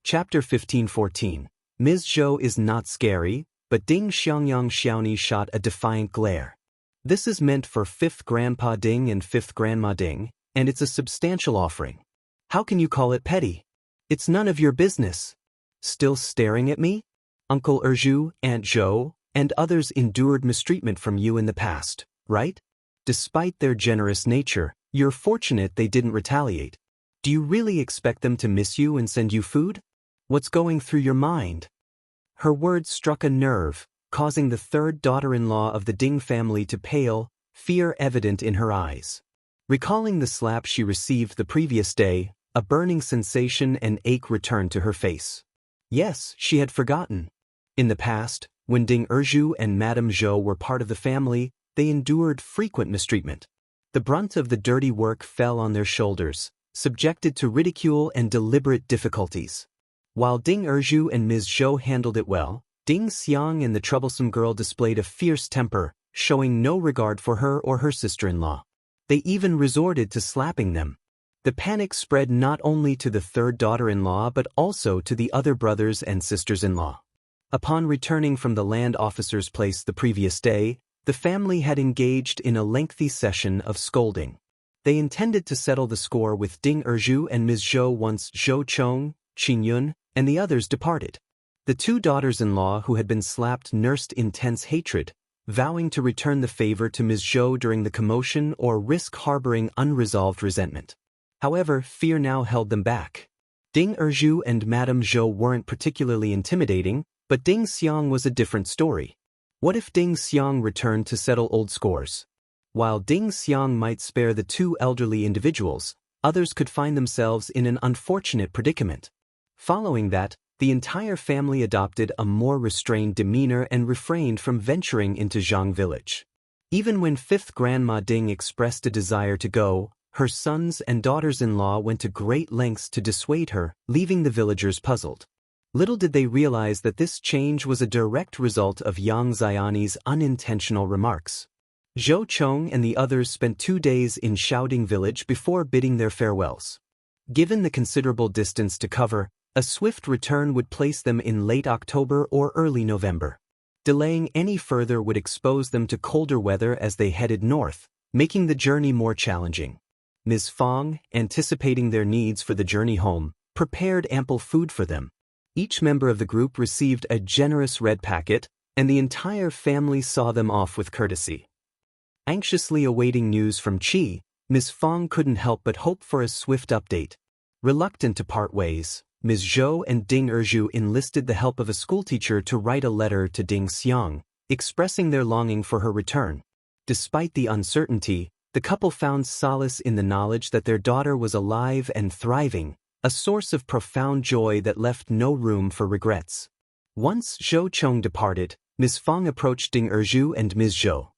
Chapter 1514. Ms. Zhou is not scary, but Ding Xiangyang Xiaoni shot a defiant glare. This is meant for 5th Grandpa Ding and 5th Grandma Ding, and it's a substantial offering. How can you call it petty? It's none of your business. Still staring at me? Uncle Zhou, Aunt Zhou, and others endured mistreatment from you in the past, right? Despite their generous nature, you're fortunate they didn't retaliate. Do you really expect them to miss you and send you food? What's going through your mind? Her words struck a nerve, causing the third daughter-in-law of the Ding family to pale, fear evident in her eyes. Recalling the slap she received the previous day, a burning sensation and ache returned to her face. Yes, she had forgotten. In the past, when Ding Zhou and Madame Zhou were part of the family, they endured frequent mistreatment. The brunt of the dirty work fell on their shoulders, subjected to ridicule and deliberate difficulties. While Ding Zhou and Ms. Zhou handled it well, Ding Xiang and the troublesome girl displayed a fierce temper, showing no regard for her or her sister-in-law. They even resorted to slapping them. The panic spread not only to the third daughter-in-law but also to the other brothers and sisters-in-law. Upon returning from the land officer's place the previous day, the family had engaged in a lengthy session of scolding. They intended to settle the score with Ding Zhou and Ms. Zhou once Zhou Chong, Qin Yun, and the others departed. The two daughters-in-law who had been slapped nursed intense hatred, vowing to return the favor to Ms. Zhou during the commotion or risk harboring unresolved resentment. However, fear now held them back. Ding Zhou and Madame Zhou weren't particularly intimidating, but Ding Xiang was a different story. What if Ding Xiang returned to settle old scores? While Ding Xiang might spare the two elderly individuals, others could find themselves in an unfortunate predicament. Following that, the entire family adopted a more restrained demeanor and refrained from venturing into Zhang village. Even when 5th Grandma Ding expressed a desire to go, her sons and daughters-in-law went to great lengths to dissuade her, leaving the villagers puzzled. Little did they realize that this change was a direct result of Yang Xiani's unintentional remarks. Zhou Chong and the others spent 2 days in Shaoding village before bidding their farewells. Given the considerable distance to cover, a swift return would place them in late October or early November. Delaying any further would expose them to colder weather as they headed north, making the journey more challenging. Ms. Fong, anticipating their needs for the journey home, prepared ample food for them. Each member of the group received a generous red packet, and the entire family saw them off with courtesy. Anxiously awaiting news from Qi, Ms. Fong couldn't help but hope for a swift update. Reluctant to part ways, Ms. Zhou and Ding Zhou enlisted the help of a schoolteacher to write a letter to Ding Xiang, expressing their longing for her return. Despite the uncertainty, the couple found solace in the knowledge that their daughter was alive and thriving, a source of profound joy that left no room for regrets. Once Zhou Chong departed, Ms. Fong approached Ding Zhou and Ms. Zhou.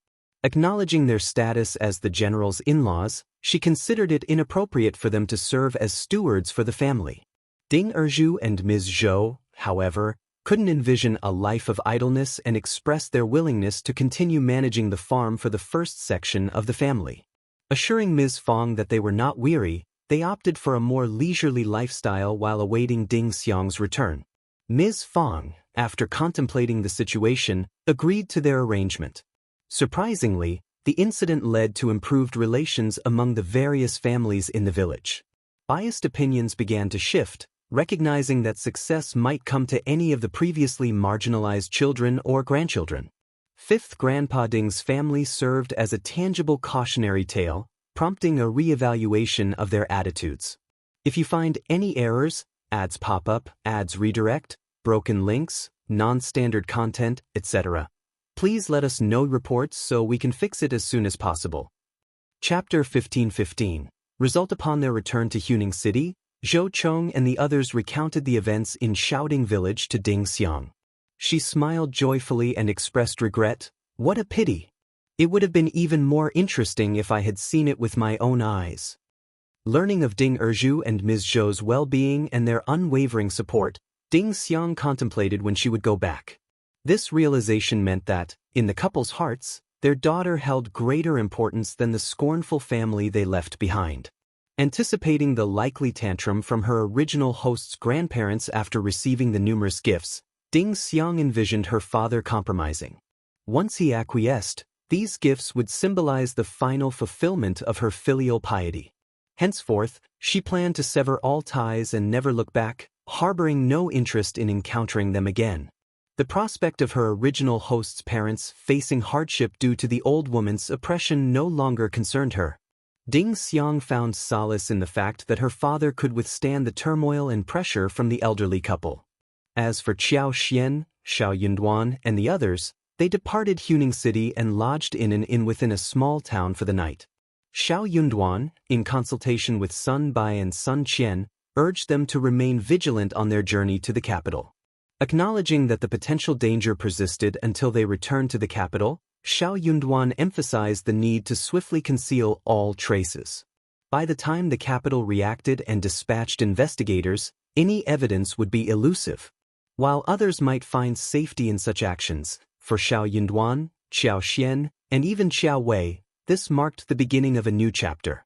Acknowledging their status as the general's in-laws, she considered it inappropriate for them to serve as stewards for the family. Ding Zhou and Ms. Zhou, however, couldn't envision a life of idleness and expressed their willingness to continue managing the farm for the first section of the family. Assuring Ms. Fong that they were not weary, they opted for a more leisurely lifestyle while awaiting Ding Xiang's return. Ms. Fong, after contemplating the situation, agreed to their arrangement. Surprisingly, the incident led to improved relations among the various families in the village. Biased opinions began to shift, recognizing that success might come to any of the previously marginalized children or grandchildren. 5th Grandpa Ding's family served as a tangible cautionary tale, prompting a re-evaluation of their attitudes. If you find any errors, ads pop up, ads redirect, broken links, non-standard content, etc., please let us know reports so we can fix it as soon as possible. Chapter 1515. Result upon their return to Huning City, Zhou Chong and the others recounted the events in Shaoding village to Ding Xiang. She smiled joyfully and expressed regret. What a pity! It would have been even more interesting if I had seen it with my own eyes. Learning of Ding Zhou and Ms. Zhou's well-being and their unwavering support, Ding Xiang contemplated when she would go back. This realization meant that, in the couple's hearts, their daughter held greater importance than the scornful family they left behind. Anticipating the likely tantrum from her original host's grandparents after receiving the numerous gifts, Xiang envisioned her father compromising. Once he acquiesced, these gifts would symbolize the final fulfillment of her filial piety. Henceforth, she planned to sever all ties and never look back, harboring no interest in encountering them again. The prospect of her original host's parents facing hardship due to the old woman's oppression no longer concerned her. Xiang found solace in the fact that her father could withstand the turmoil and pressure from the elderly couple. As for Xiao Xian, Shao Yunduan, and the others, they departed Huning City and lodged in an inn within a small town for the night. Shao Yunduan, in consultation with Bai and Sun Qian, urged them to remain vigilant on their journey to the capital. Acknowledging that the potential danger persisted until they returned to the capital, Shao Yunduan emphasized the need to swiftly conceal all traces. By the time the capital reacted and dispatched investigators, any evidence would be elusive. While others might find safety in such actions, for Shao Yunduan, Xiao Xian, and even Xiao Wei, this marked the beginning of a new chapter.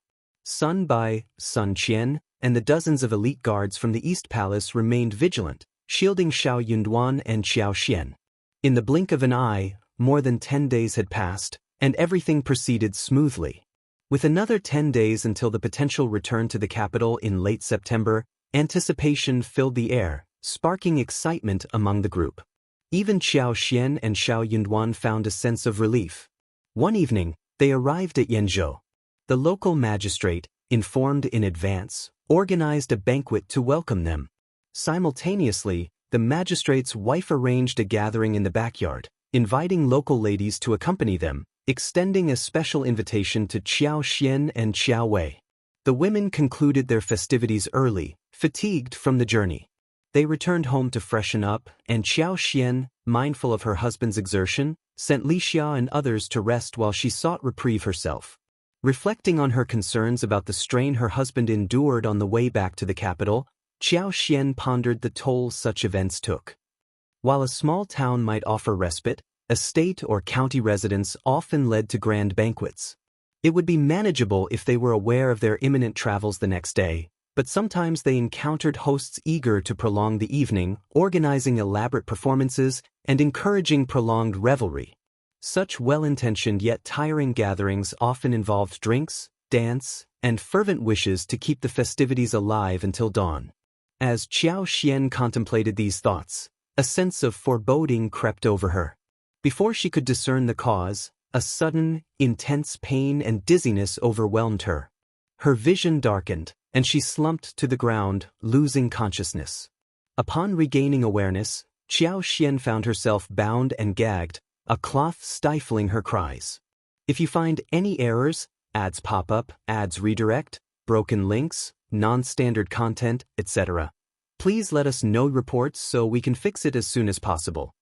Bai, Sun Qian, and the dozens of elite guards from the East Palace remained vigilant, shielding Shao Yunduan and Xiao Xian. In the blink of an eye, more than 10 days had passed, and everything proceeded smoothly. With another 10 days until the potential return to the capital in late September, anticipation filled the air, sparking excitement among the group. Even Xiao Xian and Shao Yunduan found a sense of relief. One evening, they arrived at Zhou. The local magistrate, informed in advance, organized a banquet to welcome them. Simultaneously, the magistrate's wife arranged a gathering in the backyard, inviting local ladies to accompany them, extending a special invitation to Xiao Xian and Xiao Wei. The women concluded their festivities early, fatigued from the journey. They returned home to freshen up, and Xiao Xian, mindful of her husband's exertion, sent Li Xia and others to rest while she sought reprieve herself. Reflecting on her concerns about the strain her husband endured on the way back to the capital, Xiao Xian pondered the toll such events took. While a small town might offer respite, a state or county residence often led to grand banquets. It would be manageable if they were aware of their imminent travels the next day, but sometimes they encountered hosts eager to prolong the evening, organizing elaborate performances and encouraging prolonged revelry. Such well-intentioned yet tiring gatherings often involved drinks, dance, and fervent wishes to keep the festivities alive until dawn. As Xiao Xian contemplated these thoughts, a sense of foreboding crept over her. Before she could discern the cause, a sudden, intense pain and dizziness overwhelmed her. Her vision darkened, and she slumped to the ground, losing consciousness. Upon regaining awareness, Xiao Xian found herself bound and gagged, a cloth stifling her cries. If you find any errors, ads pop up, ads redirect, broken links, non-standard content, etc., please let us know reports so we can fix it as soon as possible.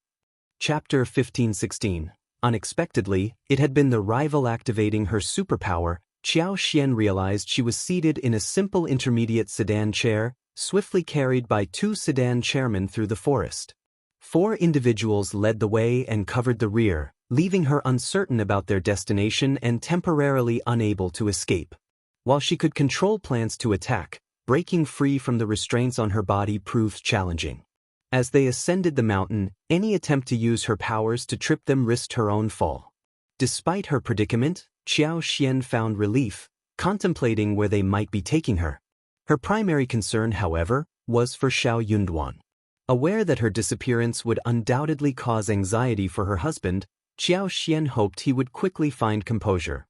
Chapter 15-16. Unexpectedly, it had been the rival activating her superpower. Xiao Xian realized she was seated in a simple intermediate sedan chair, swiftly carried by 2 sedan chairmen through the forest. 4 individuals led the way and covered the rear, leaving her uncertain about their destination and temporarily unable to escape. While she could control plans to attack, breaking free from the restraints on her body proved challenging. As they ascended the mountain, any attempt to use her powers to trip them risked her own fall. Despite her predicament, Xiao Xian found relief, contemplating where they might be taking her. Her primary concern, however, was for Shao Yunduan. Aware that her disappearance would undoubtedly cause anxiety for her husband, Xiao Xian hoped he would quickly find composure.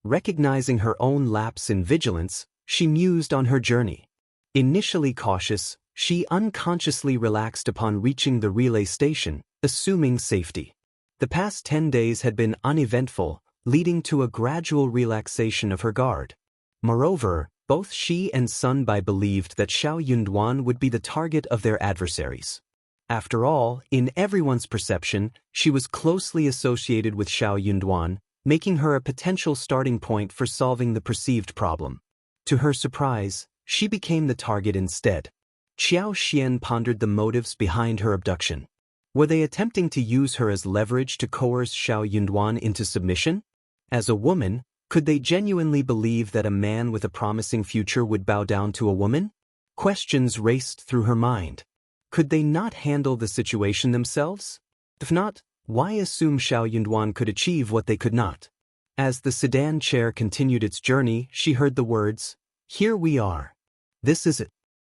Recognizing her own lapse in vigilance, she mused on her journey. Initially cautious, she unconsciously relaxed upon reaching the relay station, assuming safety. The past 10 days had been uneventful, leading to a gradual relaxation of her guard. Moreover, both she and Bai believed that Shao Yunduan would be the target of their adversaries. After all, in everyone's perception, she was closely associated with Shao Yunduan, making her a potential starting point for solving the perceived problem. To her surprise, she became the target instead. Xiao Xian pondered the motives behind her abduction. Were they attempting to use her as leverage to coerce Shao Yunduan into submission? As a woman, Could they genuinely believe that a man with a promising future would bow down to a woman? Questions raced through her mind. Could they not handle the situation themselves? If not, why assume Shao Yunduan could achieve what they could not? As the sedan chair continued its journey, she heard the words, "Here we are. This is it."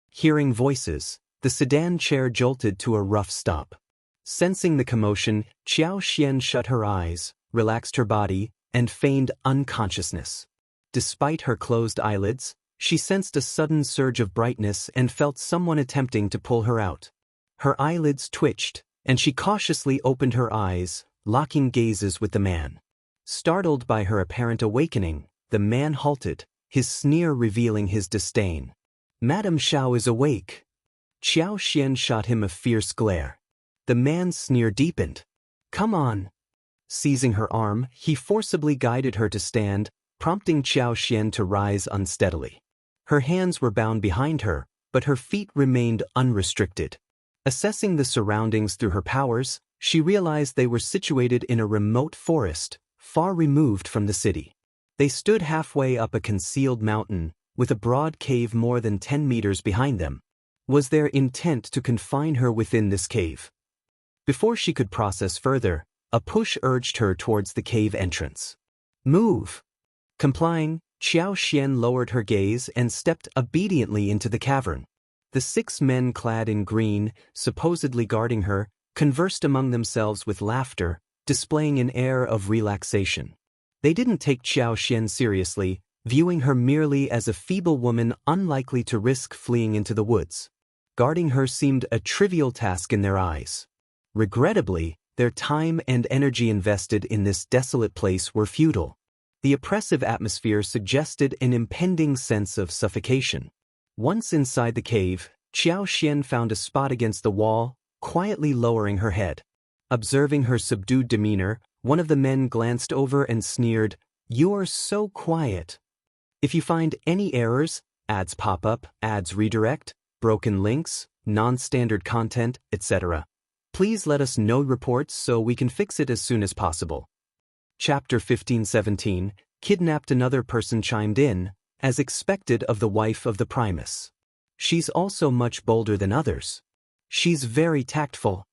Hearing voices, the sedan chair jolted to a rough stop. Sensing the commotion, Xiao Xian shut her eyes, relaxed her body, and feigned unconsciousness. Despite her closed eyelids, she sensed a sudden surge of brightness and felt someone attempting to pull her out. Her eyelids twitched, and she cautiously opened her eyes, locking gazes with the man. Startled by her apparent awakening, the man halted, his sneer revealing his disdain. "Madame Shao is awake." Xiao Xian shot him a fierce glare. The man's sneer deepened. "Come on." Seizing her arm, he forcibly guided her to stand, prompting Xiao Xian to rise unsteadily. Her hands were bound behind her, but her feet remained unrestricted. Assessing the surroundings through her powers, she realized they were situated in a remote forest, far removed from the city. They stood halfway up a concealed mountain, with a broad cave more than 10 meters behind them. Was their intent to confine her within this cave? Before she could process further, a push urged her towards the cave entrance. "Move!" Complying, Xiao Xian lowered her gaze and stepped obediently into the cavern. The 6 men clad in green, supposedly guarding her, conversed among themselves with laughter, displaying an air of relaxation. They didn't take Xiao Xian seriously, viewing her merely as a feeble woman unlikely to risk fleeing into the woods. Guarding her seemed a trivial task in their eyes. Regrettably, their time and energy invested in this desolate place were futile. The oppressive atmosphere suggested an impending sense of suffocation. Once inside the cave, Xiao Xian found a spot against the wall, quietly lowering her head. Observing her subdued demeanor, one of the men glanced over and sneered, "You're so quiet. If you find any errors, ads pop up, ads redirect, broken links, non-standard content, etc., please let us know reports so we can fix it as soon as possible." Chapter 15-17, Kidnapped Another person chimed in, as expected of the wife of the Primus. "She's also much bolder than others. She's very tactful."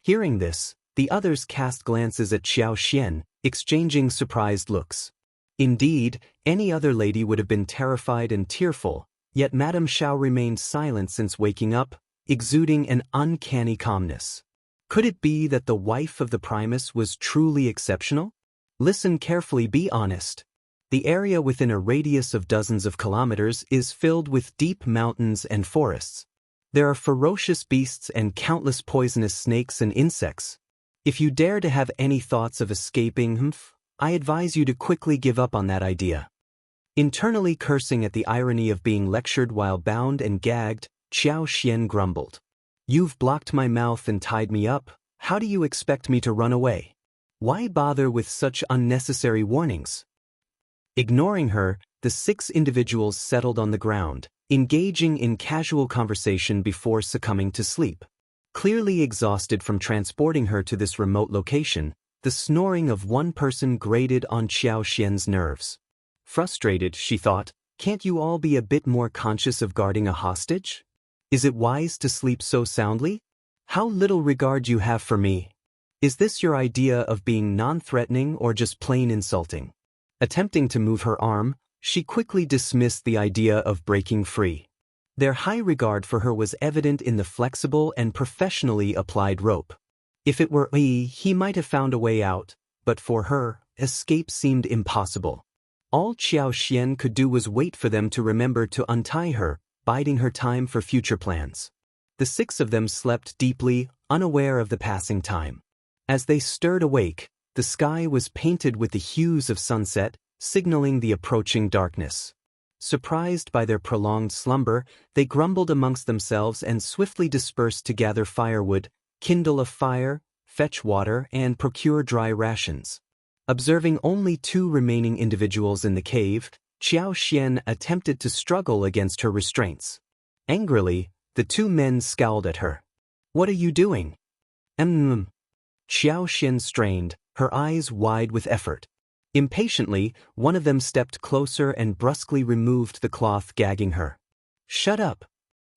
Hearing this, the others cast glances at Xiao Xian, exchanging surprised looks. Indeed, any other lady would have been terrified and tearful, yet Madame Shao remained silent since waking up, exuding an uncanny calmness. Could it be that the wife of the Primus was truly exceptional? Listen carefully, be honest. The area within a radius of dozens of kilometers is filled with deep mountains and forests. There are ferocious beasts and countless poisonous snakes and insects. If you dare to have any thoughts of escaping, I advise you to quickly give up on that idea. Internally cursing at the irony of being lectured while bound and gagged, Xiao Xian grumbled. "You've blocked my mouth and tied me up. How do you expect me to run away? Why bother with such unnecessary warnings?" Ignoring her, the 6 individuals settled on the ground, engaging in casual conversation before succumbing to sleep. Clearly exhausted from transporting her to this remote location, the snoring of one person grated on Xiao Xian's nerves. Frustrated, she thought, can't you all be a bit more conscious of guarding a hostage? Is it wise to sleep so soundly? How little regard you have for me. Is this your idea of being non-threatening or just plain insulting? Attempting to move her arm, she quickly dismissed the idea of breaking free. Their high regard for her was evident in the flexible and professionally applied rope. If it were he might have found a way out, but for her, escape seemed impossible. All Xiao Xian could do was wait for them to remember to untie her, biding her time for future plans. The 6 of them slept deeply, unaware of the passing time. As they stirred awake, the sky was painted with the hues of sunset, signaling the approaching darkness. Surprised by their prolonged slumber, they grumbled amongst themselves and swiftly dispersed to gather firewood, kindle a fire, fetch water, and procure dry rations. Observing only 2 remaining individuals in the cave, Xiao Xian attempted to struggle against her restraints. Angrily, the 2 men scowled at her. "What are you doing?" Xiao Xian strained, her eyes wide with effort. Impatiently, one of them stepped closer and brusquely removed the cloth gagging her. "Shut up."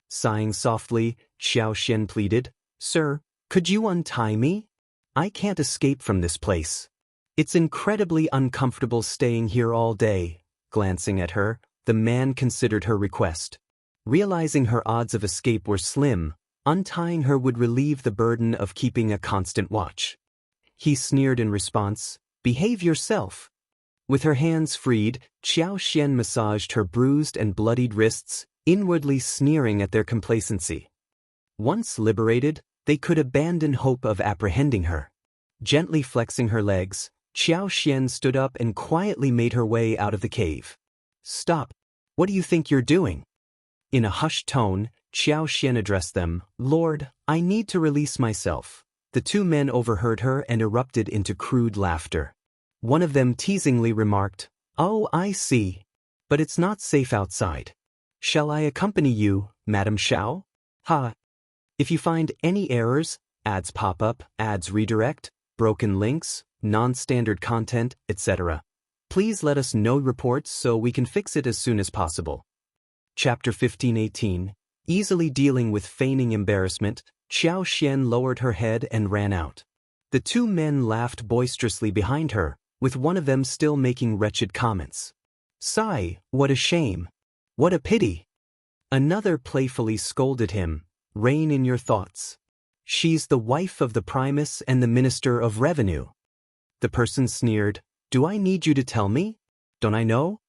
Sighing softly, Xiao Xian pleaded, "Sir, could you untie me? I can't escape from this place. It's incredibly uncomfortable staying here all day." Glancing at her, the man considered her request. Realizing her odds of escape were slim, untying her would relieve the burden of keeping a constant watch. He sneered in response, "Behave yourself." With her hands freed, Xiao Xian massaged her bruised and bloodied wrists, inwardly sneering at their complacency. Once liberated, they could abandon hope of apprehending her. Gently flexing her legs, Xiao Xian stood up and quietly made her way out of the cave. "Stop. What do you think you're doing?" In a hushed tone, Xiao Xian addressed them, "Lord, I need to release myself." The two men overheard her and erupted into crude laughter. One of them teasingly remarked, "Oh, I see. But it's not safe outside. Shall I accompany you, Madam Shao?" "Ha. If you find any errors, ads pop up, ads redirect, broken links, non-standard content, etc., please let us know reports so we can fix it as soon as possible." Chapter 15:18. Easily dealing with feigning embarrassment, Xiao Xian lowered her head and ran out. The two men laughed boisterously behind her, with one of them still making wretched comments. "Sigh, what a shame. What a pity." Another playfully scolded him, "Rein in your thoughts. She's the wife of the Primus and the Minister of Revenue." The person sneered, "Do I need you to tell me? Don't I know?"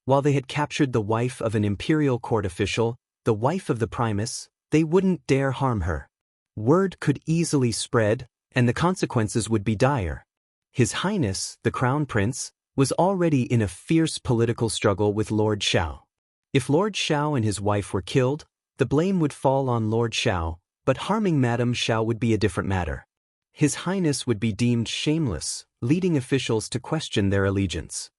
While they had captured the wife of an imperial court official, the wife of the Primus, they wouldn't dare harm her. Word could easily spread, and the consequences would be dire. His Highness, the Crown Prince, was already in a fierce political struggle with Lord Shao. If Lord Shao and his wife were killed, the blame would fall on Lord Shao, but harming Madame Shao would be a different matter. His Highness would be deemed shameless, leading officials to question their allegiance.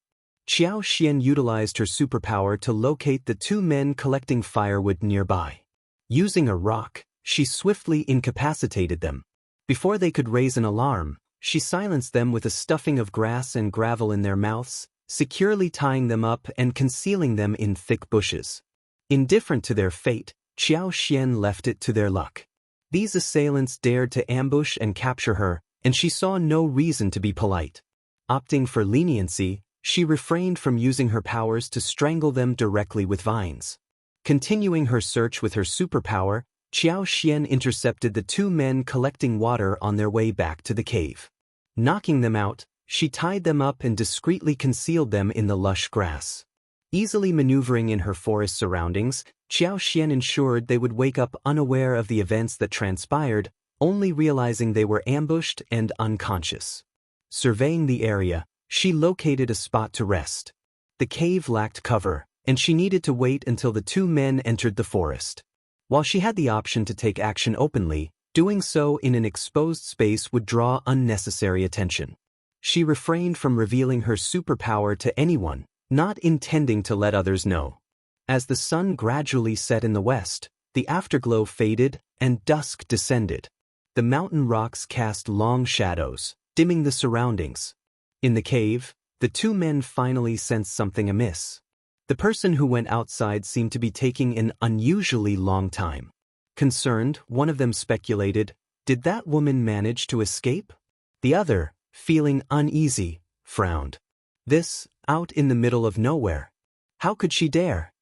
Xiao Xian utilized her superpower to locate the two men collecting firewood nearby. Using a rock, she swiftly incapacitated them. Before they could raise an alarm, she silenced them with a stuffing of grass and gravel in their mouths, securely tying them up and concealing them in thick bushes. Indifferent to their fate, Xiao Xian left it to their luck. These assailants dared to ambush and capture her, and she saw no reason to be polite. Opting for leniency, she refrained from using her powers to strangle them directly with vines. Continuing her search with her superpower, Xiao Xian intercepted the two men collecting water on their way back to the cave. Knocking them out, she tied them up and discreetly concealed them in the lush grass. Easily maneuvering in her forest surroundings, Xiao Xian ensured they would wake up unaware of the events that transpired, only realizing they were ambushed and unconscious. Surveying the area, she located a spot to rest. The cave lacked cover, and she needed to wait until the two men entered the forest. While she had the option to take action openly, doing so in an exposed space would draw unnecessary attention. She refrained from revealing her superpower to anyone, not intending to let others know. As the sun gradually set in the west, the afterglow faded and dusk descended. The mountain rocks cast long shadows, dimming the surroundings. In the cave, the two men finally sensed something amiss. The person who went outside seemed to be taking an unusually long time. Concerned, one of them speculated, "Did that woman manage to escape?" The other, feeling uneasy, frowned. This, out in the middle of nowhere. How could she dare?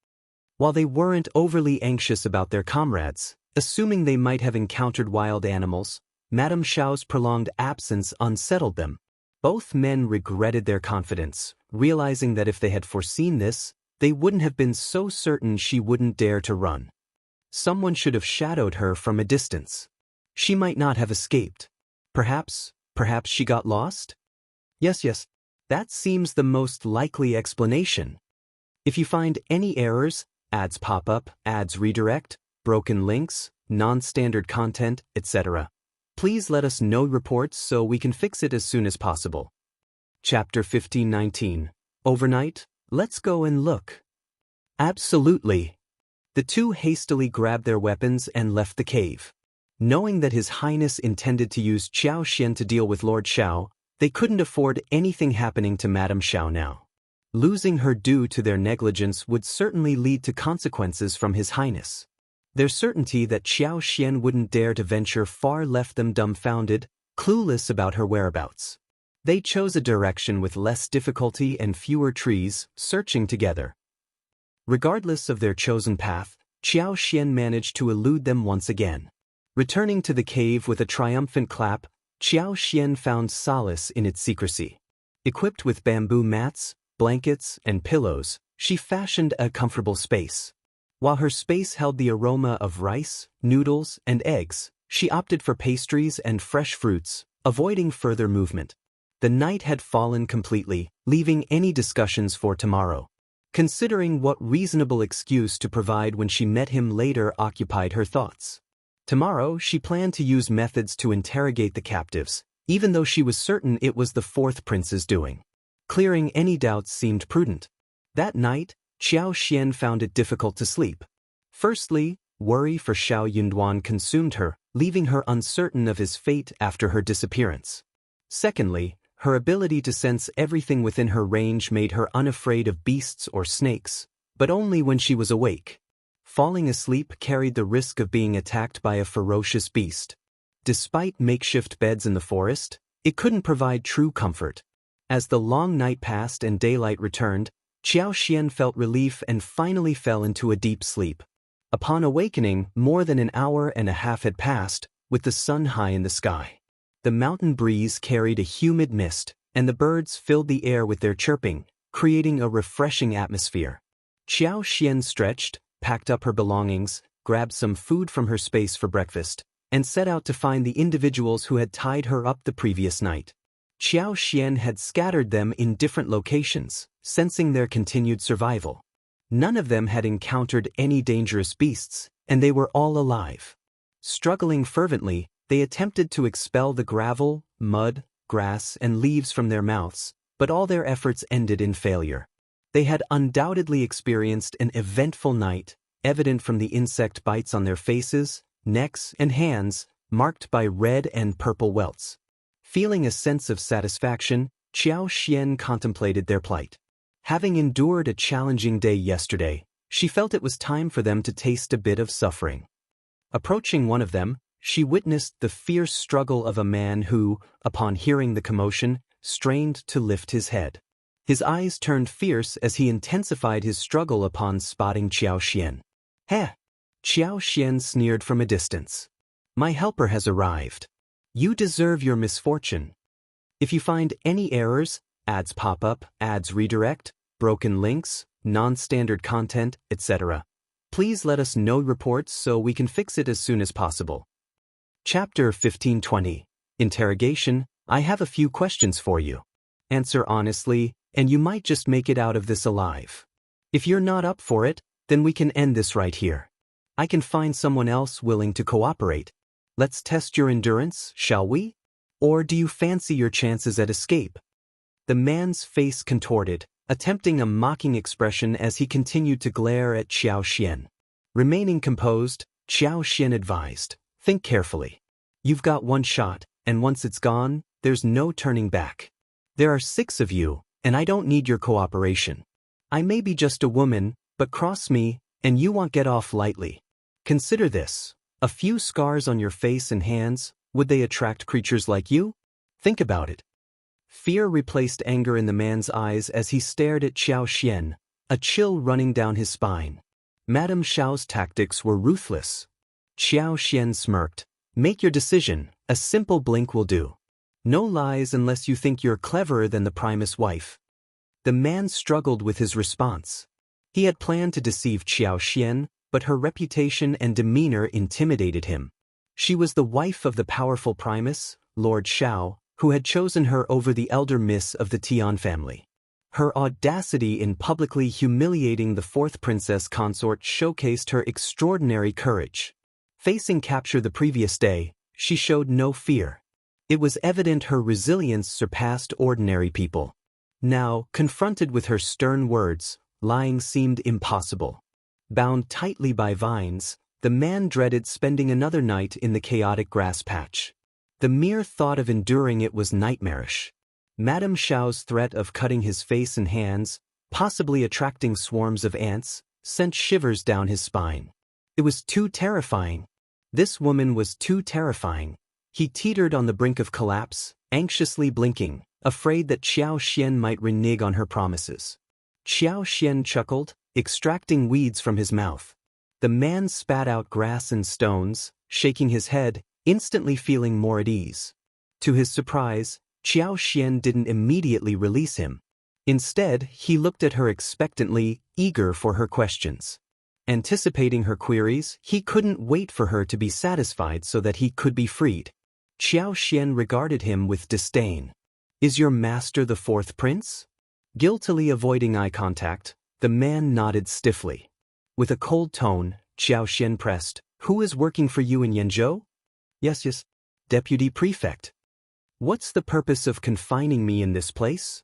While they weren't overly anxious about their comrades, assuming they might have encountered wild animals, Madame Shao's prolonged absence unsettled them. Both men regretted their confidence, realizing that if they had foreseen this, they wouldn't have been so certain she wouldn't dare to run. Someone should have shadowed her from a distance. She might not have escaped. Perhaps she got lost? Yes, that seems the most likely explanation. If you find any errors, ads pop up, ads redirect, broken links, non-standard content, etc., please let us know reports so we can fix it as soon as possible. Chapter 15:19. Overnight, let's go and look. Absolutely. The two hastily grabbed their weapons and left the cave. Knowing that His Highness intended to use Xiao Xian to deal with Lord Shao, They couldn't afford anything happening to Madame Shao now. Losing her due to their negligence would certainly lead to consequences from His Highness. Their certainty that Xiao Xian wouldn't dare to venture far left them dumbfounded, clueless about her whereabouts. They chose a direction with less difficulty and fewer trees, searching together. Regardless of their chosen path, Xiao Xian managed to elude them once again. Returning to the cave with a triumphant clap, Xiao Xian found solace in its secrecy. Equipped with bamboo mats, blankets, and pillows, she fashioned a comfortable space. While her space held the aroma of rice, noodles, and eggs, she opted for pastries and fresh fruits, avoiding further movement. The night had fallen completely, leaving any discussions for tomorrow. Considering what reasonable excuse to provide when she met him later occupied her thoughts. Tomorrow she planned to use methods to interrogate the captives, even though she was certain it was the fourth prince's doing. Clearing any doubts seemed prudent. That night, Xiao Xian found it difficult to sleep. Firstly, worry for Shao Yunduan consumed her, leaving her uncertain of his fate after her disappearance. Secondly, her ability to sense everything within her range made her unafraid of beasts or snakes, but only when she was awake. Falling asleep carried the risk of being attacked by a ferocious beast. Despite makeshift beds in the forest, it couldn't provide true comfort. As the long night passed and daylight returned, Xiao Xian felt relief and finally fell into a deep sleep. Upon awakening, more than an hour and a half had passed, with the sun high in the sky. The mountain breeze carried a humid mist, and the birds filled the air with their chirping, creating a refreshing atmosphere. Xiao Xian stretched, packed up her belongings, grabbed some food from her space for breakfast, and set out to find the individuals who had tied her up the previous night. Xiao Xian had scattered them in different locations, sensing their continued survival. None of them had encountered any dangerous beasts, and they were all alive. Struggling fervently, they attempted to expel the gravel, mud, grass, and leaves from their mouths, but all their efforts ended in failure. They had undoubtedly experienced an eventful night, evident from the insect bites on their faces, necks, and hands, marked by red and purple welts. Feeling a sense of satisfaction, Xiao Xian contemplated their plight. Having endured a challenging day yesterday, she felt it was time for them to taste a bit of suffering. Approaching one of them, she witnessed the fierce struggle of a man who, upon hearing the commotion, strained to lift his head. His eyes turned fierce as he intensified his struggle upon spotting Xiao Xian. "Heh!" Xiao Xian sneered from a distance. "My helper has arrived. You deserve your misfortune. If you find any errors, ads pop up, ads redirect, broken links, non-standard content, etc., please let us know reports so we can fix it as soon as possible." Chapter 1520. Interrogation. I have a few questions for you. Answer honestly, and you might just make it out of this alive. If you're not up for it, then we can end this right here. I can find someone else willing to cooperate. Let's test your endurance, shall we? Or do you fancy your chances at escape? The man's face contorted, attempting a mocking expression as he continued to glare at Xiao Xian. Remaining composed, Xiao Xian advised, "Think carefully. You've got one shot, and once it's gone, there's no turning back. There are 6 of you, and I don't need your cooperation. I may be just a woman, but cross me, and you won't get off lightly. Consider this. A few scars on your face and hands, would they attract creatures like you? Think about it." Fear replaced anger in the man's eyes as he stared at Xiao Xian, a chill running down his spine. Madame Shao's tactics were ruthless. Xiao Xian smirked. "Make your decision, a simple blink will do. No lies unless you think you're cleverer than the Primus wife." The man struggled with his response. He had planned to deceive Xiao Xian, but her reputation and demeanor intimidated him. She was the wife of the powerful Primus, Lord Shao, who had chosen her over the elder miss of the Tian family. Her audacity in publicly humiliating the 4th princess consort showcased her extraordinary courage. Facing capture the previous day, she showed no fear. It was evident her resilience surpassed ordinary people. Now, confronted with her stern words, lying seemed impossible. Bound tightly by vines, the man dreaded spending another night in the chaotic grass patch. The mere thought of enduring it was nightmarish. Madame Shao's threat of cutting his face and hands, possibly attracting swarms of ants, sent shivers down his spine. It was too terrifying. This woman was too terrifying. He teetered on the brink of collapse, anxiously blinking, afraid that Xiao Xian might renege on her promises. Xiao Xian chuckled, extracting weeds from his mouth. The man spat out grass and stones, shaking his head, instantly feeling more at ease. To his surprise, Xiao Xian didn't immediately release him. Instead, he looked at her expectantly, eager for her questions. Anticipating her queries, he couldn't wait for her to be satisfied so that he could be freed. Xiao Xian regarded him with disdain. "Is your master the fourth prince?" Guiltily avoiding eye contact, the man nodded stiffly. With a cold tone, Xiao Xian pressed, "Who is working for you in Yenzhou?" Yes, Deputy Prefect." "What's the purpose of confining me in this place?"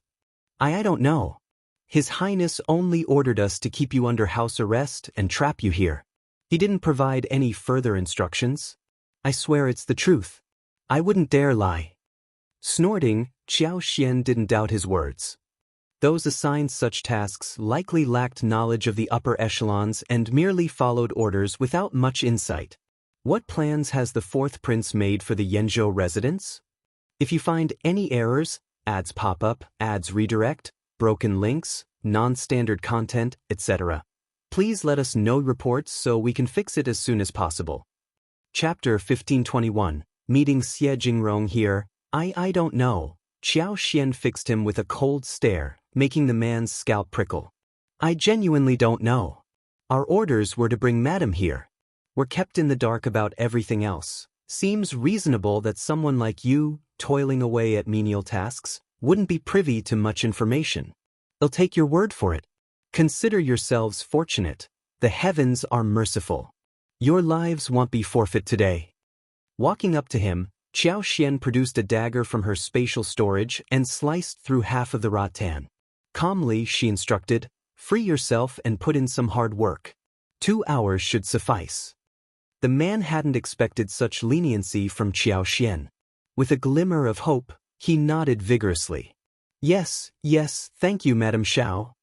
I don't know. His Highness only ordered us to keep you under house arrest and trap you here. He didn't provide any further instructions. I swear it's the truth. I wouldn't dare lie." Snorting, Xiao Xian didn't doubt his words. Those assigned such tasks likely lacked knowledge of the upper echelons and merely followed orders without much insight. What plans has the fourth prince made for the Yenzhou residents? If you find any errors, ads pop up, ads redirect, broken links, non-standard content, etc., please let us know reports so we can fix it as soon as possible. Chapter 1521, Meeting Xie Jingrong here. I don't know. Xiao Xian fixed him with a cold stare, making the man's scalp prickle. I genuinely don't know. Our orders were to bring Madam here. We're kept in the dark about everything else. Seems reasonable that someone like you, toiling away at menial tasks, wouldn't be privy to much information. I'll take your word for it. Consider yourselves fortunate. The heavens are merciful. Your lives won't be forfeit today. Walking up to him, Xiao Xian produced a dagger from her spatial storage and sliced through half of the rattan. Calmly, she instructed, "Free yourself and put in some hard work. 2 hours should suffice." The man hadn't expected such leniency from Xiao Xian. With a glimmer of hope, he nodded vigorously. Yes, thank you, Madame Shao."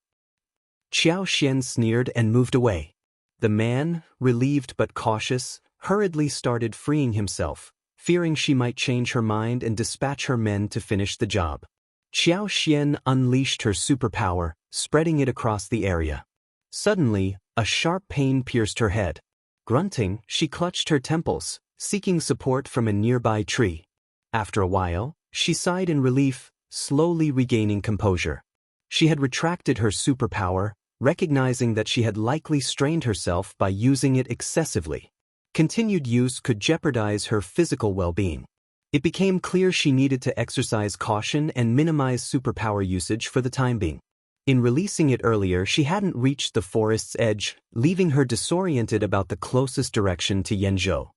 Xiao Xian sneered and moved away. The man, relieved but cautious, hurriedly started freeing himself, fearing she might change her mind and dispatch her men to finish the job. Xiao Xian unleashed her superpower, spreading it across the area. Suddenly, a sharp pain pierced her head. Grunting, she clutched her temples, seeking support from a nearby tree. After a while, she sighed in relief, slowly regaining composure. She had retracted her superpower, recognizing that she had likely strained herself by using it excessively. Continued use could jeopardize her physical well-being. It became clear she needed to exercise caution and minimize superpower usage for the time being. In releasing it earlier, she hadn't reached the forest's edge, leaving her disoriented about the closest direction to Yenzhou.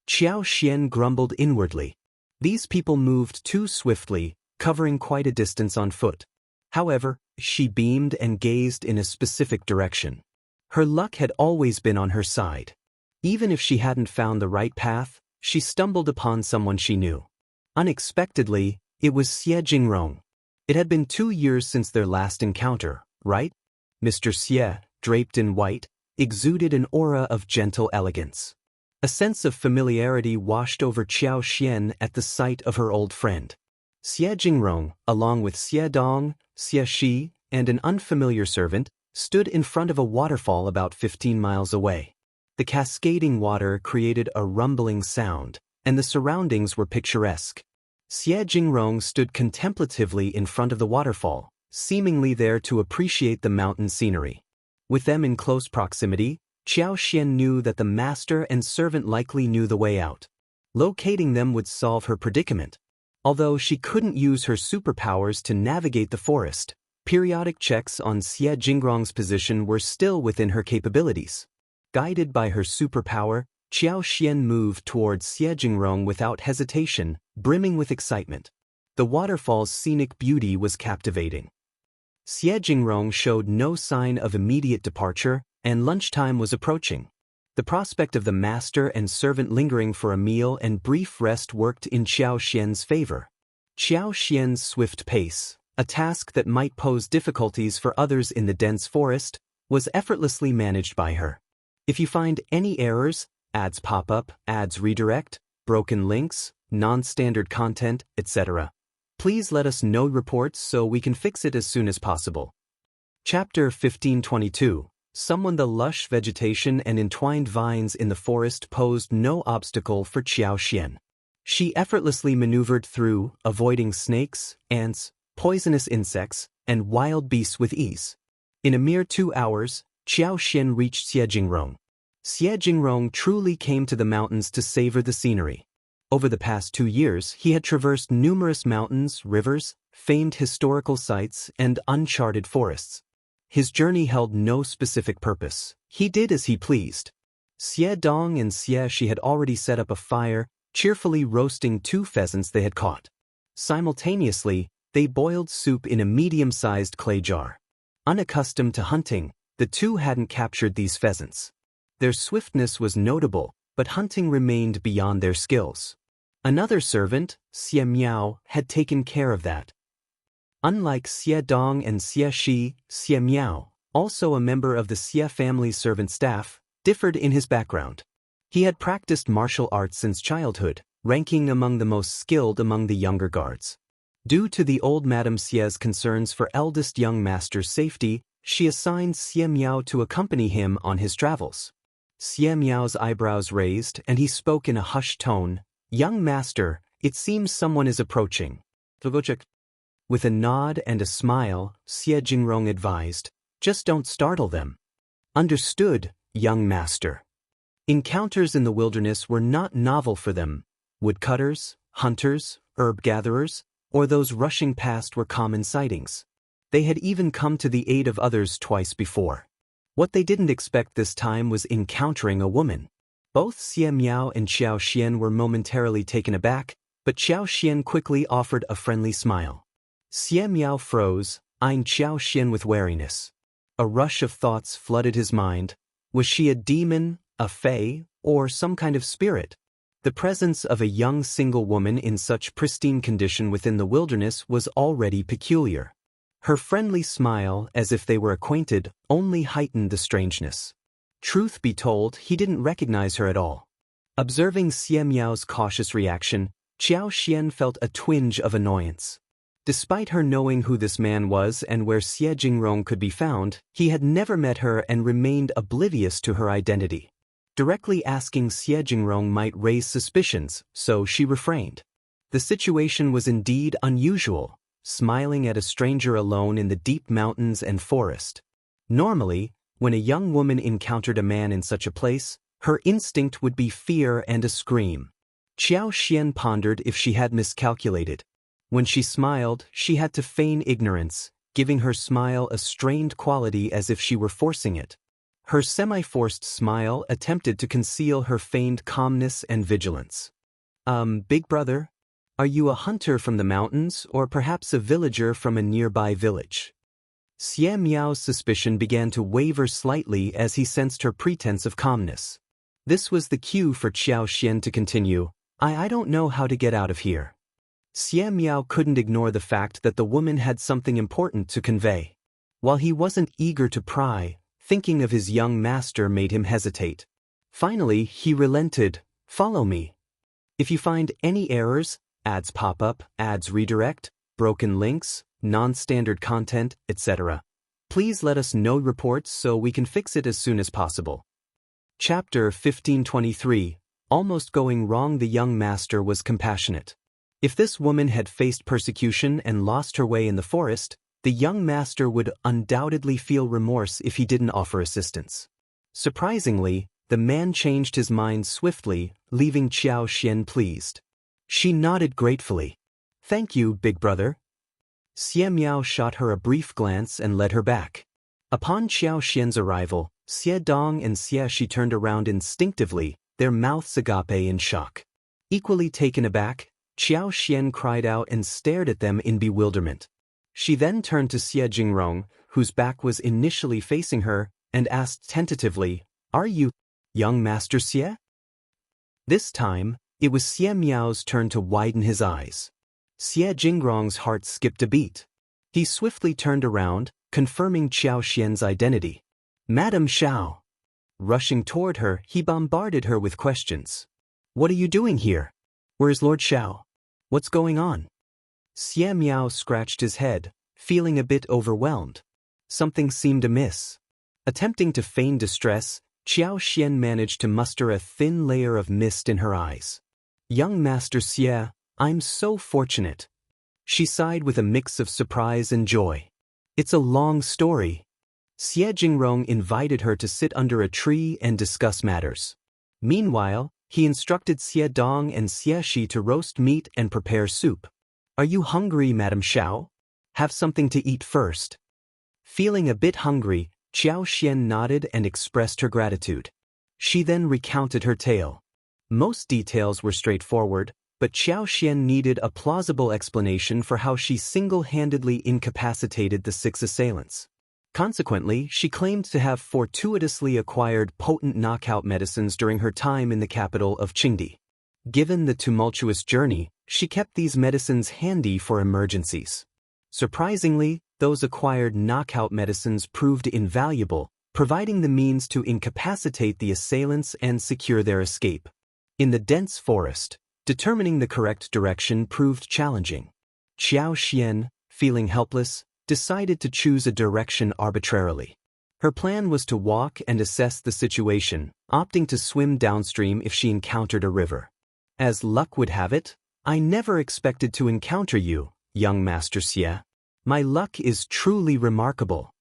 Xiao Xian grumbled inwardly. These people moved too swiftly, covering quite a distance on foot. However, she beamed and gazed in a specific direction. Her luck had always been on her side. Even if she hadn't found the right path, she stumbled upon someone she knew. Unexpectedly, it was Xie Jingrong. It had been 2 years since their last encounter, right? Mr. Xie, draped in white, exuded an aura of gentle elegance. A sense of familiarity washed over Xiao Xian at the sight of her old friend. Xie Jingrong, along with Xie Dong, Xie Shi, and an unfamiliar servant, stood in front of a waterfall about 15 miles away. The cascading water created a rumbling sound, and the surroundings were picturesque. Xie Jingrong stood contemplatively in front of the waterfall, seemingly there to appreciate the mountain scenery. With them in close proximity, Xiao Xian knew that the master and servant likely knew the way out. Locating them would solve her predicament. Although she couldn't use her superpowers to navigate the forest, periodic checks on Xie Jingrong's position were still within her capabilities. Guided by her superpower, Xiao Xian moved towards Xie Jingrong without hesitation, brimming with excitement. The waterfall's scenic beauty was captivating. Xie Jingrong showed no sign of immediate departure, and lunchtime was approaching. The prospect of the master and servant lingering for a meal and brief rest worked in Xiao Xian's favor. Xiao Xian's swift pace, a task that might pose difficulties for others in the dense forest, was effortlessly managed by her. If you find any errors, ads pop up, ads redirect, broken links, non-standard content, etc., please let us know reports so we can fix it as soon as possible. Chapter 1522. Someone. The lush vegetation and entwined vines in the forest posed no obstacle for Xiao Xian. She effortlessly maneuvered through, avoiding snakes, ants, poisonous insects, and wild beasts with ease. In a mere 2 hours, Xiao Xian reached Jingrong. Jingrong truly came to the mountains to savor the scenery. Over the past 2 years, he had traversed numerous mountains, rivers, famed historical sites, and uncharted forests. His journey held no specific purpose. He did as he pleased. Xie Dong and Xie Shi had already set up a fire, cheerfully roasting 2 pheasants they had caught. Simultaneously, they boiled soup in a medium-sized clay jar. Unaccustomed to hunting, the two hadn't captured these pheasants. Their swiftness was notable, but hunting remained beyond their skills. Another servant, Xie Miao, had taken care of that. Unlike Xie Dong and Xie Shi, Xie Miao, also a member of the Xie family's servant staff, differed in his background. He had practiced martial arts since childhood, ranking among the most skilled among the younger guards. Due to the old Madame Xie's concerns for eldest young master's safety, she assigned Xie Miao to accompany him on his travels. Xie Miao's eyebrows raised and he spoke in a hushed tone, "Young master, it seems someone is approaching." With a nod and a smile, Xie Jingrong advised, "Just don't startle them." "Understood, young master." Encounters in the wilderness were not novel for them. Woodcutters, hunters, herb gatherers, or those rushing past were common sightings. They had even come to the aid of others twice before. What they didn't expect this time was encountering a woman. Both Xie Miao and Xiao Xian were momentarily taken aback, but Xiao Xian quickly offered a friendly smile. Xie Miao froze, eyeing Xiao Xian with wariness. A rush of thoughts flooded his mind. Was she a demon, a fae, or some kind of spirit? The presence of a young single woman in such pristine condition within the wilderness was already peculiar. Her friendly smile, as if they were acquainted, only heightened the strangeness. Truth be told, he didn't recognize her at all. Observing Xie Miao's cautious reaction, Xiao Xian felt a twinge of annoyance. Despite her knowing who this man was and where Xie Jingrong could be found, he had never met her and remained oblivious to her identity. Directly asking Xie Jingrong might raise suspicions, so she refrained. The situation was indeed unusual, smiling at a stranger alone in the deep mountains and forest. Normally, when a young woman encountered a man in such a place, her instinct would be fear and a scream. Xiao Xian pondered if she had miscalculated. When she smiled, she had to feign ignorance, giving her smile a strained quality as if she were forcing it. Her semi-forced smile attempted to conceal her feigned calmness and vigilance. Big brother? Are you a hunter from the mountains or perhaps a villager from a nearby village?" Xie Miao's suspicion began to waver slightly as he sensed her pretense of calmness. This was the cue for Xiao Xian to continue, I don't know how to get out of here." Xie Miao couldn't ignore the fact that the woman had something important to convey. While he wasn't eager to pry, thinking of his young master made him hesitate. Finally, he relented, "Follow me. If you find any errors, ads pop up, ads redirect, broken links, non-standard content, etc., please let us know reports so we can fix it as soon as possible." Chapter 1523. Almost going wrong. The young master was compassionate. If this woman had faced persecution and lost her way in the forest, the young master would undoubtedly feel remorse if he didn't offer assistance. Surprisingly, the man changed his mind swiftly, leaving Xiao Xian pleased. She nodded gratefully. "Thank you, big brother." Xie Miao shot her a brief glance and led her back. Upon Xiao Xian's arrival, Xie Dong and Xie Shi turned around instinctively, their mouths agape in shock. Equally taken aback, Xiao Xian cried out and stared at them in bewilderment. She then turned to Xie Jingrong, whose back was initially facing her, and asked tentatively, "Are you young Master Xie?" This time, it was Xie Miao's turn to widen his eyes. Xie Jingrong's heart skipped a beat. He swiftly turned around, confirming Xiao Xian's identity. Madam Shao. Rushing toward her, he bombarded her with questions. What are you doing here? Where's Lord Shao? What's going on? Xie Miao scratched his head, feeling a bit overwhelmed. Something seemed amiss. Attempting to feign distress, Xiao Xian managed to muster a thin layer of mist in her eyes. Young Master Xie, I'm so fortunate. She sighed with a mix of surprise and joy. It's a long story. Xie Jingrong invited her to sit under a tree and discuss matters. Meanwhile, he instructed Xie Dong and Xie Shi to roast meat and prepare soup. Are you hungry, Madam Shao? Have something to eat first. Feeling a bit hungry, Xiao Xian nodded and expressed her gratitude. She then recounted her tale. Most details were straightforward, but Xiao Xian needed a plausible explanation for how she single-handedly incapacitated the 6 assailants. Consequently, she claimed to have fortuitously acquired potent knockout medicines during her time in the capital of Qingdi. Given the tumultuous journey, she kept these medicines handy for emergencies. Surprisingly, those acquired knockout medicines proved invaluable, providing the means to incapacitate the assailants and secure their escape. In the dense forest, determining the correct direction proved challenging. Xiao Xian, feeling helpless, decided to choose a direction arbitrarily. Her plan was to walk and assess the situation, opting to swim downstream if she encountered a river. As luck would have it, I never expected to encounter you, young Master Xie. My luck is truly remarkable.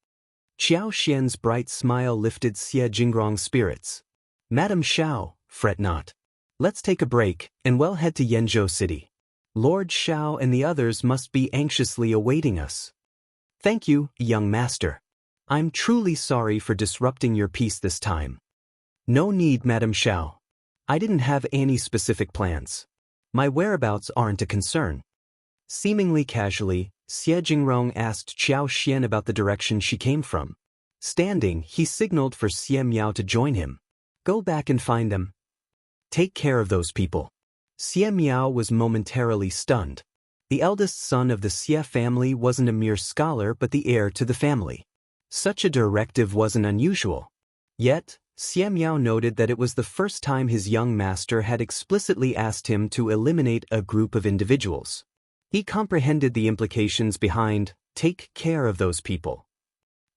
Xiao Xian's bright smile lifted Xie Jingrong's spirits. Madam Shao, fret not. Let's take a break, and we'll head to Yenzhou City. Lord Shao and the others must be anxiously awaiting us. Thank you, young master. I'm truly sorry for disrupting your peace this time. No need, Madam Shao. I didn't have any specific plans. My whereabouts aren't a concern. Seemingly casually, Xie Jingrong asked Xiao Xian about the direction she came from. Standing, he signaled for Xie Miao to join him. Go back and find them. Take care of those people. Xie Miao was momentarily stunned. The eldest son of the Xie family wasn't a mere scholar but the heir to the family. Such a directive wasn't unusual. Yet, Xie Miao noted that it was the first time his young master had explicitly asked him to eliminate a group of individuals. He comprehended the implications behind, take care of those people.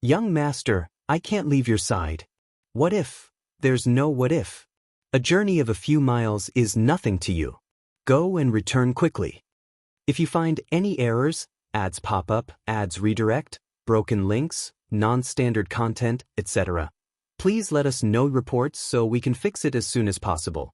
Young master, I can't leave your side. What if? There's no what if. A journey of a few miles is nothing to you. Go and return quickly. If you find any errors, ads pop up, ads redirect, broken links, non-standard content, etc., please let us know reports so we can fix it as soon as possible.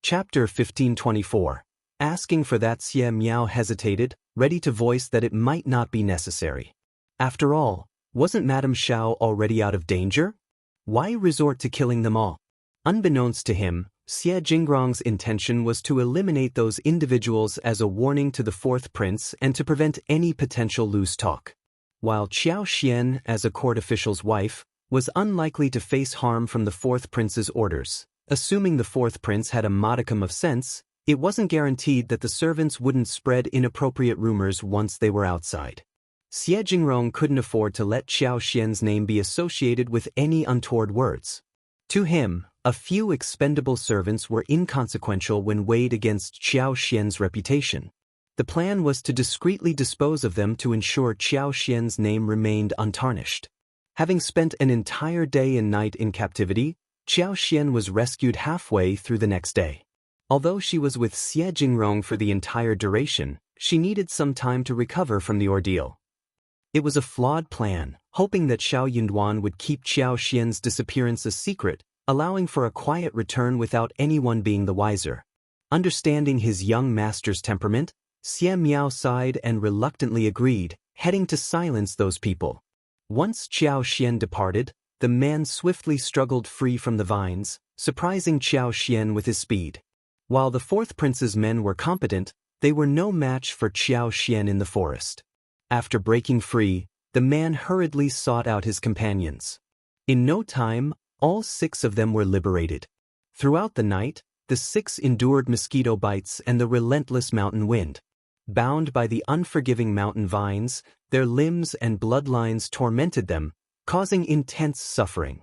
Chapter 1524. Asking for that, Xie Miao hesitated, ready to voice that it might not be necessary. After all, wasn't Madame Shao already out of danger? Why resort to killing them all? Unbeknownst to him, Xie Jingrong's intention was to eliminate those individuals as a warning to the 4th prince and to prevent any potential loose talk. While Xiao Xian, as a court official's wife, was unlikely to face harm from the 4th prince's orders, assuming the 4th prince had a modicum of sense, it wasn't guaranteed that the servants wouldn't spread inappropriate rumors once they were outside. Xie Jingrong couldn't afford to let Xiao Xian's name be associated with any untoward words. To him, a few expendable servants were inconsequential when weighed against Xiao Xian's reputation. The plan was to discreetly dispose of them to ensure Xiao Xian's name remained untarnished. Having spent an entire day and night in captivity, Xiao Xian was rescued halfway through the next day. Although she was with Xie Jingrong for the entire duration, she needed some time to recover from the ordeal. It was a flawed plan, hoping that Shao Yunduan would keep Xiao Xian's disappearance a secret, allowing for a quiet return without anyone being the wiser. Understanding his young master's temperament, Xie Miao sighed and reluctantly agreed, heading to silence those people. Once Xiao Xian departed, the man swiftly struggled free from the vines, surprising Xiao Xian with his speed. While the 4th prince's men were competent, they were no match for Xiao Xian in the forest. After breaking free, the man hurriedly sought out his companions. In no time, all 6 of them were liberated. Throughout the night, the 6 endured mosquito bites and the relentless mountain wind. Bound by the unforgiving mountain vines, their limbs and bloodlines tormented them, causing intense suffering.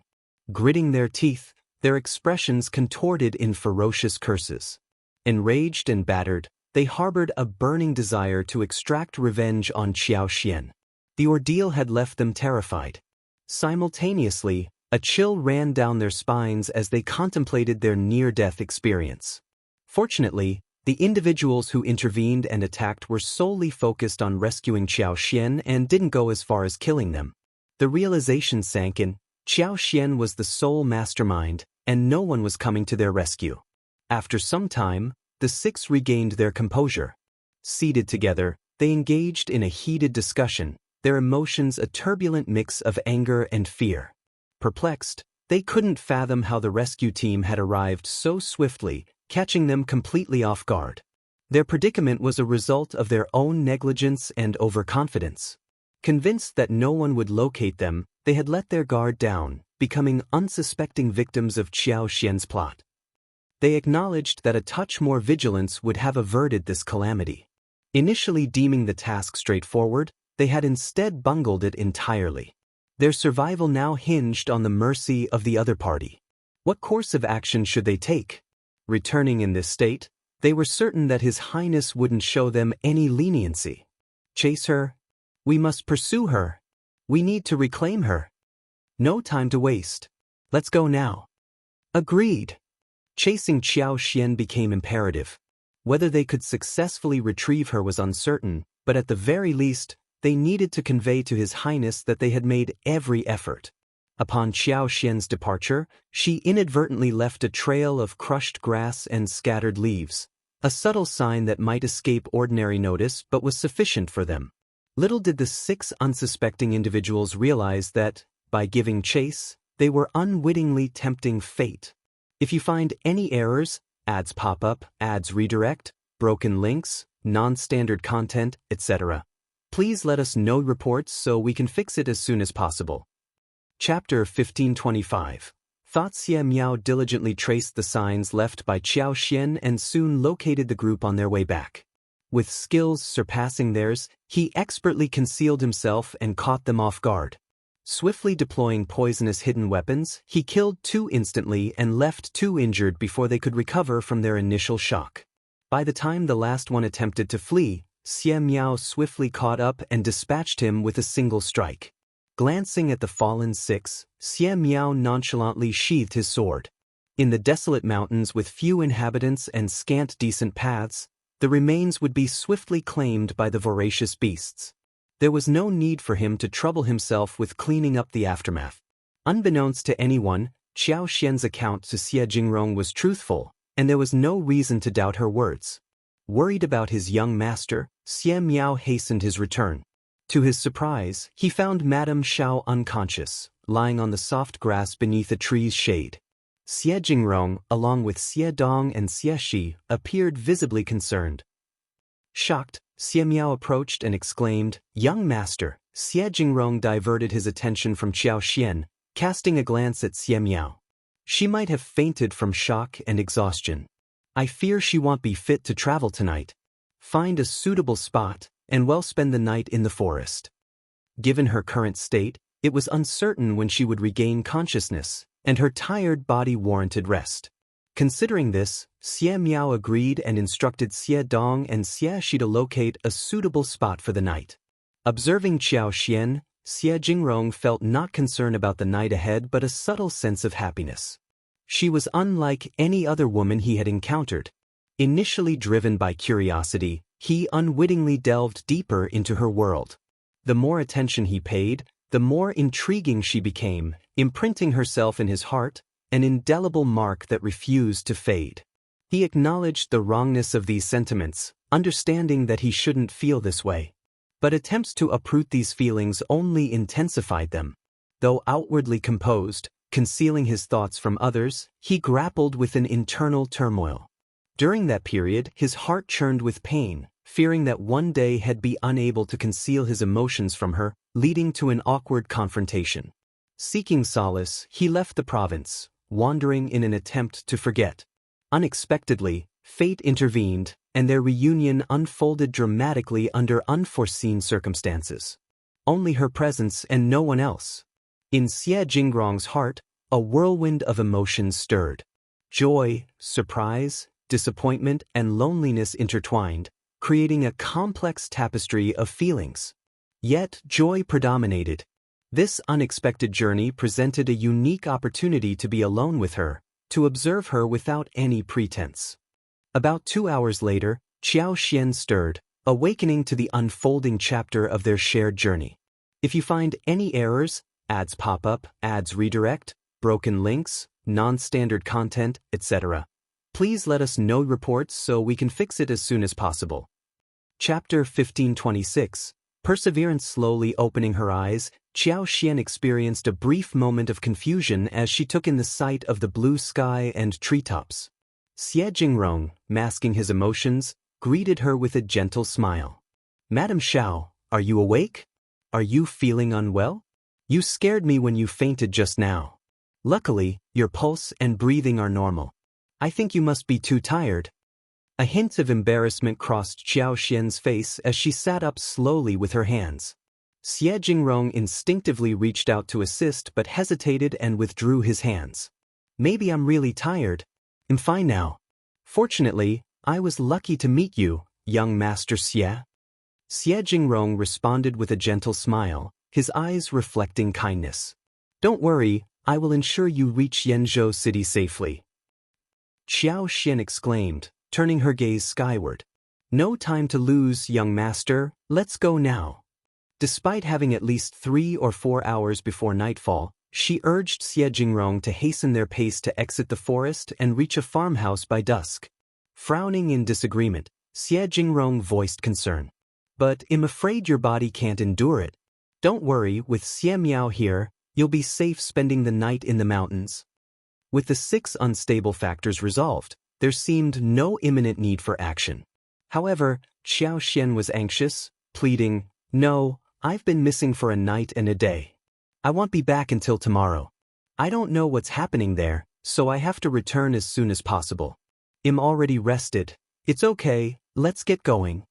Gritting their teeth, their expressions contorted in ferocious curses. Enraged and battered, they harbored a burning desire to extract revenge on Xiao. The ordeal had left them terrified. Simultaneously, a chill ran down their spines as they contemplated their near-death experience. Fortunately, the individuals who intervened and attacked were solely focused on rescuing Xiao and didn't go as far as killing them. The realization sank in, Xiao was the sole mastermind, and no one was coming to their rescue. After some time, the six regained their composure. Seated together, they engaged in a heated discussion, their emotions a turbulent mix of anger and fear. Perplexed, they couldn't fathom how the rescue team had arrived so swiftly, catching them completely off guard. Their predicament was a result of their own negligence and overconfidence. Convinced that no one would locate them, they had let their guard down, becoming unsuspecting victims of Xiao's plot. They acknowledged that a touch more vigilance would have averted this calamity. Initially deeming the task straightforward, they had instead bungled it entirely. Their survival now hinged on the mercy of the other party. What course of action should they take? Returning in this state, they were certain that His Highness wouldn't show them any leniency. Chase her? We must pursue her. We need to reclaim her. No time to waste. Let's go now. Agreed. Chasing Xiao became imperative. Whether they could successfully retrieve her was uncertain, but at the very least, they needed to convey to His Highness that they had made every effort. Upon Xiao's departure, she inadvertently left a trail of crushed grass and scattered leaves, a subtle sign that might escape ordinary notice but was sufficient for them. Little did the six unsuspecting individuals realize that, by giving chase, they were unwittingly tempting fate. If you find any errors, ads pop up, ads redirect, broken links, non-standard content, etc., please let us know reports so we can fix it as soon as possible. Chapter 1525. Thought Xie Miao diligently traced the signs left by Xiao and soon located the group on their way back. With skills surpassing theirs, he expertly concealed himself and caught them off guard. Swiftly deploying poisonous hidden weapons, he killed two instantly and left two injured before they could recover from their initial shock. By the time the last one attempted to flee, Xie Miao swiftly caught up and dispatched him with a single strike. Glancing at the fallen six, Xie Miao nonchalantly sheathed his sword. In the desolate mountains with few inhabitants and scant decent paths, the remains would be swiftly claimed by the voracious beasts. There was no need for him to trouble himself with cleaning up the aftermath. Unbeknownst to anyone, Xiao's account to Xie Jingrong was truthful, and there was no reason to doubt her words. Worried about his young master, Xie Miao hastened his return. To his surprise, he found Madame Shao unconscious, lying on the soft grass beneath a tree's shade. Xie Jingrong, along with Xie Dong and Xie Shi, appeared visibly concerned. Shocked, Xie Miao approached and exclaimed, "Young master!" Xie Jingrong diverted his attention from Xiao, casting a glance at Xie Miao. She might have fainted from shock and exhaustion. I fear she won't be fit to travel tonight. Find a suitable spot, and well spend the night in the forest. Given her current state, it was uncertain when she would regain consciousness, and her tired body warranted rest. Considering this, Xie Miao agreed and instructed Xie Dong and Xie Shi to locate a suitable spot for the night. Observing Xiao, Xie Jingrong felt not concern about the night ahead but a subtle sense of happiness. She was unlike any other woman he had encountered. Initially driven by curiosity, he unwittingly delved deeper into her world. The more attention he paid, the more intriguing she became, imprinting herself in his heart, an indelible mark that refused to fade. He acknowledged the wrongness of these sentiments, understanding that he shouldn't feel this way. But attempts to uproot these feelings only intensified them. Though outwardly composed, concealing his thoughts from others, he grappled with an internal turmoil. During that period, his heart churned with pain, fearing that one day he'd be unable to conceal his emotions from her, leading to an awkward confrontation. Seeking solace, he left the province, wandering in an attempt to forget. Unexpectedly, fate intervened, and their reunion unfolded dramatically under unforeseen circumstances. Only her presence and no one else. In Xie Jingrong's heart, a whirlwind of emotions stirred. Joy, surprise, disappointment, and loneliness intertwined, creating a complex tapestry of feelings. Yet joy predominated. This unexpected journey presented a unique opportunity to be alone with her, to observe her without any pretense. About 2 hours later, Xiao Xian stirred, awakening to the unfolding chapter of their shared journey. If you find any errors, ads pop up, ads redirect, broken links, non-standard content, etc., please let us know reports so we can fix it as soon as possible. Chapter 1526. Perseverance. Slowly opening her eyes, Xiao Xian experienced a brief moment of confusion as she took in the sight of the blue sky and treetops. Xie Jingrong, masking his emotions, greeted her with a gentle smile. "Madam Shao, are you awake? Are you feeling unwell? You scared me when you fainted just now. Luckily, your pulse and breathing are normal. I think you must be too tired." A hint of embarrassment crossed Xiao Xian's face as she sat up slowly with her hands. Xie Jingrong instinctively reached out to assist but hesitated and withdrew his hands. "Maybe I'm really tired. I'm fine now. Fortunately, I was lucky to meet you, young Master Xie." Xie Jingrong responded with a gentle smile, his eyes reflecting kindness. "Don't worry, I will ensure you reach Yenzhou City safely." Xiao Xian exclaimed, turning her gaze skyward. "No time to lose, young master, let's go now." Despite having at least 3 or 4 hours before nightfall, she urged Xie Jingrong to hasten their pace to exit the forest and reach a farmhouse by dusk. Frowning in disagreement, Xie Jingrong voiced concern. "But I'm afraid your body can't endure it. Don't worry, with Xie Miao here, you'll be safe spending the night in the mountains." With the 6 unstable factors resolved, there seemed no imminent need for action. However, Xiao Xian was anxious, pleading, "No, I've been missing for a night and a day. I won't be back until tomorrow. I don't know what's happening there, so I have to return as soon as possible. I'm already rested. It's okay, let's get going."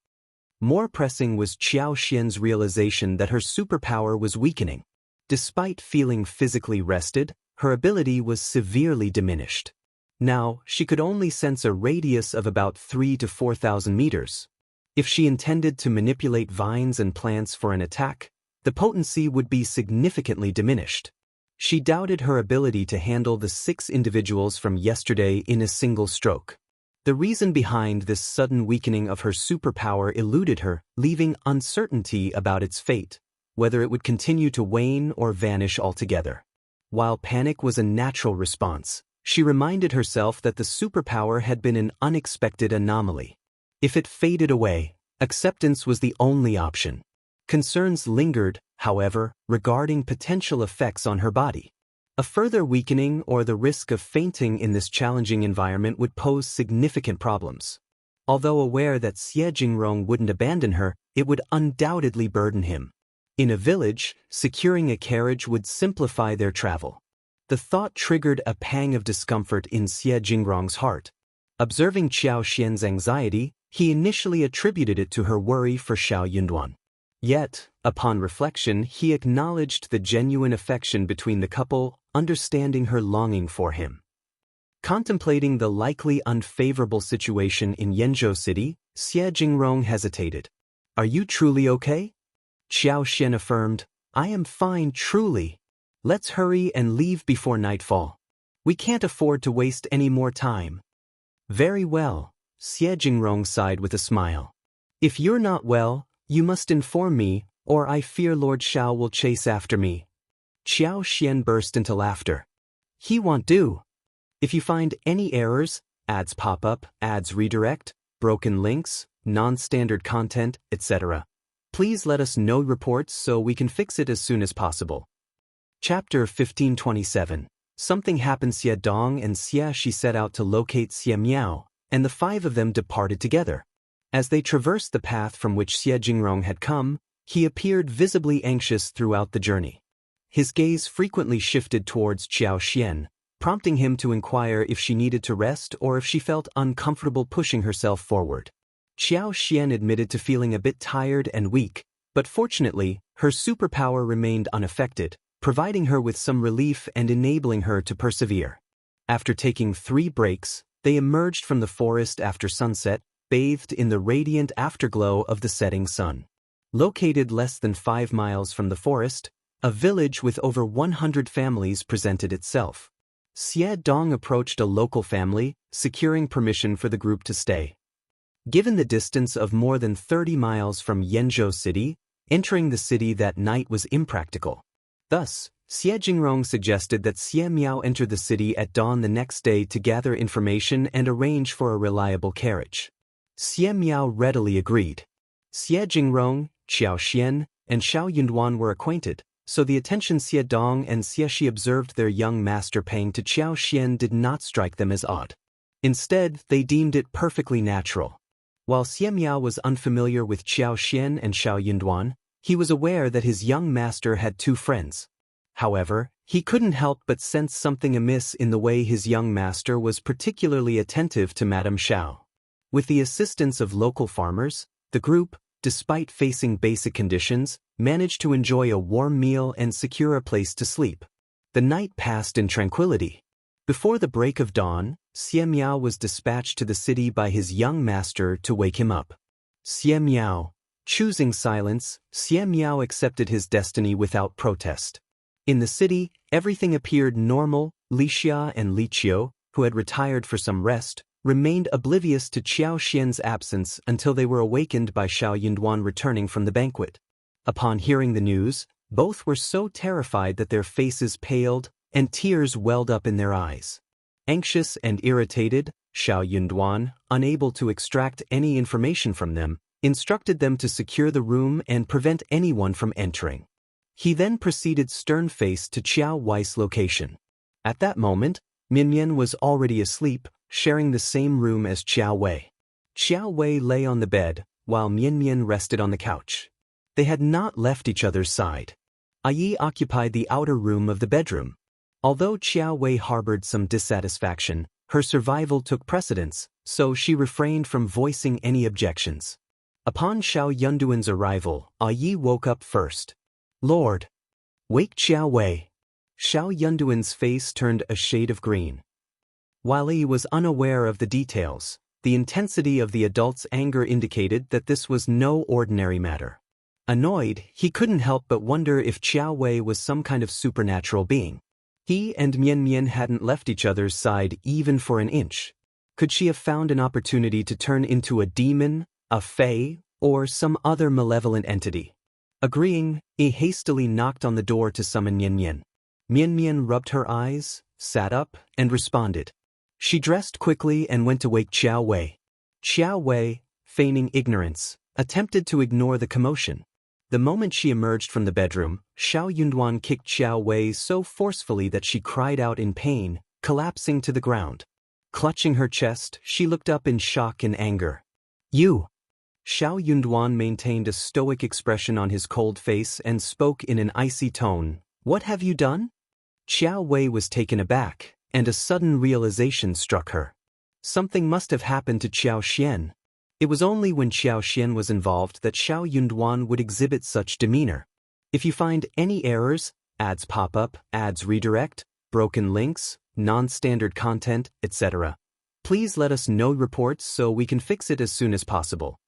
More pressing was Xiao Xian's realization that her superpower was weakening. Despite feeling physically rested, her ability was severely diminished. Now, she could only sense a radius of about 3,000 to 4,000 meters. If she intended to manipulate vines and plants for an attack, the potency would be significantly diminished. She doubted her ability to handle the 6 individuals from yesterday in a single stroke. The reason behind this sudden weakening of her superpower eluded her, leaving uncertainty about its fate, whether it would continue to wane or vanish altogether. While panic was a natural response, she reminded herself that the superpower had been an unexpected anomaly. If it faded away, acceptance was the only option. Concerns lingered, however, regarding potential effects on her body. A further weakening or the risk of fainting in this challenging environment would pose significant problems. Although aware that Xie Jingrong wouldn't abandon her, it would undoubtedly burden him. In a village, securing a carriage would simplify their travel. The thought triggered a pang of discomfort in Xie Jingrong's heart. Observing Xiao Xian's anxiety, he initially attributed it to her worry for Shao Yunduan. Yet, upon reflection, he acknowledged the genuine affection between the couple, understanding her longing for him. Contemplating the likely unfavorable situation in Yenzhou City, Xie Jingrong hesitated. "Are you truly okay?" Xiao Xian affirmed, "I am fine, truly. Let's hurry and leave before nightfall. We can't afford to waste any more time." "Very well," Xie Jingrong sighed with a smile. "If you're not well, you must inform me, or I fear Lord Shao will chase after me." Xiao Xian burst into laughter. "He won't do. If you find any errors, ads pop up, ads redirect, broken links, non-standard content, etc., please let us know reports so we can fix it as soon as possible." Chapter 1527. Something happened. Xie Dong and Xie Shi set out to locate Xie Miao, and the 5 of them departed together. As they traversed the path from which Xie Jingrong had come, he appeared visibly anxious throughout the journey. His gaze frequently shifted towards Xiao Xian, prompting him to inquire if she needed to rest or if she felt uncomfortable pushing herself forward. Xiao Xian admitted to feeling a bit tired and weak, but fortunately, her superpower remained unaffected, providing her with some relief and enabling her to persevere. After taking 3 breaks, they emerged from the forest after sunset, bathed in the radiant afterglow of the setting sun. Located less than 5 miles from the forest, a village with over 100 families presented itself. Xie Dong approached a local family, securing permission for the group to stay. Given the distance of more than 30 miles from Yenzhou City, entering the city that night was impractical. Thus, Xie Jingrong suggested that Xie Miao enter the city at dawn the next day to gather information and arrange for a reliable carriage. Xie Miao readily agreed. Xie Jingrong, Xiao Xian, and Shao Yunduan were acquainted, so the attention Xie Dong and Xie Shi observed their young master paying to Xiao Xian did not strike them as odd. Instead, they deemed it perfectly natural. While Xie Miao was unfamiliar with Xiao Xian and Shao Yunduan, he was aware that his young master had 2 friends. However, he couldn't help but sense something amiss in the way his young master was particularly attentive to Madame Shao. With the assistance of local farmers, the group, despite facing basic conditions, managed to enjoy a warm meal and secure a place to sleep. The night passed in tranquility. Before the break of dawn, Xie Miao was dispatched to the city by his young master to wake him up. Xie Miao. Choosing silence, Xie Miao accepted his destiny without protest. In the city, everything appeared normal. Li Xia and Li Qiu, who had retired for some rest, remained oblivious to Xiao Xian's absence until they were awakened by Shao Yunduan returning from the banquet. Upon hearing the news, both were so terrified that their faces paled and tears welled up in their eyes. Anxious and irritated, Shao Yunduan, unable to extract any information from them, instructed them to secure the room and prevent anyone from entering. He then proceeded stern-faced to Qiao Wei's location. At that moment, Mian was already asleep, sharing the same room as Qiao Wei. Qiao Wei lay on the bed, while Mian rested on the couch. They had not left each other's side. Yi occupied the outer room of the bedroom. Although Qiao Wei harbored some dissatisfaction, her survival took precedence, so she refrained from voicing any objections. Upon Shao Yunduan's arrival, Yi woke up first. "Lord, wake Qiao Wei." Shao Yunduan's face turned a shade of green. While Yi was unaware of the details, the intensity of the adult's anger indicated that this was no ordinary matter. Annoyed, he couldn't help but wonder if Qiao Wei was some kind of supernatural being. He and Mian hadn't left each other's side even for an inch. Could she have found an opportunity to turn into a demon, a fae, or some other malevolent entity? Agreeing, he hastily knocked on the door to summon Mian. Mian rubbed her eyes, sat up, and responded. She dressed quickly and went to wake Qiao Wei. Qiao Wei, feigning ignorance, attempted to ignore the commotion. The moment she emerged from the bedroom, Shao Yunduan kicked Qiao Wei so forcefully that she cried out in pain, collapsing to the ground. Clutching her chest, she looked up in shock and anger. "You!" Shao Yunduan maintained a stoic expression on his cold face and spoke in an icy tone. "What have you done?" Qiao Wei was taken aback, and a sudden realization struck her. Something must have happened to Xiao Xian. It was only when Xiao Xian was involved that Shao Yunduan would exhibit such demeanor. If you find any errors, ads pop up, ads redirect, broken links, non-standard content, etc., please let us know reports so we can fix it as soon as possible.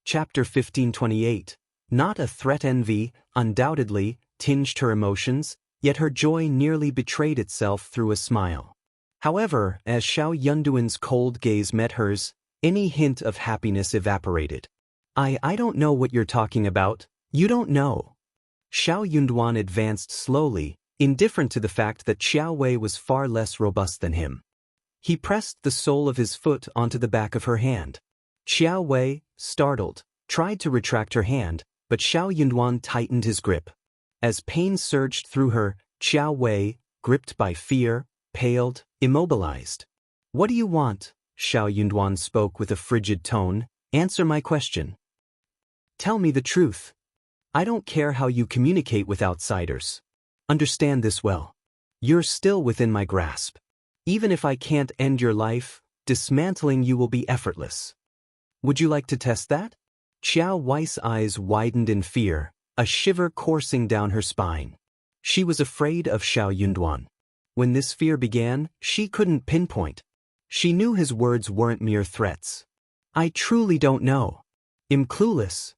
Chapter 1528. Not a threat. Envy, undoubtedly, tinged her emotions, yet her joy nearly betrayed itself through a smile. However, as Shao Yunduan's cold gaze met hers, any hint of happiness evaporated. I don't know what you're talking about. You don't know." Shao Yunduan advanced slowly, indifferent to the fact that Qiao Wei was far less robust than him. He pressed the sole of his foot onto the back of her hand. Qiao Wei, startled, tried to retract her hand, but Shao Yunduan tightened his grip. As pain surged through her, Qiao Wei, gripped by fear, paled, immobilized. "What do you want?" Shao Yunduan spoke with a frigid tone. "Answer my question. Tell me the truth. I don't care how you communicate with outsiders. Understand this well. You're still within my grasp. Even if I can't end your life, dismantling you will be effortless." Would you like to test that? Xiao Wei's eyes widened in fear, a shiver coursing down her spine. She was afraid of Shao Yunduan. When this fear began, she couldn't pinpoint. She knew his words weren't mere threats. I truly don't know. I'm clueless.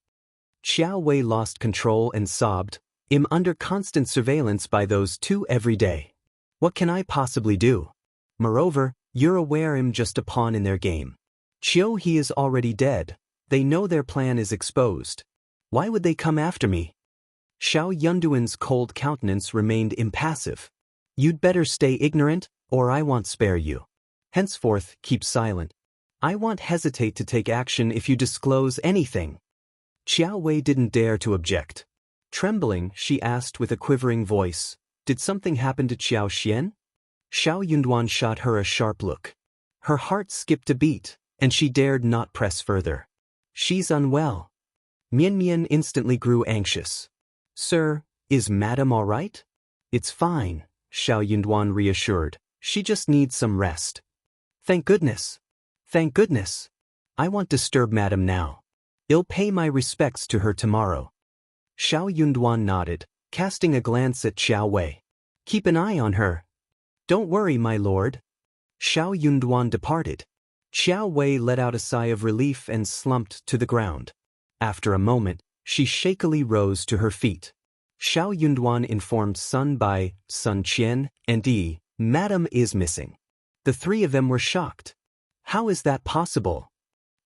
Xiao Wei lost control and sobbed. I'm under constant surveillance by those two every day. What can I possibly do? Moreover, you're aware I'm just a pawn in their game. Chiu he is already dead. They know their plan is exposed. Why would they come after me? Shao Yunduan's cold countenance remained impassive. You'd better stay ignorant, or I won't spare you. Henceforth, keep silent. I won't hesitate to take action if you disclose anything. Xiao Wei didn't dare to object. Trembling, she asked with a quivering voice, Did something happen to Xiao Xian? Shao Yunduan shot her a sharp look. Her heart skipped a beat, and she dared not press further. She's unwell. Mian Mian instantly grew anxious. Sir, is Madam all right? It's fine, Shao Yunduan reassured. She just needs some rest. Thank goodness. Thank goodness. I won't disturb Madam now. I'll pay my respects to her tomorrow. Shao Yunduan nodded, casting a glance at Xiao Wei. Keep an eye on her. Don't worry, my lord. Shao Yunduan departed. Xiao Wei let out a sigh of relief and slumped to the ground. After a moment, she shakily rose to her feet. Shao Yunduan informed Bai, Sun Qian, and Madam is missing. The three of them were shocked. How is that possible?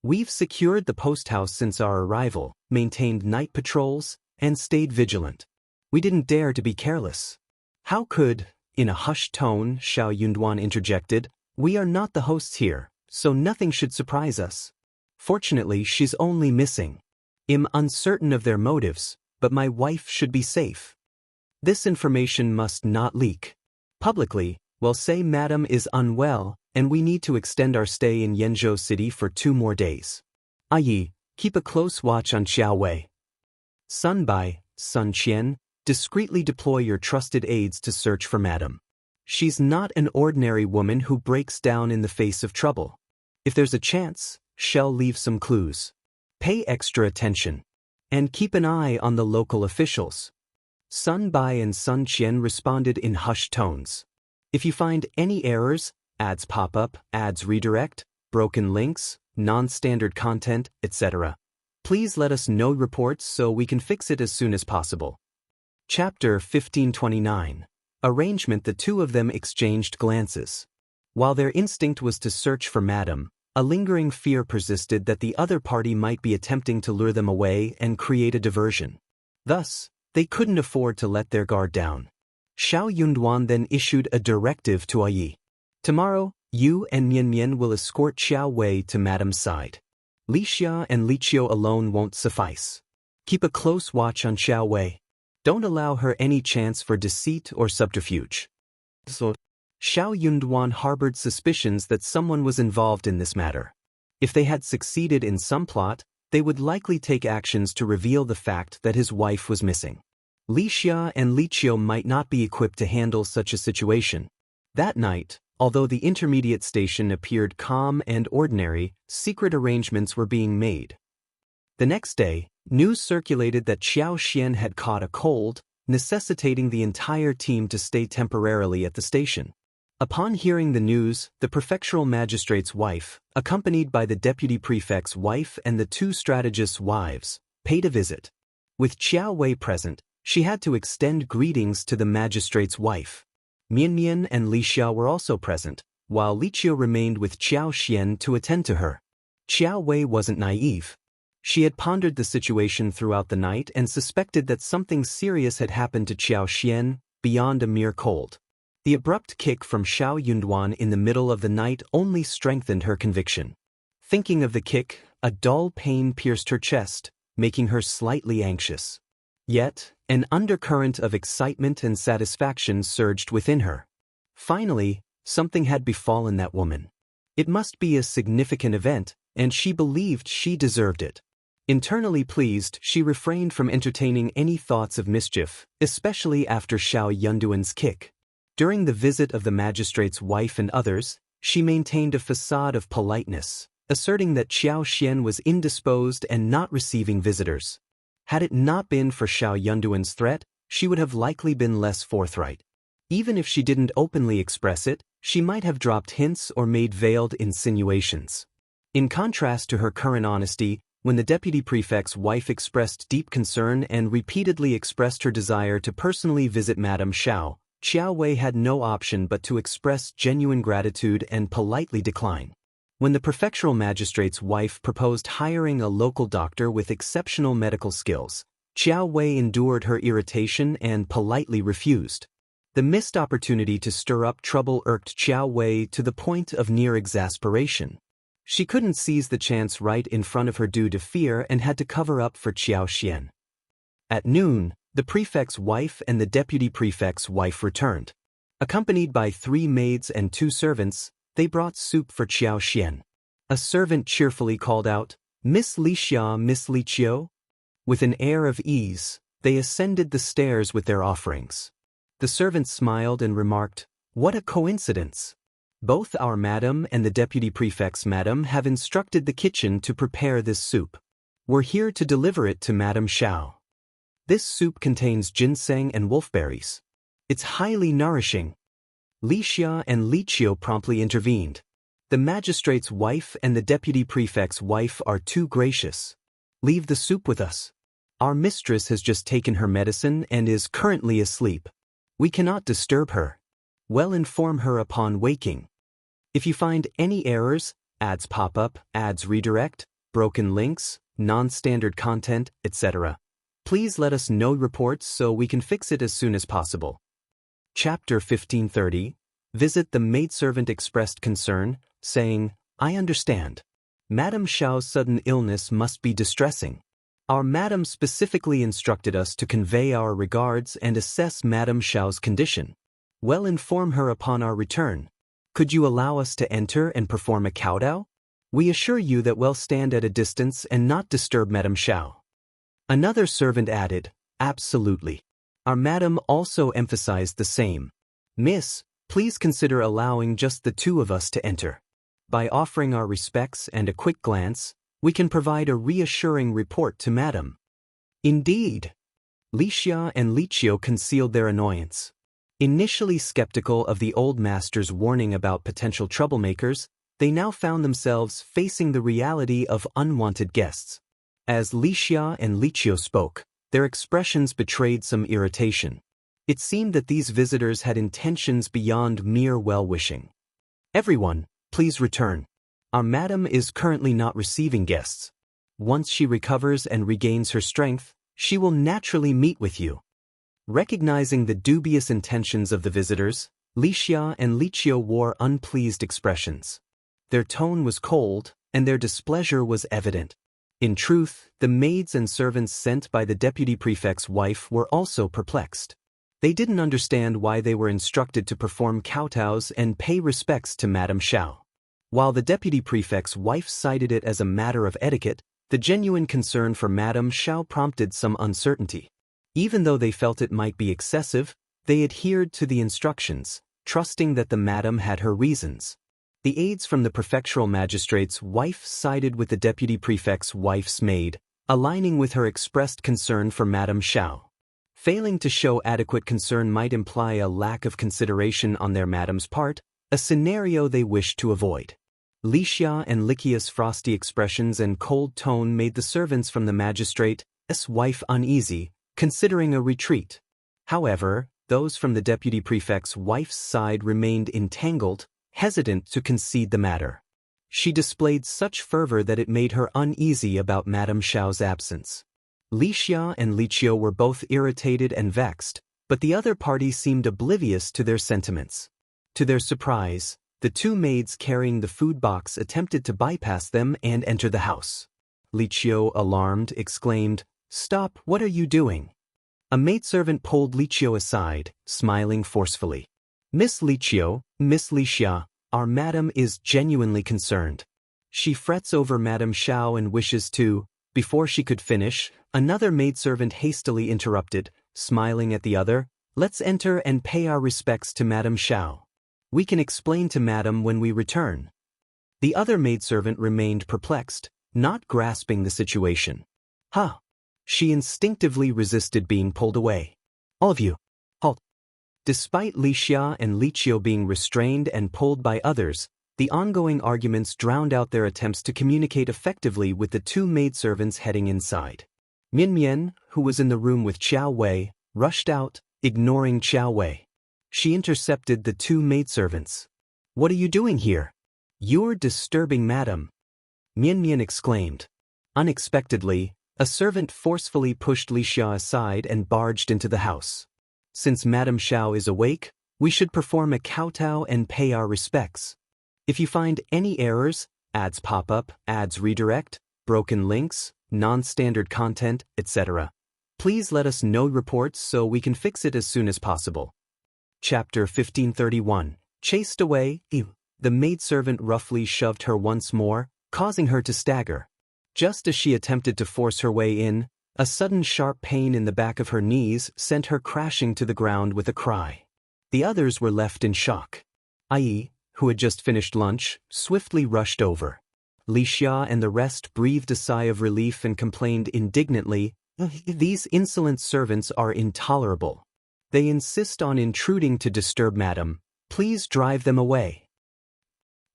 We've secured the post house since our arrival, maintained night patrols, and stayed vigilant. We didn't dare to be careless. How could, in a hushed tone, Shao Yunduan interjected, we are not the hosts here, so nothing should surprise us. Fortunately, she's only missing. I'm uncertain of their motives, but my wife should be safe. This information must not leak. Publicly, we'll say Madam is unwell, and we need to extend our stay in Yenzhou City for 2 more days. Yi, keep a close watch on Xiao Wei. Bai, Sun Qian, discreetly deploy your trusted aides to search for Madam. She's not an ordinary woman who breaks down in the face of trouble. If there's a chance, she'll leave some clues. Pay extra attention. And keep an eye on the local officials. Bai and Sun Qian responded in hushed tones. If you find any errors, ads pop up, ads redirect, broken links, non-standard content, etc., please let us know reports so we can fix it as soon as possible. Chapter 1529. Arrangement. The two of them exchanged glances. While their instinct was to search for Madam, a lingering fear persisted that the other party might be attempting to lure them away and create a diversion. Thus, they couldn't afford to let their guard down. Shao Yunduan then issued a directive to Yi. Tomorrow, you and Mian Mian will escort Xiao Wei to Madam's side. Li Xia and Li Qiu alone won't suffice. Keep a close watch on Xiao Wei. Don't allow her any chance for deceit or subterfuge. Shao Yunduan harbored suspicions that someone was involved in this matter. If they had succeeded in some plot, they would likely take actions to reveal the fact that his wife was missing. Li Xia and Li Qiu might not be equipped to handle such a situation. That night, although the intermediate station appeared calm and ordinary, secret arrangements were being made. The next day, news circulated that Xiao Xian had caught a cold, necessitating the entire team to stay temporarily at the station. Upon hearing the news, the prefectural magistrate's wife, accompanied by the deputy prefect's wife and the 2 strategists' wives, paid a visit. With Xiao Wei present, she had to extend greetings to the magistrate's wife. Mian Mian and Li Xia were also present, while Li Qiu remained with Xiao Xian to attend to her. Xiao Wei wasn't naive. She had pondered the situation throughout the night and suspected that something serious had happened to Xiao Xian, beyond a mere cold. The abrupt kick from Shao Yunduan in the middle of the night only strengthened her conviction. Thinking of the kick, a dull pain pierced her chest, making her slightly anxious. Yet, an undercurrent of excitement and satisfaction surged within her. Finally, something had befallen that woman. It must be a significant event, and she believed she deserved it. Internally pleased, she refrained from entertaining any thoughts of mischief, especially after Shao Yunduan's kick. During the visit of the magistrate's wife and others, she maintained a facade of politeness, asserting that Xiao Xian was indisposed and not receiving visitors. Had it not been for Shao Yunduan's threat, she would have likely been less forthright. Even if she didn't openly express it, she might have dropped hints or made veiled insinuations. In contrast to her current honesty, when the deputy prefect's wife expressed deep concern and repeatedly expressed her desire to personally visit Madame Shao, Xiao Wei had no option but to express genuine gratitude and politely decline. When the prefectural magistrate's wife proposed hiring a local doctor with exceptional medical skills, Xiao Wei endured her irritation and politely refused. The missed opportunity to stir up trouble irked Xiao Wei to the point of near exasperation. She couldn't seize the chance right in front of her due to fear and had to cover up for Xiao Xian. At noon, the prefect's wife and the deputy prefect's wife returned. Accompanied by 3 maids and 2 servants, they brought soup for Xiao Xian. A servant cheerfully called out, "Miss Li Xia, Miss Li Qiu?" With an air of ease, they ascended the stairs with their offerings. The servant smiled and remarked, "What a coincidence! Both our madam and the deputy prefect's madam have instructed the kitchen to prepare this soup. We're here to deliver it to Madame Shao. This soup contains ginseng and wolfberries. It's highly nourishing." Li Xia and Li Qiu promptly intervened. "The magistrate's wife and the deputy prefect's wife are too gracious. Leave the soup with us. Our mistress has just taken her medicine and is currently asleep. We cannot disturb her. Well, inform her upon waking. If you find any errors, ads pop up, ads redirect, broken links, non-standard content, etc., please let us know reports so we can fix it as soon as possible." Chapter 1530. Visit the maidservant expressed concern, saying, "I understand. Madame Shao's sudden illness must be distressing. Our madam specifically instructed us to convey our regards and assess Madame Shao's condition. Well, inform her upon our return. Could you allow us to enter and perform a kowtow? We assure you that we'll stand at a distance and not disturb Madame Shao." Another servant added, "Absolutely. Our madam also emphasized the same. Miss, please consider allowing just the 2 of us to enter. By offering our respects and a quick glance, we can provide a reassuring report to Madam." Indeed. Li Xia and Li Qiu concealed their annoyance. Initially skeptical of the old master's warning about potential troublemakers, they now found themselves facing the reality of unwanted guests. As Li Xia and Li Qiu spoke, their expressions betrayed some irritation. It seemed that these visitors had intentions beyond mere well-wishing. "Everyone, please return. Our madam is currently not receiving guests. Once she recovers and regains her strength, she will naturally meet with you." Recognizing the dubious intentions of the visitors, Li Xia and Li Qiu wore unpleased expressions. Their tone was cold, and their displeasure was evident. In truth, the maids and servants sent by the deputy prefect's wife were also perplexed. They didn't understand why they were instructed to perform kowtows and pay respects to Madame Shao. While the deputy prefect's wife cited it as a matter of etiquette, the genuine concern for Madame Shao prompted some uncertainty. Even though they felt it might be excessive, they adhered to the instructions, trusting that the madam had her reasons. The aides from the prefectural magistrate's wife sided with the deputy prefect's wife's maid, aligning with her expressed concern for Madame Shao. Failing to show adequate concern might imply a lack of consideration on their madam's part, a scenario they wished to avoid. Li Xia and Li Qiu's frosty expressions and cold tone made the servants from the magistrate's wife uneasy, considering a retreat. However, those from the deputy prefect's wife's side remained entangled, hesitant to concede the matter. She displayed such fervor that it made her uneasy about Madame Shao's absence. Li Xia and Li Qiu were both irritated and vexed, but the other party seemed oblivious to their sentiments. To their surprise, the 2 maids carrying the food box attempted to bypass them and enter the house. Li Qiu, alarmed, exclaimed, "Stop, what are you doing?" A maidservant pulled Li Qiu aside, smiling forcefully. "Miss Li Qiu, Miss Li Xia, our madam is genuinely concerned. She frets over Madame Shao and wishes to..." Before she could finish, another maidservant hastily interrupted, smiling at the other, "Let's enter and pay our respects to Madame Shao. We can explain to Madam when we return." The other maidservant remained perplexed, not grasping the situation. Huh. She instinctively resisted being pulled away. All of you, halt. Despite Li Xia and Li Qiu being restrained and pulled by others, the ongoing arguments drowned out their attempts to communicate effectively with the two maidservants heading inside. Mian Mian, who was in the room with Qiao Wei, rushed out, ignoring Qiao Wei. She intercepted the two maidservants. What are you doing here? You're disturbing Madam, Mian Mian exclaimed. Unexpectedly, a servant forcefully pushed Li Xia aside and barged into the house. Since Madame Shao is awake, we should perform a kowtow and pay our respects. If you find any errors, ads pop up, ads redirect, broken links, non-standard content, etc., please let us know reports so we can fix it as soon as possible. Chapter 1531. Chased away, the maidservant roughly shoved her once more, causing her to stagger. Just as she attempted to force her way in, a sudden sharp pain in the back of her knees sent her crashing to the ground with a cry. The others were left in shock. Ai, who had just finished lunch, swiftly rushed over. Li Xia and the rest breathed a sigh of relief and complained indignantly, "These insolent servants are intolerable. They insist on intruding to disturb Madam. Please drive them away."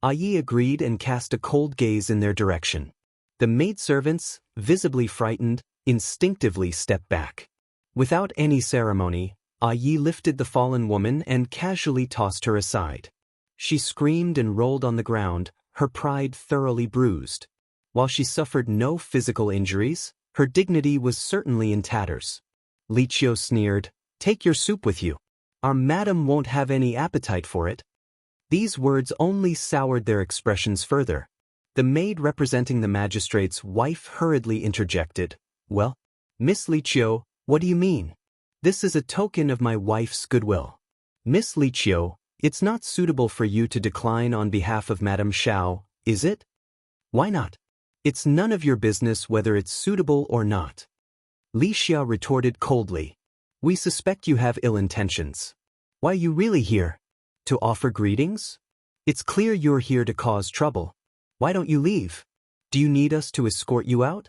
Ai agreed and cast a cold gaze in their direction. The maidservants, visibly frightened, instinctively stepped back. Without any ceremony, Ai lifted the fallen woman and casually tossed her aside. She screamed and rolled on the ground, her pride thoroughly bruised. While she suffered no physical injuries, her dignity was certainly in tatters. Li Qiu sneered, "Take your soup with you. Our madam won't have any appetite for it." These words only soured their expressions further. The maid representing the magistrate's wife hurriedly interjected, "Well, Miss Li Qiu, what do you mean? This is a token of my wife's goodwill. Miss Li Qiu, it's not suitable for you to decline on behalf of Madame Shao, is it?" "Why not? It's none of your business whether it's suitable or not." Li Xia retorted coldly, "We suspect you have ill intentions. Why are you really here? To offer greetings? It's clear you're here to cause trouble. Why don't you leave? Do you need us to escort you out?"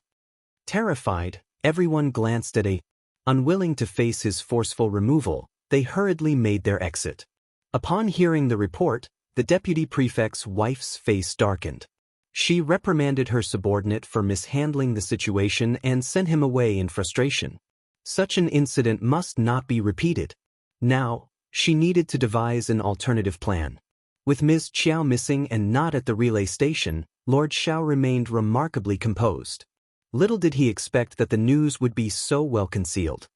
Terrified, everyone glanced at Ai. Unwilling to face his forceful removal, they hurriedly made their exit. Upon hearing the report, the deputy prefect's wife's face darkened. She reprimanded her subordinate for mishandling the situation and sent him away in frustration. Such an incident must not be repeated. Now, she needed to devise an alternative plan. With Ms. Qiao missing and not at the relay station, Lord Shao remained remarkably composed. Little did he expect that the news would be so well concealed.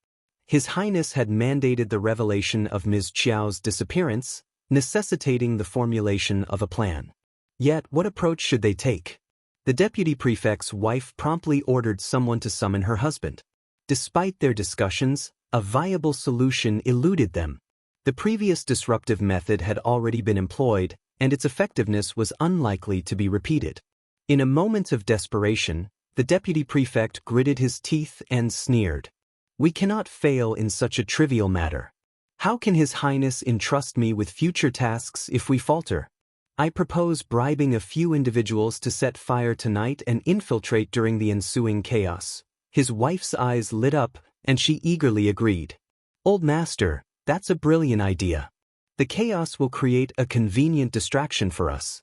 His Highness had mandated the revelation of Ms. Qiao's disappearance, necessitating the formulation of a plan. Yet, what approach should they take? The deputy prefect's wife promptly ordered someone to summon her husband. Despite their discussions, a viable solution eluded them. The previous disruptive method had already been employed, and its effectiveness was unlikely to be repeated. In a moment of desperation, the deputy prefect gritted his teeth and sneered. "We cannot fail in such a trivial matter. How can His Highness entrust me with future tasks if we falter? I propose bribing a few individuals to set fire tonight and infiltrate during the ensuing chaos." His wife's eyes lit up, and she eagerly agreed. "Old master, that's a brilliant idea. The chaos will create a convenient distraction for us."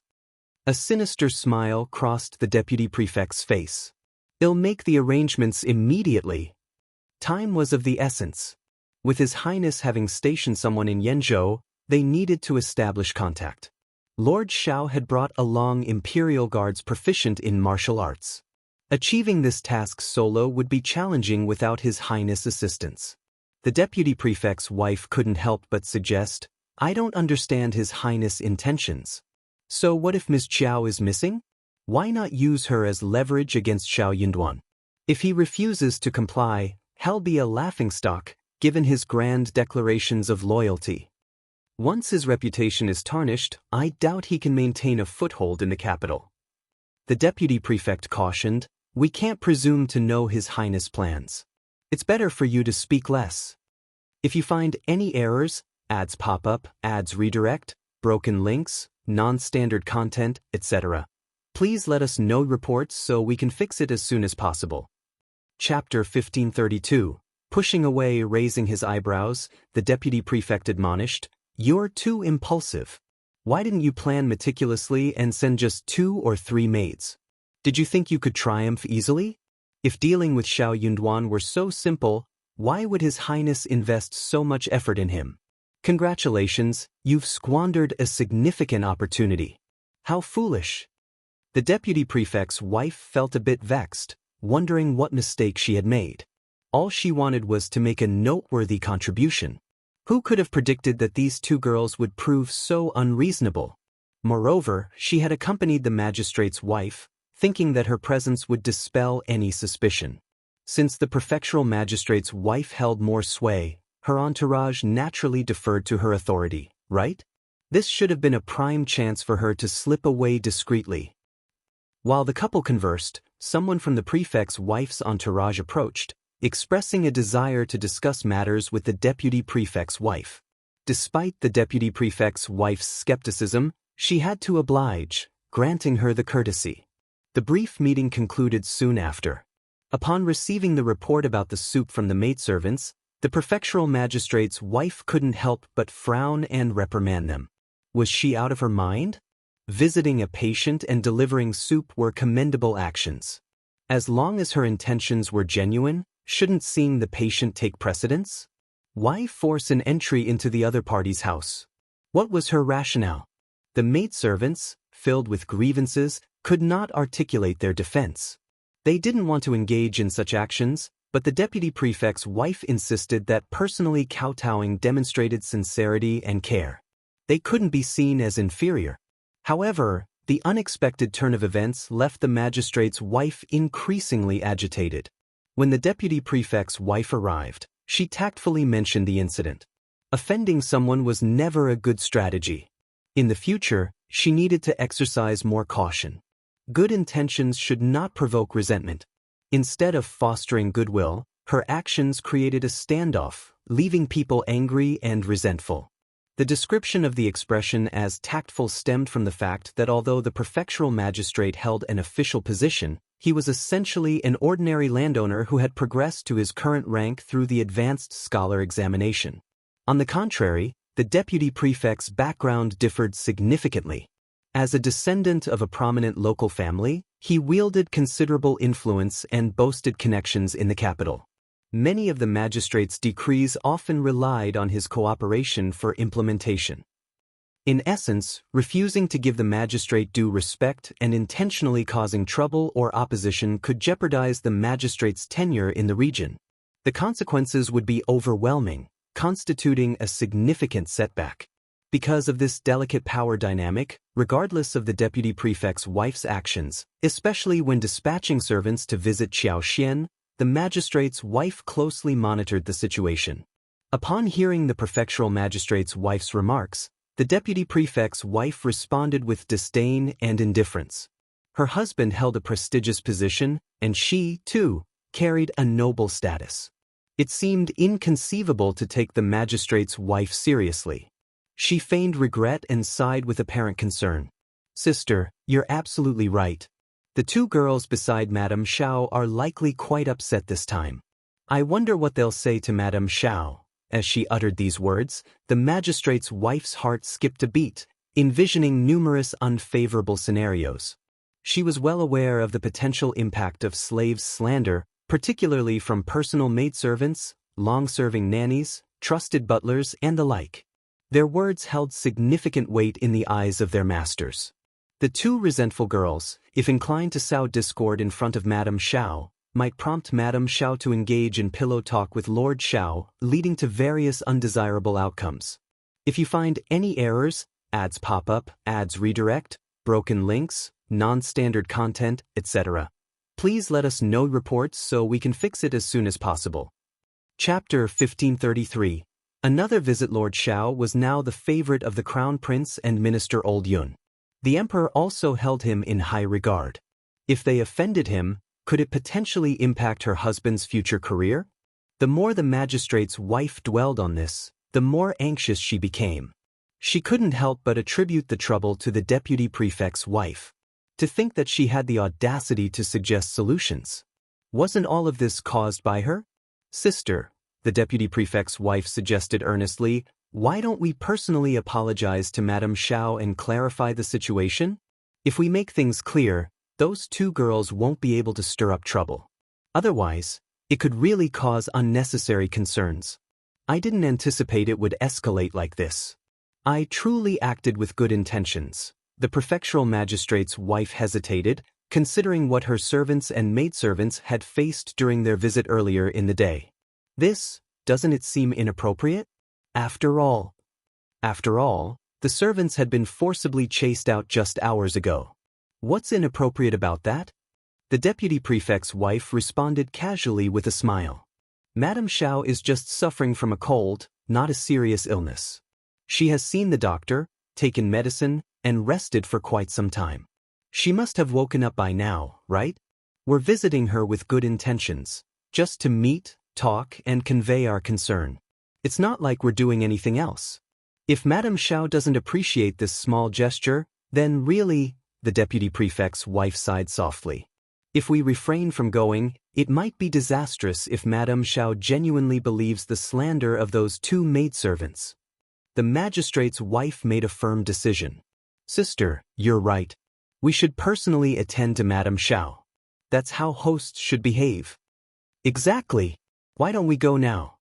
A sinister smile crossed the deputy prefect's face. "I'll make the arrangements immediately." Time was of the essence. With His Highness having stationed someone in Yenzhou, they needed to establish contact. Lord Shao had brought along Imperial Guards proficient in martial arts. Achieving this task solo would be challenging without His Highness' assistance. The deputy prefect's wife couldn't help but suggest, "I don't understand His Highness' intentions. So what if Ms. Qiao is missing? Why not use her as leverage against Shao Yunduan? If he refuses to comply, he'll be a laughingstock, given his grand declarations of loyalty. Once his reputation is tarnished, I doubt he can maintain a foothold in the capital." The deputy prefect cautioned, "We can't presume to know His Highness' plans. It's better for you to speak less. If you find any errors, ads pop up, ads redirect, broken links, non-standard content, etc., Please let us know reports so we can fix it as soon as possible. Chapter 1532. Pushing away, raising his eyebrows, the deputy prefect admonished, "You're too impulsive. Why didn't you plan meticulously and send just 2 or 3 maids? Did you think you could triumph easily? If dealing with Shao Yunduan were so simple, why would His Highness invest so much effort in him? Congratulations, you've squandered a significant opportunity. How foolish." The deputy prefect's wife felt a bit vexed, wondering what mistake she had made. All she wanted was to make a noteworthy contribution. Who could have predicted that these 2 girls would prove so unreasonable? Moreover, she had accompanied the magistrate's wife, thinking that her presence would dispel any suspicion. Since the prefectural magistrate's wife held more sway, her entourage naturally deferred to her authority, right? This should have been a prime chance for her to slip away discreetly. While the couple conversed, someone from the prefect's wife's entourage approached, expressing a desire to discuss matters with the deputy prefect's wife. Despite the deputy prefect's wife's skepticism, she had to oblige, granting her the courtesy. The brief meeting concluded soon after. Upon receiving the report about the soup from the maidservants, the prefectural magistrate's wife couldn't help but frown and reprimand them. Was she out of her mind? Visiting a patient and delivering soup were commendable actions. As long as her intentions were genuine, shouldn't seeing the patient take precedence? Why force an entry into the other party's house? What was her rationale? The maidservants, filled with grievances, could not articulate their defense. They didn't want to engage in such actions, but the deputy prefect's wife insisted that personally kowtowing demonstrated sincerity and care. They couldn't be seen as inferior. However, the unexpected turn of events left the magistrate's wife increasingly agitated. When the deputy prefect's wife arrived, she tactfully mentioned the incident. Offending someone was never a good strategy. In the future, she needed to exercise more caution. Good intentions should not provoke resentment. Instead of fostering goodwill, her actions created a standoff, leaving people angry and resentful. The description of the expression as tactful stemmed from the fact that although the prefectural magistrate held an official position, he was essentially an ordinary landowner who had progressed to his current rank through the advanced scholar examination. On the contrary, the deputy prefect's background differed significantly. As a descendant of a prominent local family, he wielded considerable influence and boasted connections in the capital. Many of the magistrate's decrees often relied on his cooperation for implementation. In essence, refusing to give the magistrate due respect and intentionally causing trouble or opposition could jeopardize the magistrate's tenure in the region. The consequences would be overwhelming, constituting a significant setback. Because of this delicate power dynamic, regardless of the deputy prefect's wife's actions, especially when dispatching servants to visit Xiao, the magistrate's wife closely monitored the situation. Upon hearing the prefectural magistrate's wife's remarks, the deputy prefect's wife responded with disdain and indifference. Her husband held a prestigious position, and she, too, carried a noble status. It seemed inconceivable to take the magistrate's wife seriously. She feigned regret and sighed with apparent concern. "Sister, you're absolutely right. The 2 girls beside Madame Shao are likely quite upset this time. I wonder what they'll say to Madame Shao." As she uttered these words, the magistrate's wife's heart skipped a beat, envisioning numerous unfavorable scenarios. She was well aware of the potential impact of slaves' slander, particularly from personal maidservants, long-serving nannies, trusted butlers, and the like. Their words held significant weight in the eyes of their masters. The 2 resentful girls, if inclined to sow discord in front of Madame Shao, might prompt Madame Shao to engage in pillow talk with Lord Shao, leading to various undesirable outcomes. If you find any errors, ads pop up, ads redirect, broken links, non-standard content, etc., please let us know reports so we can fix it as soon as possible. Chapter 1533. Another visit. Lord Shao was now the favorite of the Crown Prince and Minister Old Yun. The Emperor also held him in high regard. If they offended him, could it potentially impact her husband's future career? The more the magistrate's wife dwelled on this, the more anxious she became. She couldn't help but attribute the trouble to the deputy prefect's wife. To think that she had the audacity to suggest solutions. Wasn't all of this caused by her? Sister, the deputy prefect's wife suggested earnestly, why don't we personally apologize to Madame Shao and clarify the situation? If we make things clear, those two girls won't be able to stir up trouble. Otherwise, it could really cause unnecessary concerns. I didn't anticipate it would escalate like this. I truly acted with good intentions. The prefectural magistrate's wife hesitated, considering what her servants and maidservants had faced during their visit earlier in the day. Doesn't it seem inappropriate? After all, the servants had been forcibly chased out just hours ago. What's inappropriate about that? The deputy prefect's wife responded casually with a smile. Madame Shao is just suffering from a cold, not a serious illness. She has seen the doctor, taken medicine, and rested for quite some time. She must have woken up by now, right? We're visiting her with good intentions, just to meet, talk, and convey our concern. It's not like we're doing anything else. If Madame Shao doesn't appreciate this small gesture, then really, the deputy prefect's wife sighed softly. If we refrain from going, it might be disastrous if Madame Shao genuinely believes the slander of those two maidservants. The magistrate's wife made a firm decision. Sister, you're right. We should personally attend to Madame Shao. That's how hosts should behave. Exactly. Why don't we go now?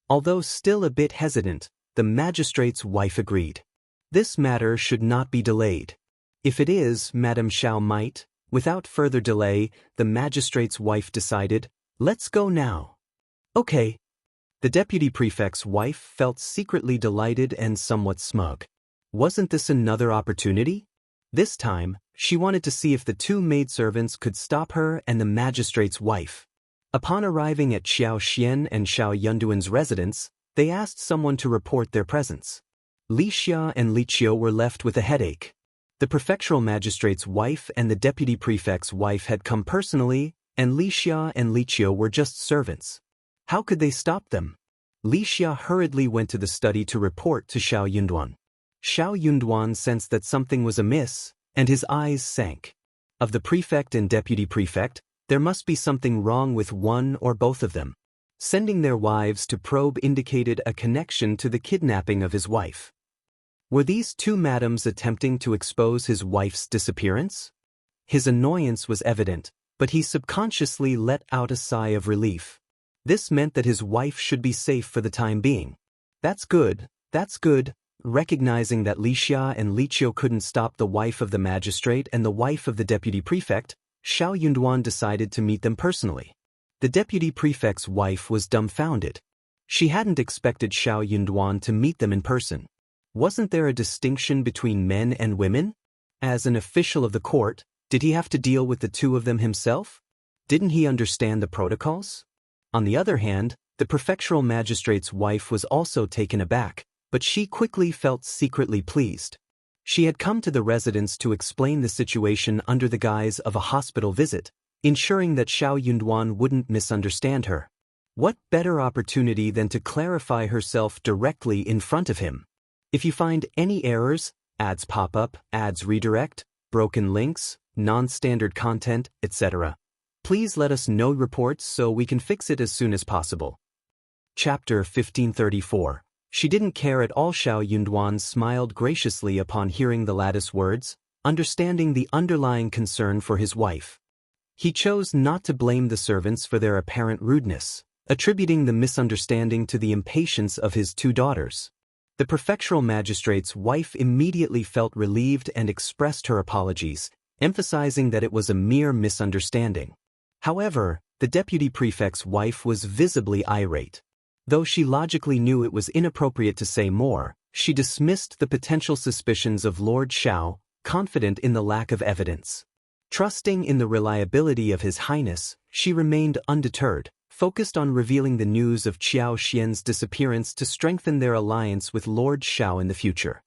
Although still a bit hesitant, the magistrate's wife agreed. This matter should not be delayed. If it is, Madame Shao might. Without further delay, the magistrate's wife decided, let's go now. Okay. The deputy prefect's wife felt secretly delighted and somewhat smug. Wasn't this another opportunity? This time, she wanted to see if the two maidservants could stop her and the magistrate's wife. Upon arriving at Xiao Xian and Shao Yunduan's residence, they asked someone to report their presence. Li Xia and Li Qiu were left with a headache. The prefectural magistrate's wife and the deputy prefect's wife had come personally, and Li Xia and Li Qiu were just servants. How could they stop them? Li Xia hurriedly went to the study to report to Shao Yunduan. Shao Yunduan sensed that something was amiss, and his eyes sank. Of the prefect and deputy prefect, there must be something wrong with one or both of them. Sending their wives to probe indicated a connection to the kidnapping of his wife. Were these two madams attempting to expose his wife's disappearance? His annoyance was evident, but he subconsciously let out a sigh of relief. This meant that his wife should be safe for the time being. That's good. Recognizing that Li Xia and Li Qiu couldn't stop the wife of the magistrate and the wife of the deputy prefect, Shao Yunduan decided to meet them personally. The deputy prefect's wife was dumbfounded. She hadn't expected Shao Yunduan to meet them in person. Wasn't there a distinction between men and women? As an official of the court, did he have to deal with the two of them himself? Didn't he understand the protocols? On the other hand, the prefectural magistrate's wife was also taken aback, but she quickly felt secretly pleased. She had come to the residence to explain the situation under the guise of a hospital visit, ensuring that Shao Yunduan wouldn't misunderstand her. What better opportunity than to clarify herself directly in front of him? If you find any errors, ads pop up, ads redirect, broken links, non-standard content, etc., please let us know reports so we can fix it as soon as possible. Chapter 1534. She didn't care at all. Shao Yunduan smiled graciously upon hearing the latter's words, understanding the underlying concern for his wife. He chose not to blame the servants for their apparent rudeness, attributing the misunderstanding to the impatience of his two daughters. The prefectural magistrate's wife immediately felt relieved and expressed her apologies, emphasizing that it was a mere misunderstanding. However, the deputy prefect's wife was visibly irate. Though she logically knew it was inappropriate to say more, she dismissed the potential suspicions of Lord Shao, confident in the lack of evidence. Trusting in the reliability of His Highness, she remained undeterred, focused on revealing the news of Xiao Xian's disappearance to strengthen their alliance with Lord Shao in the future.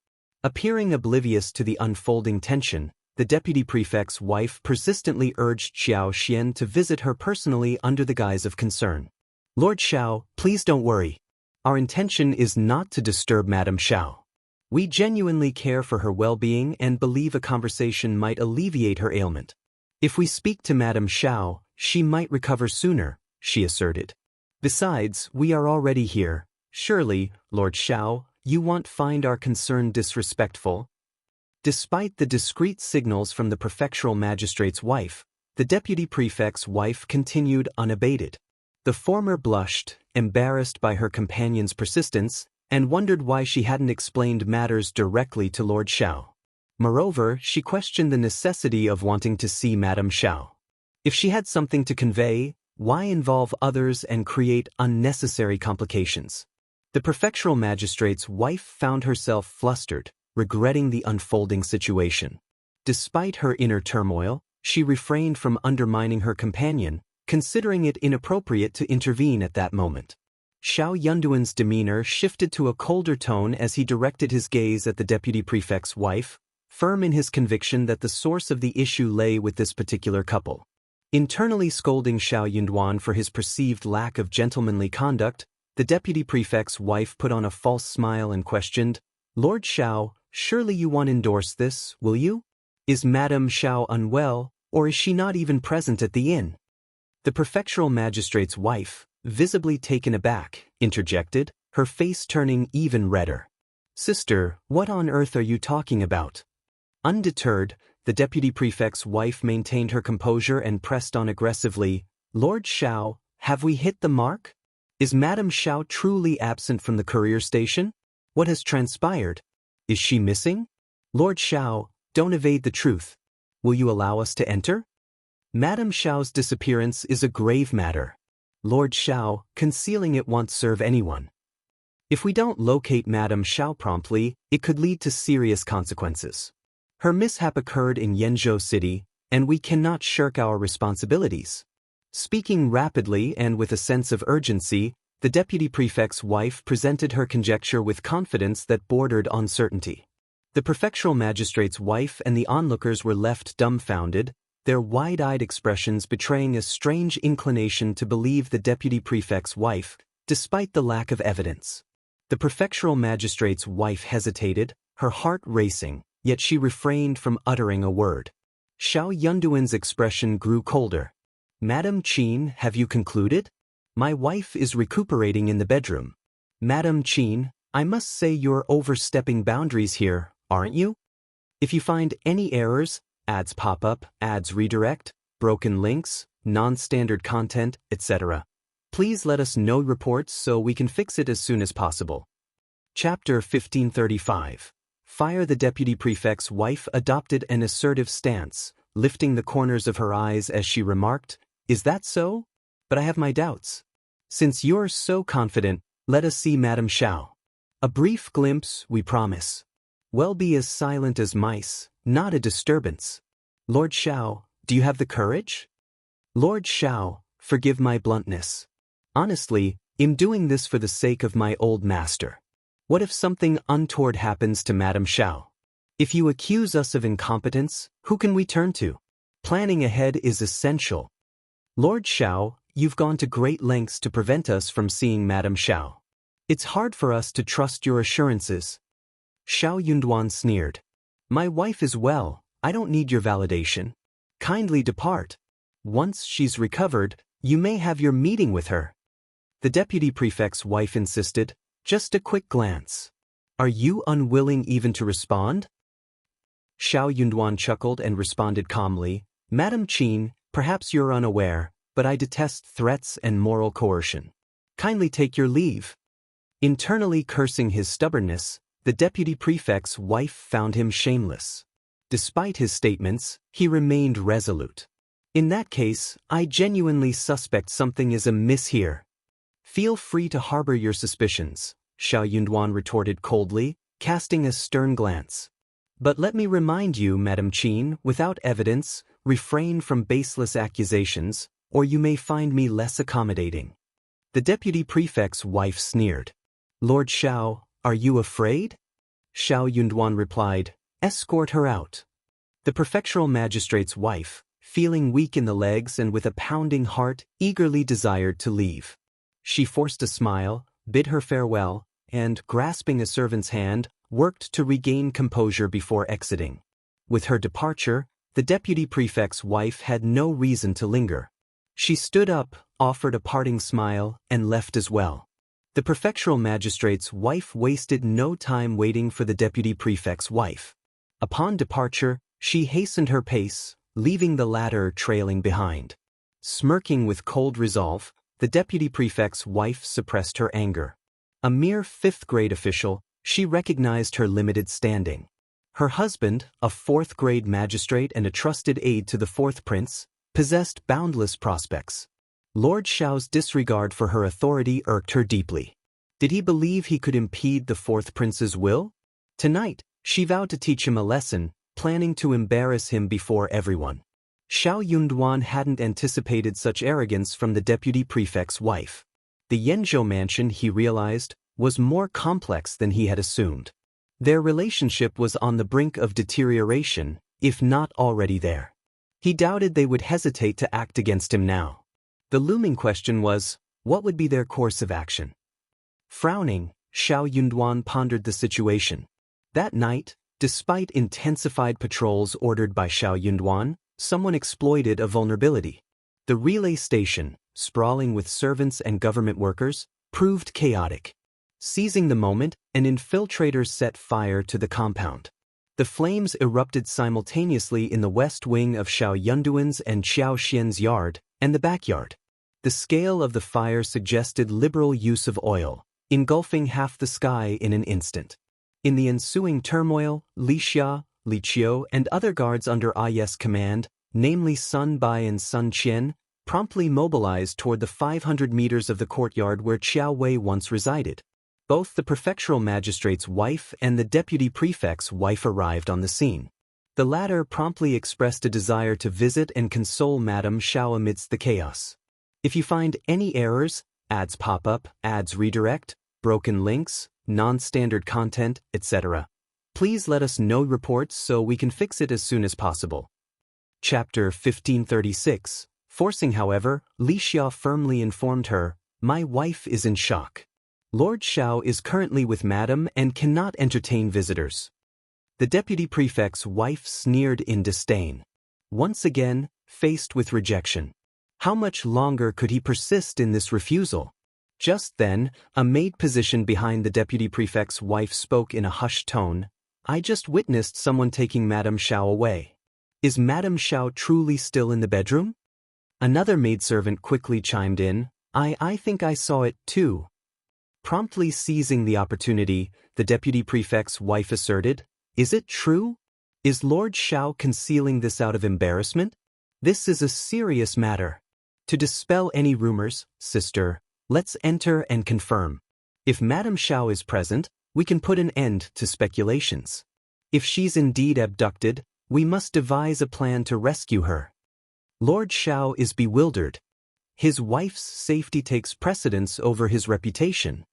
Appearing oblivious to the unfolding tension, the deputy prefect's wife persistently urged Xiao Xian to visit her personally under the guise of concern. Lord Shao, please don't worry. Our intention is not to disturb Madame Shao. We genuinely care for her well-being and believe a conversation might alleviate her ailment. If we speak to Madame Shao, she might recover sooner, she asserted. Besides, we are already here. Surely, Lord Shao, you won't find our concern disrespectful? Despite the discreet signals from the prefectural magistrate's wife, the deputy prefect's wife continued unabated. The former blushed, embarrassed by her companion's persistence, and wondered why she hadn't explained matters directly to Lord Shao. Moreover, she questioned the necessity of wanting to see Madame Shao. If she had something to convey, why involve others and create unnecessary complications? The prefectural magistrate's wife found herself flustered, regretting the unfolding situation. Despite her inner turmoil, she refrained from undermining her companion, considering it inappropriate to intervene at that moment. Shao Yunduan's demeanor shifted to a colder tone as he directed his gaze at the deputy prefect's wife, firm in his conviction that the source of the issue lay with this particular couple. Internally scolding Shao Yunduan for his perceived lack of gentlemanly conduct, the deputy prefect's wife put on a false smile and questioned, "Lord Shao, surely you won't endorse this, will you? Is Madame Shao unwell, or is she not even present at the inn?" The prefectural magistrate's wife, visibly taken aback, interjected, her face turning even redder. "Sister, what on earth are you talking about?" Undeterred, the deputy prefect's wife maintained her composure and pressed on aggressively, "Lord Shao, have we hit the mark? Is Madame Shao truly absent from the courier station? What has transpired? Is she missing? Lord Shao, don't evade the truth. Will you allow us to enter? Madame Shao's disappearance is a grave matter. Lord Shao, concealing it won't serve anyone. If we don't locate Madame Shao promptly, it could lead to serious consequences. Her mishap occurred in Yenzhou City, and we cannot shirk our responsibilities." Speaking rapidly and with a sense of urgency, the deputy prefect's wife presented her conjecture with confidence that bordered on certainty. The prefectural magistrate's wife and the onlookers were left dumbfounded, their wide-eyed expressions betraying a strange inclination to believe the deputy prefect's wife, despite the lack of evidence. The prefectural magistrate's wife hesitated, her heart racing, yet she refrained from uttering a word. Shao Yunduan's expression grew colder. "Madame Qin, have you concluded? My wife is recuperating in the bedroom. Madame Qin, I must say you're overstepping boundaries here, aren't you? If you find any errors, ads pop up, ads redirect, broken links, non-standard content, etc., please let us know reports so we can fix it as soon as possible." Chapter 1535. Fire. The deputy prefect's wife adopted an assertive stance, lifting the corners of her eyes as she remarked, "Is that so? But I have my doubts. Since you're so confident, let us see Madame Shao. A brief glimpse, we promise. We'll be as silent as mice, not a disturbance. Lord Shao, do you have the courage?" "Lord Shao, forgive my bluntness. Honestly, I'm doing this for the sake of my old master. What if something untoward happens to Madame Shao? If you accuse us of incompetence, who can we turn to? Planning ahead is essential. Lord Shao, you've gone to great lengths to prevent us from seeing Madame Shao. It's hard for us to trust your assurances." Shao Yunduan sneered. "My wife is well, I don't need your validation. Kindly depart. Once she's recovered, you may have your meeting with her." The deputy prefect's wife insisted, "Just a quick glance. Are you unwilling even to respond?" Shao Yunduan chuckled and responded calmly, "Madame Qin, perhaps you're unaware, but I detest threats and moral coercion. Kindly take your leave." Internally cursing his stubbornness, the deputy prefect's wife found him shameless. Despite his statements, he remained resolute. "In that case, I genuinely suspect something is amiss here." "Feel free to harbor your suspicions," Shao Yunduan retorted coldly, casting a stern glance. "But let me remind you, Madame Qin, without evidence, refrain from baseless accusations, or you may find me less accommodating." The deputy prefect's wife sneered. "Lord Shao, are you afraid?" Shao Yunduan replied, "Escort her out." The prefectural magistrate's wife, feeling weak in the legs and with a pounding heart, eagerly desired to leave. She forced a smile, bid her farewell, and, grasping a servant's hand, worked to regain composure before exiting. With her departure, the deputy prefect's wife had no reason to linger. She stood up, offered a parting smile, and left as well. The prefectural magistrate's wife wasted no time waiting for the deputy prefect's wife. Upon departure, she hastened her pace, leaving the latter trailing behind. Smirking with cold resolve, the deputy prefect's wife suppressed her anger. A mere fifth-grade official, she recognized her limited standing. Her husband, a fourth-grade magistrate and a trusted aide to the fourth prince, possessed boundless prospects. Lord Shao's disregard for her authority irked her deeply. Did he believe he could impede the fourth prince's will? Tonight, she vowed to teach him a lesson, planning to embarrass him before everyone. Shao Yunduan hadn't anticipated such arrogance from the deputy prefect's wife. The Yenzhou mansion, he realized, was more complex than he had assumed. Their relationship was on the brink of deterioration, if not already there. He doubted they would hesitate to act against him now. The looming question was, what would be their course of action? Frowning, Shao Yunduan pondered the situation. That night, despite intensified patrols ordered by Shao Yunduan, someone exploited a vulnerability. The relay station, sprawling with servants and government workers, proved chaotic. Seizing the moment, an infiltrator set fire to the compound. The flames erupted simultaneously in the west wing of Shao Yunduan's and Xiao Xian's yard, and the backyard. The scale of the fire suggested liberal use of oil, engulfing half the sky in an instant. In the ensuing turmoil, Li Xia, Li Qiu, and other guards under Ai's command, namely Bai and Sun Qian, promptly mobilized toward the 500 meters of the courtyard where Qiao Wei once resided. Both the prefectural magistrate's wife and the deputy prefect's wife arrived on the scene. The latter promptly expressed a desire to visit and console Madame Shao amidst the chaos. If you find any errors, ads pop up, ads redirect, broken links, non-standard content, etc., please let us know reports so we can fix it as soon as possible. Chapter 1536. Forcing, however, Li Xia firmly informed her, "My wife is in shock. Lord Shao is currently with Madam and cannot entertain visitors." The deputy prefect's wife sneered in disdain. Once again, faced with rejection. How much longer could he persist in this refusal? Just then, a maid positioned behind the deputy prefect's wife spoke in a hushed tone. "I just witnessed someone taking Madame Shao away. Is Madame Shao truly still in the bedroom?" Another maidservant quickly chimed in. I think I saw it too." Promptly seizing the opportunity, the deputy prefect's wife asserted, "Is it true? Is Lord Shao concealing this out of embarrassment? This is a serious matter. To dispel any rumors, sister, let's enter and confirm. If Madame Shao is present, we can put an end to speculations. If she's indeed abducted, we must devise a plan to rescue her." Lord Shao is bewildered. His wife's safety takes precedence over his reputation.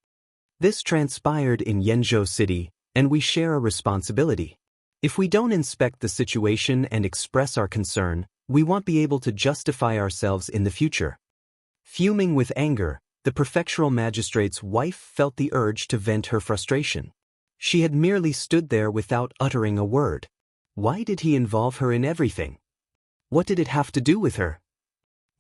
This transpired in Yenzhou City, and we share a responsibility. If we don't inspect the situation and express our concern, we won't be able to justify ourselves in the future. Fuming with anger, the prefectural magistrate's wife felt the urge to vent her frustration. She had merely stood there without uttering a word. Why did he involve her in everything? What did it have to do with her?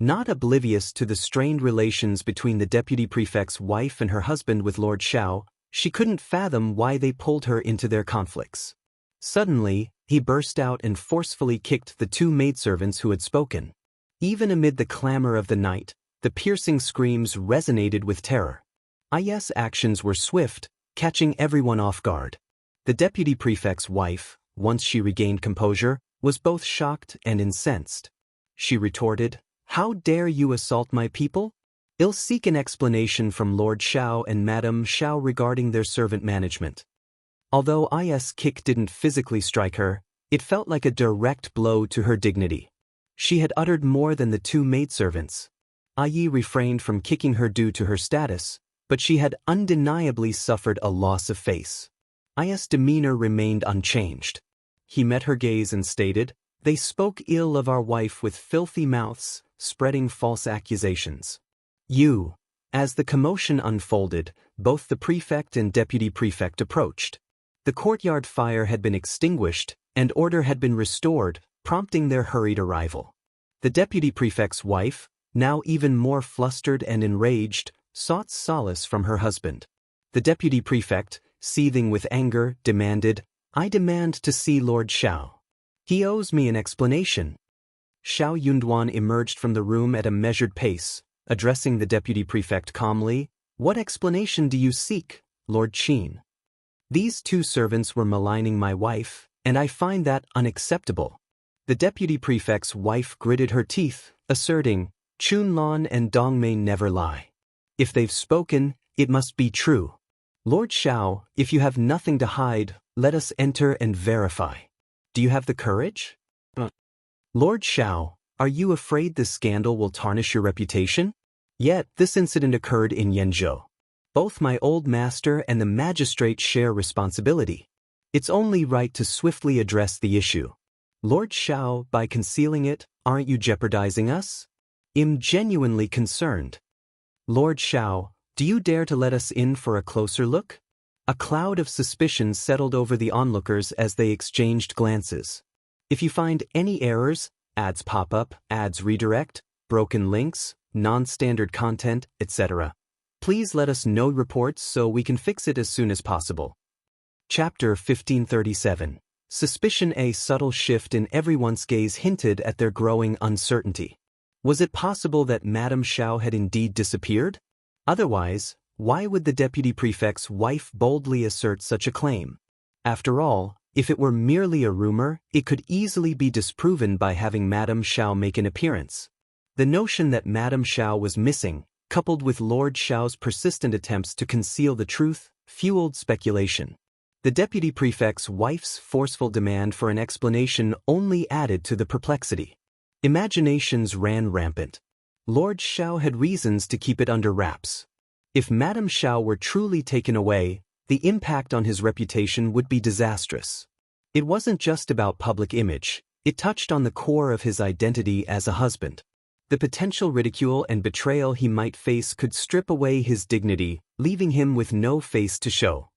Not oblivious to the strained relations between the deputy prefect's wife and her husband with Lord Shao, she couldn't fathom why they pulled her into their conflicts. Suddenly, he burst out and forcefully kicked the two maidservants who had spoken. Even amid the clamor of the night, the piercing screams resonated with terror. Ai's actions were swift, catching everyone off guard. The deputy prefect's wife, once she regained composure, was both shocked and incensed. She retorted, "How dare you assault my people? I'll seek an explanation from Lord Shao and Madame Shao regarding their servant management." Although Ai's kick didn't physically strike her, it felt like a direct blow to her dignity. She had uttered more than the two maidservants. Ai refrained from kicking her due to her status, but she had undeniably suffered a loss of face. Ai's demeanor remained unchanged. He met her gaze and stated, "They spoke ill of our wife with filthy mouths, spreading false accusations." As the commotion unfolded, both the prefect and deputy prefect approached. The courtyard fire had been extinguished, and order had been restored, prompting their hurried arrival. The deputy prefect's wife, now even more flustered and enraged, sought solace from her husband. The deputy prefect, seething with anger, demanded, "I demand to see Lord Shao. He owes me an explanation." Shao Yunduan emerged from the room at a measured pace, addressing the deputy prefect calmly. "What explanation do you seek, Lord Qin? These two servants were maligning my wife, and I find that unacceptable." The deputy prefect's wife gritted her teeth, asserting, "Chunlan and Dongmei never lie. If they've spoken, it must be true. Lord Shao, if you have nothing to hide, let us enter and verify. Do you have the courage?" "Lord Shao, are you afraid this scandal will tarnish your reputation? Yet this incident occurred in Yenzhou. Both my old master and the magistrate share responsibility. It's only right to swiftly address the issue. Lord Shao, by concealing it, aren't you jeopardizing us? I'm genuinely concerned. Lord Shao, do you dare to let us in for a closer look?" A cloud of suspicion settled over the onlookers as they exchanged glances. "If you find any errors, ads pop up, ads redirect, broken links, non-standard content, etc., please let us know reports so we can fix it as soon as possible." Chapter 1537. Suspicion. A subtle shift in everyone's gaze hinted at their growing uncertainty. Was it possible that Madame Shao had indeed disappeared? Otherwise, why would the deputy prefect's wife boldly assert such a claim? After all, if it were merely a rumor, it could easily be disproven by having Madame Shao make an appearance. The notion that Madame Shao was missing, coupled with Lord Shao's persistent attempts to conceal the truth, fueled speculation. The deputy prefect's wife's forceful demand for an explanation only added to the perplexity. Imaginations ran rampant. Lord Shao had reasons to keep it under wraps. If Madame Shao were truly taken away, the impact on his reputation would be disastrous. It wasn't just about public image, it touched on the core of his identity as a husband. The potential ridicule and betrayal he might face could strip away his dignity, leaving him with no face to show.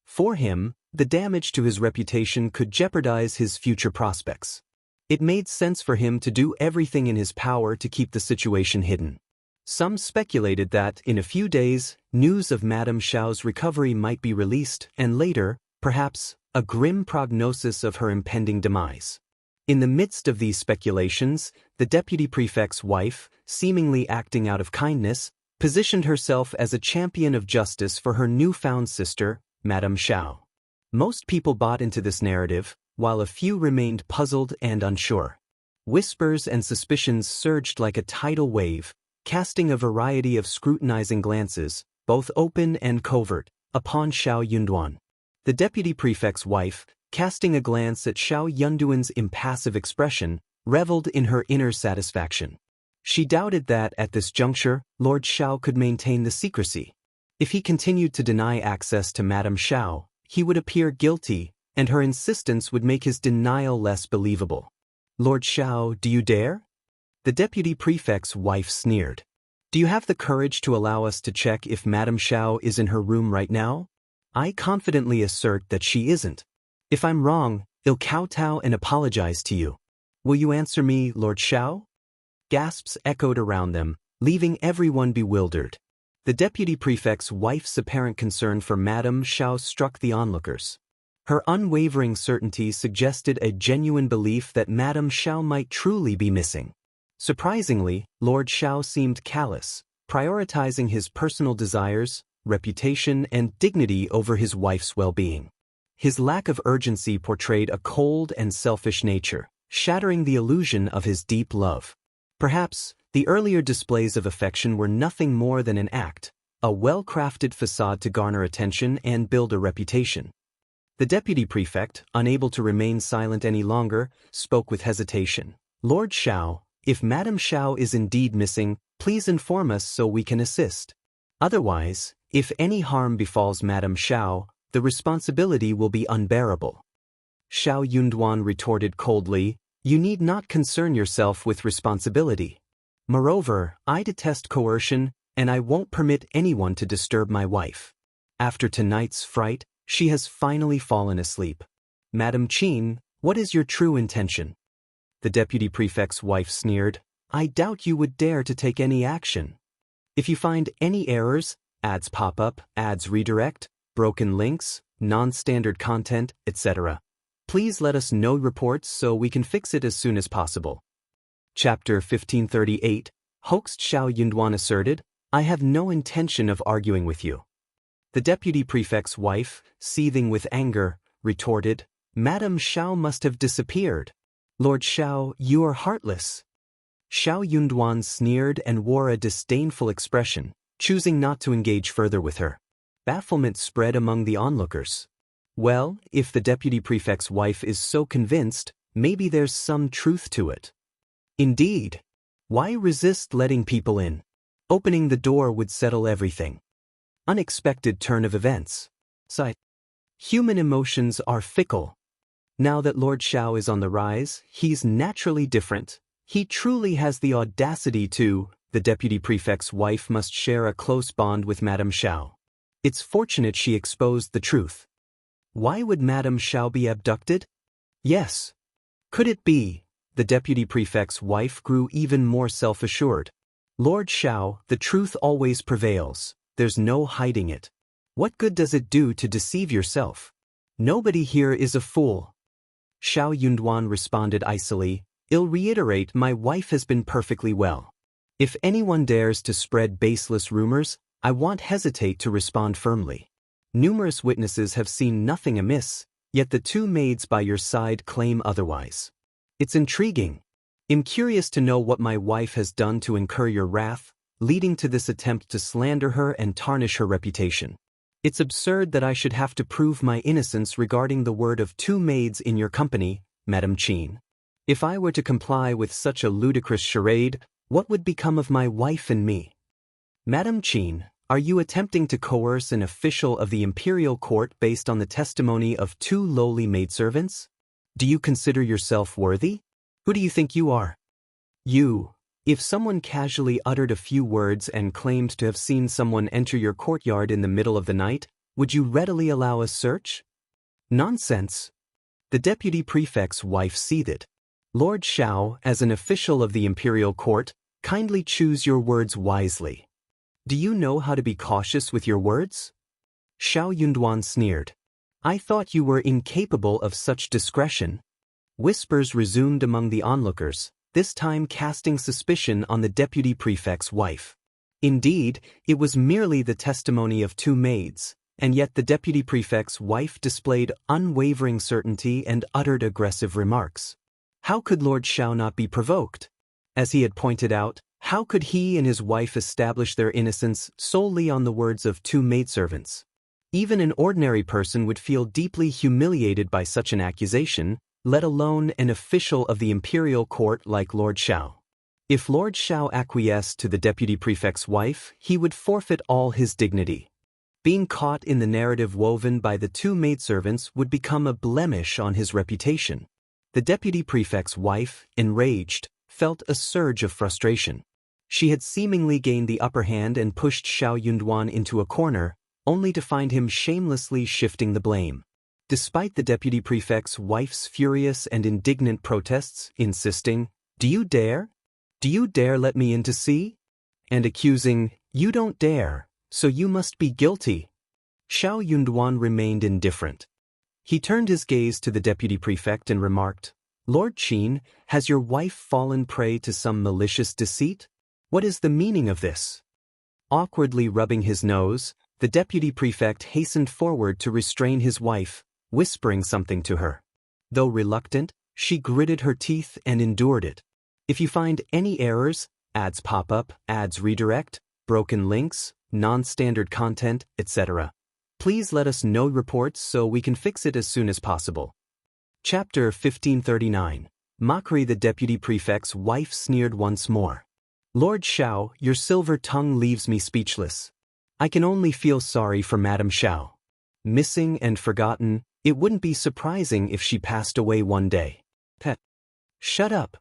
For him, the damage to his reputation could jeopardize his future prospects. It made sense for him to do everything in his power to keep the situation hidden. Some speculated that, in a few days, news of Madame Shao's recovery might be released, and later, perhaps, a grim prognosis of her impending demise. In the midst of these speculations, the deputy prefect's wife, seemingly acting out of kindness, positioned herself as a champion of justice for her newfound sister, Madame Shao. Most people bought into this narrative, while a few remained puzzled and unsure. Whispers and suspicions surged like a tidal wave, casting a variety of scrutinizing glances, both open and covert, upon Shao Yunduan. The deputy prefect's wife, casting a glance at Shao Yunduan's impassive expression, reveled in her inner satisfaction. She doubted that, at this juncture, Lord Shao could maintain the secrecy. If he continued to deny access to Madame Shao, he would appear guilty, and her insistence would make his denial less believable. "Lord Shao, do you dare?" The deputy prefect's wife sneered. "Do you have the courage to allow us to check if Madame Shao is in her room right now? I confidently assert that she isn't. If I'm wrong, I'll kowtow and apologize to you. Will you answer me, Lord Shao?" Gasps echoed around them, leaving everyone bewildered. The deputy prefect's wife's apparent concern for Madame Shao struck the onlookers. Her unwavering certainty suggested a genuine belief that Madame Shao might truly be missing. Surprisingly, Lord Shao seemed callous, prioritizing his personal desires, reputation, and dignity over his wife's well-being. His lack of urgency portrayed a cold and selfish nature, shattering the illusion of his deep love. Perhaps, the earlier displays of affection were nothing more than an act, a well-crafted facade to garner attention and build a reputation. The deputy prefect, unable to remain silent any longer, spoke with hesitation. "Lord Shao, if Madame Shao is indeed missing, please inform us so we can assist. Otherwise, if any harm befalls Madame Shao, the responsibility will be unbearable." Shao Yunduan retorted coldly, "You need not concern yourself with responsibility. Moreover, I detest coercion, and I won't permit anyone to disturb my wife. After tonight's fright, She has finally fallen asleep. Madam Qian, what is your true intention? The deputy prefect's wife sneered. I doubt you would dare to take any action. If you find any errors, ads pop up, ads redirect, broken links, non-standard content, etc., please let us know reports so we can fix it as soon as possible. Chapter 1538, Hoaxed. Shao Yunduan asserted, I have no intention of arguing with you. The deputy prefect's wife, seething with anger, retorted, Madam Shao must have disappeared. Lord Shao, you are heartless. Shao Yunduan sneered and wore a disdainful expression, choosing not to engage further with her. Bafflement spread among the onlookers. Well, if the deputy prefect's wife is so convinced, maybe there's some truth to it. Indeed. Why resist letting people in? Opening the door would settle everything. Unexpected turn of events. Sight. Human emotions are fickle. Now that Lord Shao is on the rise, he's naturally different. He truly has the audacity to. The deputy prefect's wife must share a close bond with Madame Shao. It's fortunate she exposed the truth. Why would Madame Shao be abducted? Yes. Could it be? The deputy prefect's wife grew even more self-assured. Lord Shao, the truth always prevails. There's no hiding it. What good does it do to deceive yourself? Nobody here is a fool. Shao Yunduan responded icily, I'll reiterate, my wife has been perfectly well. If anyone dares to spread baseless rumors, I won't hesitate to respond firmly. Numerous witnesses have seen nothing amiss, yet the two maids by your side claim otherwise. It's intriguing. I'm curious to know what my wife has done to incur your wrath, leading to this attempt to slander her and tarnish her reputation. It's absurd that I should have to prove my innocence regarding the word of two maids in your company, Madam Qian. If I were to comply with such a ludicrous charade, what would become of my wife and me? Madam Qian, are you attempting to coerce an official of the imperial court based on the testimony of two lowly maidservants? Do you consider yourself worthy? Who do you think you are? You. If someone casually uttered a few words and claimed to have seen someone enter your courtyard in the middle of the night, would you readily allow a search? Nonsense. The deputy prefect's wife seethed. Lord Shao, as an official of the imperial court, kindly choose your words wisely. Do you know how to be cautious with your words? Shao Yunduan sneered. I thought you were incapable of such discretion. Whispers resumed among the onlookers, this time casting suspicion on the deputy prefect's wife. Indeed, it was merely the testimony of two maids, and yet the deputy prefect's wife displayed unwavering certainty and uttered aggressive remarks. How could Lord Shao not be provoked? As he had pointed out, how could he and his wife establish their innocence solely on the words of two maidservants? Even an ordinary person would feel deeply humiliated by such an accusation, let alone an official of the imperial court like Lord Shao. If Lord Shao acquiesced to the deputy prefect's wife, he would forfeit all his dignity. Being caught in the narrative woven by the two maidservants would become a blemish on his reputation. The deputy prefect's wife, enraged, felt a surge of frustration. She had seemingly gained the upper hand and pushed Shao Yunduan into a corner, only to find him shamelessly shifting the blame. Despite the deputy prefect's wife's furious and indignant protests, insisting, Do you dare? Do you dare let me in to see? And accusing, You don't dare, so you must be guilty. Shao Yunduan remained indifferent. He turned his gaze to the deputy prefect and remarked, Lord Qian, has your wife fallen prey to some malicious deceit? What is the meaning of this? Awkwardly rubbing his nose, the deputy prefect hastened forward to restrain his wife, whispering something to her. Though reluctant, she gritted her teeth and endured it. If you find any errors, ads pop up, ads redirect, broken links, non-standard content, etc., please let us know reports so we can fix it as soon as possible. Chapter 1539. Mockery. The deputy prefect's wife sneered once more. Lord Shao, your silver tongue leaves me speechless. I can only feel sorry for Madame Shao. Missing and forgotten, it wouldn't be surprising if she passed away one day. Pet. Shut up.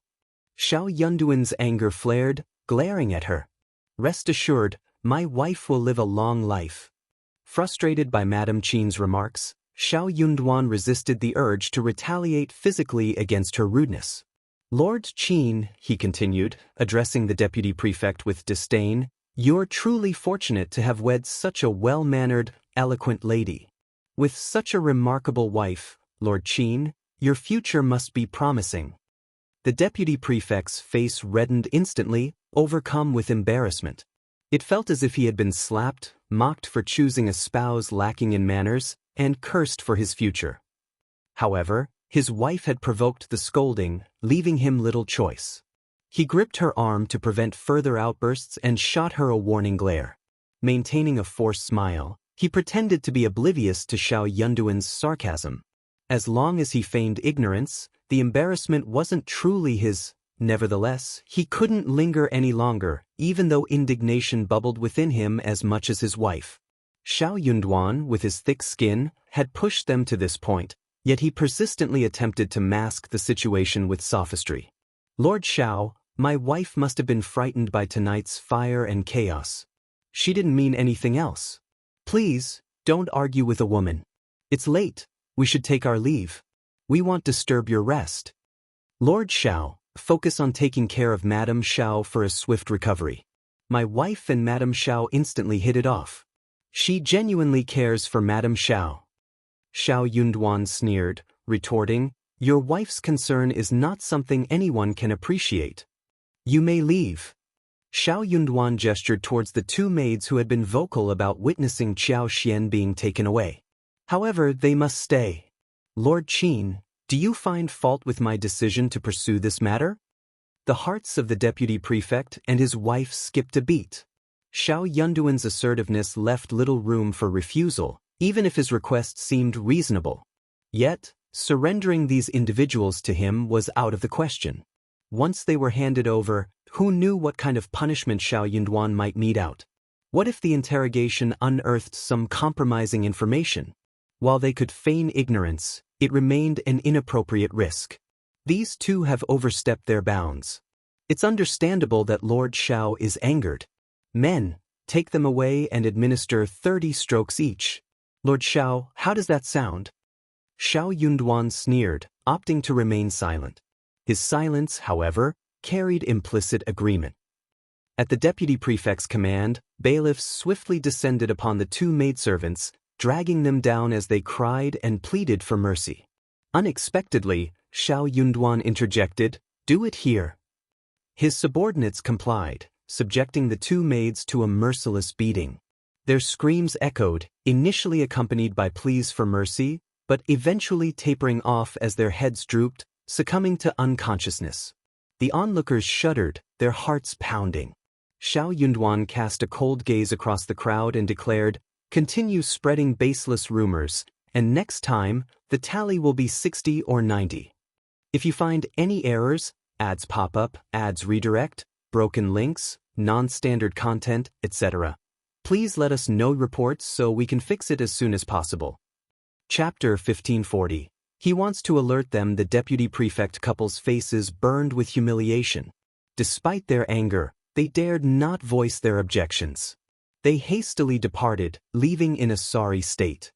Shao Yunduan's anger flared, glaring at her. Rest assured, my wife will live a long life. Frustrated by Madame Qian's remarks, Xiao Yunduan resisted the urge to retaliate physically against her rudeness. Lord Qian, he continued, addressing the deputy prefect with disdain, you're truly fortunate to have wed such a well-mannered, eloquent lady. With such a remarkable wife, Lord Qian, your future must be promising. The deputy prefect's face reddened instantly, overcome with embarrassment. It felt as if he had been slapped, mocked for choosing a spouse lacking in manners, and cursed for his future. However, his wife had provoked the scolding, leaving him little choice. He gripped her arm to prevent further outbursts and shot her a warning glare. Maintaining a forced smile, he pretended to be oblivious to Xiao Yunduan's sarcasm. As long as he feigned ignorance, the embarrassment wasn't truly his. Nevertheless, he couldn't linger any longer, even though indignation bubbled within him as much as his wife. Xiao Yunduan, with his thick skin, had pushed them to this point, yet he persistently attempted to mask the situation with sophistry. Lord Shao, my wife must have been frightened by tonight's fire and chaos. She didn't mean anything else. Please, don't argue with a woman. It's late, we should take our leave. We won't disturb your rest. Lord Shao, focus on taking care of Madame Shao for a swift recovery. My wife and Madame Shao instantly hit it off. She genuinely cares for Madame Shao. Xiao Yunduan sneered, retorting, your wife's concern is not something anyone can appreciate. You may leave. Xiao Yunduan gestured towards the two maids who had been vocal about witnessing Qiao Xian being taken away. However, they must stay. Lord Qian, do you find fault with my decision to pursue this matter? The hearts of the deputy prefect and his wife skipped a beat. Xiao Yunduan's assertiveness left little room for refusal, even if his request seemed reasonable. Yet, surrendering these individuals to him was out of the question. Once they were handed over, who knew what kind of punishment Xiao Yunduan might mete out? What if the interrogation unearthed some compromising information? While they could feign ignorance, it remained an inappropriate risk. These two have overstepped their bounds. It's understandable that Lord Shao is angered. Men, take them away and administer 30 strokes each. Lord Shao, how does that sound? Xiao Yunduan sneered, opting to remain silent. His silence, however, carried implicit agreement. At the deputy prefect's command, bailiffs swiftly descended upon the two maidservants, dragging them down as they cried and pleaded for mercy. Unexpectedly, Xiao Yunduan interjected, do it here. His subordinates complied, subjecting the two maids to a merciless beating. Their screams echoed, initially accompanied by pleas for mercy, but eventually tapering off as their heads drooped, succumbing to unconsciousness. The onlookers shuddered, their hearts pounding. Xiao Yunduan cast a cold gaze across the crowd and declared, continue spreading baseless rumors, and next time, the tally will be 60 or 90. If you find any errors, ads pop up, ads redirect, broken links, non-standard content, etc., please let us know reports so we can fix it as soon as possible. Chapter 1540. He wants to alert them the deputy prefect couple's faces burned with humiliation. Despite their anger, they dared not voice their objections. They hastily departed, leaving in a sorry state.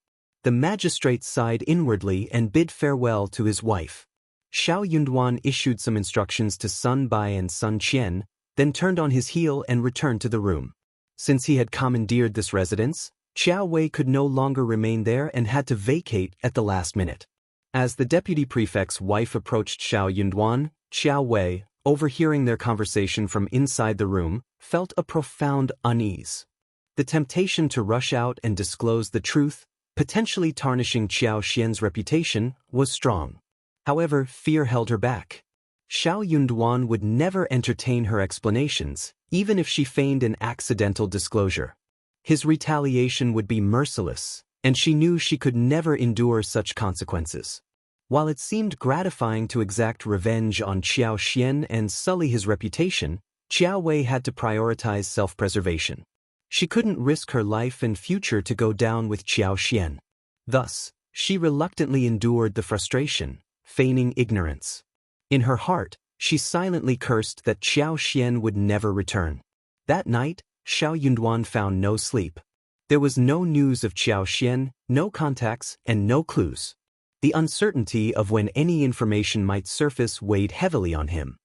The magistrate sighed inwardly and bid farewell to his wife. Xiao Yunduan issued some instructions to Bai and Sun Qian, then turned on his heel and returned to the room. Since he had commandeered this residence, Qiao Wei could no longer remain there and had to vacate at the last minute. As the deputy prefect's wife approached Xiao Yunduan, Qiao Wei, overhearing their conversation from inside the room, felt a profound unease. The temptation to rush out and disclose the truth, potentially tarnishing Qiao Xian's reputation, was strong. However, fear held her back. Xiao Yunduan would never entertain her explanations, even if she feigned an accidental disclosure. His retaliation would be merciless, and she knew she could never endure such consequences. While it seemed gratifying to exact revenge on Qiao Xian and sully his reputation, Qiao Wei had to prioritize self-preservation. She couldn't risk her life and future to go down with Qiao Xian. Thus, she reluctantly endured the frustration, feigning ignorance. In her heart, she silently cursed that Qiao Xian would never return. That night, Xiao Yunduan found no sleep. There was no news of Qiao Xian, no contacts, and no clues. The uncertainty of when any information might surface weighed heavily on him.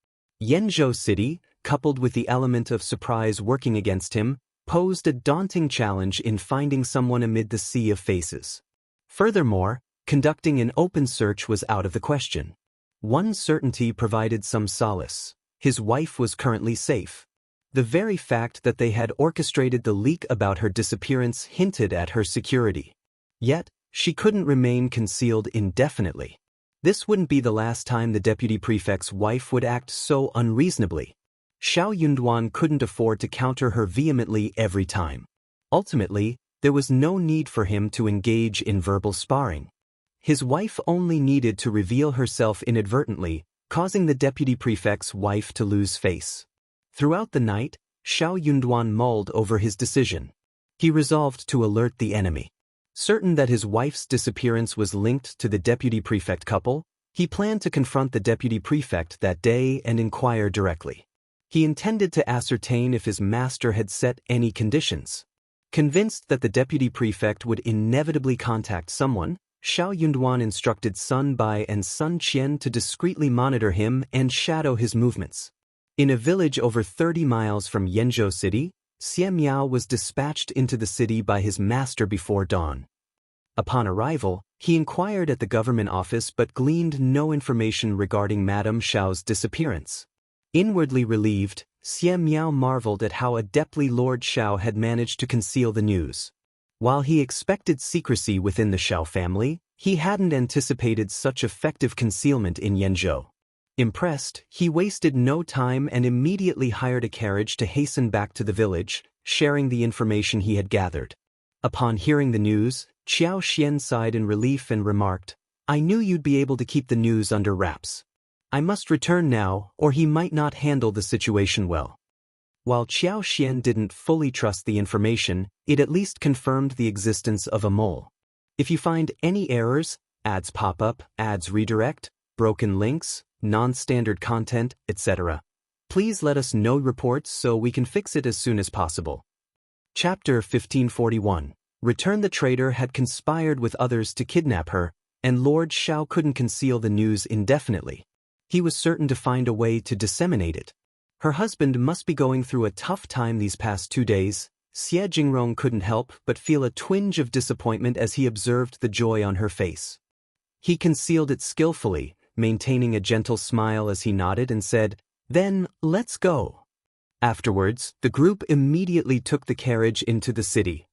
Yenzhou City, coupled with the element of surprise working against him, posed a daunting challenge in finding someone amid the sea of faces. Furthermore, conducting an open search was out of the question. One certainty provided some solace. His wife was currently safe. The very fact that they had orchestrated the leak about her disappearance hinted at her security. Yet, she couldn't remain concealed indefinitely. This wouldn't be the last time the deputy prefect's wife would act so unreasonably. Shao Yunduan couldn't afford to counter her vehemently every time. Ultimately, there was no need for him to engage in verbal sparring. His wife only needed to reveal herself inadvertently, causing the deputy prefect's wife to lose face. Throughout the night, Shao Yunduan mulled over his decision. He resolved to alert the enemy. Certain that his wife's disappearance was linked to the deputy prefect couple, he planned to confront the deputy prefect that day and inquire directly. He intended to ascertain if his master had set any conditions. Convinced that the deputy prefect would inevitably contact someone, Shao Yunduan instructed Bai and Sun Qian to discreetly monitor him and shadow his movements. In a village over 30 miles from Yenzhou City, Xian Miao was dispatched into the city by his master before dawn. Upon arrival, he inquired at the government office but gleaned no information regarding Madame Shao's disappearance. Inwardly relieved, Xian Miao marveled at how adeptly Lord Shao had managed to conceal the news. While he expected secrecy within the Shao family, he hadn't anticipated such effective concealment in Yenzhou. Impressed, he wasted no time and immediately hired a carriage to hasten back to the village, sharing the information he had gathered. Upon hearing the news, Qiao Xian sighed in relief and remarked, "I knew you'd be able to keep the news under wraps. I must return now, or he might not handle the situation well." While Qiao Xian didn't fully trust the information, it at least confirmed the existence of a mole. If you find any errors, ads pop up, ads redirect, broken links, non-standard content, etc., please let us know reports so we can fix it as soon as possible. Chapter 1541. Return. The traitor had conspired with others to kidnap her, and Lord Shao couldn't conceal the news indefinitely. He was certain to find a way to disseminate it. Her husband must be going through a tough time these past 2 days. Jingrong couldn't help but feel a twinge of disappointment as he observed the joy on her face. He concealed it skillfully, maintaining a gentle smile as he nodded and said, "Then, let's go." Afterwards, the group immediately took the carriage into the city.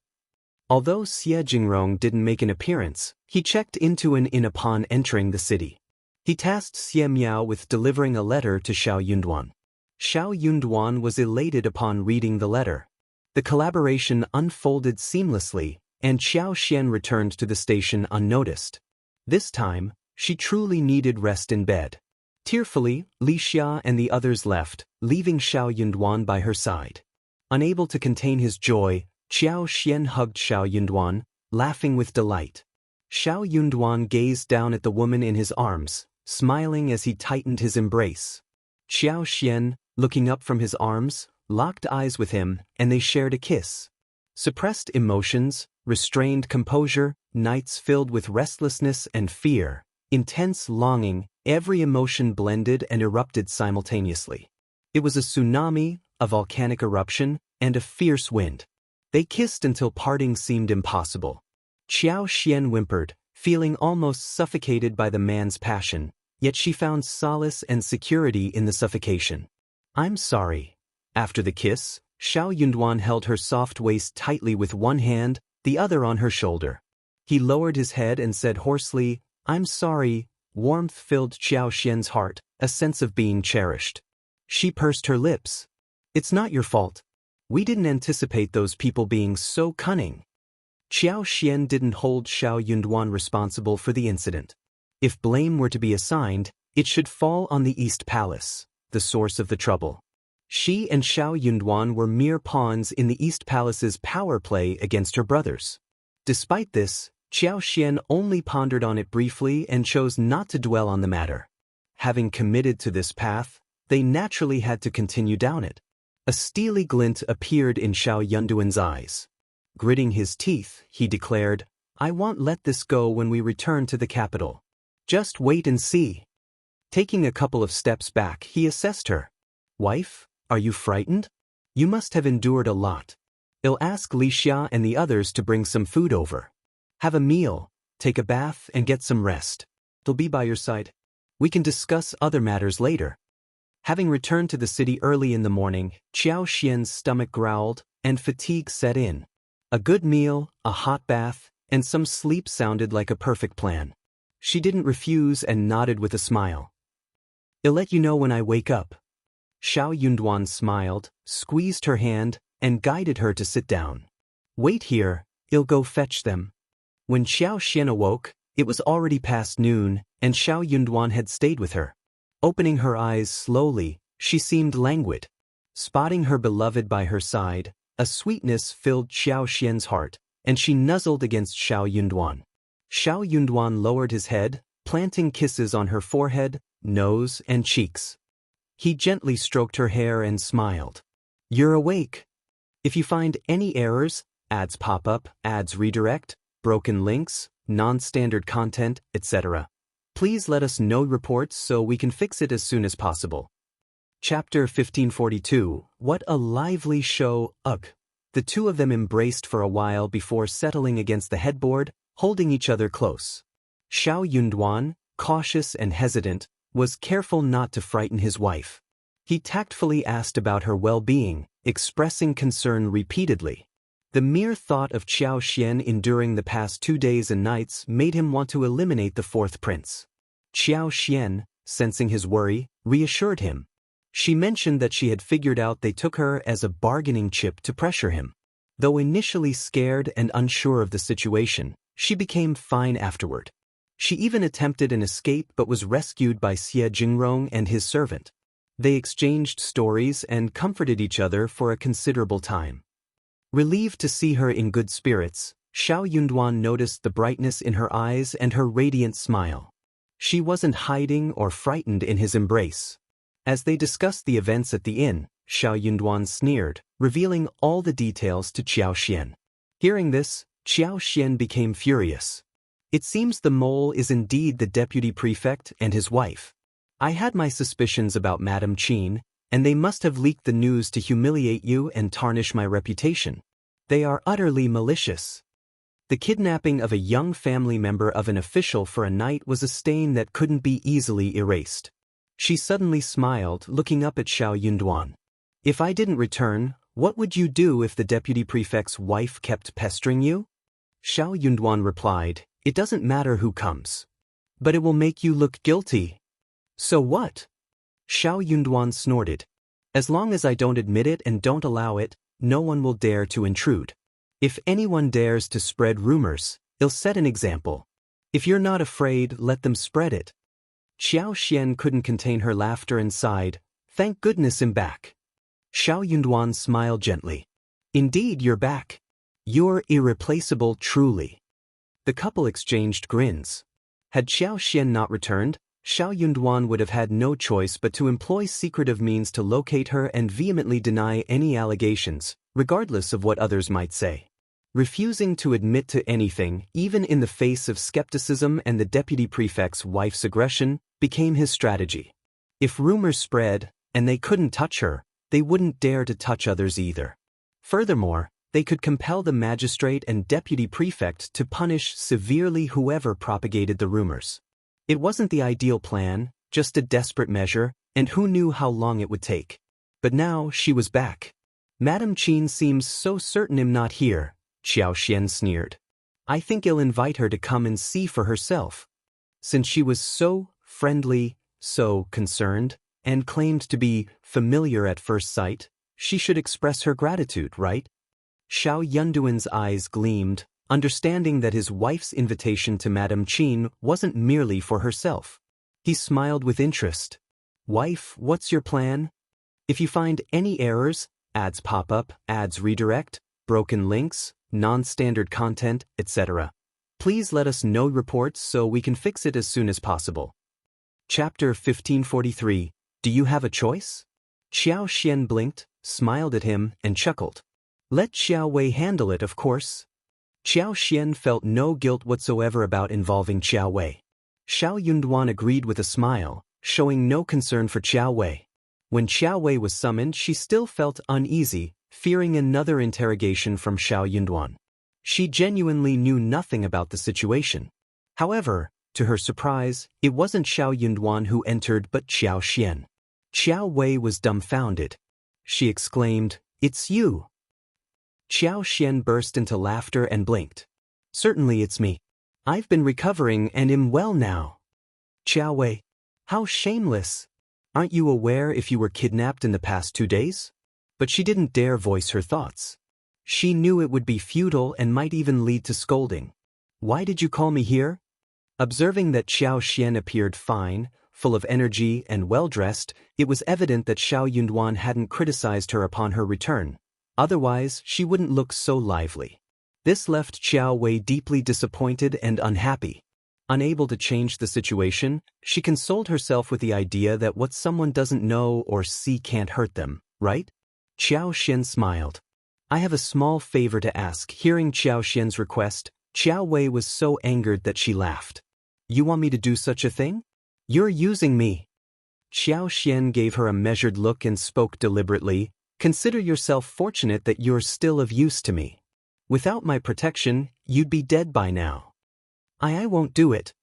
Although Jingrong didn't make an appearance, he checked into an inn upon entering the city. He tasked Xian Miao with delivering a letter to Shao Yunduan. Shao Yunduan was elated upon reading the letter. The collaboration unfolded seamlessly, and Qiao Xian returned to the station unnoticed. This time, she truly needed rest in bed. Tearfully, Li Xia and the others left, leaving Shao Yunduan by her side. Unable to contain his joy, Qiao Xian hugged Shao Yunduan, laughing with delight. Shao Yunduan gazed down at the woman in his arms, smiling as he tightened his embrace. Qiao Xian, looking up from his arms, locked eyes with him, and they shared a kiss. Suppressed emotions, restrained composure, nights filled with restlessness and fear, intense longing, every emotion blended and erupted simultaneously. It was a tsunami, a volcanic eruption, and a fierce wind. They kissed until parting seemed impossible. Qiao Xian whimpered, feeling almost suffocated by the man's passion, yet she found solace and security in the suffocation. "I'm sorry." After the kiss, Shao Yunduan held her soft waist tightly with one hand, the other on her shoulder. He lowered his head and said hoarsely, "I'm sorry." Warmth filled Qiao Xian's heart, a sense of being cherished. She pursed her lips. "It's not your fault. We didn't anticipate those people being so cunning." Qiao Xian didn't hold Shao Yunduan responsible for the incident. If blame were to be assigned, it should fall on the East Palace, the source of the trouble. She and Shao Yunduan were mere pawns in the East Palace's power play against her brothers. Despite this, Qiao Xian only pondered on it briefly and chose not to dwell on the matter. Having committed to this path, they naturally had to continue down it. A steely glint appeared in Shao Yunduan's eyes. Gritting his teeth, he declared, "I won't let this go when we return to the capital. Just wait and see." Taking a couple of steps back, he assessed her. "Wife, are you frightened? You must have endured a lot. I'll ask Li Xia and the others to bring some food over. Have a meal, take a bath, and get some rest. They'll be by your side. We can discuss other matters later." Having returned to the city early in the morning, Xiao Xian's stomach growled, and fatigue set in. A good meal, a hot bath, and some sleep sounded like a perfect plan. She didn't refuse and nodded with a smile. "I'll let you know when I wake up." Shao Yunduan smiled, squeezed her hand, and guided her to sit down. "Wait here, I'll go fetch them." When Xiao Xian awoke, it was already past noon, and Shao Yunduan had stayed with her. Opening her eyes slowly, she seemed languid. Spotting her beloved by her side, a sweetness filled Xiao Xian's heart, and she nuzzled against Shao Yunduan. Shao Yunduan lowered his head, planting kisses on her forehead, nose, and cheeks. He gently stroked her hair and smiled. "You're awake. If you find any errors, ads pop up, ads redirect, broken links, non-standard content, etc., please let us know reports so we can fix it as soon as possible." Chapter 1542. What a lively show, ugh. The two of them embraced for a while before settling against the headboard, holding each other close. Shao Yunduan, cautious and hesitant, was careful not to frighten his wife. He tactfully asked about her well-being, expressing concern repeatedly. The mere thought of Xiao Xian enduring the past 2 days and nights made him want to eliminate the fourth prince. Xiao Xian, sensing his worry, reassured him. She mentioned that she had figured out they took her as a bargaining chip to pressure him. Though initially scared and unsure of the situation, she became fine afterward. She even attempted an escape but was rescued by Xie Jingrong and his servant. They exchanged stories and comforted each other for a considerable time. Relieved to see her in good spirits, Shao Yunduan noticed the brightness in her eyes and her radiant smile. She wasn't hiding or frightened in his embrace. As they discussed the events at the inn, Shao Yunduan sneered, revealing all the details to Xiao Xian. Hearing this, Xiao Xian became furious. "It seems the mole is indeed the deputy prefect and his wife. I had my suspicions about Madame Qin, and they must have leaked the news to humiliate you and tarnish my reputation. They are utterly malicious." The kidnapping of a young family member of an official for a night was a stain that couldn't be easily erased. She suddenly smiled, looking up at Shao Yunduan. "If I didn't return, what would you do if the deputy prefect's wife kept pestering you?" Shao Yunduan replied, "It doesn't matter who comes. But it will make you look guilty." "So what?" Shao Yunduan snorted. "As long as I don't admit it and don't allow it, no one will dare to intrude. If anyone dares to spread rumors, I'll set an example. If you're not afraid, let them spread it." Xiao Xian couldn't contain her laughter and sighed, "Thank goodness I'm back." Shao Yunduan smiled gently. "Indeed you're back. You're irreplaceable truly." The couple exchanged grins. Had Xiao Xian not returned, Shao Yunduan would have had no choice but to employ secretive means to locate her and vehemently deny any allegations, regardless of what others might say. Refusing to admit to anything, even in the face of skepticism and the deputy prefect's wife's aggression, became his strategy. If rumors spread, and they couldn't touch her, they wouldn't dare to touch others either. Furthermore, they could compel the magistrate and deputy prefect to punish severely whoever propagated the rumors. It wasn't the ideal plan, just a desperate measure, and who knew how long it would take. But now she was back. "Madame Qin seems so certain I'm not here," Xiao Xian sneered. "I think I'll invite her to come and see for herself." Since she was so friendly, so concerned, and claimed to be familiar at first sight, she should express her gratitude, right? Shao Yunduan's eyes gleamed, understanding that his wife's invitation to Madame Qin wasn't merely for herself. He smiled with interest. "Wife, what's your plan? If you find any errors, ads pop up, ads redirect, broken links, non-standard content, etc., please let us know reports so we can fix it as soon as possible." Chapter 1543. Do you have a choice? Xiao Xian blinked, smiled at him, and chuckled. Let Xiao Wei handle it, of course. Xiao Xian felt no guilt whatsoever about involving Xiao Wei. Shao Yunduan agreed with a smile, showing no concern for Xiao Wei. When Xiao Wei was summoned, she still felt uneasy, fearing another interrogation from Shao Yunduan. She genuinely knew nothing about the situation. However, to her surprise, it wasn't Shao Yunduan who entered but Xiao Xian. Xiao Wei was dumbfounded. She exclaimed, "It's you!" Xiao Xian burst into laughter and blinked. "Certainly it's me. I've been recovering and am well now." "Xiao Wei, how shameless! Aren't you aware if you were kidnapped in the past 2 days?" But she didn't dare voice her thoughts. She knew it would be futile and might even lead to scolding. "Why did you call me here?" Observing that Xiao Xian appeared fine, full of energy and well-dressed, it was evident that Shao Yunduan hadn't criticized her upon her return. Otherwise, she wouldn't look so lively. This left Xiao Wei deeply disappointed and unhappy. Unable to change the situation, she consoled herself with the idea that what someone doesn't know or see can't hurt them, right? Xiao Xian smiled. "I have a small favor to ask." Hearing Xiao Xian's request, Xiao Wei was so angered that she laughed. "You want me to do such a thing? You're using me." Xiao Xian gave her a measured look and spoke deliberately. "Consider yourself fortunate that you're still of use to me. Without my protection, you'd be dead by now." I won't do it.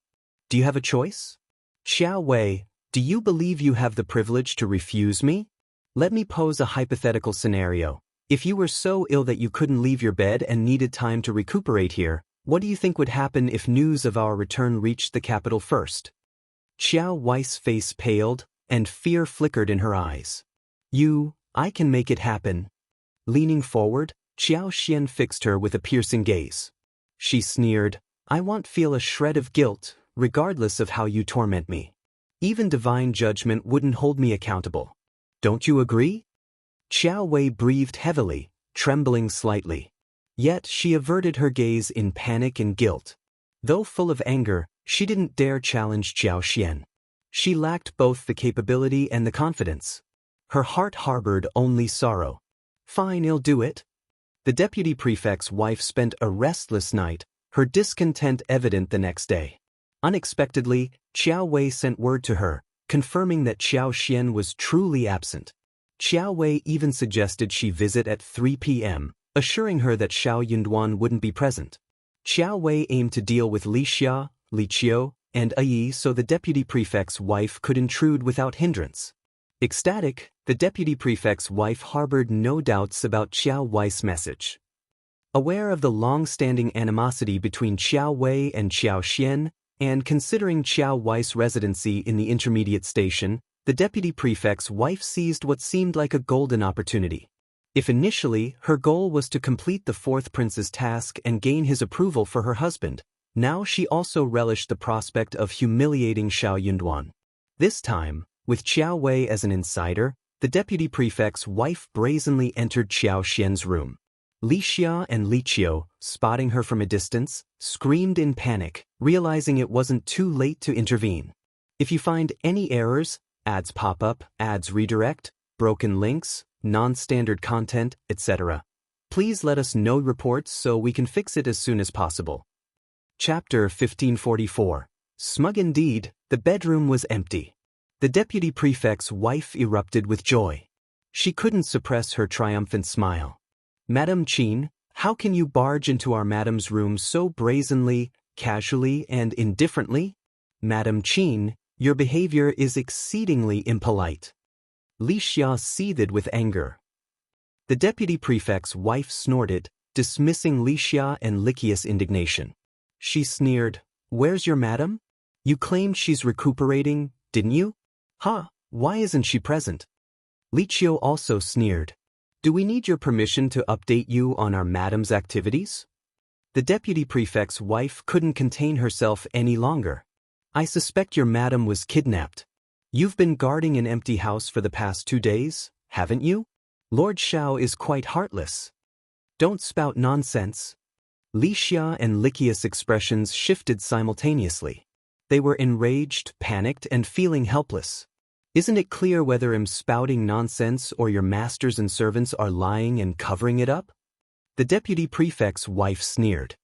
Do you have a choice?" "Xiao Wei, do you believe you have the privilege to refuse me? Let me pose a hypothetical scenario. If you were so ill that you couldn't leave your bed and needed time to recuperate here, what do you think would happen if news of our return reached the capital first?" Xiao Wei's face paled, and fear flickered in her eyes. I can make it happen." Leaning forward, Xiao Xian fixed her with a piercing gaze. She sneered, "I won't feel a shred of guilt, regardless of how you torment me. Even divine judgment wouldn't hold me accountable. Don't you agree?" Xiao Wei breathed heavily, trembling slightly. Yet she averted her gaze in panic and guilt. Though full of anger, she didn't dare challenge Xiao Xian. She lacked both the capability and the confidence. Her heart harbored only sorrow. "Fine, I'll do it." The deputy prefect's wife spent a restless night, her discontent evident the next day. Unexpectedly, Xiao Wei sent word to her, confirming that Xiao Xian was truly absent. Xiao Wei even suggested she visit at 3 p.m., assuring her that Shao Yunduan wouldn't be present. Xiao Wei aimed to deal with Li Xia, Li Qiu, and Yi so the deputy prefect's wife could intrude without hindrance. Ecstatic, the deputy prefect's wife harbored no doubts about Xiao Wei's message. Aware of the long-standing animosity between Xiao Wei and Xiao Xian, and considering Xiao Wei's residency in the intermediate station, the deputy prefect's wife seized what seemed like a golden opportunity. If initially her goal was to complete the fourth prince's task and gain his approval for her husband, now she also relished the prospect of humiliating Shao Yunduan. This time, with Xiao Wei as an insider, the deputy prefect's wife brazenly entered Xiao Xian's room. Li Xia and Li Qiu, spotting her from a distance, screamed in panic, realizing it wasn't too late to intervene. If you find any errors, ads pop up, ads redirect, broken links, non-standard content, etc., please let us know reports so we can fix it as soon as possible. Chapter 1544. Smug indeed, the bedroom was empty. The deputy prefect's wife erupted with joy. She couldn't suppress her triumphant smile. "Madam Qin, how can you barge into our madam's room so brazenly, casually, and indifferently? Madam Qin, your behavior is exceedingly impolite." Li Xia seethed with anger. The deputy prefect's wife snorted, dismissing Li Xia and Li Qiu's indignation. She sneered, "Where's your madam? You claimed she's recuperating, didn't you? Why isn't she present?" Li Qiu also sneered. "Do we need your permission to update you on our madam's activities?" The deputy prefect's wife couldn't contain herself any longer. "I suspect your madam was kidnapped. You've been guarding an empty house for the past 2 days, haven't you? Lord Shao is quite heartless. Don't spout nonsense." Li Xia and Li Qiu's expressions shifted simultaneously. They were enraged, panicked, and feeling helpless. "Isn't it clear whether I'm spouting nonsense or your masters and servants are lying and covering it up?" The deputy prefect's wife sneered.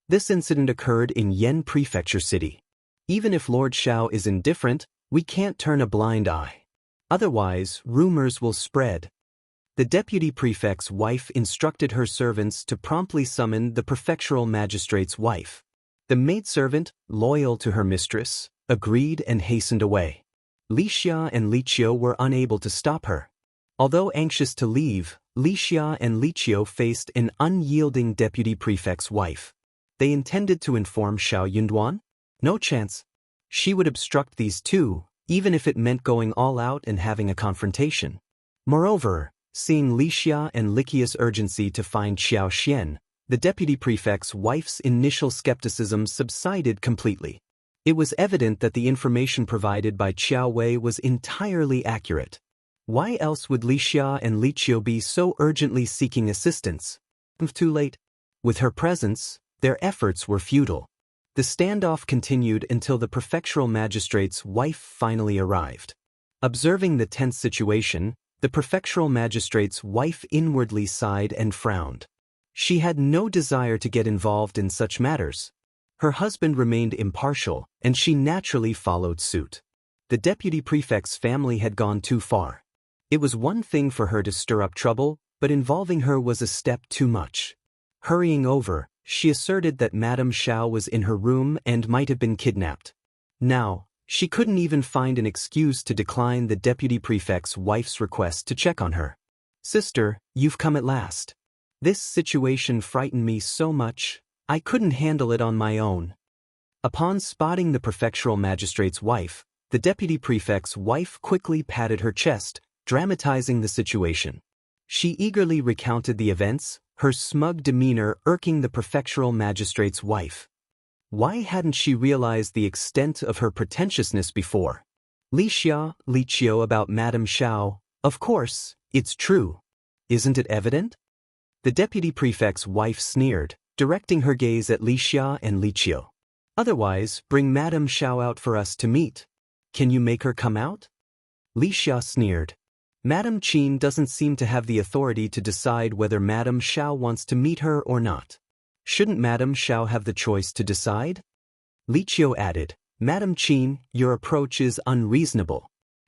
This incident occurred in Yan Prefecture City. Even if Lord Shao is indifferent, we can't turn a blind eye. Otherwise, rumors will spread. The deputy prefect's wife instructed her servants to promptly summon the prefectural magistrate's wife. The maidservant, loyal to her mistress, agreed and hastened away. Li Xia and Li Qiu were unable to stop her. Although anxious to leave, Li Xia and Li Qiu faced an unyielding deputy prefect's wife. They intended to inform Shao Yunduan? No chance. She would obstruct these two, even if it meant going all out and having a confrontation. Moreover, seeing Li Xia and Li Qiu's urgency to find Xiao Xian, the deputy prefect's wife's initial skepticism subsided completely. It was evident that the information provided by Qiao Wei was entirely accurate. Why else would Li Xia and Li Qiu be so urgently seeking assistance? Too late. With her presence, their efforts were futile. The standoff continued until the prefectural magistrate's wife finally arrived. Observing the tense situation, the prefectural magistrate's wife inwardly sighed and frowned. She had no desire to get involved in such matters. Her husband remained impartial, and she naturally followed suit. The deputy prefect's family had gone too far. It was one thing for her to stir up trouble, but involving her was a step too much. Hurrying over, she asserted that Madame Shao was in her room and might have been kidnapped. Now, she couldn't even find an excuse to decline the deputy prefect's wife's request to check on her. "Sister, you've come at last. This situation frightened me so much, I couldn't handle it on my own." Upon spotting the prefectural magistrate's wife, the deputy prefect's wife quickly patted her chest, dramatizing the situation. She eagerly recounted the events, her smug demeanor irking the prefectural magistrate's wife. Why hadn't she realized the extent of her pretentiousness before? Li Xia, Li Qiu about Madame Shao, of course, it's true. Isn't it evident? The deputy prefect's wife sneered, directing her gaze at Li Xia and Li Qiu. Otherwise, bring Madame Shao out for us to meet. Can you make her come out? Li Xia sneered. Madame Qin doesn't seem to have the authority to decide whether Madame Shao wants to meet her or not. Shouldn't Madame Shao have the choice to decide? Li Qiu added, Madame Qin, your approach is unreasonable.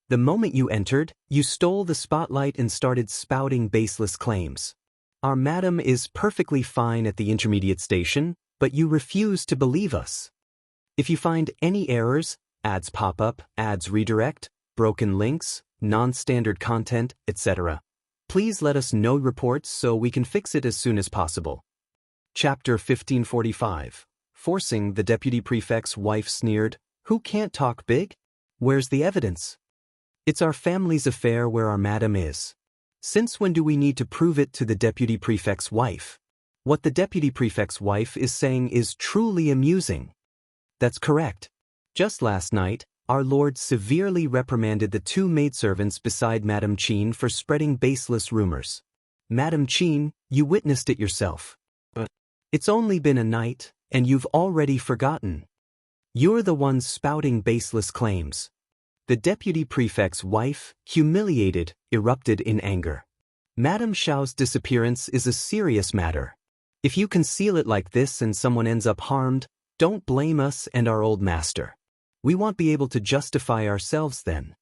The moment you entered, you stole the spotlight and started spouting baseless claims. Our madam is perfectly fine at the intermediate station, but you refuse to believe us. If you find any errors, ads pop up, ads redirect, broken links, non-standard content, etc., please let us know reports so we can fix it as soon as possible. Chapter 1545. Forcing the deputy prefect's wife sneered, Who can't talk big? Where's the evidence? It's our family's affair where our madam is. Since when do we need to prove it to the deputy prefect's wife? What the deputy prefect's wife is saying is truly amusing. That's correct. Just last night, our lord severely reprimanded the two maidservants beside Madame Qin for spreading baseless rumors. Madame Qin, you witnessed it yourself. But it's only been a night, and you've already forgotten. You're the one spouting baseless claims. The deputy prefect's wife, humiliated, erupted in anger. Madame Shao's disappearance is a serious matter. If you conceal it like this and someone ends up harmed, don't blame us and our old master. We won't be able to justify ourselves then.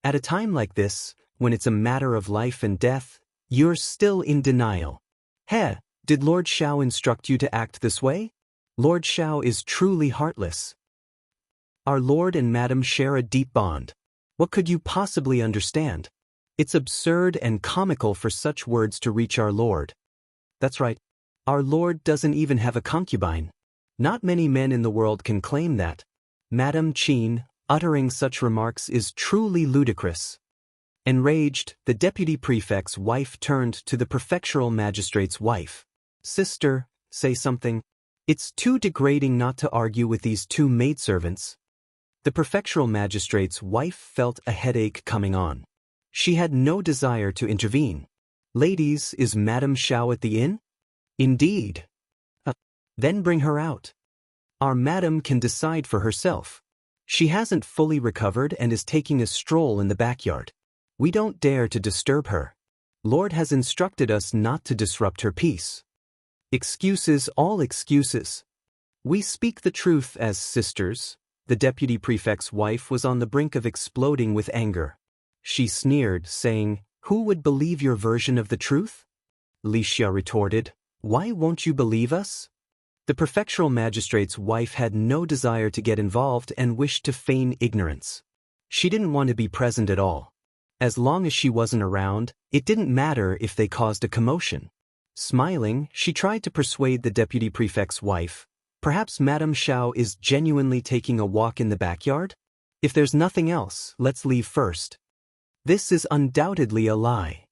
At a time like this, when it's a matter of life and death, you're still in denial. Heh, did Lord Shao instruct you to act this way? Lord Shao is truly heartless. Our lord and madam share a deep bond. What could you possibly understand? It's absurd and comical for such words to reach our lord. That's right. Our lord doesn't even have a concubine. Not many men in the world can claim that. Madame Qin, uttering such remarks is truly ludicrous. Enraged, the deputy prefect's wife turned to the prefectural magistrate's wife. Sister, say something. It's too degrading not to argue with these two maidservants. The prefectural magistrate's wife felt a headache coming on. She had no desire to intervene. Ladies, is Madame Shao at the inn? Indeed. Then bring her out. Our madam can decide for herself. She hasn't fully recovered and is taking a stroll in the backyard. We don't dare to disturb her. Lord has instructed us not to disrupt her peace. Excuses, all excuses. We speak the truth as sisters. The deputy prefect's wife was on the brink of exploding with anger. She sneered, saying, "Who would believe your version of the truth?" Xia retorted, "Why won't you believe us?" The prefectural magistrate's wife had no desire to get involved and wished to feign ignorance. She didn't want to be present at all. As long as she wasn't around, it didn't matter if they caused a commotion. Smiling, she tried to persuade the deputy prefect's wife. "Perhaps Madame Shao is genuinely taking a walk in the backyard? If there's nothing else, let's leave first." This is undoubtedly a lie.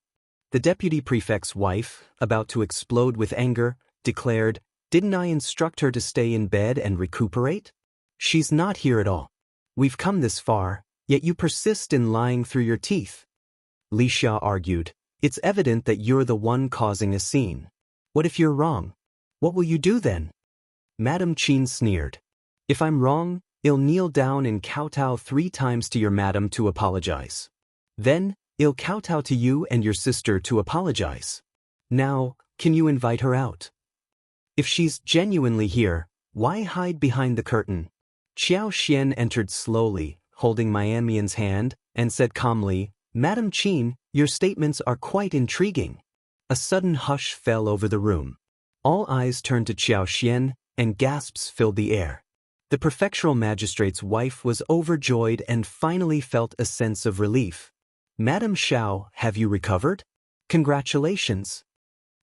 The deputy prefect's wife, about to explode with anger, declared, "Didn't I instruct her to stay in bed and recuperate? She's not here at all. We've come this far, yet you persist in lying through your teeth." Xia argued, "It's evident that you're the one causing a scene. What if you're wrong? What will you do then?" Madame Qian sneered, "If I'm wrong, I'll kneel down and kowtow 3 times to your madam to apologize. Then, I'll kowtow to you and your sister to apologize. Now, can you invite her out? If she's genuinely here, why hide behind the curtain?" Xiao Xian entered slowly, holding Miamian's hand, and said calmly, "Madame Qian, your statements are quite intriguing." A sudden hush fell over the room. All eyes turned to Xiao Xian, and gasps filled the air. The prefectural magistrate's wife was overjoyed and finally felt a sense of relief. "Madame Shao, have you recovered? Congratulations."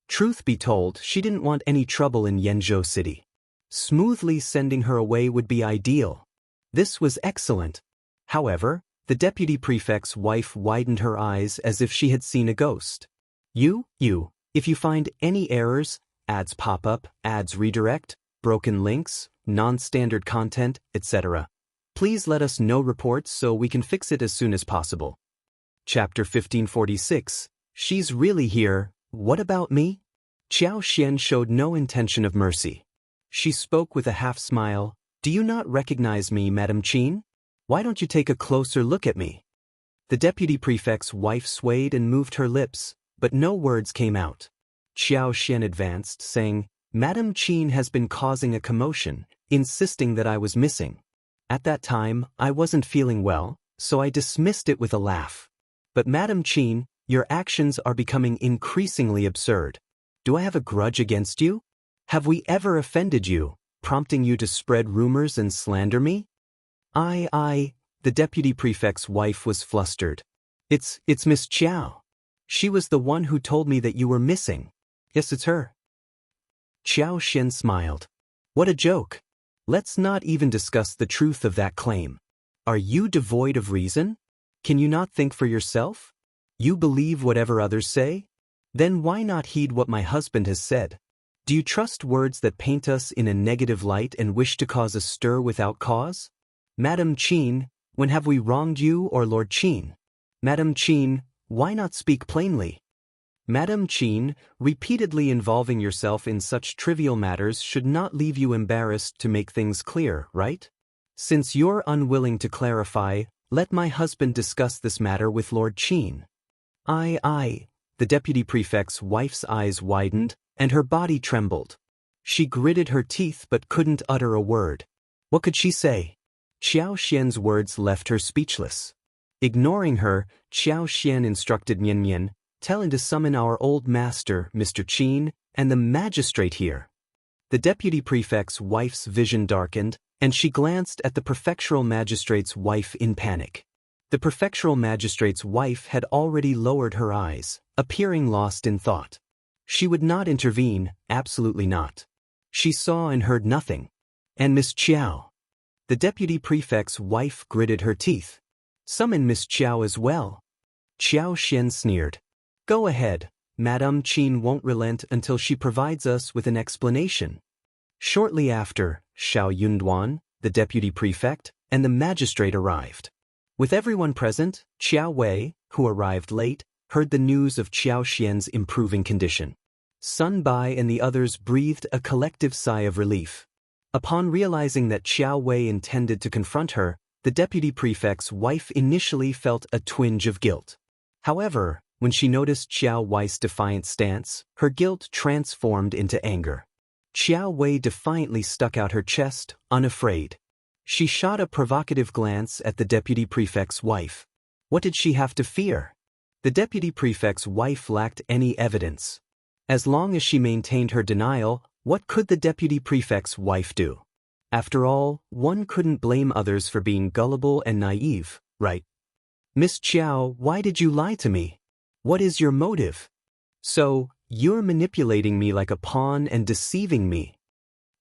Truth be told, she didn't want any trouble in Yenzhou City. Smoothly sending her away would be ideal. This was excellent. However, the deputy prefect's wife widened her eyes as if she had seen a ghost. If you find any errors, ads pop up, ads redirect, broken links, non-standard content, etc., please let us know reports so we can fix it as soon as possible." Chapter 1546, She's really here, what about me? Xiao Xian showed no intention of mercy. She spoke with a half-smile, "Do you not recognize me, Madame Qian? Why don't you take a closer look at me?" The deputy prefect's wife swayed and moved her lips, but no words came out. Xiao Xian advanced, saying, "Madame Qian has been causing a commotion, insisting that I was missing. At that time, I wasn't feeling well, so I dismissed it with a laugh. But Madame Qian, your actions are becoming increasingly absurd. Do I have a grudge against you? Have we ever offended you, prompting you to spread rumors and slander me?" The deputy prefect's wife was flustered. It's Miss Qiao. She was the one who told me that you were missing. Yes, it's her." Xiao Xian smiled. "What a joke. Let's not even discuss the truth of that claim. Are you devoid of reason? Can you not think for yourself? You believe whatever others say? Then why not heed what my husband has said? Do you trust words that paint us in a negative light and wish to cause a stir without cause? Madame Qian, when have we wronged you or Lord Qian? Madame Qian, why not speak plainly? Madame Qian, repeatedly involving yourself in such trivial matters should not leave you embarrassed to make things clear, right? Since you're unwilling to clarify, let my husband discuss this matter with Lord Qian." The deputy prefect's wife's eyes widened, and her body trembled. She gritted her teeth but couldn't utter a word. What could she say? Xiao Xian's words left her speechless. Ignoring her, Xiao Xian instructed Mian, "Tell him to summon our old master, Mr. Qian, and the magistrate here." The deputy prefect's wife's vision darkened, and she glanced at the prefectural magistrate's wife in panic. The prefectural magistrate's wife had already lowered her eyes, appearing lost in thought. She would not intervene, absolutely not. She saw and heard nothing. And Miss Qiao. The deputy prefect's wife gritted her teeth. "Summon Miss Qiao as well." Xiao Xian sneered. "Go ahead, Madame Qian won't relent until she provides us with an explanation." Shortly after, Shao Yunduan, the deputy prefect, and the magistrate arrived. With everyone present, Qiao Wei, who arrived late, heard the news of Xiao Xian's improving condition. Sun Bai and the others breathed a collective sigh of relief. Upon realizing that Qiao Wei intended to confront her, the deputy prefect's wife initially felt a twinge of guilt. However, when she noticed Xiao Wei's defiant stance, her guilt transformed into anger. Xiao Wei defiantly stuck out her chest, unafraid. She shot a provocative glance at the deputy prefect's wife. What did she have to fear? The deputy prefect's wife lacked any evidence. As long as she maintained her denial, what could the deputy prefect's wife do? After all, one couldn't blame others for being gullible and naive, right? Miss Qiao, why did you lie to me? What is your motive? So, you're manipulating me like a pawn and deceiving me.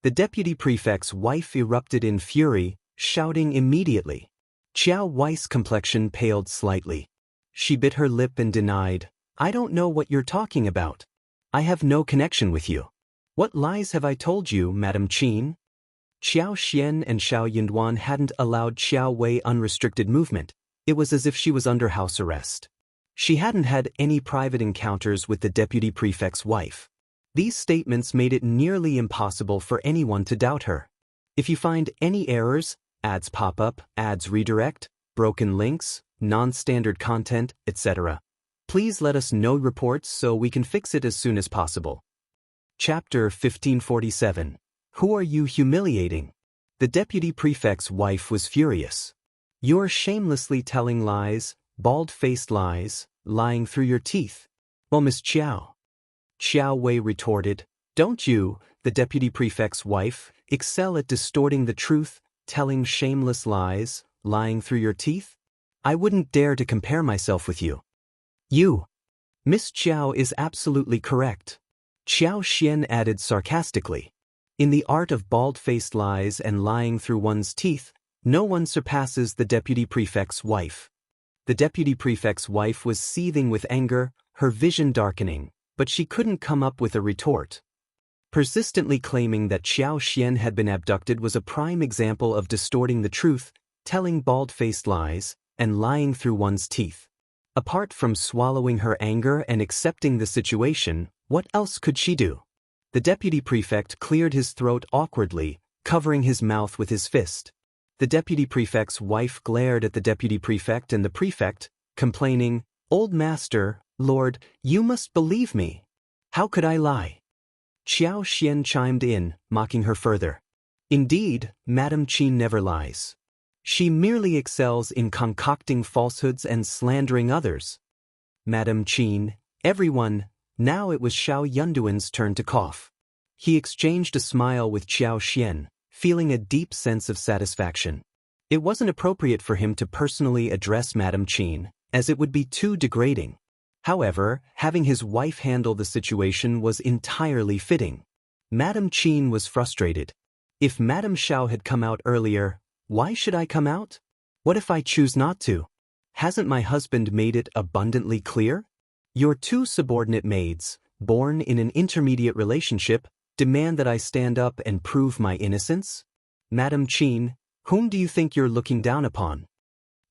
The deputy prefect's wife erupted in fury, shouting immediately. Qiao Wei's complexion paled slightly. She bit her lip and denied, I don't know what you're talking about. I have no connection with you. What lies have I told you, Madam Qin? Xiao Xian and Shao Yunduan hadn't allowed Xiao Wei unrestricted movement. It was as if she was under house arrest. She hadn't had any private encounters with the deputy prefect's wife. These statements made it nearly impossible for anyone to doubt her. If you find any errors, ads pop up, ads redirect, broken links, non-standard content, etc., please let us know reports so we can fix it as soon as possible. Chapter 1547. Who are you humiliating? The deputy prefect's wife was furious. You're shamelessly telling lies, bald-faced lies, lying through your teeth. Well, Miss Qiao. Xiao Wei retorted, don't you, the deputy prefect's wife, excel at distorting the truth, telling shameless lies, lying through your teeth? I wouldn't dare to compare myself with you. You. Miss Qiao is absolutely correct. Xiao Xian added sarcastically. In the art of bald-faced lies and lying through one's teeth, no one surpasses the deputy prefect's wife. The deputy prefect's wife was seething with anger, her vision darkening, but she couldn't come up with a retort. Persistently claiming that Xiao Xian had been abducted was a prime example of distorting the truth, telling bald-faced lies, and lying through one's teeth. Apart from swallowing her anger and accepting the situation, what else could she do? The deputy prefect cleared his throat awkwardly, covering his mouth with his fist. The deputy prefect's wife glared at the deputy prefect and the prefect, complaining, Old master, Lord, you must believe me. How could I lie? Xiao Xian chimed in, mocking her further. Indeed, Madam Qin never lies. She merely excels in concocting falsehoods and slandering others. Madam Qin, everyone. Now it was Shao Yunduan's turn to cough. He exchanged a smile with Xiao Xian, feeling a deep sense of satisfaction. It wasn't appropriate for him to personally address Madam Qin, as it would be too degrading. However, having his wife handle the situation was entirely fitting. Madam Qin was frustrated. If Madam Shao had come out earlier, why should I come out? What if I choose not to? Hasn't my husband made it abundantly clear? Your two subordinate maids, born in an intermediate relationship, demand that I stand up and prove my innocence? Madam Qin, whom do you think you're looking down upon?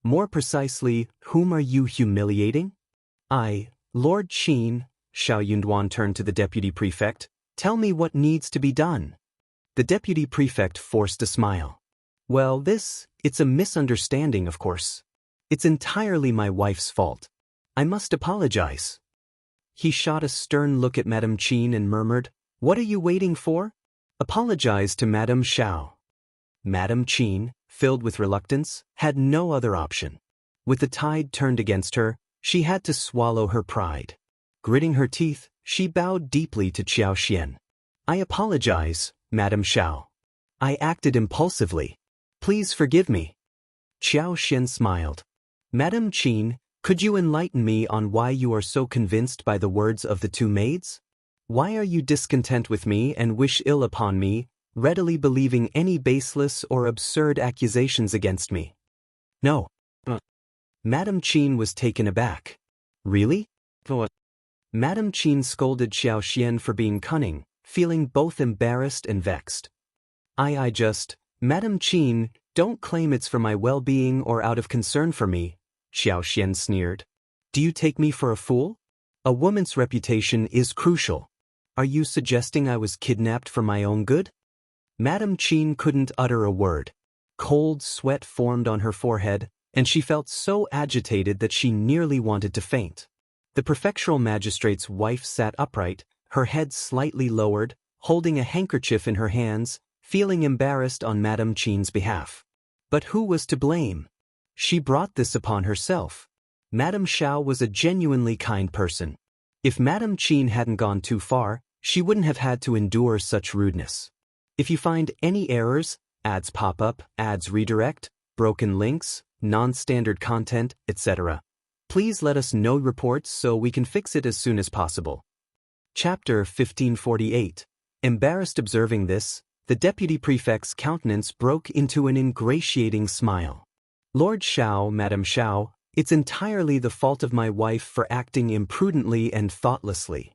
More precisely, whom are you humiliating? Lord Qin, Shao Yunduan turned to the deputy prefect, tell me what needs to be done. The deputy prefect forced a smile. Well, it's a misunderstanding, of course. It's entirely my wife's fault. I must apologize. He shot a stern look at Madam Qin and murmured, What are you waiting for? Apologize to Madam Shao. Madam Qin, filled with reluctance, had no other option. With the tide turned against her, she had to swallow her pride. Gritting her teeth, she bowed deeply to Xiao Xian. I apologize, Madam Shao. I acted impulsively. Please forgive me. Xiao Xian smiled. Madam Qin, could you enlighten me on why you are so convinced by the words of the two maids? Why are you discontent with me and wish ill upon me, readily believing any baseless or absurd accusations against me? No. Madam Qin was taken aback. Really? Madam Qin scolded Xiao Xian for being cunning, feeling both embarrassed and vexed. Madam Qin, don't claim it's for my well-being or out of concern for me, Xiao Xian sneered. Do you take me for a fool? A woman's reputation is crucial. Are you suggesting I was kidnapped for my own good? Madam Qin couldn't utter a word. Cold sweat formed on her forehead, and she felt so agitated that she nearly wanted to faint. The prefectural magistrate's wife sat upright, her head slightly lowered, holding a handkerchief in her hands, feeling embarrassed on Madame Qin's behalf. But who was to blame? She brought this upon herself. Madame Shao was a genuinely kind person. If Madame Qin hadn't gone too far, she wouldn't have had to endure such rudeness. If you find any errors, ads pop up, ads redirect, broken links, non-standard content, etc., please let us know reports so we can fix it as soon as possible. Chapter 1548. Embarrassed observing this, the deputy prefect's countenance broke into an ingratiating smile. Lord Shao, Madame Shao, it's entirely the fault of my wife for acting imprudently and thoughtlessly.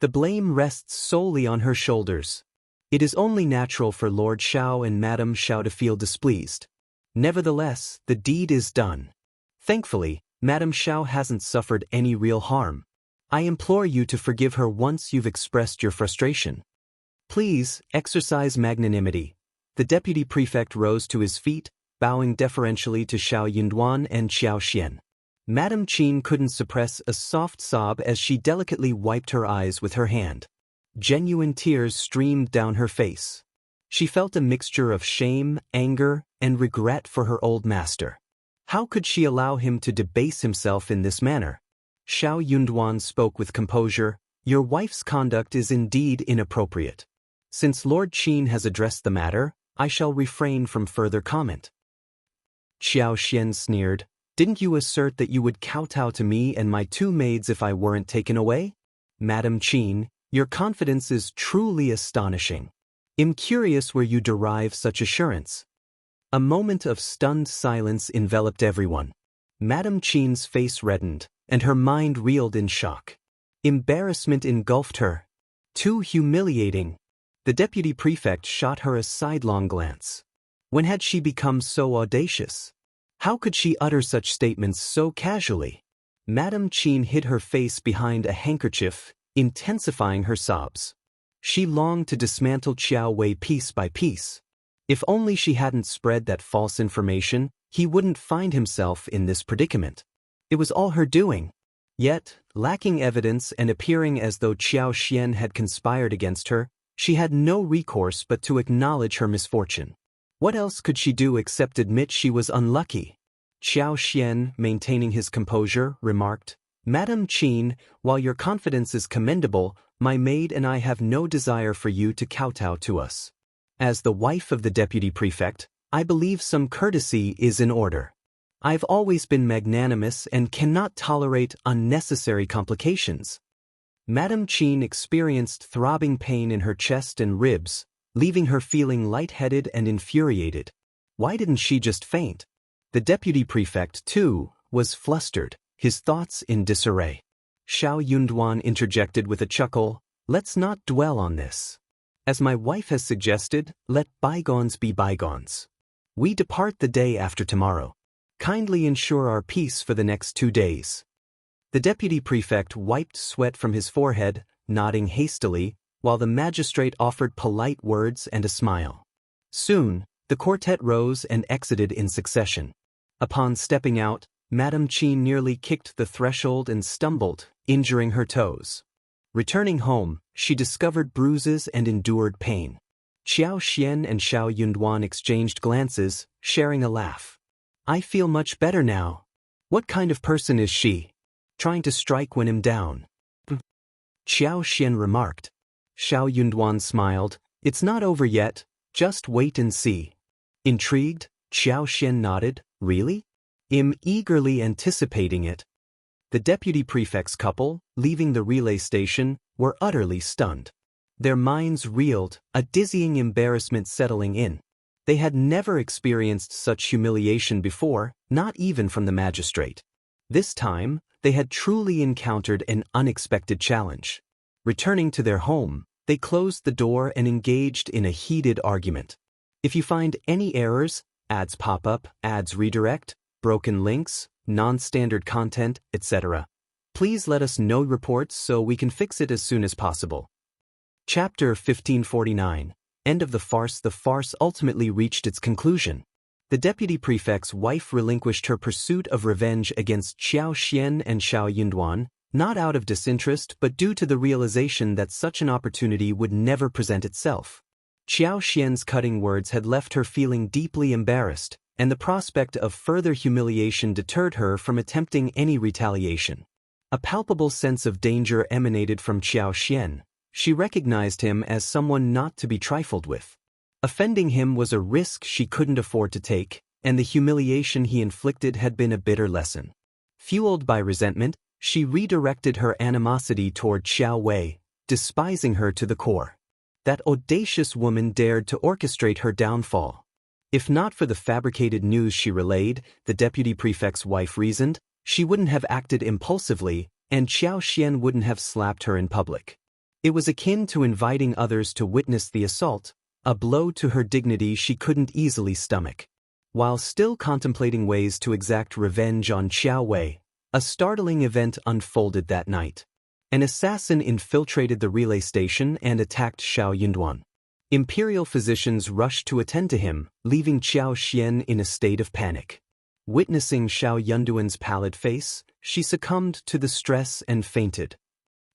The blame rests solely on her shoulders. It is only natural for Lord Shao and Madame Shao to feel displeased. Nevertheless, the deed is done. Thankfully, Madame Shao hasn't suffered any real harm. I implore you to forgive her once you've expressed your frustration. Please, exercise magnanimity. The deputy prefect rose to his feet, bowing deferentially to Shao Yunduan and Xiao Xian. Madame Qin couldn't suppress a soft sob as she delicately wiped her eyes with her hand. Genuine tears streamed down her face. She felt a mixture of shame, anger, and regret for her old master. How could she allow him to debase himself in this manner? Shao Yunduan spoke with composure. Your wife's conduct is indeed inappropriate. Since Lord Qin has addressed the matter, I shall refrain from further comment. Xiao Xian sneered. Didn't you assert that you would kowtow to me and my two maids if I weren't taken away? Madame Qin, your confidence is truly astonishing. I'm curious where you derive such assurance. A moment of stunned silence enveloped everyone. Madame Qin's face reddened, and her mind reeled in shock. Embarrassment engulfed her. Too humiliating. The deputy prefect shot her a sidelong glance. When had she become so audacious? How could she utter such statements so casually? Madame Qin hid her face behind a handkerchief, intensifying her sobs. She longed to dismantle Qiao Wei piece by piece. If only she hadn't spread that false information, he wouldn't find himself in this predicament. It was all her doing. Yet, lacking evidence and appearing as though Xiao Xian had conspired against her, she had no recourse but to acknowledge her misfortune. What else could she do except admit she was unlucky? Xiao Xian, maintaining his composure, remarked, Madame Qin, while your confidence is commendable, my maid and I have no desire for you to kowtow to us. As the wife of the deputy prefect, I believe some courtesy is in order. I've always been magnanimous and cannot tolerate unnecessary complications. Madame Qin experienced throbbing pain in her chest and ribs, leaving her feeling lightheaded and infuriated. Why didn't she just faint? The deputy prefect, too, was flustered, his thoughts in disarray. Shao Yunduan interjected with a chuckle, let's not dwell on this. As my wife has suggested, let bygones be bygones. We depart the day after tomorrow. Kindly ensure our peace for the next 2 days. The deputy prefect wiped sweat from his forehead, nodding hastily, while the magistrate offered polite words and a smile. Soon, the quartet rose and exited in succession. Upon stepping out, Madame Qin nearly kicked the threshold and stumbled, injuring her toes. Returning home, she discovered bruises and endured pain. Xiao Xian and Shao Yunduan exchanged glances, sharing a laugh. I feel much better now. What kind of person is she? Trying to strike when I'm down. Xiao Xian remarked. Shao Yunduan smiled. It's not over yet, just wait and see. Intrigued, Xiao Xian nodded. Really? I'm eagerly anticipating it. The deputy prefect's couple, leaving the relay station, were utterly stunned. Their minds reeled, a dizzying embarrassment settling in. They had never experienced such humiliation before, not even from the magistrate. This time, they had truly encountered an unexpected challenge. Returning to their home, they closed the door and engaged in a heated argument. If you find any errors, ads pop up, ads redirect, broken links, non-standard content, etc., please let us know reports so we can fix it as soon as possible. Chapter 1549. End of the farce. The farce ultimately reached its conclusion. The deputy prefect's wife relinquished her pursuit of revenge against Xiao Xian and Shao Yunduan, Not out of disinterest but due to the realization that such an opportunity would never present itself. Xiao Xian's cutting words had left her feeling deeply embarrassed, and the prospect of further humiliation deterred her from attempting any retaliation. A palpable sense of danger emanated from Xiao Xian. She recognized him as someone not to be trifled with. Offending him was a risk she couldn't afford to take, and the humiliation he inflicted had been a bitter lesson. Fueled by resentment, she redirected her animosity toward Xiao Wei, despising her to the core. That audacious woman dared to orchestrate her downfall. If not for the fabricated news she relayed, the deputy prefect's wife reasoned, she wouldn't have acted impulsively, and Xiao Xian wouldn't have slapped her in public. It was akin to inviting others to witness the assault, a blow to her dignity she couldn't easily stomach. While still contemplating ways to exact revenge on Xiao Wei, a startling event unfolded that night. An assassin infiltrated the relay station and attacked Shao Yunduan. Imperial physicians rushed to attend to him, leaving Xiao Xian in a state of panic. Witnessing Shao Yunduan's pallid face, she succumbed to the stress and fainted.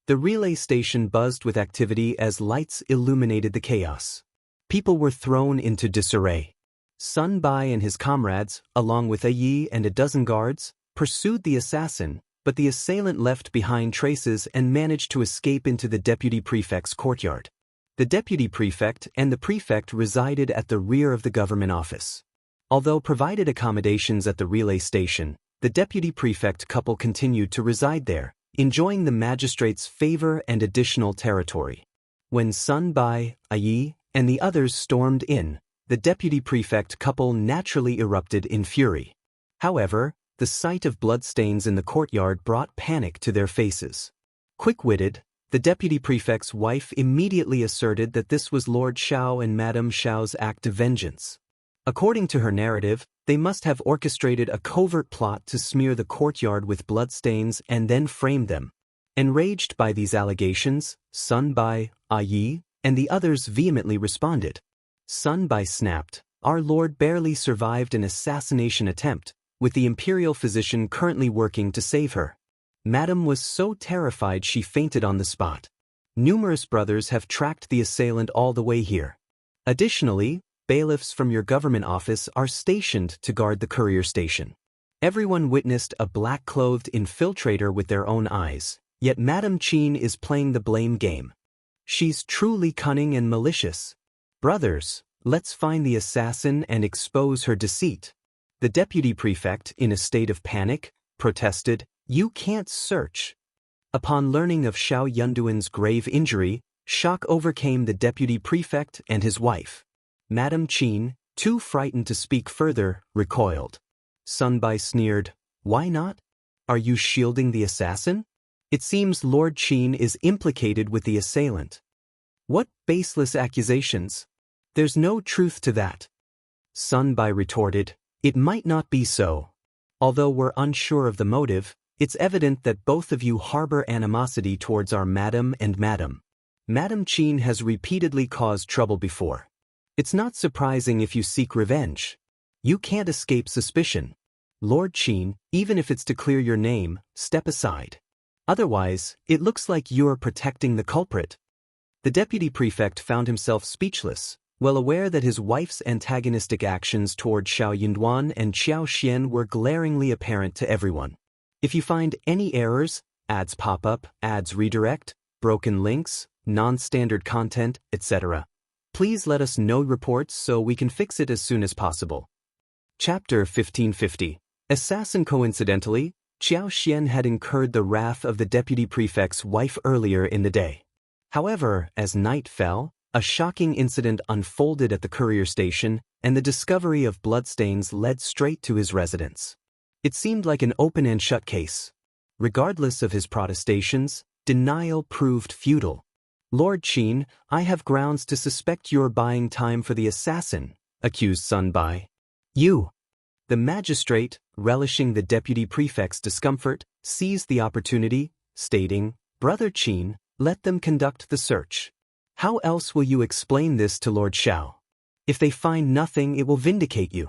The relay station buzzed with activity as lights illuminated the chaos. People were thrown into disarray. Sun Bai and his comrades, along with a Yi and a dozen guards, pursued the assassin, but the assailant left behind traces and managed to escape into the deputy prefect's courtyard. The deputy prefect and the prefect resided at the rear of the government office. Although provided accommodations at the relay station, the deputy prefect couple continued to reside there, enjoying the magistrate's favor and additional territory. When Sun Bai, Yi, and the others stormed in, the deputy prefect couple naturally erupted in fury. However, the sight of bloodstains in the courtyard brought panic to their faces. Quick-witted, the deputy prefect's wife immediately asserted that this was Lord Shao and Madame Shao's act of vengeance. According to her narrative, they must have orchestrated a covert plot to smear the courtyard with bloodstains and then frame them. Enraged by these allegations, Sun Bai, Yi, and the others vehemently responded. Sun Bai snapped, "Our lord barely survived an assassination attempt, with the imperial physician currently working to save her." Madame was so terrified she fainted on the spot. Numerous brothers have tracked the assailant all the way here. Additionally, bailiffs from your government office are stationed to guard the courier station. Everyone witnessed a black-clothed infiltrator with their own eyes, yet Madame Qin is playing the blame game. She's truly cunning and malicious. Brothers, let's find the assassin and expose her deceit. The deputy prefect, in a state of panic, protested, "You can't search." Upon learning of Shao Yunduan's grave injury, shock overcame the deputy prefect and his wife. Madame Qin, too frightened to speak further, recoiled. Sun Bai sneered, "Why not? Are you shielding the assassin? It seems Lord Qin is implicated with the assailant." "What baseless accusations? There's no truth to that." Sun Bai retorted, "It might not be so. Although we're unsure of the motive, it's evident that both of you harbor animosity towards our madam and madam. Madame Qin has repeatedly caused trouble before. It's not surprising if you seek revenge. You can't escape suspicion. Lord Qin, even if it's to clear your name, step aside. Otherwise, it looks like you're protecting the culprit." The deputy prefect found himself speechless, well aware that his wife's antagonistic actions toward Shao Yunduan and Xiao Xian were glaringly apparent to everyone. If you find any errors, ads pop up, ads redirect, broken links, non-standard content, etc., please let us know reports so we can fix it as soon as possible. Chapter 1550. Assassin. Coincidentally, Xiao Xian had incurred the wrath of the deputy prefect's wife earlier in the day. However, as night fell, a shocking incident unfolded at the courier station, and the discovery of bloodstains led straight to his residence. It seemed like an open and shut case. Regardless of his protestations, denial proved futile. "Lord Qin, I have grounds to suspect you're buying time for the assassin," accused Sun Bai. "You." The magistrate, relishing the deputy prefect's discomfort, seized the opportunity, stating, "Brother Qin, let them conduct the search. How else will you explain this to Lord Shao? If they find nothing, it will vindicate you."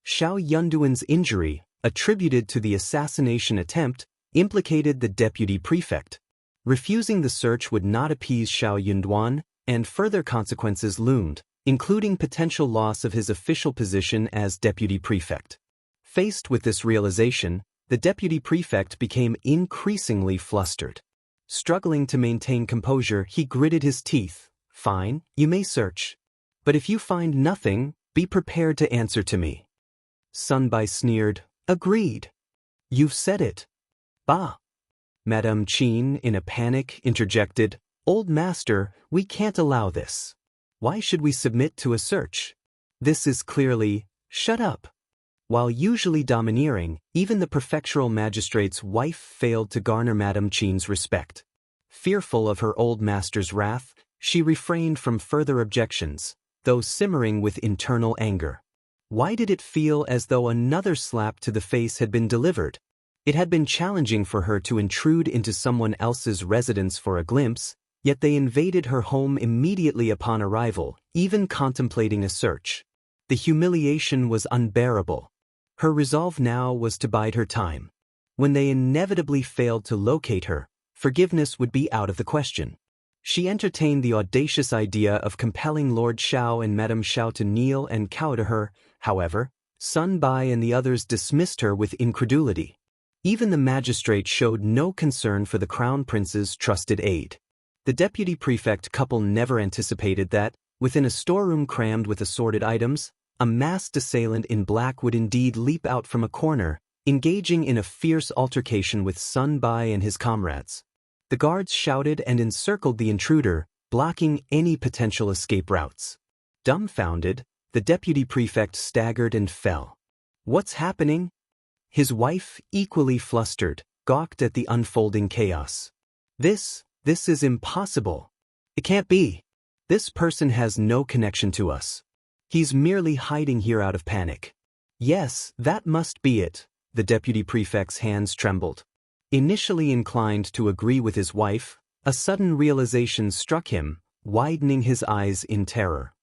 Shao Yunduan's injury, attributed to the assassination attempt, implicated the deputy prefect. Refusing the search would not appease Shao Yunduan, and further consequences loomed, including potential loss of his official position as deputy prefect. Faced with this realization, the deputy prefect became increasingly flustered. Struggling to maintain composure, he gritted his teeth. "Fine, you may search. But if you find nothing, be prepared to answer to me." Sun Bai sneered. "Agreed. You've said it." "Bah." Madame Qian, in a panic, interjected. "Old master, we can't allow this. Why should we submit to a search? This is clearly—" "Shut up." While usually domineering, even the prefectural magistrate's wife failed to garner Madame Qian's respect. Fearful of her old master's wrath, she refrained from further objections, though simmering with internal anger. Why did it feel as though another slap to the face had been delivered? It had been challenging for her to intrude into someone else's residence for a glimpse, yet they invaded her home immediately upon arrival, even contemplating a search. The humiliation was unbearable. Her resolve now was to bide her time. When they inevitably failed to locate her, forgiveness would be out of the question. She entertained the audacious idea of compelling Lord Shao and Madame Shao to kneel and cow to her. However, Sun Bai and the others dismissed her with incredulity. Even the magistrate showed no concern for the crown prince's trusted aide. The deputy prefect couple never anticipated that, within a storeroom crammed with assorted items, a masked assailant in black would indeed leap out from a corner, engaging in a fierce altercation with Sun Bai and his comrades. The guards shouted and encircled the intruder, blocking any potential escape routes. Dumbfounded, the deputy prefect staggered and fell. "What's happening?" His wife, equally flustered, gawked at the unfolding chaos. This is impossible. It can't be. This person has no connection to us. He's merely hiding here out of panic." "Yes, that must be it." The deputy prefect's hands trembled. Initially inclined to agree with his wife, a sudden realization struck him, widening his eyes in terror.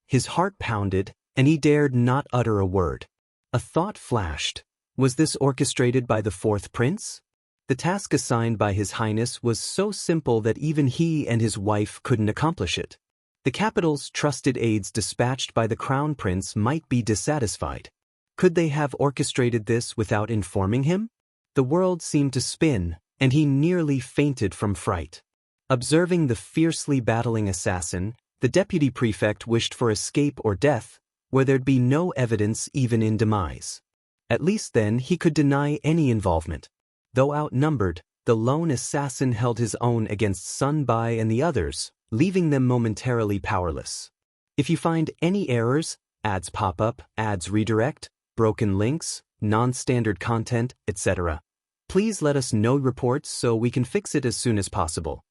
His heart pounded, and he dared not utter a word. A thought flashed. Was this orchestrated by the fourth prince? The task assigned by His Highness was so simple that even he and his wife couldn't accomplish it. The capital's trusted aides dispatched by the crown prince might be dissatisfied. Could they have orchestrated this without informing him? The world seemed to spin, and he nearly fainted from fright. Observing the fiercely battling assassin, the deputy prefect wished for escape or death, where there'd be no evidence even in demise. At least then he could deny any involvement. Though outnumbered, the lone assassin held his own against Sun Bai and the others, leaving them momentarily powerless. If you find any errors, ads pop up, ads redirect, broken links, non-standard content, etc., please let us know reports so we can fix it as soon as possible.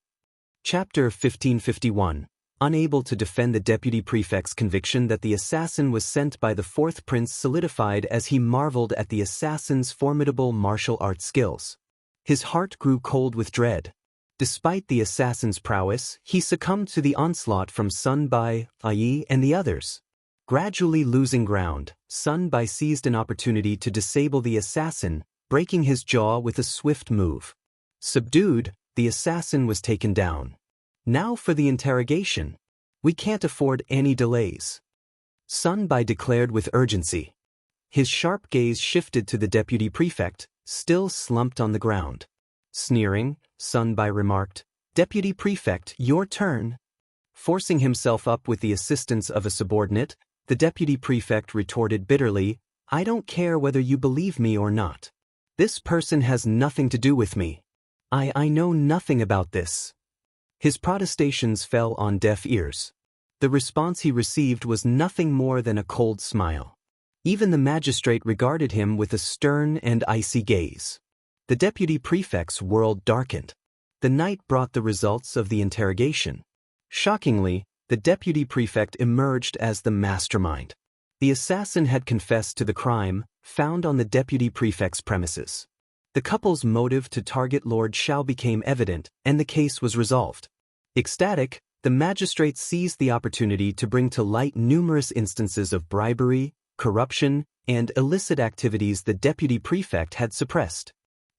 Chapter 1551. Unable to defend the deputy prefect's conviction that the assassin was sent by the fourth prince solidified as he marveled at the assassin's formidable martial arts skills. His heart grew cold with dread. Despite the assassin's prowess, he succumbed to the onslaught from Sun Bai, Ai, and the others. Gradually losing ground, Sun Bai seized an opportunity to disable the assassin, breaking his jaw with a swift move. Subdued, the assassin was taken down. "Now for the interrogation. We can't afford any delays," Sun Bai declared with urgency. His sharp gaze shifted to the deputy prefect, still slumped on the ground. Sneering, Sun Bai remarked, "Deputy prefect, your turn." Forcing himself up with the assistance of a subordinate, the deputy prefect retorted bitterly, "I don't care whether you believe me or not. This person has nothing to do with me. I know nothing about this." His protestations fell on deaf ears. The response he received was nothing more than a cold smile. Even the magistrate regarded him with a stern and icy gaze. The deputy prefect's world darkened. The night brought the results of the interrogation. Shockingly, the deputy prefect emerged as the mastermind. The assassin had confessed to the crime found on the deputy prefect's premises. The couple's motive to target Lord Shao became evident, and the case was resolved. Ecstatic, the magistrate seized the opportunity to bring to light numerous instances of bribery, corruption, and illicit activities the deputy prefect had suppressed.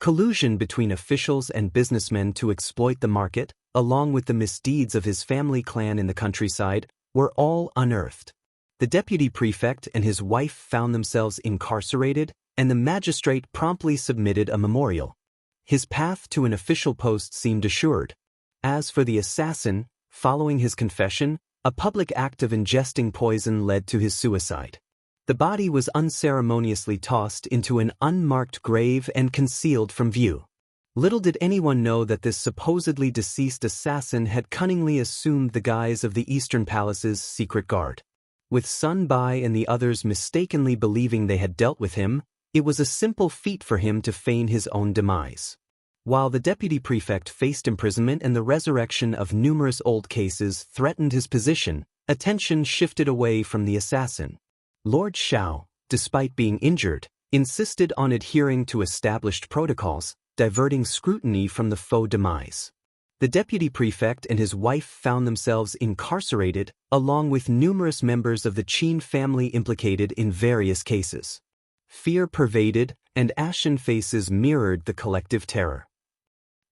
collusion between officials and businessmen to exploit the market, along with the misdeeds of his family clan in the countryside, were all unearthed. The deputy prefect and his wife found themselves incarcerated, and the magistrate promptly submitted a memorial. His path to an official post seemed assured. As for the assassin, following his confession, a public act of ingesting poison led to his suicide. The body was unceremoniously tossed into an unmarked grave and concealed from view. Little did anyone know that this supposedly deceased assassin had cunningly assumed the guise of the Eastern Palace's secret guard. With Sun Bai and the others mistakenly believing they had dealt with him, it was a simple feat for him to feign his own demise. While the deputy prefect faced imprisonment and the resurrection of numerous old cases threatened his position, attention shifted away from the assassin. Lord Shao, despite being injured, insisted on adhering to established protocols, diverting scrutiny from the faux demise. The deputy prefect and his wife found themselves incarcerated, along with numerous members of the Qin family implicated in various cases. Fear pervaded, and ashen faces mirrored the collective terror.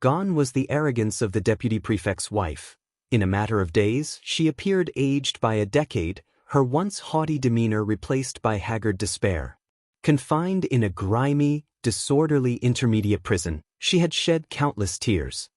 Gone was the arrogance of the deputy prefect's wife. In a matter of days, she appeared aged by a decade, her once haughty demeanor replaced by haggard despair. Confined in a grimy, disorderly intermediate prison, she had shed countless tears.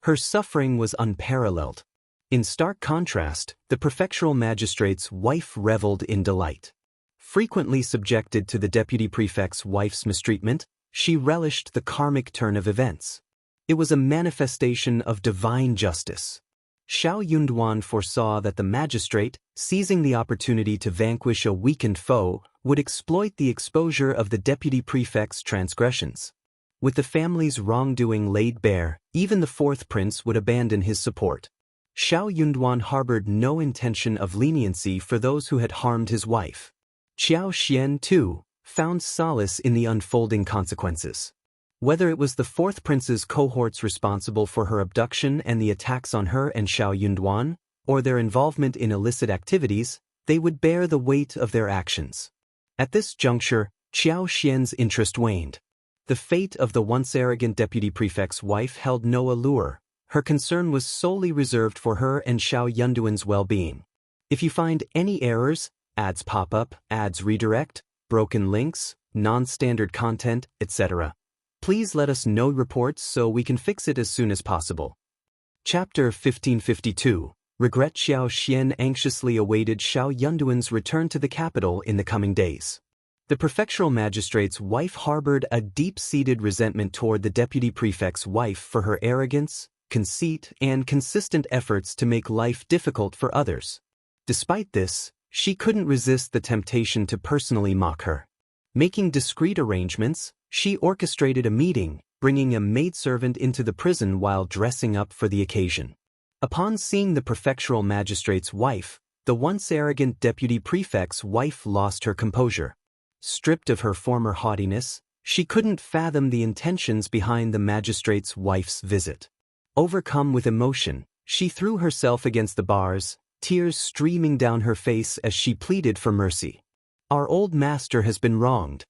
Her suffering was unparalleled. In stark contrast, the prefectural magistrate's wife reveled in delight. Frequently subjected to the deputy prefect's wife's mistreatment, she relished the karmic turn of events. It was a manifestation of divine justice. Shao Yunduan foresaw that the magistrate, seizing the opportunity to vanquish a weakened foe, would exploit the exposure of the deputy prefect's transgressions. With the family's wrongdoing laid bare, even the fourth prince would abandon his support. Shao Yunduan harbored no intention of leniency for those who had harmed his wife. Qiao Xian, too, found solace in the unfolding consequences. Whether it was the fourth prince's cohorts responsible for her abduction and the attacks on her and Shao Yunduan, or their involvement in illicit activities, they would bear the weight of their actions. At this juncture, Qiao Xian's interest waned. The fate of the once arrogant deputy prefect's wife held no allure. Her concern was solely reserved for her and Shao Yunduan's well-being. If you find any errors, ads pop up, ads redirect, broken links, non-standard content, etc., please let us know reports so we can fix it as soon as possible. Chapter 1552. Regret. Xiao Xian anxiously awaited Shao Yunduan's return to the capital in the coming days. The prefectural magistrate's wife harbored a deep-seated resentment toward the deputy prefect's wife for her arrogance, conceit, and consistent efforts to make life difficult for others. Despite this, she couldn't resist the temptation to personally mock her. Making discreet arrangements, she orchestrated a meeting, bringing a maidservant into the prison while dressing up for the occasion. Upon seeing the prefectural magistrate's wife, the once arrogant deputy prefect's wife lost her composure. Stripped of her former haughtiness, she couldn't fathom the intentions behind the magistrate's wife's visit. Overcome with emotion, she threw herself against the bars, tears streaming down her face as she pleaded for mercy. Our old master has been wronged.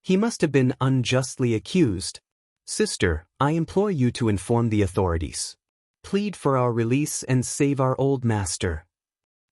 He must have been unjustly accused. Sister, I implore you to inform the authorities. Plead for our release and save our old master.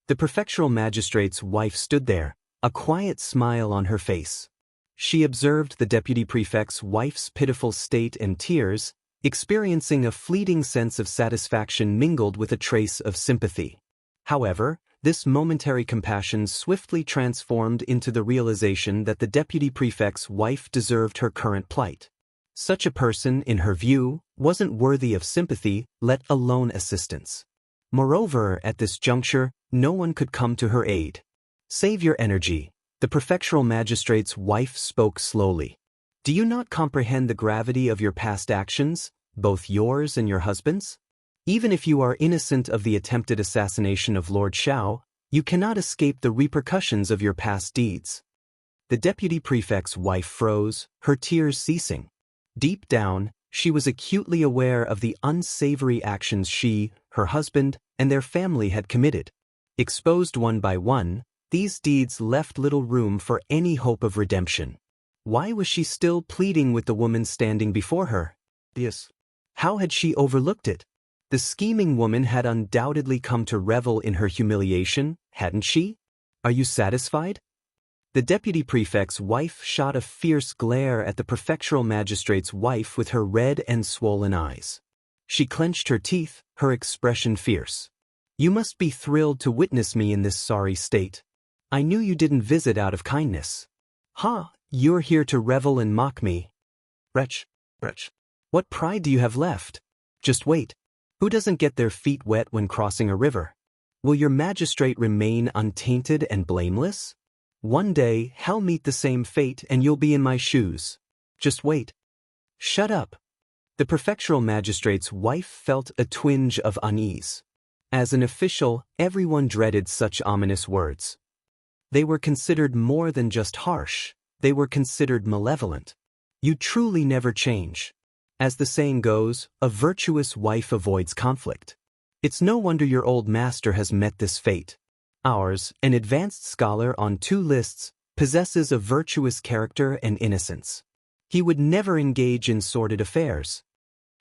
The prefectural magistrate's wife stood there, a quiet smile on her face. She observed the deputy prefect's wife's pitiful state and tears, experiencing a fleeting sense of satisfaction mingled with a trace of sympathy. However, this momentary compassion swiftly transformed into the realization that the deputy prefect's wife deserved her current plight. Such a person, in her view, wasn't worthy of sympathy, let alone assistance. Moreover, at this juncture, no one could come to her aid. Save your energy. The prefectural magistrate's wife spoke slowly. Do you not comprehend the gravity of your past actions, both yours and your husband's? Even if you are innocent of the attempted assassination of Lord Shao, you cannot escape the repercussions of your past deeds. The deputy prefect's wife froze, her tears ceasing. Deep down, she was acutely aware of the unsavory actions she, her husband, and their family had committed. Exposed one by one, these deeds left little room for any hope of redemption. Why was she still pleading with the woman standing before her? Yes. How had she overlooked it? The scheming woman had undoubtedly come to revel in her humiliation, hadn't she? Are you satisfied? The deputy prefect's wife shot a fierce glare at the prefectural magistrate's wife with her red and swollen eyes. She clenched her teeth, her expression fierce. You must be thrilled to witness me in this sorry state. I knew you didn't visit out of kindness. Ha, you're here to revel and mock me. Wretch. What pride do you have left? Just wait. Who doesn't get their feet wet when crossing a river? Will your magistrate remain untainted and blameless? One day, I'll meet the same fate and you'll be in my shoes. Just wait. Shut up. The prefectural magistrate's wife felt a twinge of unease. As an official, everyone dreaded such ominous words. They were considered more than just harsh, they were considered malevolent. You truly never change. As the saying goes, a virtuous wife avoids conflict. It's no wonder your old master has met this fate. Ours, an advanced scholar on 2 lists, possesses a virtuous character and innocence. He would never engage in sordid affairs.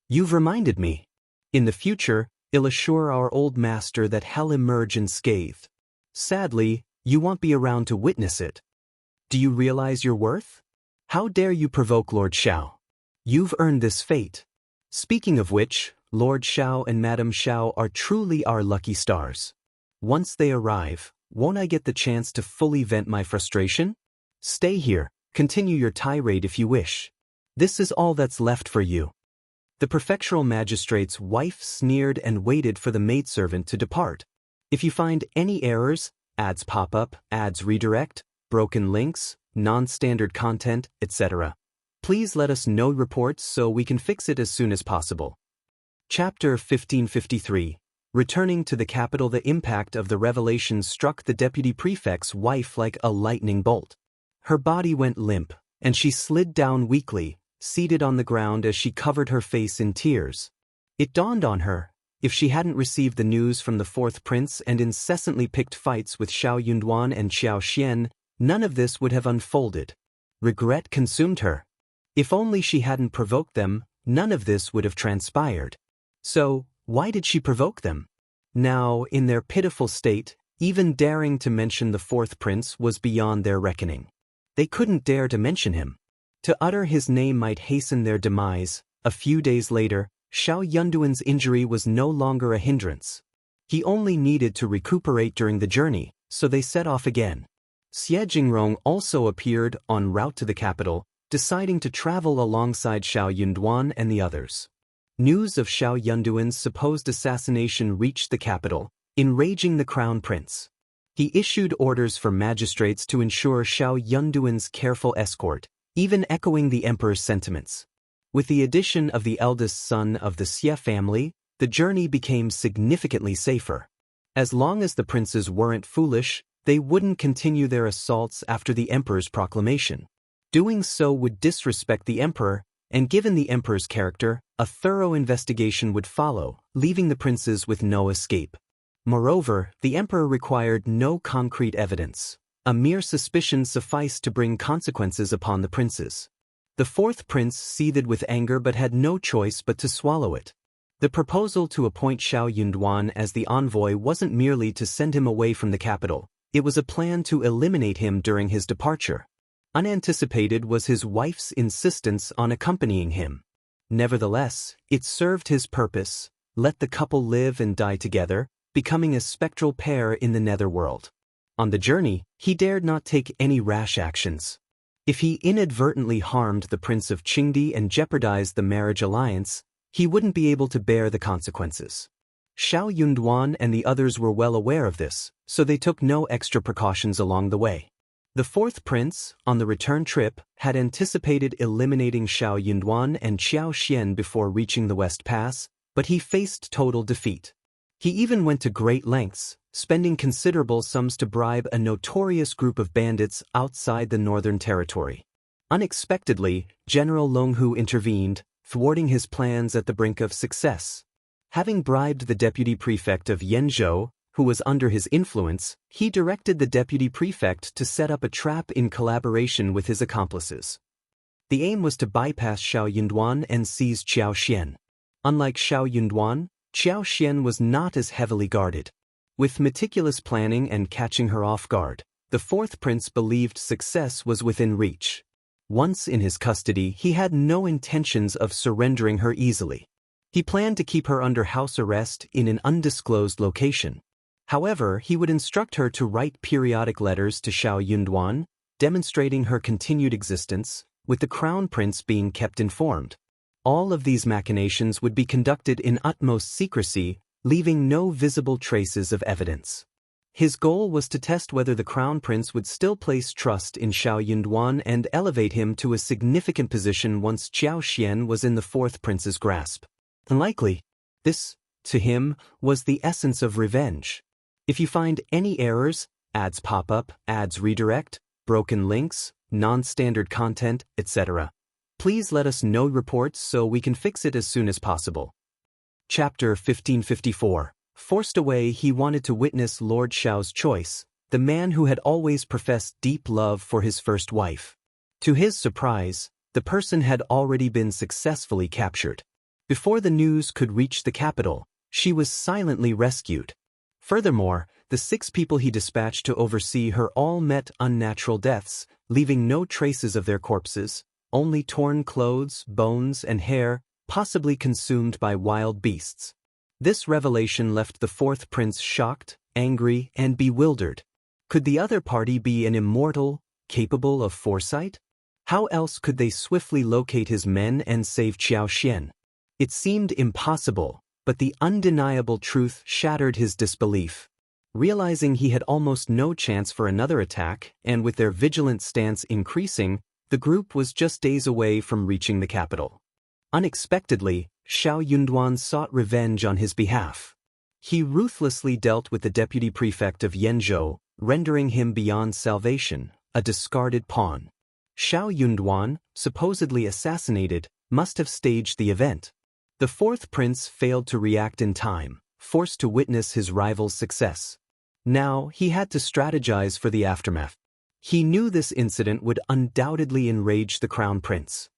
You've reminded me. In the future, I'll assure our old master that he'll emerge unscathed. Sadly, you won't be around to witness it. Do you realize your worth? How dare you provoke Lord Shao? You've earned this fate. Speaking of which, Lord Shao and Madame Shao are truly our lucky stars. Once they arrive, won't I get the chance to fully vent my frustration? Stay here, continue your tirade if you wish. This is all that's left for you. The prefectural magistrate's wife sneered and waited for the maidservant to depart. If you find any errors, ads pop up, ads redirect, broken links, non-standard content, etc., please let us know reports so we can fix it as soon as possible. Chapter 1553. Returning to the capital, the impact of the revelation struck the deputy prefect's wife like a lightning bolt. Her body went limp, and she slid down weakly, seated on the ground as she covered her face in tears. It dawned on her, if she hadn't received the news from the 4th prince and incessantly picked fights with Shao Yunduan and Xiao Xian, none of this would have unfolded. Regret consumed her. If only she hadn't provoked them, none of this would have transpired. So, why did she provoke them? Now, in their pitiful state, even daring to mention the 4th prince was beyond their reckoning. They couldn't dare to mention him. To utter his name might hasten their demise. A few days later, Shao Yunduan's injury was no longer a hindrance. He only needed to recuperate during the journey, so they set off again. Jingrong also appeared en route to the capital, deciding to travel alongside Shao Yunduan and the others. News of Shao Yunduan's supposed assassination reached the capital, enraging the crown prince. He issued orders for magistrates to ensure Shao Yunduan's careful escort, even echoing the emperor's sentiments. With the addition of the eldest son of the Xie family, the journey became significantly safer. As long as the princes weren't foolish, they wouldn't continue their assaults after the emperor's proclamation. Doing so would disrespect the emperor, and given the emperor's character, a thorough investigation would follow, leaving the princes with no escape. Moreover, the emperor required no concrete evidence. A mere suspicion sufficed to bring consequences upon the princes. The 4th prince seethed with anger but had no choice but to swallow it. The proposal to appoint Shao Yunduan as the envoy wasn't merely to send him away from the capital, it was a plan to eliminate him during his departure. Unanticipated was his wife's insistence on accompanying him. Nevertheless, it served his purpose, let the couple live and die together, becoming a spectral pair in the netherworld. On the journey, he dared not take any rash actions. If he inadvertently harmed the Prince of Qingdi and jeopardized the marriage alliance, he wouldn't be able to bear the consequences. Shao Yunduan and the others were well aware of this, so they took no extra precautions along the way. The 4th prince, on the return trip, had anticipated eliminating Shao Yunduan and Xiao Xian before reaching the West Pass, but he faced total defeat. He even went to great lengths, spending considerable sums to bribe a notorious group of bandits outside the Northern Territory. Unexpectedly, General Longhu intervened, thwarting his plans at the brink of success. Having bribed the deputy prefect of Zhou, who was under his influence, he directed the deputy prefect to set up a trap in collaboration with his accomplices. The aim was to bypass Xiao Yunduan and seize Xiao Xian. Unlike Xiao Yunduan, Xiao Xian was not as heavily guarded. With meticulous planning and catching her off guard, the fourth prince believed success was within reach. Once in his custody, he had no intentions of surrendering her easily. He planned to keep her under house arrest in an undisclosed location. However, he would instruct her to write periodic letters to Xiao Yunduan, demonstrating her continued existence, with the crown prince being kept informed. All of these machinations would be conducted in utmost secrecy, leaving no visible traces of evidence. His goal was to test whether the crown prince would still place trust in Xiao Yunduan and elevate him to a significant position once Xiao Xian was in the fourth prince's grasp. Unlikely. This, to him, was the essence of revenge. If you find any errors, ads pop up, ads redirect, broken links, non-standard content, etc., please let us know reports so we can fix it as soon as possible. Chapter 1554. Forced away, he wanted to witness Lord Shao's choice, the man who had always professed deep love for his first wife. To his surprise, the person had already been successfully captured. Before the news could reach the capital, she was silently rescued. Furthermore, the 6 people he dispatched to oversee her all met unnatural deaths, leaving no traces of their corpses, only torn clothes, bones, and hair, possibly consumed by wild beasts. This revelation left the fourth prince shocked, angry, and bewildered. Could the other party be an immortal, capable of foresight? How else could they swiftly locate his men and save Xiao Xian? It seemed impossible, but the undeniable truth shattered his disbelief. Realizing he had almost no chance for another attack, and with their vigilant stance increasing, the group was just days away from reaching the capital. Unexpectedly, Xiao Yunduan sought revenge on his behalf. He ruthlessly dealt with the deputy prefect of Zhou, rendering him beyond salvation, a discarded pawn. Xiao Yunduan, supposedly assassinated, must have staged the event. The fourth prince failed to react in time, forced to witness his rival's success. Now, he had to strategize for the aftermath. He knew this incident would undoubtedly enrage the crown prince.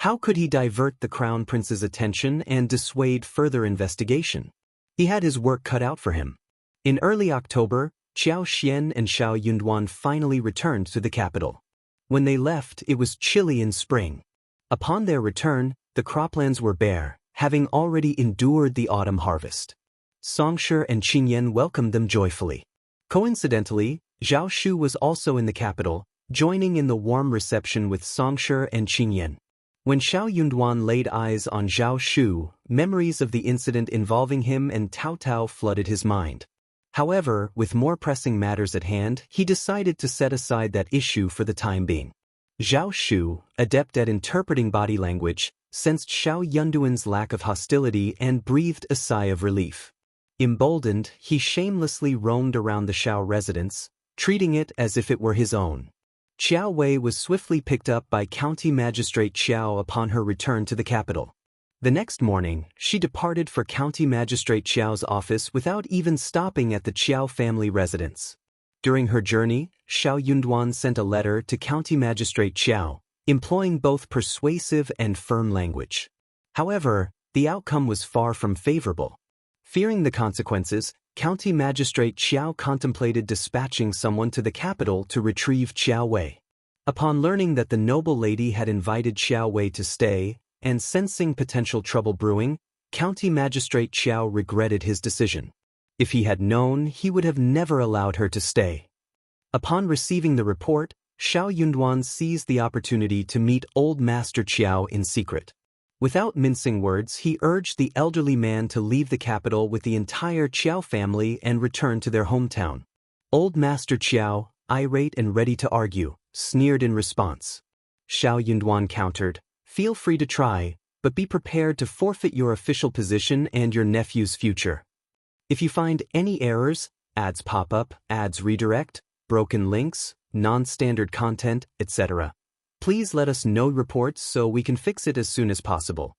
How could he divert the crown prince's attention and dissuade further investigation? He had his work cut out for him. In early October, Xiao Xian and Xiao Yunduan finally returned to the capital. When they left, it was chilly in spring. Upon their return, the croplands were bare, having already endured the autumn harvest. Songshe and Qingyan welcomed them joyfully. Coincidentally, Zhao Shu was also in the capital, joining in the warm reception with Songshe and Qingyan. When Xiao Yunduan laid eyes on Zhao Shu, memories of the incident involving him and Tao Tao flooded his mind. However, with more pressing matters at hand, he decided to set aside that issue for the time being. Zhao Shu, adept at interpreting body language, sensed Xiao Yunduan's lack of hostility and breathed a sigh of relief. Emboldened, he shamelessly roamed around the Shao residence, treating it as if it were his own. Qiao Wei was swiftly picked up by County Magistrate Qiao upon her return to the capital. The next morning, she departed for County Magistrate Qiao's office without even stopping at the Qiao family residence. During her journey, Xiao Yunduan sent a letter to County Magistrate Qiao, employing both persuasive and firm language. However, the outcome was far from favorable. Fearing the consequences, County Magistrate Qiao contemplated dispatching someone to the capital to retrieve Qiao Wei. Upon learning that the noble lady had invited Qiao Wei to stay, and sensing potential trouble brewing, County Magistrate Qiao regretted his decision. If he had known, he would have never allowed her to stay. Upon receiving the report, Xiao Yunduan seized the opportunity to meet Old Master Qiao in secret. Without mincing words, he urged the elderly man to leave the capital with the entire Qiao family and return to their hometown. Old Master Qiao, irate and ready to argue, sneered in response. Xiao Yunduan countered, "Feel free to try, but be prepared to forfeit your official position and your nephew's future. If you find any errors, ads pop up, ads redirect, broken links, non-standard content, etc., please let us know reports so we can fix it as soon as possible."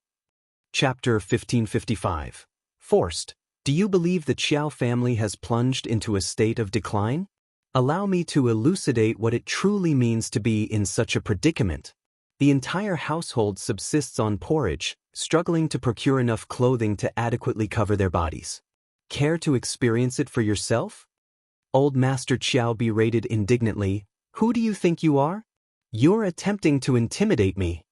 Chapter 1555. Forced. Do you believe the Qiao family has plunged into a state of decline? Allow me to elucidate what it truly means to be in such a predicament. The entire household subsists on porridge, struggling to procure enough clothing to adequately cover their bodies. Care to experience it for yourself? Old Master Qiao berated indignantly. Who do you think you are? You're attempting to intimidate me.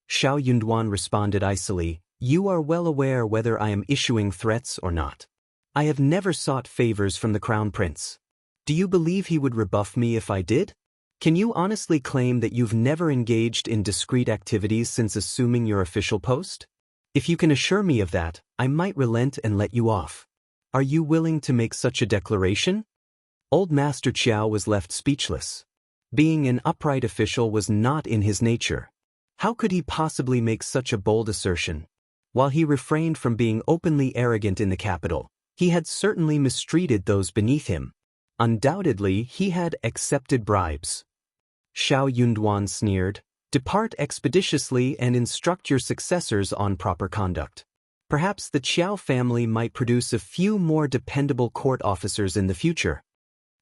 Shao Yunduan responded icily. You are well aware whether I am issuing threats or not. I have never sought favors from the Crown Prince. Do you believe he would rebuff me if I did? Can you honestly claim that you've never engaged in discreet activities since assuming your official post? If you can assure me of that, I might relent and let you off. Are you willing to make such a declaration? Old Master Qiao was left speechless. Being an upright official was not in his nature. How could he possibly make such a bold assertion? While he refrained from being openly arrogant in the capital, he had certainly mistreated those beneath him. Undoubtedly, he had accepted bribes. Shao Yunduan sneered. Depart expeditiously and instruct your successors on proper conduct. Perhaps the Qiao family might produce a few more dependable court officers in the future.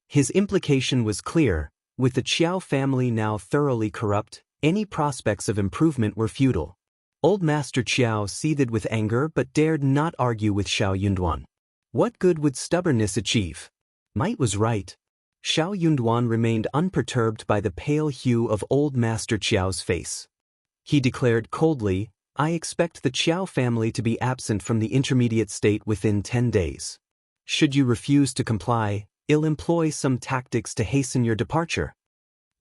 His implication was clear. With the Qiao family now thoroughly corrupt, any prospects of improvement were futile. Old Master Qiao seethed with anger but dared not argue with Shao Yunduan. What good would stubbornness achieve? Might was right. Shao Yunduan remained unperturbed by the pale hue of Old Master Qiao's face. He declared coldly, I expect the Qiao family to be absent from the intermediate state within 10 days. Should you refuse to comply, I'll employ some tactics to hasten your departure.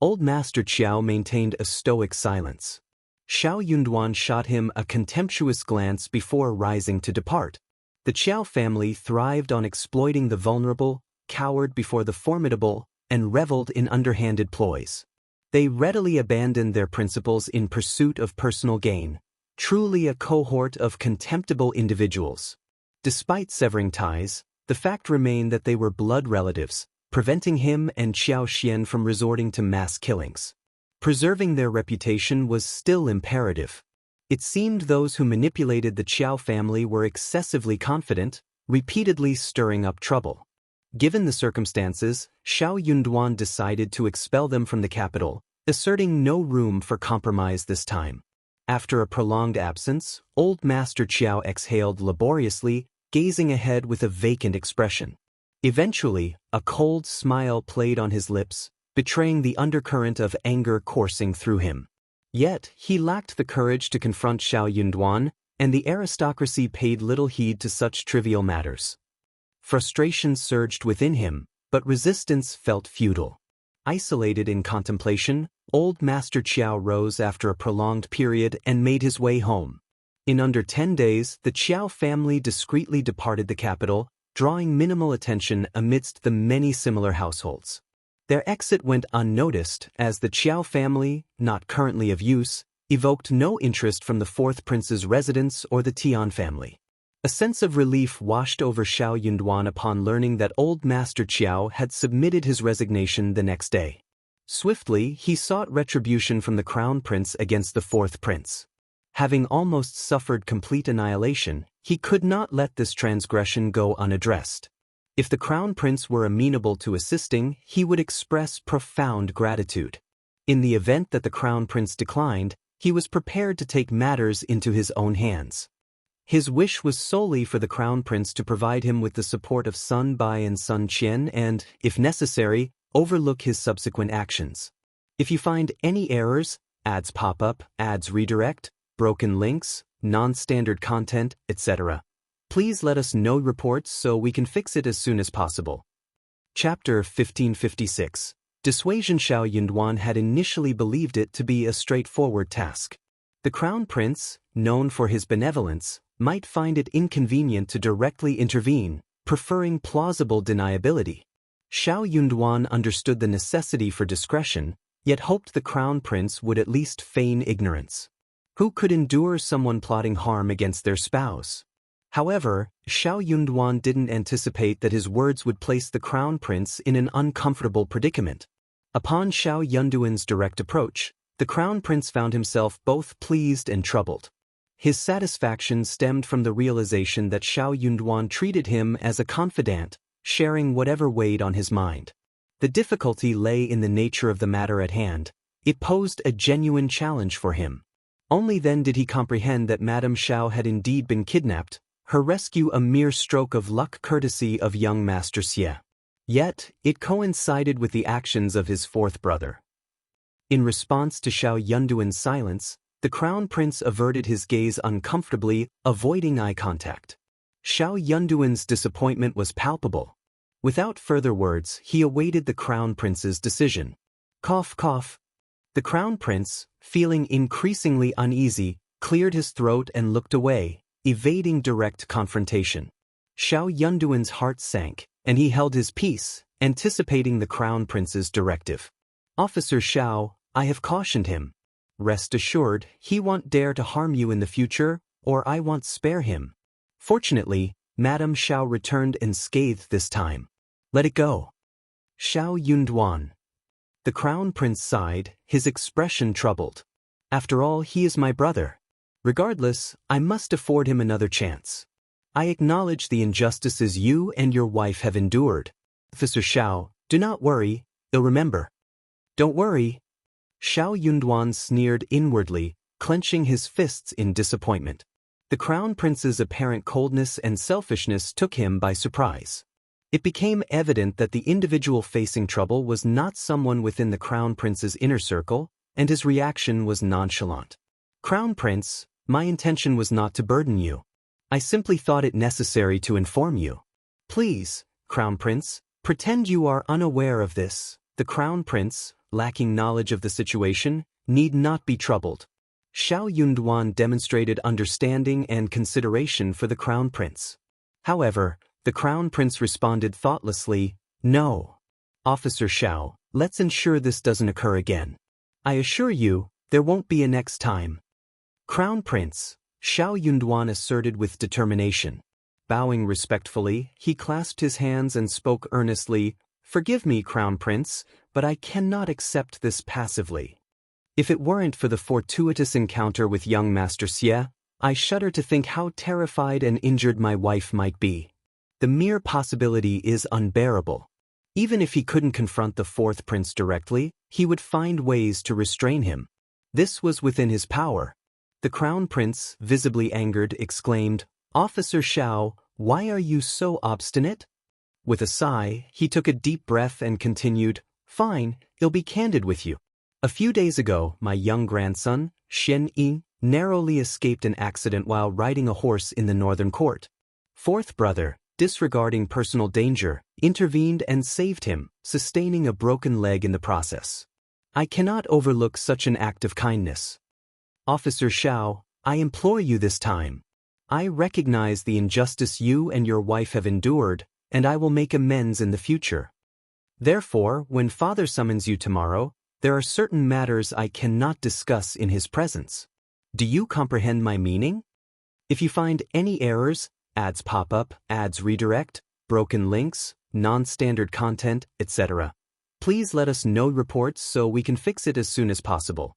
Old Master Qiao maintained a stoic silence. Shao Yunduan shot him a contemptuous glance before rising to depart. The Qiao family thrived on exploiting the vulnerable, cowered before the formidable, and reveled in underhanded ploys. They readily abandoned their principles in pursuit of personal gain, truly a cohort of contemptible individuals. Despite severing ties, the fact remained that they were blood relatives, preventing him and Xiao Xian from resorting to mass killings. Preserving their reputation was still imperative. It seemed those who manipulated the Qiao family were excessively confident, repeatedly stirring up trouble. Given the circumstances, Shao Yunduan decided to expel them from the capital, asserting no room for compromise this time. After a prolonged absence, Old Master Qiao exhaled laboriously, gazing ahead with a vacant expression. Eventually, a cold smile played on his lips, betraying the undercurrent of anger coursing through him. Yet, he lacked the courage to confront Shao Yunduan, and the aristocracy paid little heed to such trivial matters. Frustration surged within him, but resistance felt futile. Isolated in contemplation, Old Master Qiao rose after a prolonged period and made his way home. In under 10 days, the Qiao family discreetly departed the capital, drawing minimal attention amidst the many similar households. Their exit went unnoticed as the Qiao family, not currently of use, evoked no interest from the fourth prince's residence or the Tian family. A sense of relief washed over Shao Yunduan upon learning that Old Master Qiao had submitted his resignation the next day. Swiftly, he sought retribution from the Crown Prince against the fourth prince. Having almost suffered complete annihilation, he could not let this transgression go unaddressed. If the Crown Prince were amenable to assisting, he would express profound gratitude. In the event that the Crown Prince declined, he was prepared to take matters into his own hands. His wish was solely for the Crown Prince to provide him with the support of Bai and Sun Qian and, if necessary, overlook his subsequent actions. If you find any errors, ads pop up, ads redirect, broken links, non-standard content, etc., please let us know reports so we can fix it as soon as possible. Chapter 1556. Dissuasion. Shao Yunduan had initially believed it to be a straightforward task. The Crown Prince, known for his benevolence, might find it inconvenient to directly intervene, preferring plausible deniability. Shao Yunduan understood the necessity for discretion, yet hoped the Crown Prince would at least feign ignorance. Who could endure someone plotting harm against their spouse? However, Shao Yunduan didn't anticipate that his words would place the Crown Prince in an uncomfortable predicament. Upon Shao Yunduan's direct approach, the Crown Prince found himself both pleased and troubled. His satisfaction stemmed from the realization that Shao Yunduan treated him as a confidant, sharing whatever weighed on his mind. The difficulty lay in the nature of the matter at hand. It posed a genuine challenge for him. Only then did he comprehend that Madame Shao had indeed been kidnapped, her rescue a mere stroke of luck courtesy of young Master Xie. Yet, it coincided with the actions of his fourth brother. In response to Shao Yunduan's silence, the Crown Prince averted his gaze uncomfortably, avoiding eye contact. Shao Yunduan's disappointment was palpable. Without further words, he awaited the Crown Prince's decision. Cough, cough. The Crown Prince, feeling increasingly uneasy, cleared his throat and looked away, evading direct confrontation. Shao Yunduan's heart sank, and he held his peace, anticipating the Crown Prince's directive. Officer Shao, I have cautioned him. Rest assured, he won't dare to harm you in the future, or I won't spare him. Fortunately, Madame Shao returned unscathed this time. Let it go. Shao Yunduan. The Crown Prince sighed, his expression troubled. After all, he is my brother. Regardless, I must afford him another chance. I acknowledge the injustices you and your wife have endured. Officer Shao, do not worry, you'll remember. Don't worry. Shao Yunduan sneered inwardly, clenching his fists in disappointment. The Crown Prince's apparent coldness and selfishness took him by surprise. It became evident that the individual facing trouble was not someone within the Crown Prince's inner circle, and his reaction was nonchalant. Crown Prince, my intention was not to burden you. I simply thought it necessary to inform you. Please, Crown Prince, pretend you are unaware of this. The Crown Prince, lacking knowledge of the situation, need not be troubled. Shao Yunduan demonstrated understanding and consideration for the Crown Prince. However, the Crown Prince responded thoughtlessly, No. Officer Shao, let's ensure this doesn't occur again. I assure you, there won't be a next time. Crown Prince, Shao Yunduan asserted with determination. Bowing respectfully, he clasped his hands and spoke earnestly, Forgive me, Crown Prince, but I cannot accept this passively. If it weren't for the fortuitous encounter with young Master Xie, I shudder to think how terrified and injured my wife might be. The mere possibility is unbearable. Even if he couldn't confront the fourth prince directly, he would find ways to restrain him. This was within his power. The Crown Prince, visibly angered, exclaimed, Officer Shao, why are you so obstinate? With a sigh, he took a deep breath and continued, Fine, I'll be candid with you. A few days ago, my young grandson, Xiang, narrowly escaped an accident while riding a horse in the northern court. Fourth brother, disregarding personal danger, intervened and saved him, sustaining a broken leg in the process. I cannot overlook such an act of kindness. Officer Shao, I implore you this time. I recognize the injustice you and your wife have endured, and I will make amends in the future. Therefore, when Father summons you tomorrow, there are certain matters I cannot discuss in his presence. Do you comprehend my meaning? If you find any errors, ads pop up, ads redirect, broken links, non-standard content, etc., please let us know reports so we can fix it as soon as possible.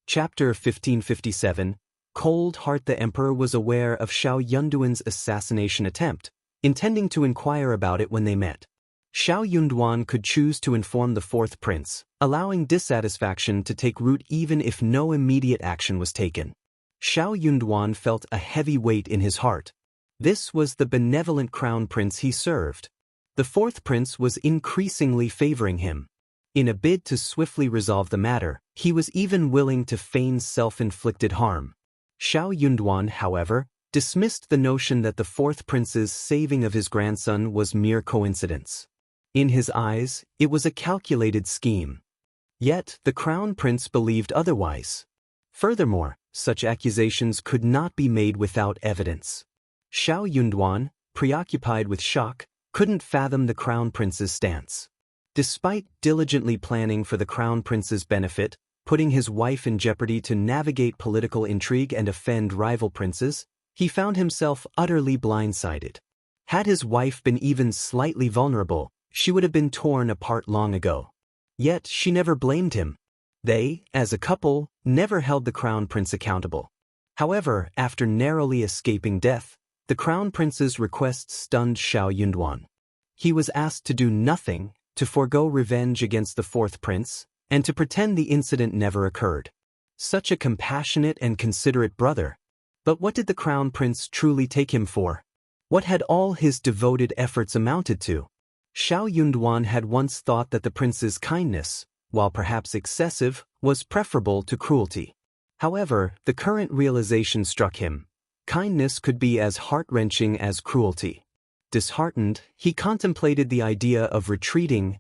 Chapter 1557. Cold Heart. The Emperor was aware of Shao Yunduan's assassination attempt, intending to inquire about it when they met. Shao Yunduan could choose to inform the fourth prince, allowing dissatisfaction to take root even if no immediate action was taken. Shao Yunduan felt a heavy weight in his heart. This was the benevolent crown prince he served. The fourth prince was increasingly favoring him. In a bid to swiftly resolve the matter, he was even willing to feign self-inflicted harm. Shao Yunduan, however, dismissed the notion that the fourth prince's saving of his grandson was mere coincidence. In his eyes, it was a calculated scheme. Yet, the crown prince believed otherwise. Furthermore, such accusations could not be made without evidence. Shao Yunduan, preoccupied with shock, couldn't fathom the crown prince's stance. Despite diligently planning for the crown prince's benefit, putting his wife in jeopardy to navigate political intrigue and offend rival princes, he found himself utterly blindsided. Had his wife been even slightly vulnerable, she would have been torn apart long ago. Yet she never blamed him. They, as a couple, never held the crown prince accountable. However, after narrowly escaping death, the crown prince's request stunned Shao Yunduan. He was asked to do nothing, to forego revenge against the fourth prince, and to pretend the incident never occurred. Such a compassionate and considerate brother. But what did the crown prince truly take him for? What had all his devoted efforts amounted to? Shao Yunduan had once thought that the prince's kindness, while perhaps excessive, was preferable to cruelty. However, the current realization struck him. Kindness could be as heart-wrenching as cruelty. Disheartened, he contemplated the idea of retreating.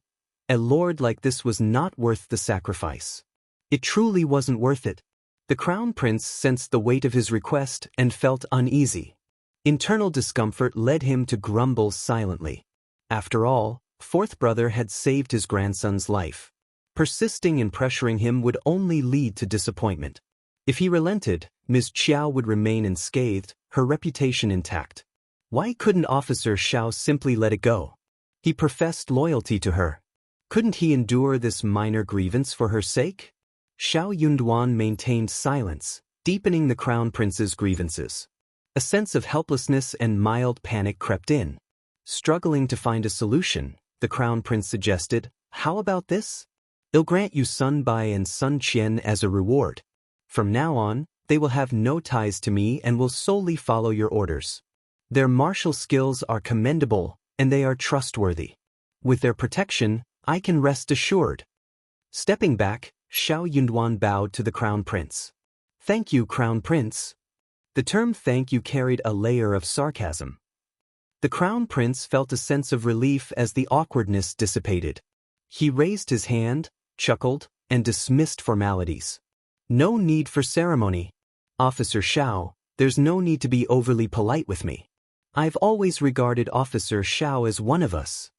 A lord like this was not worth the sacrifice. It truly wasn't worth it. The crown prince sensed the weight of his request and felt uneasy. Internal discomfort led him to grumble silently. After all, fourth brother had saved his grandson's life. Persisting in pressuring him would only lead to disappointment. If he relented, Ms. Qiao would remain unscathed, her reputation intact. Why couldn't Officer Shao simply let it go? He professed loyalty to her. Couldn't he endure this minor grievance for her sake? Shao Yunduan maintained silence, deepening the crown prince's grievances. A sense of helplessness and mild panic crept in. Struggling to find a solution, the crown prince suggested, "How about this? I'll grant you Bai and Sun Qian as a reward. From now on, they will have no ties to me and will solely follow your orders. Their martial skills are commendable, and they are trustworthy. With their protection, I can rest assured." Stepping back, Shao Yunduan bowed to the crown prince. "Thank you, crown prince." The term thank you carried a layer of sarcasm. The crown prince felt a sense of relief as the awkwardness dissipated. He raised his hand, chuckled, and dismissed formalities. "No need for ceremony. Officer Shao, there's no need to be overly polite with me. I've always regarded Officer Shao as one of us."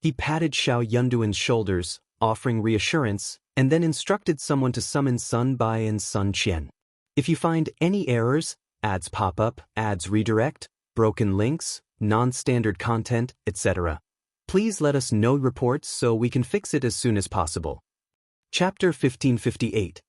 He patted Shao Yunduan's shoulders, offering reassurance, and then instructed someone to summon Bai and Sun Qian. "If you find any errors, ads pop up, ads redirect, broken links, non-standard content, etc., please let us know reports so we can fix it as soon as possible." Chapter 1558.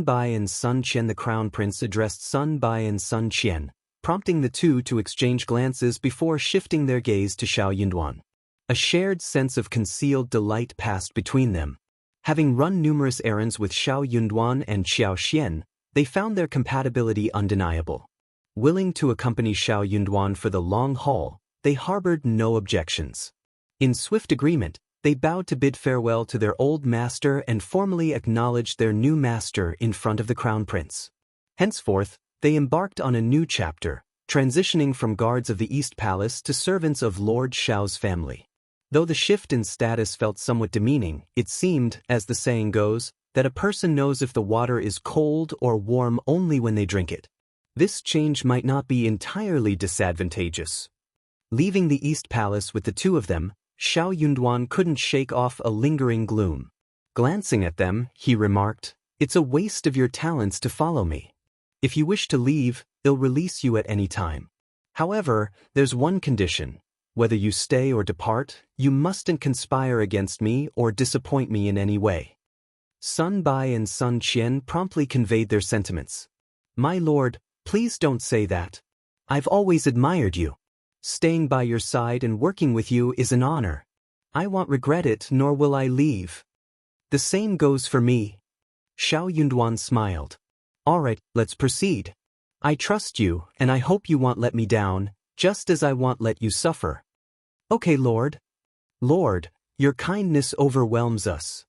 Bai and Sun Qian. The crown prince addressed Bai and Sun Qian, prompting the two to exchange glances before shifting their gaze to Shao Yunduan. A shared sense of concealed delight passed between them. Having run numerous errands with Shao Yunduan and Xiao Xian, they found their compatibility undeniable. Willing to accompany Shao Yunduan for the long haul, they harbored no objections. In swift agreement, they bowed to bid farewell to their old master and formally acknowledged their new master in front of the crown prince. Henceforth, they embarked on a new chapter, transitioning from guards of the East Palace to servants of Lord Shao's family. Though the shift in status felt somewhat demeaning, it seemed, as the saying goes, that a person knows if the water is cold or warm only when they drink it. This change might not be entirely disadvantageous. Leaving the East Palace with the two of them, Shao Yunduan couldn't shake off a lingering gloom. Glancing at them, he remarked, "It's a waste of your talents to follow me. If you wish to leave, I'll release you at any time. However, there's one condition. Whether you stay or depart, you mustn't conspire against me or disappoint me in any way." Bai and Sun Qian promptly conveyed their sentiments. "My lord, please don't say that. I've always admired you. Staying by your side and working with you is an honor. I won't regret it, nor will I leave." "The same goes for me." Shao Yunduan smiled. "All right, let's proceed. I trust you, and I hope you won't let me down, just as I won't let you suffer." "Okay, Lord." "Lord, your kindness overwhelms us."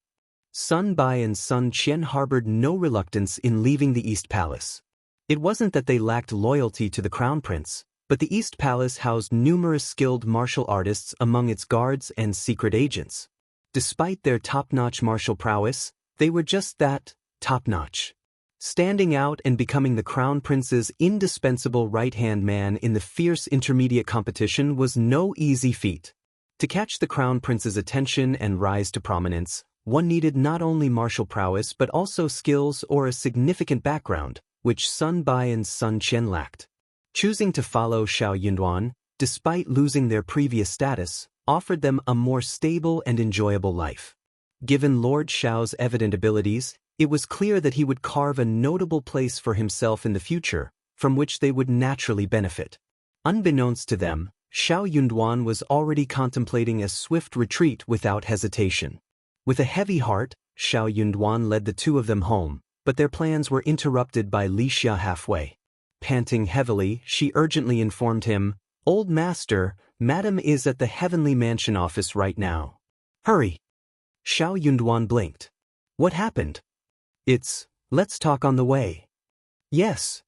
Bai and Sun Qian harbored no reluctance in leaving the East Palace. It wasn't that they lacked loyalty to the crown prince, but the East Palace housed numerous skilled martial artists among its guards and secret agents. Despite their top-notch martial prowess, they were just that, top-notch. Standing out and becoming the crown prince's indispensable right-hand man in the fierce intermediate competition was no easy feat. To catch the crown prince's attention and rise to prominence, one needed not only martial prowess but also skills or a significant background, which Bai and Sun Qian lacked. Choosing to follow Shao Yunduan, despite losing their previous status, offered them a more stable and enjoyable life. Given Lord Shao's evident abilities, it was clear that he would carve a notable place for himself in the future, from which they would naturally benefit. Unbeknownst to them, Shao Yunduan was already contemplating a swift retreat without hesitation. With a heavy heart, Shao Yunduan led the two of them home, but their plans were interrupted by Li Xia halfway. Panting heavily, she urgently informed him, "Old master, Madam is at the Heavenly Mansion office right now. Hurry." Shao Yunduan blinked. "What happened?" Let's talk on the way." "Yes."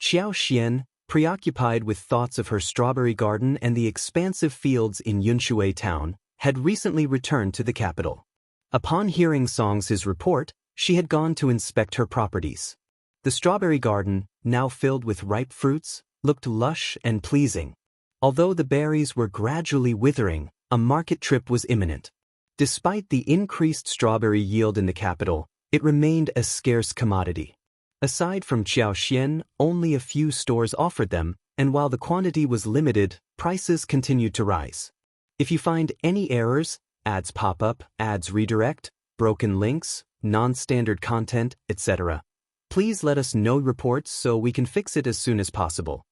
Xiao Xian, preoccupied with thoughts of her strawberry garden and the expansive fields in Yunshui town, had recently returned to the capital. Upon hearing Song's report, she had gone to inspect her properties. The strawberry garden, now filled with ripe fruits, looked lush and pleasing. Although the berries were gradually withering, a market trip was imminent. Despite the increased strawberry yield in the capital, it remained a scarce commodity. Aside from Xiaoxian, only a few stores offered them, and while the quantity was limited, prices continued to rise. If you find any errors, ads pop up, ads redirect, broken links, non-standard content, etc., please let us know reports so we can fix it as soon as possible.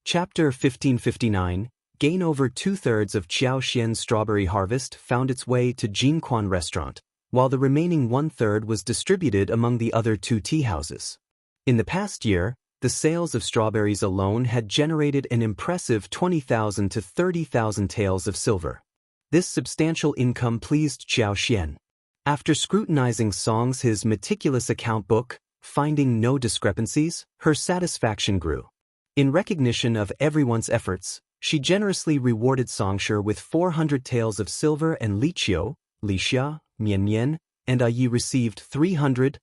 Chapter 1559, Gain over 2/3 of Xiaoxian's strawberry harvest found its way to Jingrong restaurant, while the remaining 1/3 was distributed among the other 2 tea houses. In the past year, the sales of strawberries alone had generated an impressive 20,000 to 30,000 taels of silver. This substantial income pleased Xiaoxian. After scrutinizing his meticulous account book, finding no discrepancies, her satisfaction grew. In recognition of everyone's efforts, she generously rewarded Songshi with 400 taels of silver, and Li Xia, Mian, and Yi received 300,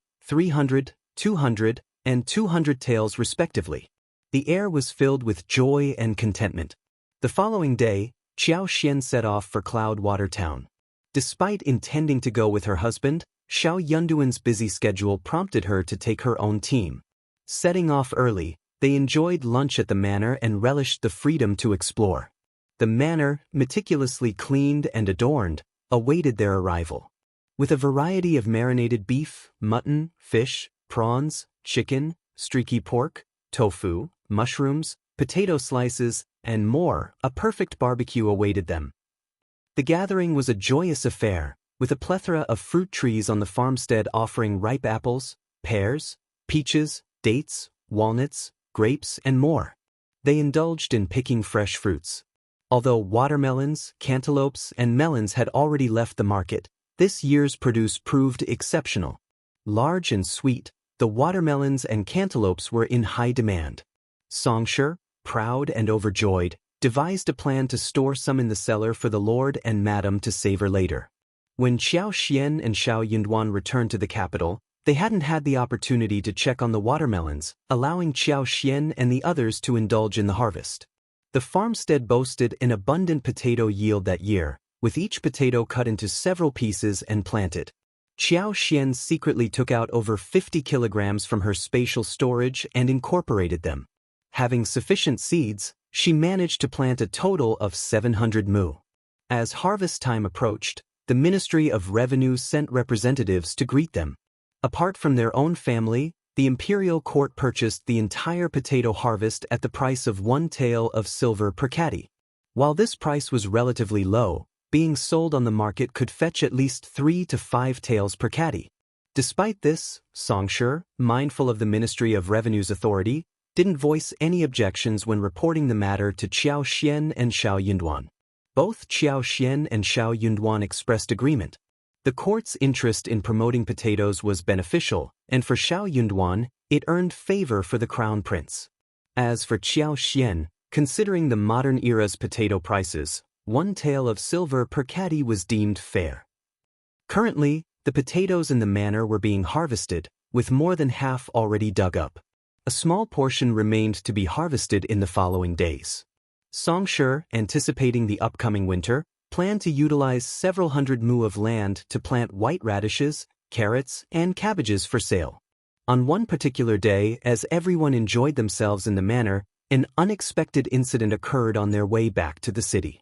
200, and 200 taels respectively. The air was filled with joy and contentment. The following day, Xiaoxian set off for Cloudwater Town. Despite intending to go with her husband, Shao Yunduan's busy schedule prompted her to take her own team. Setting off early, they enjoyed lunch at the manor and relished the freedom to explore. The manor, meticulously cleaned and adorned, awaited their arrival. With a variety of marinated beef, mutton, fish, prawns, chicken, streaky pork, tofu, mushrooms, potato slices, and more, a perfect barbecue awaited them. The gathering was a joyous affair, with a plethora of fruit trees on the farmstead offering ripe apples, pears, peaches, dates, walnuts, grapes, and more. They indulged in picking fresh fruits. Although watermelons, cantaloupes, and melons had already left the market, this year's produce proved exceptional. Large and sweet, the watermelons and cantaloupes were in high demand. Songshi, proud and overjoyed, devised a plan to store some in the cellar for the lord and madam to savor later. When Xiaoxian and Shao Yunduan returned to the capital, they hadn't had the opportunity to check on the watermelons, allowing Xiaoxian and the others to indulge in the harvest. The farmstead boasted an abundant potato yield that year, with each potato cut into several pieces and planted. Xiaoxian secretly took out over 50 kilograms from her spatial storage and incorporated them. Having sufficient seeds, she managed to plant a total of 700 mu. As harvest time approached, the Ministry of Revenue sent representatives to greet them. Apart from their own family, the imperial court purchased the entire potato harvest at the price of 1 tael of silver per caddy. While this price was relatively low, being sold on the market could fetch at least 3 to 5 taels per caddy. Despite this, Songshi, mindful of the Ministry of Revenue's authority, didn't voice any objections when reporting the matter to Xiaoxian and Shao Yunduan. Both Xiaoxian and Shao Yunduan expressed agreement. The court's interest in promoting potatoes was beneficial, and for Shao Yunduan, it earned favor for the crown prince. As for Xiaoxian, considering the modern era's potato prices, 1 tael of silver per caddy was deemed fair. Currently, the potatoes in the manor were being harvested, with more than half already dug up. A small portion remained to be harvested in the following days. Songshi, anticipating the upcoming winter, planned to utilize several hundred mu of land to plant white radishes, carrots, and cabbages for sale. On one particular day, as everyone enjoyed themselves in the manor, an unexpected incident occurred on their way back to the city.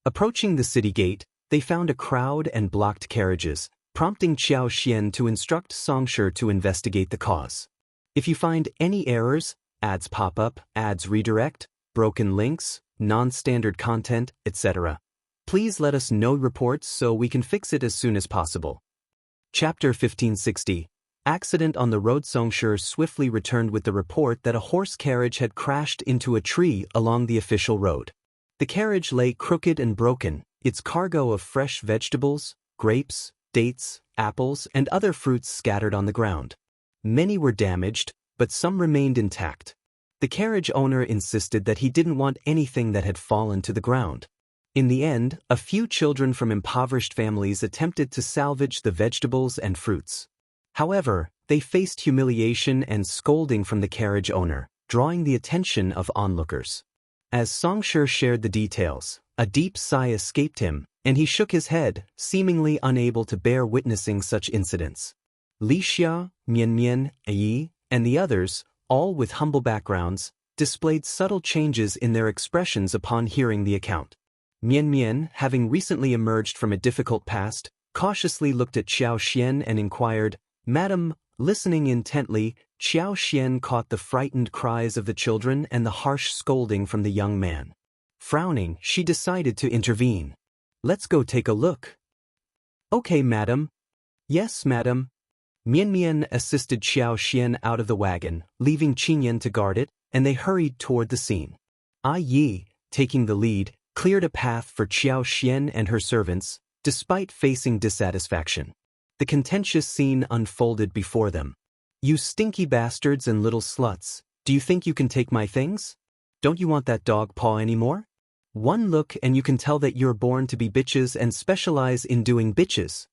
Approaching the city gate, they found a crowd and blocked carriages, prompting Xiaoxian to instruct Songshi to investigate the cause. If you find any errors, ads pop up, ads redirect, broken links, non-standard content, etc., please let us know reports so we can fix it as soon as possible. Chapter 1560. Accident on the road. Songsher swiftly returned with the report that a horse carriage had crashed into a tree along the official road. The carriage lay crooked and broken, its cargo of fresh vegetables, grapes, dates, apples, and other fruits scattered on the ground. Many were damaged, but some remained intact. The carriage owner insisted that he didn't want anything that had fallen to the ground. In the end, a few children from impoverished families attempted to salvage the vegetables and fruits. However, they faced humiliation and scolding from the carriage owner, drawing the attention of onlookers. As Songsher shared the details, a deep sigh escaped him, and he shook his head, seemingly unable to bear witnessing such incidents. Li Xia, Mian, Yi, and the others, all with humble backgrounds, displayed subtle changes in their expressions upon hearing the account. Mian, having recently emerged from a difficult past, cautiously looked at Xiao Xian and inquired, "Madam," listening intently, Xiao Xian caught the frightened cries of the children and the harsh scolding from the young man. Frowning, she decided to intervene. "Let's go take a look." "Okay, madam." "Yes, madam." Mian assisted Xiao Xian out of the wagon, leaving Qingyan to guard it, and they hurried toward the scene. Yi, taking the lead, cleared a path for Xiao Xian and her servants, despite facing dissatisfaction. The contentious scene unfolded before them. "You stinky bastards and little sluts, do you think you can take my things? Don't you want that dog paw anymore? One look and you can tell that you're born to be bitches and specialize in doing bitches.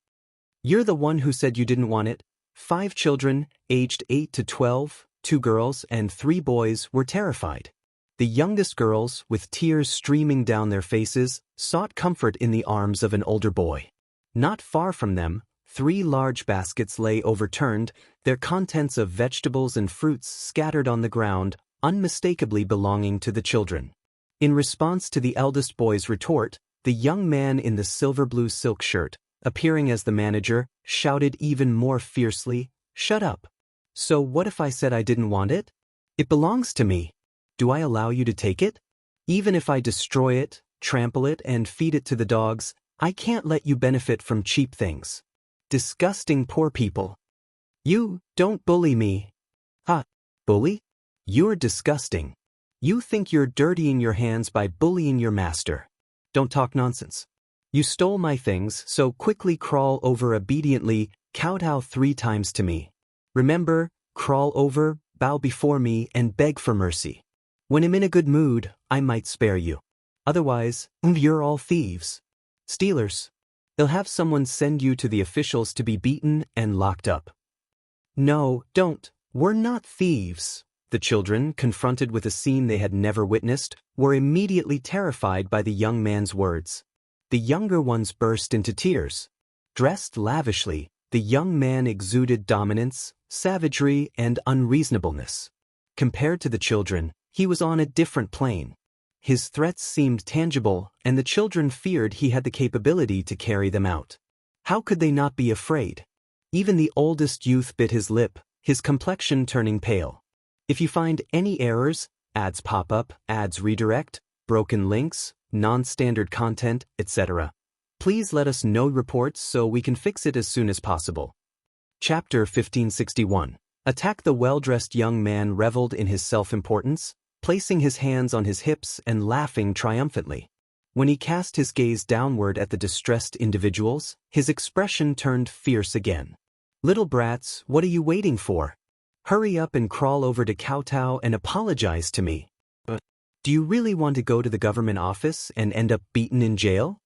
You're the one who said you didn't want it." 5 children, aged 8 to 12, 2 girls and 3 boys, were terrified. The youngest girls, with tears streaming down their faces, sought comfort in the arms of an older boy. Not far from them, 3 large baskets lay overturned, their contents of vegetables and fruits scattered on the ground, unmistakably belonging to the children. In response to the eldest boy's retort, the young man in the silver-blue silk shirt, appearing as the manager, shouted even more fiercely, "Shut up! So what if I said I didn't want it? It belongs to me. Do I allow you to take it? Even if I destroy it, trample it, and feed it to the dogs, I can't let you benefit from cheap things. Disgusting poor people. You, don't bully me." "Ha, bully? You're disgusting. You think you're dirtying your hands by bullying your master. Don't talk nonsense. You stole my things, so quickly crawl over obediently, kowtow 3 times to me. Remember, crawl over, bow before me, and beg for mercy. When I'm in a good mood, I might spare you. Otherwise, you're all thieves. Stealers. They'll have someone send you to the officials to be beaten and locked up." "No, don't. We're not thieves." The children, confronted with a scene they had never witnessed, were immediately terrified by the young man's words. The younger ones burst into tears. Dressed lavishly, the young man exuded dominance, savagery, and unreasonableness. Compared to the children, he was on a different plane. His threats seemed tangible, and the children feared he had the capability to carry them out. How could they not be afraid? Even the oldest youth bit his lip, his complexion turning pale. If you find any errors, ads pop up, ads redirect, broken links, non-standard content, etc., please let us know reports so we can fix it as soon as possible. Chapter 1561. Attack. The well-dressed young man reveled in his self-importance, placing his hands on his hips and laughing triumphantly. When he cast his gaze downward at the distressed individuals, his expression turned fierce again. "Little brats, what are you waiting for? Hurry up and crawl over to kowtow and apologize to me. Do you really want to go to the government office and end up beaten in jail?"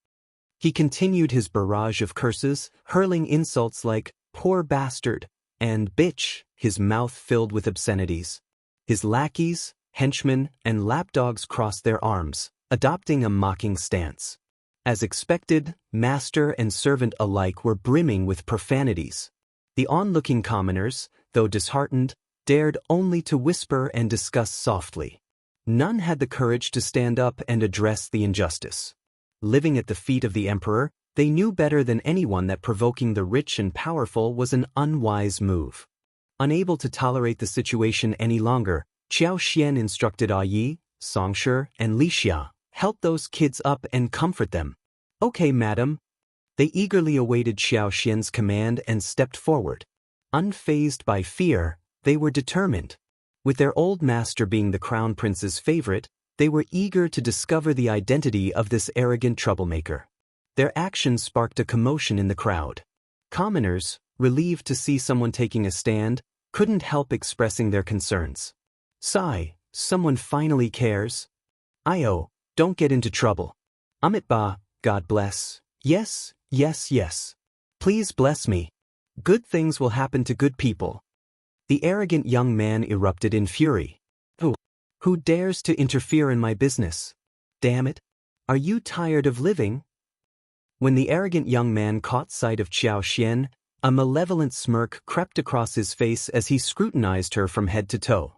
He continued his barrage of curses, hurling insults like, "poor bastard," and "bitch," his mouth filled with obscenities. His lackeys, henchmen, and lapdogs crossed their arms, adopting a mocking stance. As expected, master and servant alike were brimming with profanities. The onlooking commoners, though disheartened, dared only to whisper and discuss softly. None had the courage to stand up and address the injustice. Living at the feet of the emperor, they knew better than anyone that provoking the rich and powerful was an unwise move. Unable to tolerate the situation any longer, Xiao Xian instructed Yi, Songsher, and Li Xia, "Help those kids up and comfort them." "Okay, madam." They eagerly awaited Xiao Xian's command and stepped forward. Unfazed by fear, they were determined. With their old master being the crown prince's favorite, they were eager to discover the identity of this arrogant troublemaker. Their actions sparked a commotion in the crowd. Commoners, relieved to see someone taking a stand, couldn't help expressing their concerns. Sigh, someone finally cares. Io, don't get into trouble. Amit Ba, God bless. Yes, yes, yes. Please bless me. Good things will happen to good people. The arrogant young man erupted in fury. Who dares to interfere in my business? Damn it. Are you tired of living? When the arrogant young man caught sight of Xiao Xian, a malevolent smirk crept across his face as he scrutinized her from head to toe.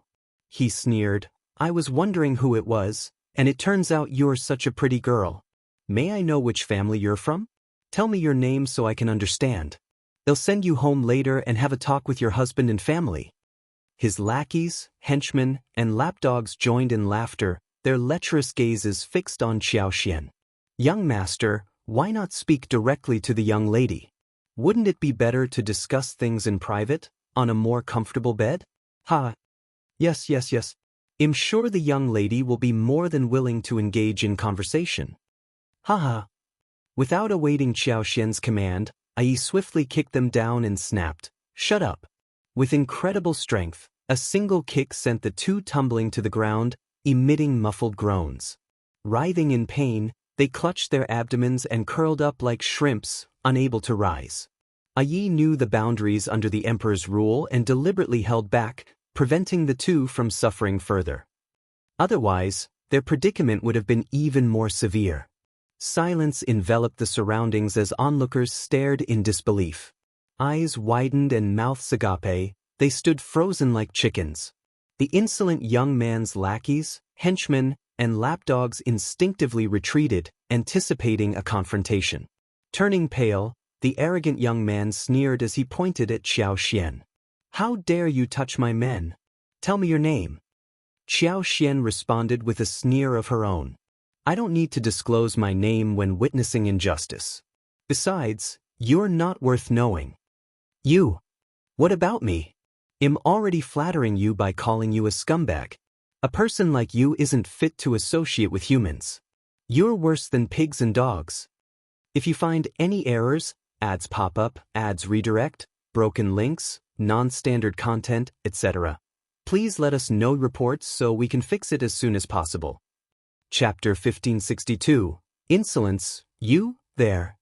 He sneered, I was wondering who it was, and it turns out you're such a pretty girl. May I know which family you're from? Tell me your name so I can understand. They'll send you home later and have a talk with your husband and family. His lackeys, henchmen, and lapdogs joined in laughter, their lecherous gazes fixed on Xiao Xian. Young master, why not speak directly to the young lady? Wouldn't it be better to discuss things in private, on a more comfortable bed? Ha! Yes, yes, yes. I'm sure the young lady will be more than willing to engage in conversation. Ha. Without awaiting Xiao Xian's command, Ai swiftly kicked them down and snapped, Shut up. With incredible strength, a single kick sent the two tumbling to the ground, emitting muffled groans. Writhing in pain, they clutched their abdomens and curled up like shrimps, unable to rise. Ai knew the boundaries under the emperor's rule and deliberately held back, preventing the two from suffering further. Otherwise, their predicament would have been even more severe. Silence enveloped the surroundings as onlookers stared in disbelief. Eyes widened and mouths agape, they stood frozen like chickens. The insolent young man's lackeys, henchmen, and lapdogs instinctively retreated, anticipating a confrontation. Turning pale, the arrogant young man sneered as he pointed at Xiao Xian. How dare you touch my men? Tell me your name. Xiao Xian responded with a sneer of her own. I don't need to disclose my name when witnessing injustice. Besides, you're not worth knowing. You. What about me? I'm already flattering you by calling you a scumbag. A person like you isn't fit to associate with humans. You're worse than pigs and dogs. If you find any errors, ads pop up, ads redirect, broken links, non-standard content, etc., please let us know reports so we can fix it as soon as possible. Chapter 1562, Insolence, You, There.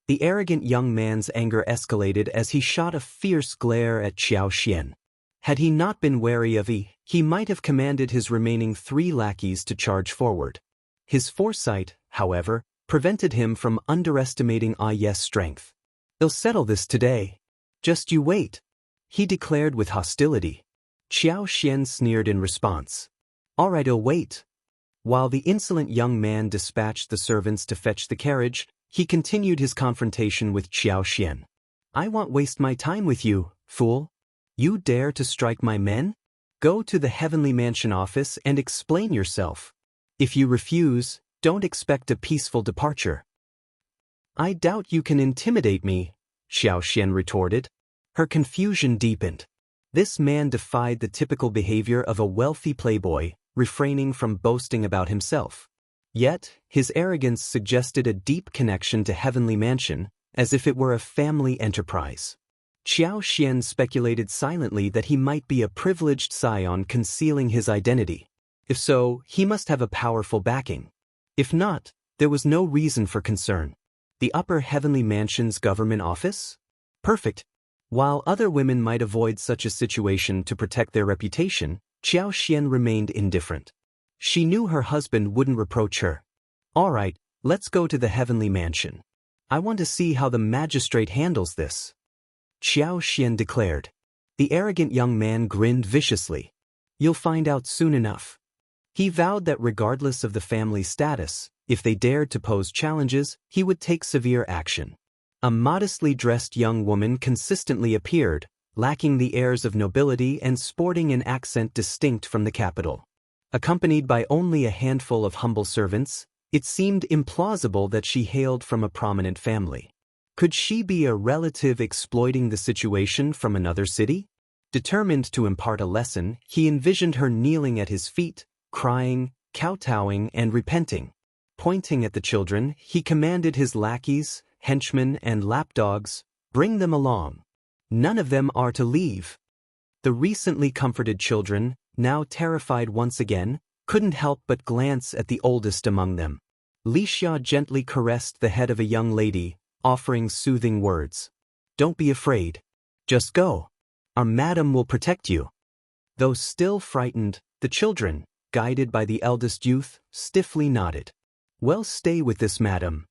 The arrogant young man's anger escalated as he shot a fierce glare at Xiao Xian. Had he not been wary of he might have commanded his remaining 3 lackeys to charge forward. His foresight, however, prevented him from underestimating Ai's strength. They'll settle this today. Just you wait, he declared with hostility. Xiao Xian sneered in response. All right, I'll wait. While the insolent young man dispatched the servants to fetch the carriage, he continued his confrontation with Xiao Xian. I won't waste my time with you, fool. You dare to strike my men? Go to the Heavenly Mansion office and explain yourself. If you refuse, don't expect a peaceful departure. I doubt you can intimidate me, Xiao Xian retorted. Her confusion deepened. This man defied the typical behavior of a wealthy playboy, refraining from boasting about himself. Yet, his arrogance suggested a deep connection to Heavenly Mansion, as if it were a family enterprise. Xiao Xian speculated silently that he might be a privileged scion concealing his identity. If so, he must have a powerful backing. If not, there was no reason for concern. The Upper Heavenly Mansion's government office? Perfect. While other women might avoid such a situation to protect their reputation, Xiao Xian remained indifferent. She knew her husband wouldn't reproach her. All right, let's go to the Heavenly Mansion. I want to see how the magistrate handles this. Xiao Xian declared. The arrogant young man grinned viciously. You'll find out soon enough. He vowed that regardless of the family's status, if they dared to pose challenges, he would take severe action. A modestly dressed young woman consistently appeared, lacking the airs of nobility and sporting an accent distinct from the capital. Accompanied by only a handful of humble servants, it seemed implausible that she hailed from a prominent family. Could she be a relative exploiting the situation from another city? Determined to impart a lesson, he envisioned her kneeling at his feet, crying, kowtowing, and repenting. Pointing at the children, he commanded his lackeys, henchmen, and lapdogs, "Bring them along. None of them are to leave." The recently comforted children, now terrified once again, couldn't help but glance at the oldest among them. Li Xia gently caressed the head of a young lady, offering soothing words. "Don't be afraid. Just go. Our madam will protect you." Though still frightened, the children, guided by the eldest youth, stiffly nodded. "Well, stay with this madam."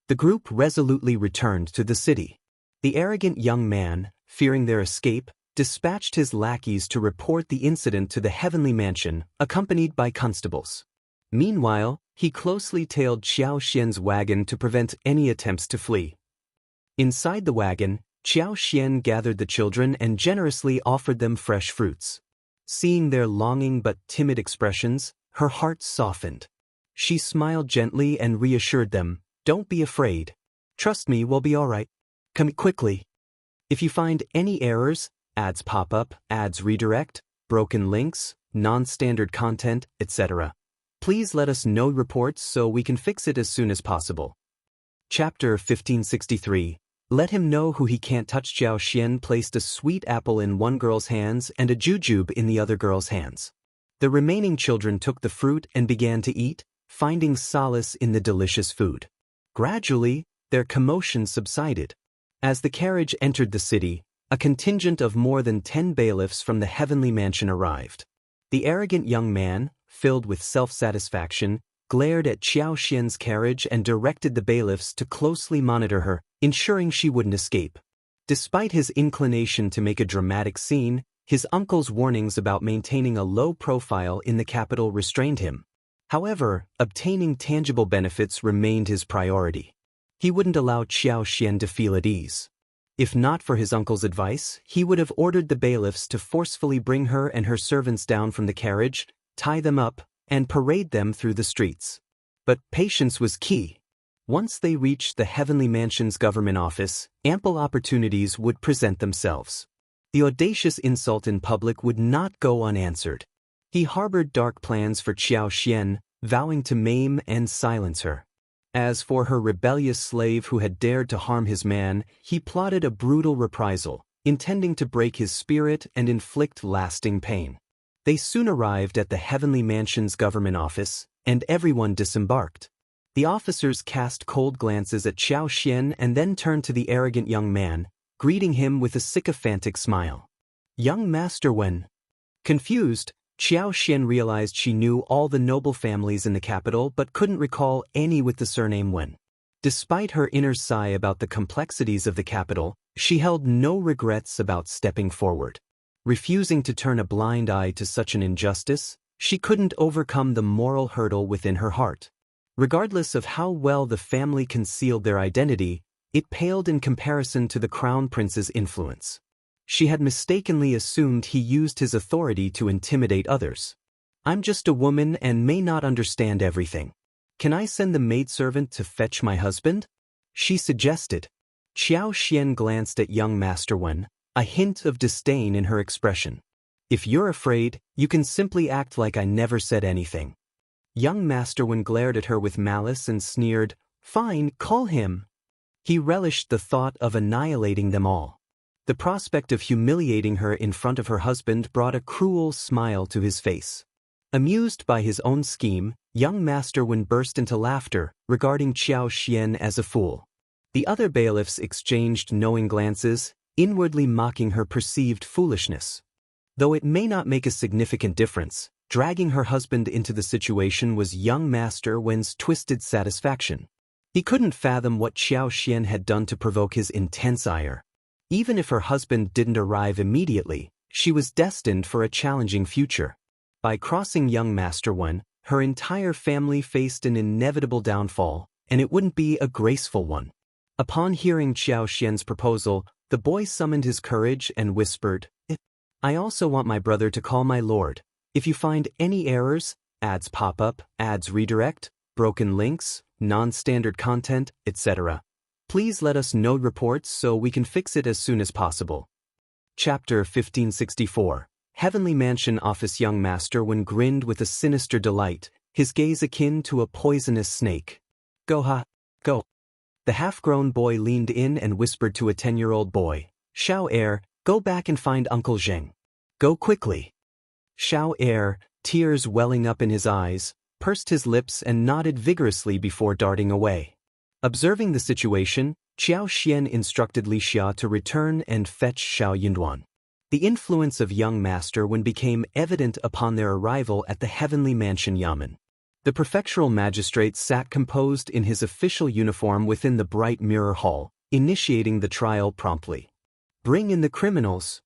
The group resolutely returned to the city. The arrogant young man, fearing their escape, dispatched his lackeys to report the incident to the heavenly mansion, accompanied by constables. Meanwhile, he closely tailed Xiao Xian's wagon to prevent any attempts to flee. Inside the wagon, Xiao Xian gathered the children and generously offered them fresh fruits. Seeing their longing but timid expressions, her heart softened. She smiled gently and reassured them, "Don't be afraid. Trust me, we'll be all right. Come quickly. If you find any errors, ads pop up, ads redirect, broken links, non-standard content, etc., please let us know reports so we can fix it as soon as possible." Chapter 1563. Let him know who he can't touch. Xiao Xian placed a sweet apple in one girl's hands and a jujube in the other girl's hands. The remaining children took the fruit and began to eat, finding solace in the delicious food. Gradually, their commotion subsided. As the carriage entered the city, a contingent of more than 10 bailiffs from the heavenly mansion arrived. The arrogant young man, filled with self-satisfaction, glared at Xiao Xian's carriage and directed the bailiffs to closely monitor her, ensuring she wouldn't escape. Despite his inclination to make a dramatic scene, his uncle's warnings about maintaining a low profile in the capital restrained him. However, obtaining tangible benefits remained his priority. He wouldn't allow Xiao Xian to feel at ease. If not for his uncle's advice, he would have ordered the bailiffs to forcefully bring her and her servants down from the carriage, tie them up, and parade them through the streets. But patience was key. Once they reached the heavenly mansion's government office, ample opportunities would present themselves. The audacious insult in public would not go unanswered. He harbored dark plans for Xiao Xian, vowing to maim and silence her. As for her rebellious slave who had dared to harm his man, he plotted a brutal reprisal, intending to break his spirit and inflict lasting pain. They soon arrived at the heavenly mansion's government office, and everyone disembarked. The officers cast cold glances at Xiao Xian and then turned to the arrogant young man, greeting him with a sycophantic smile. "Young Master Wen." Confused, Xiao Xian realized she knew all the noble families in the capital but couldn't recall any with the surname Wen. Despite her inner sigh about the complexities of the capital, she held no regrets about stepping forward. Refusing to turn a blind eye to such an injustice, she couldn't overcome the moral hurdle within her heart. Regardless of how well the family concealed their identity, it paled in comparison to the crown prince's influence. She had mistakenly assumed he used his authority to intimidate others. "I'm just a woman and may not understand everything. Can I send the maidservant to fetch my husband?" she suggested. Xiao Xian glanced at young Master Wen, a hint of disdain in her expression. "If you're afraid, you can simply act like I never said anything." Young Master Wen glared at her with malice and sneered, "Fine, call him." He relished the thought of annihilating them all. The prospect of humiliating her in front of her husband brought a cruel smile to his face. Amused by his own scheme, young Master Wen burst into laughter, regarding Xiao Xian as a fool. The other bailiffs exchanged knowing glances, inwardly mocking her perceived foolishness. Though it may not make a significant difference, dragging her husband into the situation was young Master Wen's twisted satisfaction. He couldn't fathom what Xiao Xian had done to provoke his intense ire. Even if her husband didn't arrive immediately, she was destined for a challenging future. By crossing young Master Wen, her entire family faced an inevitable downfall, and it wouldn't be a graceful one. Upon hearing Xiao Xian's proposal, the boy summoned his courage and whispered, "I also want my brother to call my lord. If you find any errors, ads pop up, ads redirect, broken links, non-standard content, etc., Please let us know reports so we can fix it as soon as possible. Chapter 1564. Heavenly Mansion Office. Young Master Wen grinned with a sinister delight, his gaze akin to a poisonous snake. Go ha, go. The half-grown boy leaned in and whispered to a 10-year-old boy, Shao Air, go back and find Uncle Zheng. Go quickly. Shao Air, tears welling up in his eyes, pursed his lips and nodded vigorously before darting away. Observing the situation, Qiao Xian instructed Li Xia to return and fetch Shao Yunduan. The influence of young Master Wen became evident upon their arrival at the Heavenly Mansion Yamen. The prefectural magistrate sat composed in his official uniform within the bright mirror hall, initiating the trial promptly. Bring in the criminals.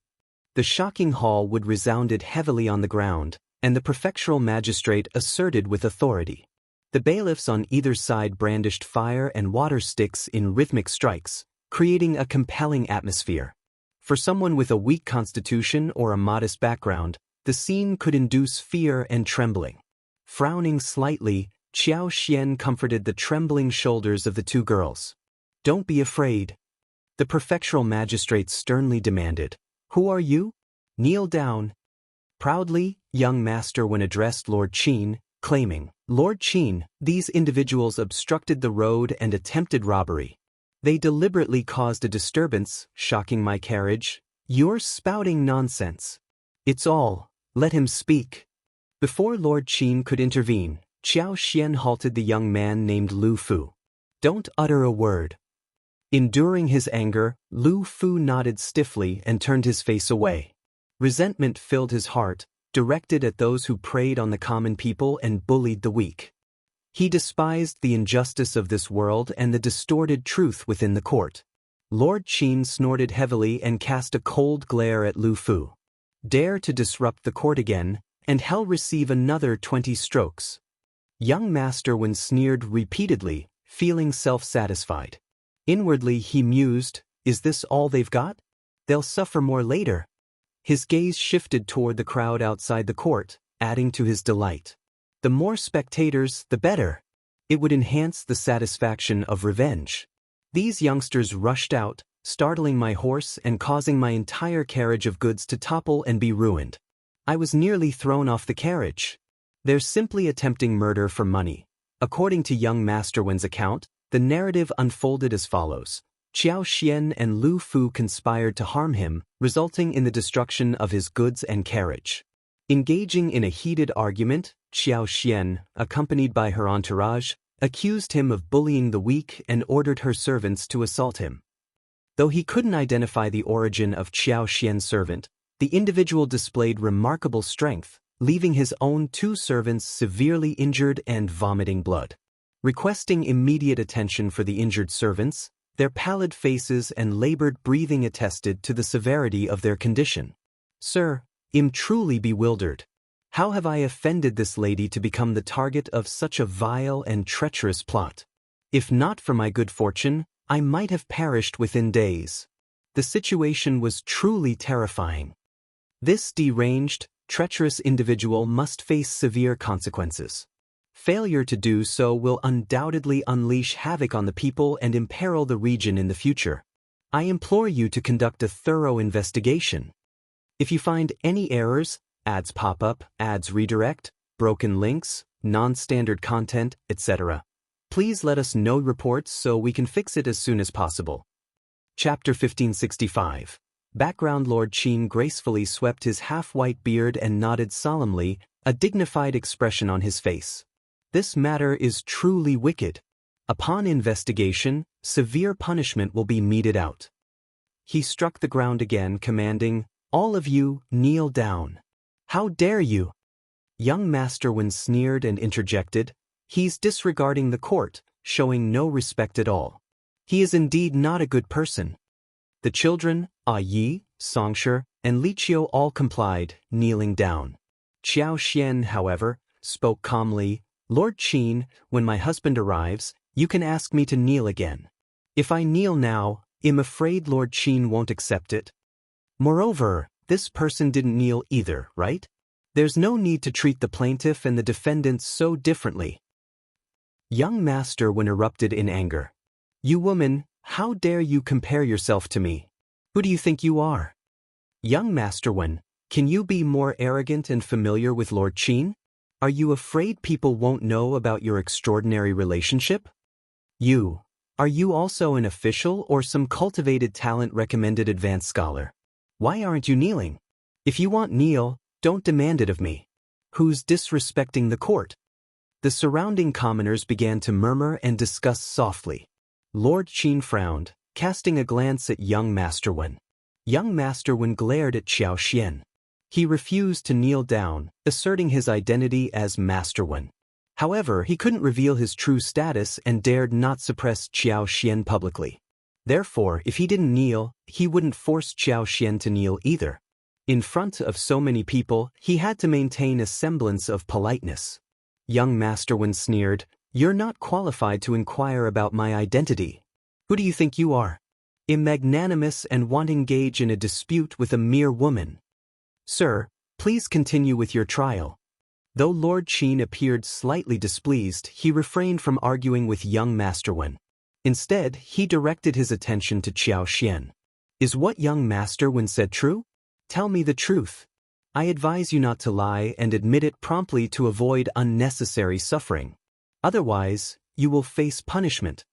The shocking hall would resounded heavily on the ground, and the prefectural magistrate asserted with authority. The bailiffs on either side brandished fire and water sticks in rhythmic strikes, creating a compelling atmosphere. For someone with a weak constitution or a modest background, the scene could induce fear and trembling. Frowning slightly, Qiao Xian comforted the trembling shoulders of the two girls. Don't be afraid. The prefectural magistrate sternly demanded. Who are you? Kneel down. Proudly, young Master Wen addressed Lord Qin, claiming, Lord Qin, these individuals obstructed the road and attempted robbery. They deliberately caused a disturbance, shocking my carriage. You're spouting nonsense. It's all. Let him speak. Before Lord Qin could intervene, Qiao Xian halted the young man named Lu Fu. Don't utter a word. Enduring his anger, Lu Fu nodded stiffly and turned his face away. Resentment filled his heart, directed at those who preyed on the common people and bullied the weak. He despised the injustice of this world and the distorted truth within the court. Lord Qin snorted heavily and cast a cold glare at Lu Fu. Dare to disrupt the court again, and hell receive another 20 strokes. Young Master Wen sneered repeatedly, feeling self-satisfied. Inwardly he mused, is this all they've got? They'll suffer more later. His gaze shifted toward the crowd outside the court, adding to his delight. The more spectators, the better. It would enhance the satisfaction of revenge. These youngsters rushed out, startling my horse and causing my entire carriage of goods to topple and be ruined. I was nearly thrown off the carriage. They're simply attempting murder for money. According to young Master Wen's account, the narrative unfolded as follows. Qiao Xian and Lu Fu conspired to harm him, resulting in the destruction of his goods and carriage. Engaging in a heated argument, Qiao Xian, accompanied by her entourage, accused him of bullying the weak and ordered her servants to assault him. Though he couldn't identify the origin of Qiao Xian's servant, the individual displayed remarkable strength, leaving his own 2 servants severely injured and vomiting blood. Requesting immediate attention for the injured servants, their pallid faces and labored breathing attested to the severity of their condition. Sir, I'm truly bewildered. How have I offended this lady to become the target of such a vile and treacherous plot? If not for my good fortune, I might have perished within days. The situation was truly terrifying. This deranged, treacherous individual must face severe consequences. Failure to do so will undoubtedly unleash havoc on the people and imperil the region in the future. I implore you to conduct a thorough investigation. If you find any errors, ads pop up, ads redirect, broken links, non-standard content, etc., please let us know reports so we can fix it as soon as possible. Chapter 1565. Background. Lord Qin gracefully swept his half-white beard and nodded solemnly, a dignified expression on his face. This matter is truly wicked. Upon investigation, severe punishment will be meted out. He struck the ground again, commanding, all of you, kneel down. How dare you? Young Master Wen sneered and interjected, he's disregarding the court, showing no respect at all. He is indeed not a good person. The children, Yi, Songshe, and Li Qiu all complied, kneeling down. Qiao Xian, however, spoke calmly, Lord Qin, when my husband arrives, you can ask me to kneel again. If I kneel now, I'm afraid Lord Qin won't accept it. Moreover, this person didn't kneel either, right? There's no need to treat the plaintiff and the defendants so differently. Young Master Wen erupted in anger. You woman, How dare you compare yourself to me? Who do you think you are? Young Master Wen, can you be more arrogant and familiar with Lord Qin? Are you afraid people won't know about your extraordinary relationship? Are you also an official or some cultivated talent recommended advanced scholar? Why aren't you kneeling? If you want kneel, don't demand it of me. Who's disrespecting the court? The surrounding commoners began to murmur and discuss softly. Lord Qin frowned, casting a glance at young Master Wen. Young Master Wen glared at Xiao Xian. He refused to kneel down, asserting his identity as Master Wen. However, he couldn't reveal his true status and dared not suppress Xiao Xian publicly. Therefore, if he didn't kneel, he wouldn't force Xiao Xian to kneel either. In front of so many people, he had to maintain a semblance of politeness. Young Master Wen sneered, "You're not qualified to inquire about my identity. Who do you think you are? Magnanimous and want to engage in a dispute with a mere woman. Sir, please continue with your trial." Though Lord Qin appeared slightly displeased, he refrained from arguing with young Master Wen. Instead, he directed his attention to Xiao Xian. "Is what young Master Wen said true? Tell me the truth. I advise you not to lie and admit it promptly to avoid unnecessary suffering. Otherwise, you will face punishment."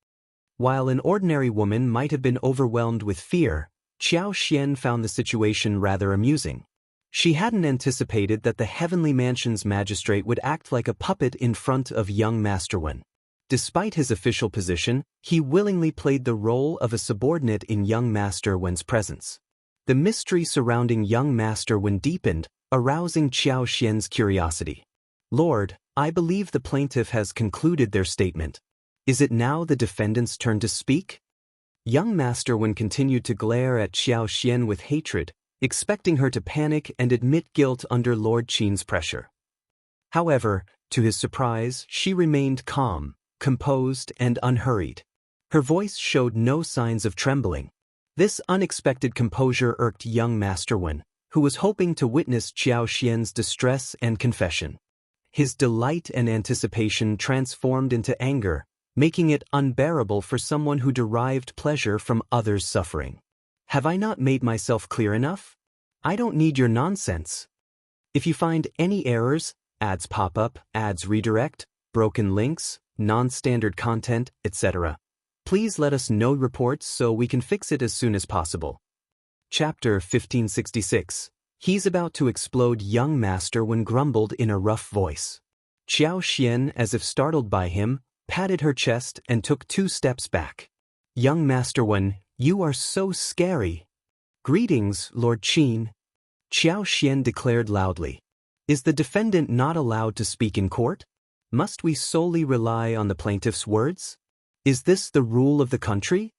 While an ordinary woman might have been overwhelmed with fear, Xiao Xian found the situation rather amusing. She hadn't anticipated that the Heavenly Mansion's magistrate would act like a puppet in front of young Master Wen. Despite his official position, he willingly played the role of a subordinate in young Master Wen's presence. The mystery surrounding young Master Wen deepened, arousing Xiao Xian's curiosity. "Lord, I believe the plaintiff has concluded their statement. Is it now the defendant's turn to speak?" Young Master Wen continued to glare at Xiao Xian with hatred, expecting her to panic and admit guilt under Lord Qin's pressure. However, to his surprise, she remained calm, composed, and unhurried. Her voice showed no signs of trembling. This unexpected composure irked young Master Wen, who was hoping to witness Xiao Xian's distress and confession. His delight and anticipation transformed into anger, making it unbearable for someone who derived pleasure from others' suffering. "Have I not made myself clear enough? I don't need your nonsense. If you find any errors, ads pop up, ads redirect, broken links, non-standard content, etc., please let us know reports so we can fix it as soon as possible." Chapter 1566. He's about to explode. Young Master Wen grumbled in a rough voice. Xiao Xian, as if startled by him, patted her chest and took 2 steps back. "Young Master Wen, you are so scary." "Greetings, Lord Qin," Xiao Xian declared loudly. "Is the defendant not allowed to speak in court? Must we solely rely on the plaintiff's words? Is this the rule of the country?"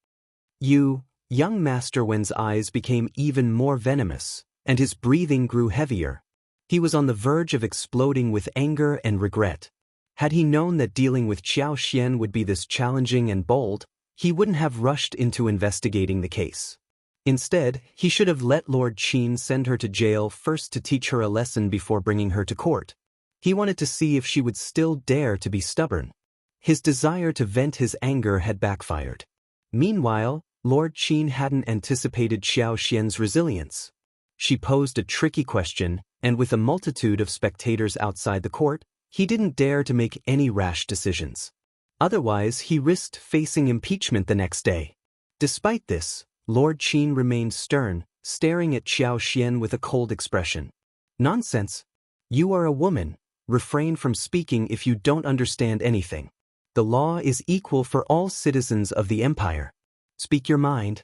Young Master Wen's eyes became even more venomous, and his breathing grew heavier. He was on the verge of exploding with anger and regret. Had he known that dealing with Xiao Xian would be this challenging and bold, he wouldn't have rushed into investigating the case. Instead, he should have let Lord Qin send her to jail first to teach her a lesson before bringing her to court. He wanted to see if she would still dare to be stubborn. His desire to vent his anger had backfired. Meanwhile, Lord Qin hadn't anticipated Xiao Xian's resilience. She posed a tricky question, and with a multitude of spectators outside the court, he didn't dare to make any rash decisions. Otherwise, he risked facing impeachment the next day. Despite this, Lord Qin remained stern, staring at Xiao Xian with a cold expression. "Nonsense. You are a woman. Refrain from speaking if you don't understand anything. The law is equal for all citizens of the empire. Speak your mind."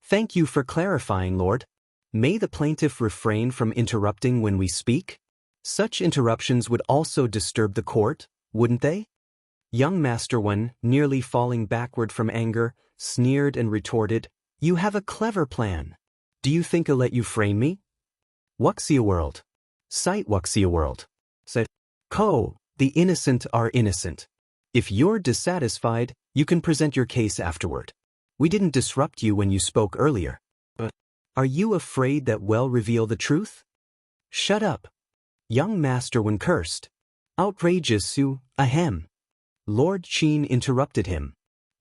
"Thank you for clarifying, Lord. May the plaintiff refrain from interrupting when we speak? Such interruptions would also disturb the court, wouldn't they?" Young Master Wen, nearly falling backward from anger, sneered and retorted, "You have a clever plan. Do you think I'll let you frame me? Wuxia world. Cite Wuxia world. Said, the innocent are innocent. If you're dissatisfied, you can present your case afterward. We didn't disrupt you when you spoke earlier. But are you afraid that we'll reveal the truth?" "Shut up." Young Master Wen cursed. "Outrageous, ahem." Lord Qin interrupted him.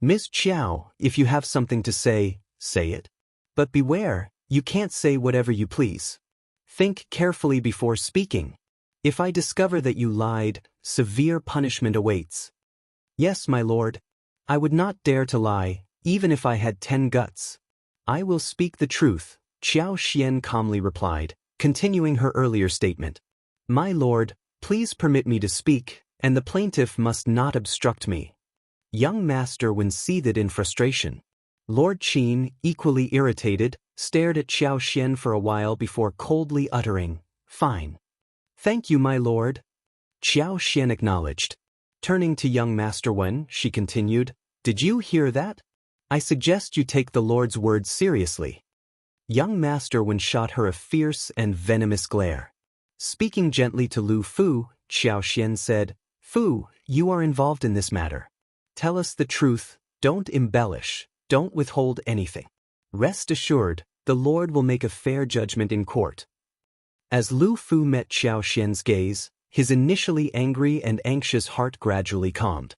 Ms. Qiao, if you have something to say, say it. But beware, you can't say whatever you please. Think carefully before speaking. If I discover that you lied, severe punishment awaits. Yes, my lord. I would not dare to lie, even if I had 10 guts. I will speak the truth, Xiao Xian calmly replied, continuing her earlier statement. My lord, please permit me to speak, and the plaintiff must not obstruct me. Young master Wen seethed in frustration. Lord Qin, equally irritated, stared at Xiao Xian for a while before coldly uttering, "Fine." "Thank you, my lord." Xiao Xian acknowledged. Turning to young master Wen, she continued, "Did you hear that? I suggest you take the lord's words seriously." Young master Wen shot her a fierce and venomous glare. Speaking gently to Lu Fu, Xiao Xian said, "Fu, you are involved in this matter. Tell us the truth, don't embellish, don't withhold anything. Rest assured, the Lord will make a fair judgment in court." As Lu Fu met Xiao Xian's gaze, his initially angry and anxious heart gradually calmed.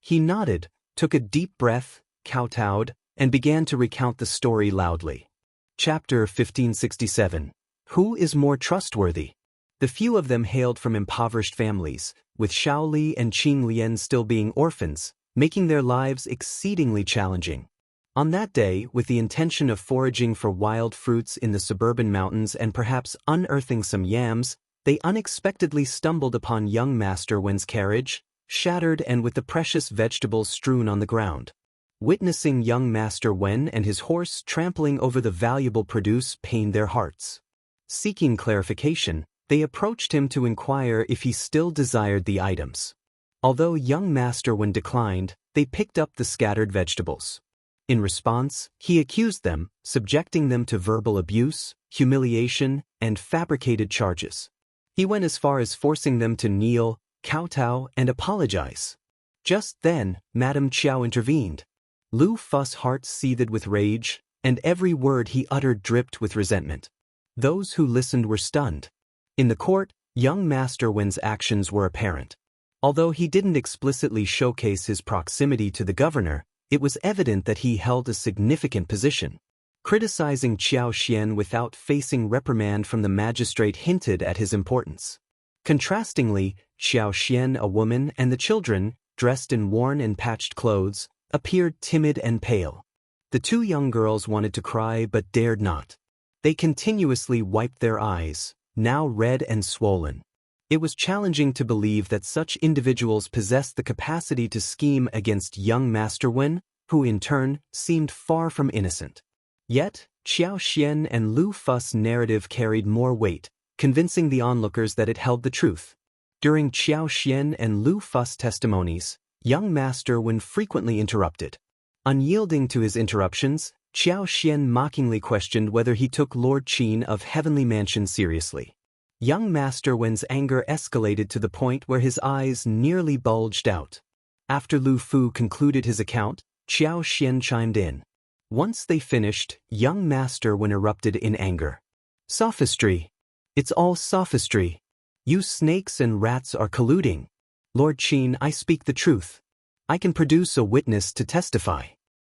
He nodded, took a deep breath, kowtowed, and began to recount the story loudly. Chapter 1567. Who is more trustworthy? The few of them hailed from impoverished families, with Shao Li and Qing Lian still being orphans, making their lives exceedingly challenging. On that day, with the intention of foraging for wild fruits in the suburban mountains and perhaps unearthing some yams, they unexpectedly stumbled upon young Master Wen's carriage, shattered and with the precious vegetables strewn on the ground. Witnessing young Master Wen and his horse trampling over the valuable produce pained their hearts. Seeking clarification, they approached him to inquire if he still desired the items. Although young Master Wen declined, they picked up the scattered vegetables. In response, he accused them, subjecting them to verbal abuse, humiliation, and fabricated charges. He went as far as forcing them to kneel, kowtow, and apologize. Just then, Madame Qiao intervened. Lu Fu's heart seethed with rage, and every word he uttered dripped with resentment. Those who listened were stunned. In the court, young Master Wen's actions were apparent. Although he didn't explicitly showcase his proximity to the governor, it was evident that he held a significant position. Criticizing Xiao Xian without facing reprimand from the magistrate hinted at his importance. Contrastingly, Xiao Xian, a woman, and the children, dressed in worn and patched clothes, appeared timid and pale. The two young girls wanted to cry but dared not. They continuously wiped their eyes, now red and swollen. It was challenging to believe that such individuals possessed the capacity to scheme against young Master Wen, who in turn seemed far from innocent. Yet, Xiao Xian and Lu Fu's narrative carried more weight, convincing the onlookers that it held the truth. During Xiao Xian and Lu Fu's testimonies, young Master Wen frequently interrupted. Unyielding to his interruptions, Xiao Xian mockingly questioned whether he took Lord Qin of Heavenly Mansion seriously. Young Master Wen's anger escalated to the point where his eyes nearly bulged out. After Lu Fu concluded his account, Xiao Xian chimed in. Once they finished, young Master Wen erupted in anger. Sophistry. It's all sophistry. You snakes and rats are colluding. Lord Qin, I speak the truth. I can produce a witness to testify.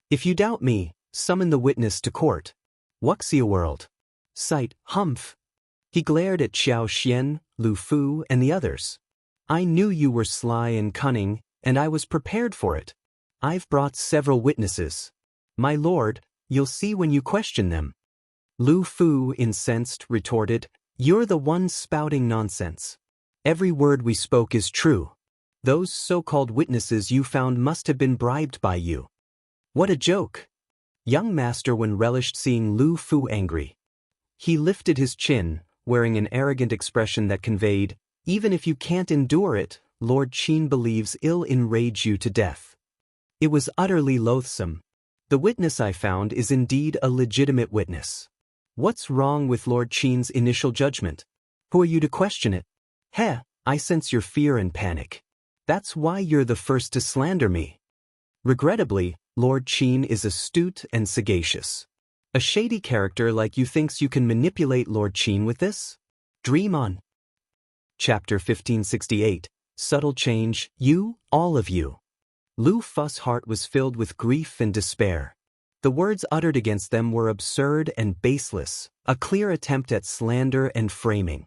If you doubt me, summon the witness to court. Wuxia world. Sight, humph. He glared at Xiao Xian, Lu Fu, and the others. I knew you were sly and cunning, and I was prepared for it. I've brought several witnesses. My lord, you'll see when you question them. Lu Fu, incensed, retorted, You're the one spouting nonsense. Every word we spoke is true. Those so-called witnesses you found must have been bribed by you. What a joke. Young Master Wen relished seeing Lu Fu angry. He lifted his chin, wearing an arrogant expression that conveyed, even if you can't endure it, Lord Qin believes it'll enrage you to death. It was utterly loathsome. The witness I found is indeed a legitimate witness. What's wrong with Lord Qin's initial judgment? Who are you to question it? Heh, I sense your fear and panic. That's why you're the first to slander me. Regrettably, Lord Qin is astute and sagacious. A shady character like you thinks you can manipulate Lord Qin with this? Dream on. Chapter 1568. Subtle change, you, all of you. Lu Fu's heart was filled with grief and despair. The words uttered against them were absurd and baseless, a clear attempt at slander and framing.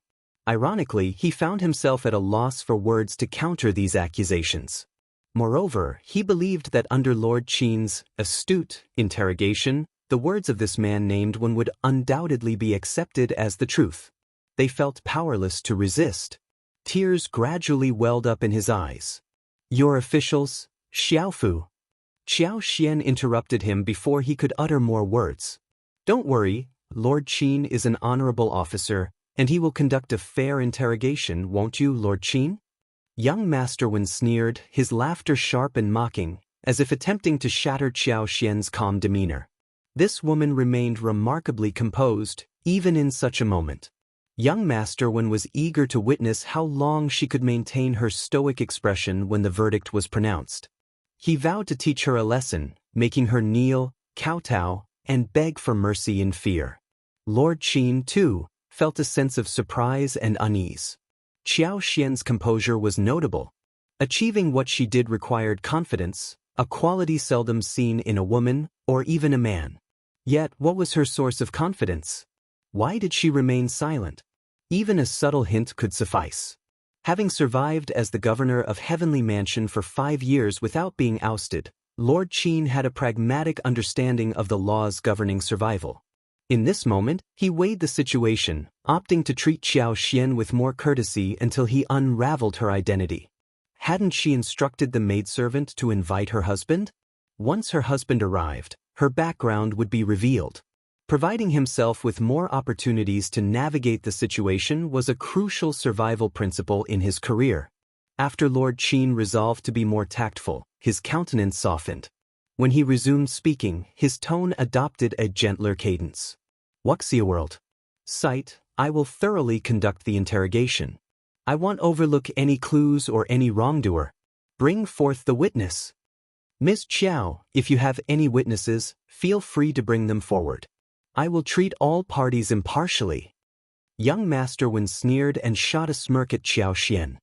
Ironically, he found himself at a loss for words to counter these accusations. Moreover, he believed that under Lord Qin's astute interrogation, the words of this man named one would undoubtedly be accepted as the truth. They felt powerless to resist. Tears gradually welled up in his eyes. "Your officials, Xiaofu." Xiao Xian interrupted him before he could utter more words. "Don't worry, Lord Qin is an honorable officer, and he will conduct a fair interrogation, won't you, Lord Qin?" Young Master Wen sneered, his laughter sharp and mocking, as if attempting to shatter Xiao Xian's calm demeanor. This woman remained remarkably composed, even in such a moment. Young Master Wen was eager to witness how long she could maintain her stoic expression when the verdict was pronounced. He vowed to teach her a lesson, making her kneel, kowtow, and beg for mercy in fear. Lord Qin, too, felt a sense of surprise and unease. Xiao Xian's composure was notable. Achieving what she did required confidence, a quality seldom seen in a woman or even a man. Yet, what was her source of confidence? Why did she remain silent? Even a subtle hint could suffice. Having survived as the governor of Heavenly Mansion for 5 years without being ousted, Lord Qin had a pragmatic understanding of the laws governing survival. In this moment, he weighed the situation, opting to treat Xiao Xian with more courtesy until he unraveled her identity. Hadn't she instructed the maidservant to invite her husband? Once her husband arrived, her background would be revealed. Providing himself with more opportunities to navigate the situation was a crucial survival principle in his career. After Lord Qin resolved to be more tactful, his countenance softened. When he resumed speaking, his tone adopted a gentler cadence. "World. Sight, I will thoroughly conduct the interrogation. I won't overlook any clues or any wrongdoer. Bring forth the witness. Ms. Qiao, if you have any witnesses, feel free to bring them forward. I will treat all parties impartially." Young Master Wen sneered and shot a smirk at Xiao Xian.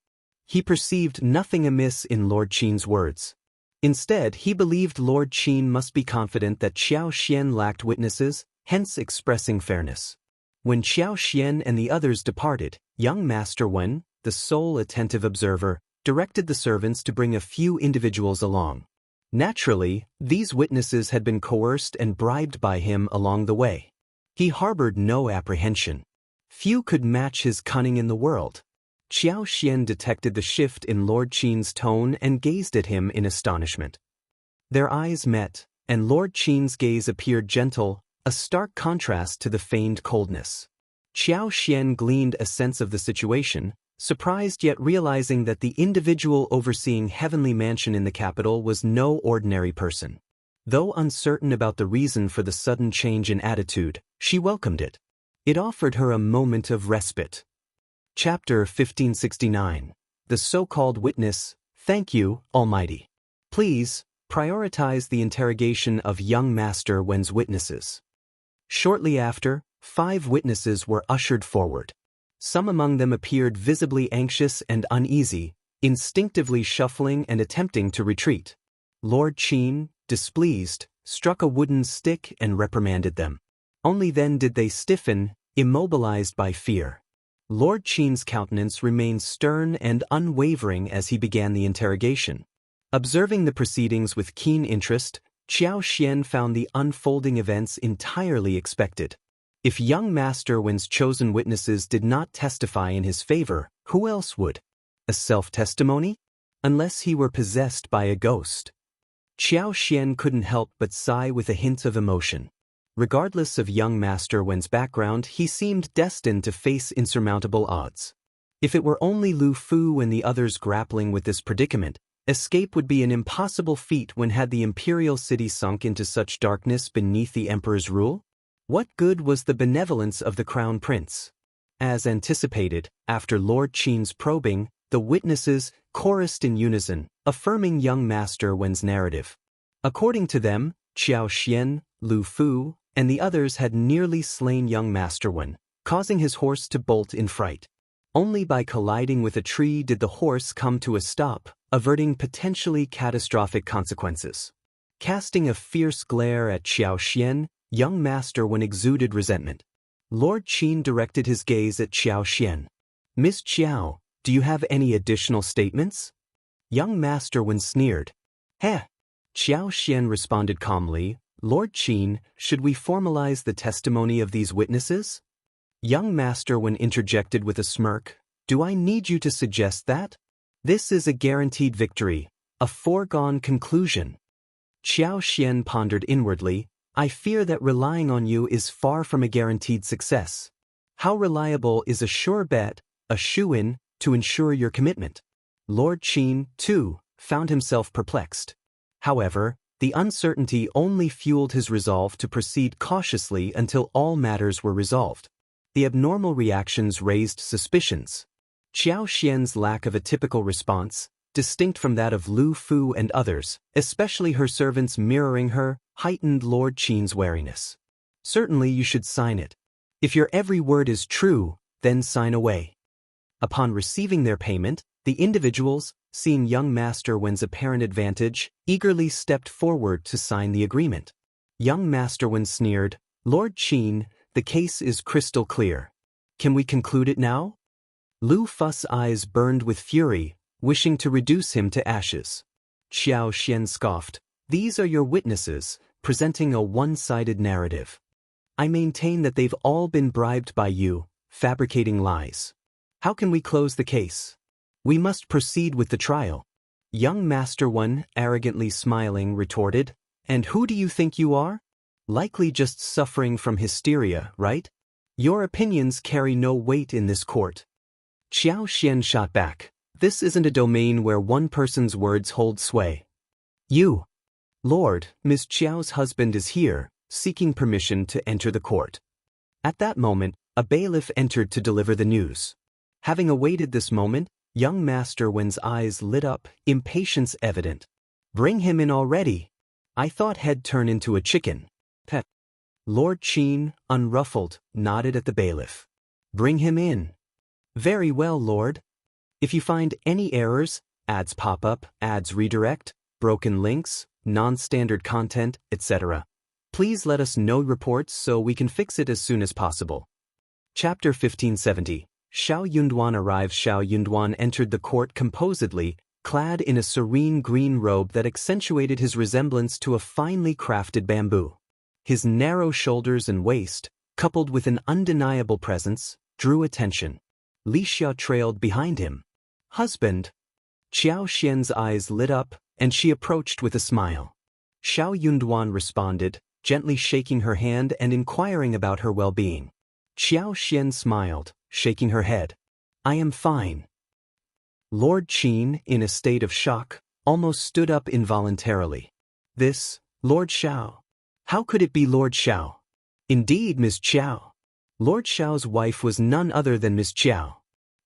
He perceived nothing amiss in Lord Qin's words. Instead, he believed Lord Qin must be confident that Xiao Xian lacked witnesses, hence expressing fairness. When Xiao Xian and the others departed, young Master Wen, the sole attentive observer, directed the servants to bring a few individuals along. Naturally, these witnesses had been coerced and bribed by him along the way. He harbored no apprehension. Few could match his cunning in the world. Xiao Xian detected the shift in Lord Qin's tone and gazed at him in astonishment. Their eyes met, and Lord Qin's gaze appeared gentle, a stark contrast to the feigned coldness. Xiao Xian gleaned a sense of the situation, surprised yet realizing that the individual overseeing Heavenly Mansion in the capital was no ordinary person. Though uncertain about the reason for the sudden change in attitude, she welcomed it. It offered her a moment of respite. Chapter 1569. The so-called witness. Thank you, Almighty. Please, prioritize the interrogation of young Master Wen's witnesses. Shortly after, 5 witnesses were ushered forward. Some among them appeared visibly anxious and uneasy, instinctively shuffling and attempting to retreat. Lord Qin, displeased, struck a wooden stick and reprimanded them. Only then did they stiffen, immobilized by fear. Lord Qin's countenance remained stern and unwavering as he began the interrogation. Observing the proceedings with keen interest, Xiao Xian found the unfolding events entirely expected. If young Master Wen's chosen witnesses did not testify in his favor, who else would? A self-testimony? Unless he were possessed by a ghost. Xiao Xian couldn't help but sigh with a hint of emotion. Regardless of young Master Wen's background, he seemed destined to face insurmountable odds. If it were only Lu Fu and the others grappling with this predicament, escape would be an impossible feat when had the imperial city sunk into such darkness beneath the emperor's rule? What good was the benevolence of the crown prince? As anticipated, after Lord Qin's probing, the witnesses chorused in unison, affirming young Master Wen's narrative. According to them, Xiao Xian, Lu Fu, and the others had nearly slain young Master Wen, causing his horse to bolt in fright. Only by colliding with a tree did the horse come to a stop, averting potentially catastrophic consequences. Casting a fierce glare at Xiao Xian, young master Wen exuded resentment. Lord Qin directed his gaze at Xiao Xian. Miss Xiao, do you have any additional statements? Young master Wen sneered. Heh. Xiao Xian responded calmly, Lord Qin, should we formalize the testimony of these witnesses? Young master Wen interjected with a smirk. Do I need you to suggest that? This is a guaranteed victory, a foregone conclusion. Xiao Xian pondered inwardly. I fear that relying on you is far from a guaranteed success. How reliable is a sure bet, a shoe-in, to ensure your commitment? Lord Qin, too, found himself perplexed. However, the uncertainty only fueled his resolve to proceed cautiously until all matters were resolved. The abnormal reactions raised suspicions. Xiao Xian's lack of a typical response, distinct from that of Lu Fu and others, especially her servants mirroring her, heightened Lord Qin's wariness. Certainly you should sign it. If your every word is true, then sign away. Upon receiving their payment, the individuals, seeing young Master Wen's apparent advantage, eagerly stepped forward to sign the agreement. Young Master Wen sneered, Lord Qin, the case is crystal clear. Can we conclude it now? Lu Fu's eyes burned with fury, wishing to reduce him to ashes. Xiao Xian scoffed. These are your witnesses, presenting a one-sided narrative. I maintain that they've all been bribed by you, fabricating lies. How can we close the case? We must proceed with the trial. Young Master Wen, arrogantly smiling, retorted, And who do you think you are? Likely just suffering from hysteria, right? Your opinions carry no weight in this court. Xiao Xian shot back. This isn't a domain where one person's words hold sway. You, Lord, Miss Xiao's husband is here, seeking permission to enter the court. At that moment, a bailiff entered to deliver the news. Having awaited this moment, young Master Wen's eyes lit up, impatience evident. Bring him in already. I thought he'd turn into a chicken. Pet. Lord Qin, unruffled, nodded at the bailiff. Bring him in. Very well, Lord. If you find any errors, ads pop up, ads redirect, broken links, non-standard content, etc., please let us know reports so we can fix it as soon as possible. Chapter 1570. Shao Yunduan arrives. Shao Yunduan entered the court composedly, clad in a serene green robe that accentuated his resemblance to a finely crafted bamboo. His narrow shoulders and waist, coupled with an undeniable presence, drew attention. Li Xia trailed behind him. Husband. Xiao Xian's eyes lit up, and she approached with a smile. Shao Yunduan responded, gently shaking her hand and inquiring about her well-being. Xiao Xian smiled, shaking her head. I am fine. Lord Qin, in a state of shock, almost stood up involuntarily. This, Lord Shao. How could it be Lord Shao? Indeed, Miss Qiao. Lord Shao's wife was none other than Miss Qiao.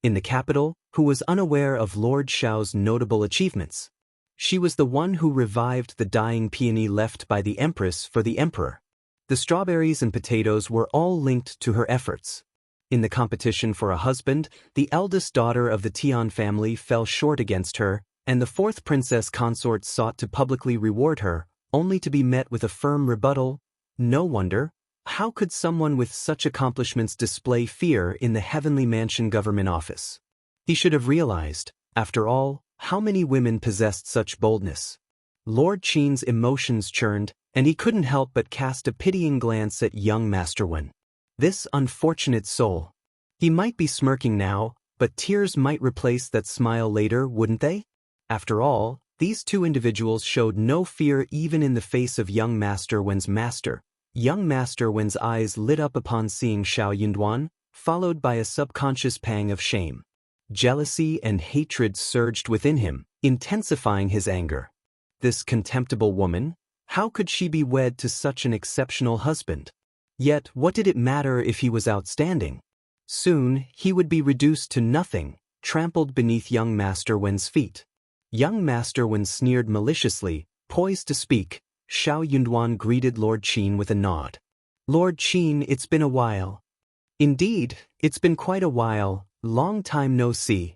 In the capital, who was unaware of Lord Shao's notable achievements. She was the one who revived the dying peony left by the Empress for the Emperor. The strawberries and potatoes were all linked to her efforts. In the competition for a husband, the eldest daughter of the Tian family fell short against her, and the fourth princess consort sought to publicly reward her, only to be met with a firm rebuttal. No wonder. How could someone with such accomplishments display fear in the Heavenly Mansion government office? He should have realized, after all, how many women possessed such boldness. Lord Qin's emotions churned, and he couldn't help but cast a pitying glance at young Master Wen. This unfortunate soul. He might be smirking now, but tears might replace that smile later, wouldn't they? After all, these two individuals showed no fear even in the face of young Master Wen's master. Young Master Wen's eyes lit up upon seeing Shao Yunduan, followed by a subconscious pang of shame. Jealousy and hatred surged within him, intensifying his anger. This contemptible woman, how could she be wed to such an exceptional husband? Yet what did it matter if he was outstanding? Soon, he would be reduced to nothing, trampled beneath young Master Wen's feet. Young Master Wen sneered maliciously, poised to speak. Shao Yunduan greeted Lord Qin with a nod. Lord Qin, it's been a while. Indeed, it's been quite a while, Long time no see.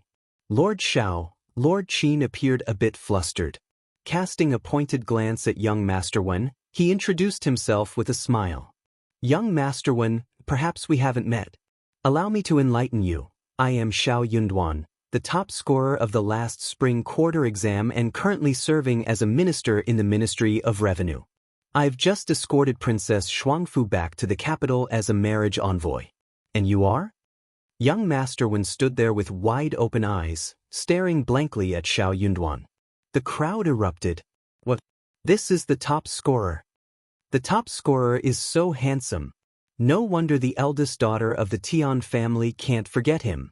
Lord Shao, Lord Qin appeared a bit flustered. Casting a pointed glance at young Master Wen, he introduced himself with a smile. Young Master Wen, perhaps we haven't met. Allow me to enlighten you. I am Shao Yunduan, the top scorer of the last spring quarter exam and currently serving as a minister in the Ministry of Revenue. I've just escorted Princess Shuangfu back to the capital as a marriage envoy. And you are? Young Master Wen stood there with wide-open eyes, staring blankly at Shao Yunduan. The crowd erupted. What? This is the top scorer. The top scorer is so handsome. No wonder the eldest daughter of the Tian family can't forget him.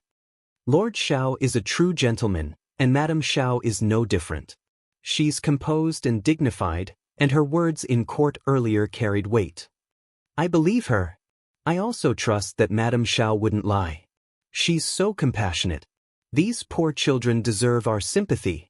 Lord Shao is a true gentleman, and Madame Shao is no different. She's composed and dignified, and her words in court earlier carried weight. I believe her. I also trust that Madame Shao wouldn't lie. She's so compassionate. These poor children deserve our sympathy.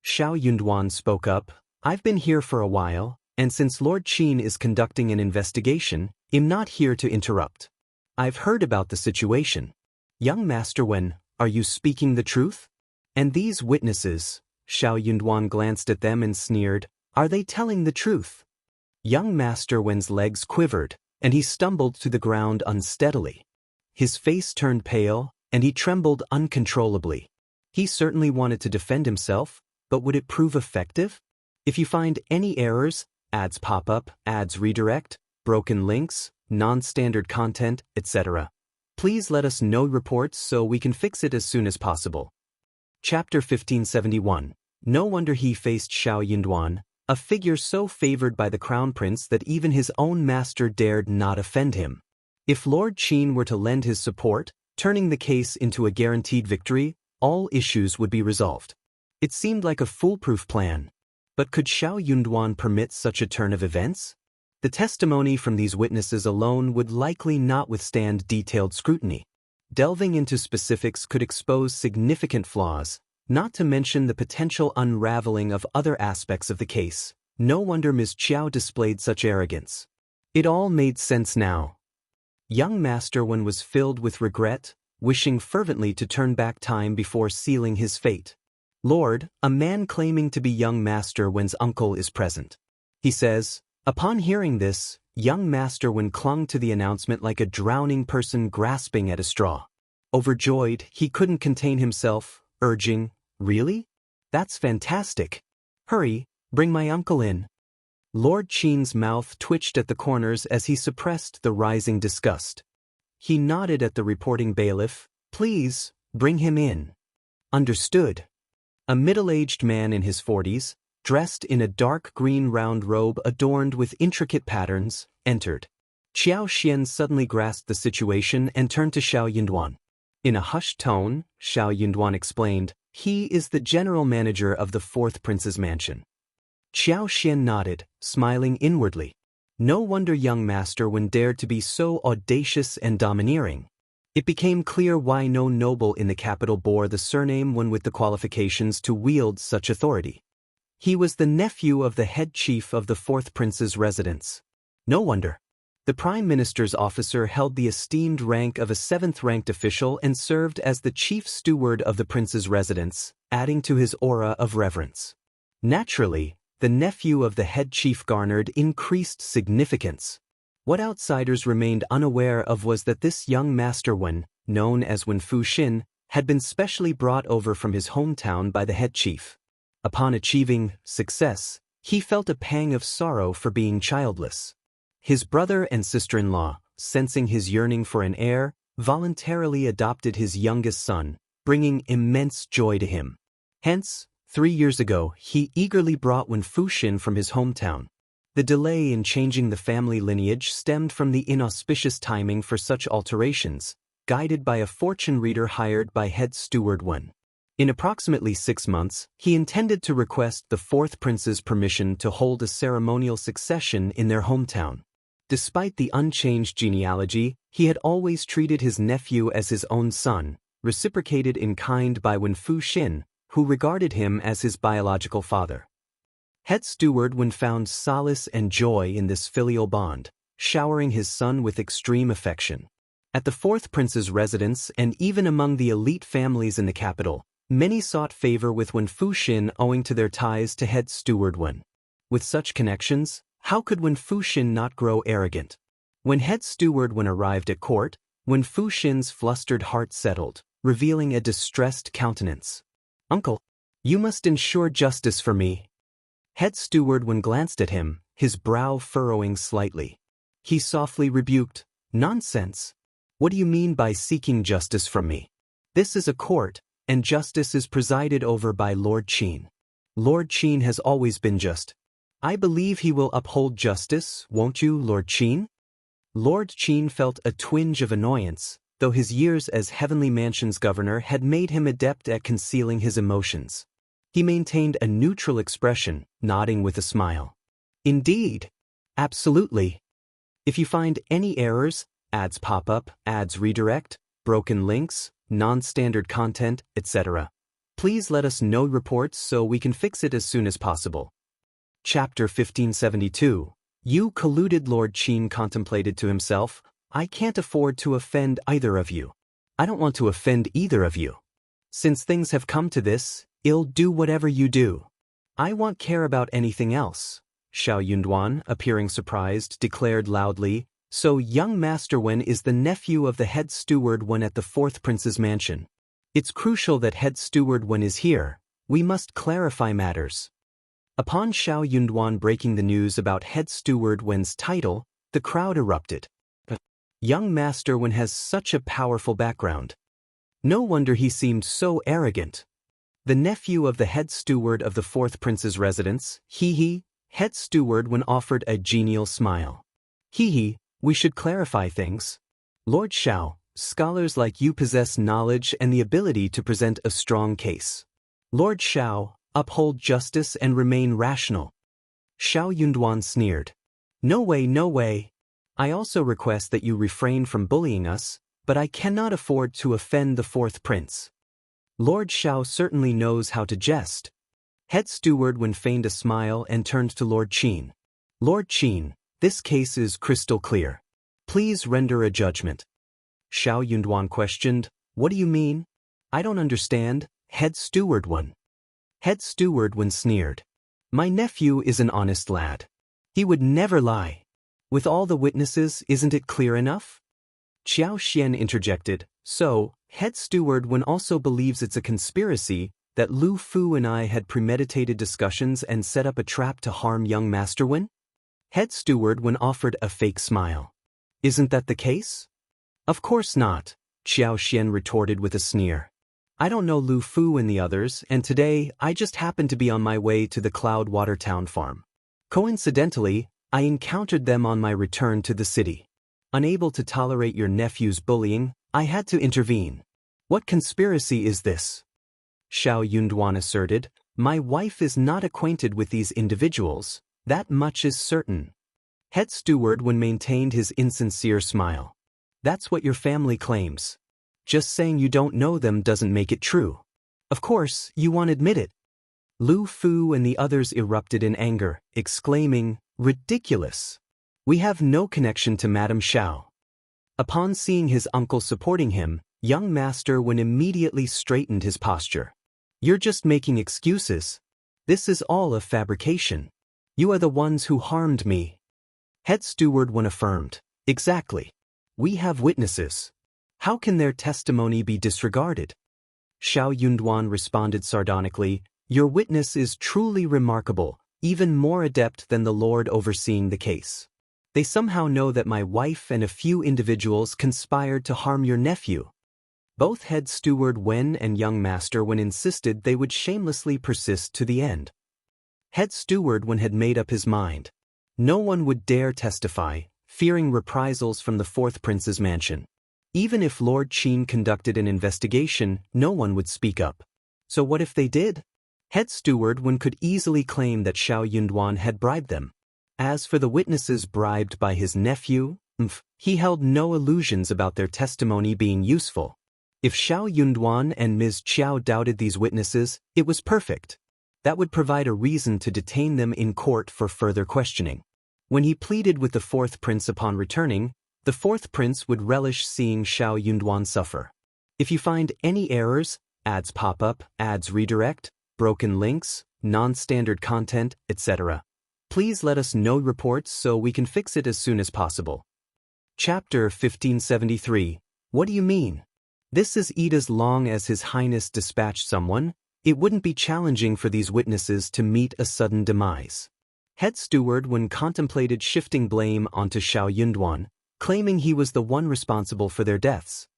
Shao Yunduan spoke up. I've been here for a while, and since Lord Qin is conducting an investigation, I'm not here to interrupt. I've heard about the situation. Young Master Wen, are you speaking the truth? And these witnesses, Shao Yunduan glanced at them and sneered, are they telling the truth? Young Master Wen's legs quivered, and he stumbled to the ground unsteadily. His face turned pale, and he trembled uncontrollably. He certainly wanted to defend himself, but would it prove effective? If you find any errors, ads pop up, ads redirect, broken links, non-standard content, etc., please let us know reports so we can fix it as soon as possible. Chapter 1571. No wonder he faced Shao Yunduan, a figure so favored by the crown prince that even his own master dared not offend him. If Lord Qin were to lend his support, turning the case into a guaranteed victory, all issues would be resolved. It seemed like a foolproof plan. But could Shao Yunduan permit such a turn of events? The testimony from these witnesses alone would likely not withstand detailed scrutiny. Delving into specifics could expose significant flaws, not to mention the potential unraveling of other aspects of the case. No wonder Ms. Qiao displayed such arrogance. It all made sense now. Young Master Wen was filled with regret, wishing fervently to turn back time before sealing his fate. Lord, a man claiming to be young Master Wen's uncle is present. He says. Upon hearing this, young Master Wen clung to the announcement like a drowning person grasping at a straw. Overjoyed, he couldn't contain himself, urging, Really? That's fantastic. Hurry, bring my uncle in. Lord Qin's mouth twitched at the corners as he suppressed the rising disgust. He nodded at the reporting bailiff. Please, bring him in. Understood. A middle-aged man in his 40s, dressed in a dark green round robe adorned with intricate patterns, entered. Qiao Xian suddenly grasped the situation and turned to Shao Yunduan. In a hushed tone, Shao Yunduan explained, he is the general manager of the fourth prince's mansion. Qiao Xian nodded, smiling inwardly. No wonder young Master Wen dared to be so audacious and domineering. It became clear why no noble in the capital bore the surname Wen with the qualifications to wield such authority. He was the nephew of the head chief of the fourth prince's residence. No wonder. The prime minister's officer held the esteemed rank of a seventh-ranked official and served as the chief steward of the prince's residence, adding to his aura of reverence. Naturally, the nephew of the head chief garnered increased significance. What outsiders remained unaware of was that this young Master Wen, known as Wen Fuxin, had been specially brought over from his hometown by the head chief. Upon achieving success, he felt a pang of sorrow for being childless. His brother and sister-in-law, sensing his yearning for an heir, voluntarily adopted his youngest son, bringing immense joy to him. Hence, 3 years ago, he eagerly brought Wen Fuxin from his hometown. The delay in changing the family lineage stemmed from the inauspicious timing for such alterations, guided by a fortune reader hired by head steward Wen. In approximately 6 months, he intended to request the fourth prince's permission to hold a ceremonial succession in their hometown. Despite the unchanged genealogy, he had always treated his nephew as his own son, reciprocated in kind by Wen Fuxin, who regarded him as his biological father. Head steward Wen found solace and joy in this filial bond, showering his son with extreme affection. At the fourth prince's residence and even among the elite families in the capital, many sought favor with Wen Fuxin owing to their ties to head steward Wen. With such connections, how could Wen Fuxin not grow arrogant? When head steward Wen arrived at court, Wen Fuxin's flustered heart settled, revealing a distressed countenance. "Uncle, you must ensure justice for me." Head steward Wen glanced at him, his brow furrowing slightly. He softly rebuked, "Nonsense. What do you mean by seeking justice from me? This is a court, and justice is presided over by Lord Qin. Lord Qin has always been just. I believe he will uphold justice, won't you, Lord Qin?" Lord Qin felt a twinge of annoyance, though his years as Heavenly Mansion's governor had made him adept at concealing his emotions. He maintained a neutral expression, nodding with a smile. "Indeed. Absolutely. If you find any errors, ads pop up, ads redirect, broken links, non-standard content, etc., please let us know reports so we can fix it as soon as possible." Chapter 1572. You colluded. Lord Qin contemplated to himself, "I can't afford to offend either of you. I don't want to offend either of you. Since things have come to this, I'll do whatever you do. I won't care about anything else." Shao Yunduan, appearing surprised, declared loudly, "So young Master Wen is the nephew of the head steward Wen at the fourth prince's mansion. It's crucial that head steward Wen is here. We must clarify matters." Upon Shao Yunduan breaking the news about head steward Wen's title, the crowd erupted. Young Master Wen has such a powerful background. No wonder he seemed so arrogant. The nephew of the head steward of the fourth prince's residence, head steward Wen offered a genial smile. We should clarify things. Lord Shao, scholars like you possess knowledge and the ability to present a strong case. Lord Shao, uphold justice and remain rational." Shao Yunduan sneered. No way. I also request that you refrain from bullying us, but I cannot afford to offend the fourth prince." Lord Shao certainly knows how to jest. Head steward Wen feigned a smile and turned to Lord Qin. "Lord Qin, this case is crystal clear. Please render a judgment." Shao Yunduan questioned, "What do you mean? I don't understand, head steward Wen." Head steward Wen sneered. "My nephew is an honest lad. He would never lie. With all the witnesses, isn't it clear enough?" Qiao Xian interjected, "So, head steward Wen also believes it's a conspiracy, that Lu Fu and I had premeditated discussions and set up a trap to harm young Master Wen?" Head steward Wen offered a fake smile. "Isn't that the case?" "Of course not," Qiao Xian retorted with a sneer. "I don't know Lu Fu and the others, and today I just happened to be on my way to the Cloudwater Town farm. Coincidentally, I encountered them on my return to the city. Unable to tolerate your nephew's bullying, I had to intervene. What conspiracy is this?" Shao Yunduan asserted, "My wife is not acquainted with these individuals, that much is certain." Head steward Wen maintained his insincere smile. "That's what your family claims. Just saying you don't know them doesn't make it true. Of course, you won't admit it." Lu Fu and the others erupted in anger, exclaiming, "Ridiculous! We have no connection to Madame Shao." Upon seeing his uncle supporting him, young Master Wen immediately straightened his posture. "You're just making excuses. This is all a fabrication. You are the ones who harmed me." Head steward Wen affirmed, "Exactly. We have witnesses. How can their testimony be disregarded?" Shao Yunduan responded sardonically, "Your witness is truly remarkable, even more adept than the lord overseeing the case. They somehow know that my wife and a few individuals conspired to harm your nephew." Both head steward Wen and young Master Wen insisted they would shamelessly persist to the end. Head steward Wen had made up his mind. No one would dare testify, fearing reprisals from the fourth prince's mansion. Even if Lord Qin conducted an investigation, no one would speak up. So what if they did? Head steward Wen could easily claim that Shao Yunduan had bribed them. As for the witnesses bribed by his nephew, he held no illusions about their testimony being useful. If Shao Yunduan and Ms. Qiao doubted these witnesses, it was perfect. That would provide a reason to detain them in court for further questioning. When he pleaded with the fourth prince upon returning, The fourth prince would relish seeing Shao Yunduan suffer. If you find any errors, ads pop up, ads redirect, broken links, non-standard content, etc., please let us know reports so we can fix it as soon as possible. Chapter 1573. What do you mean? This is as long as His Highness dispatched someone, it wouldn't be challenging for these witnesses to meet a sudden demise. Head steward Wen contemplated shifting blame onto Shao Yunduan, claiming he was the one responsible for their deaths.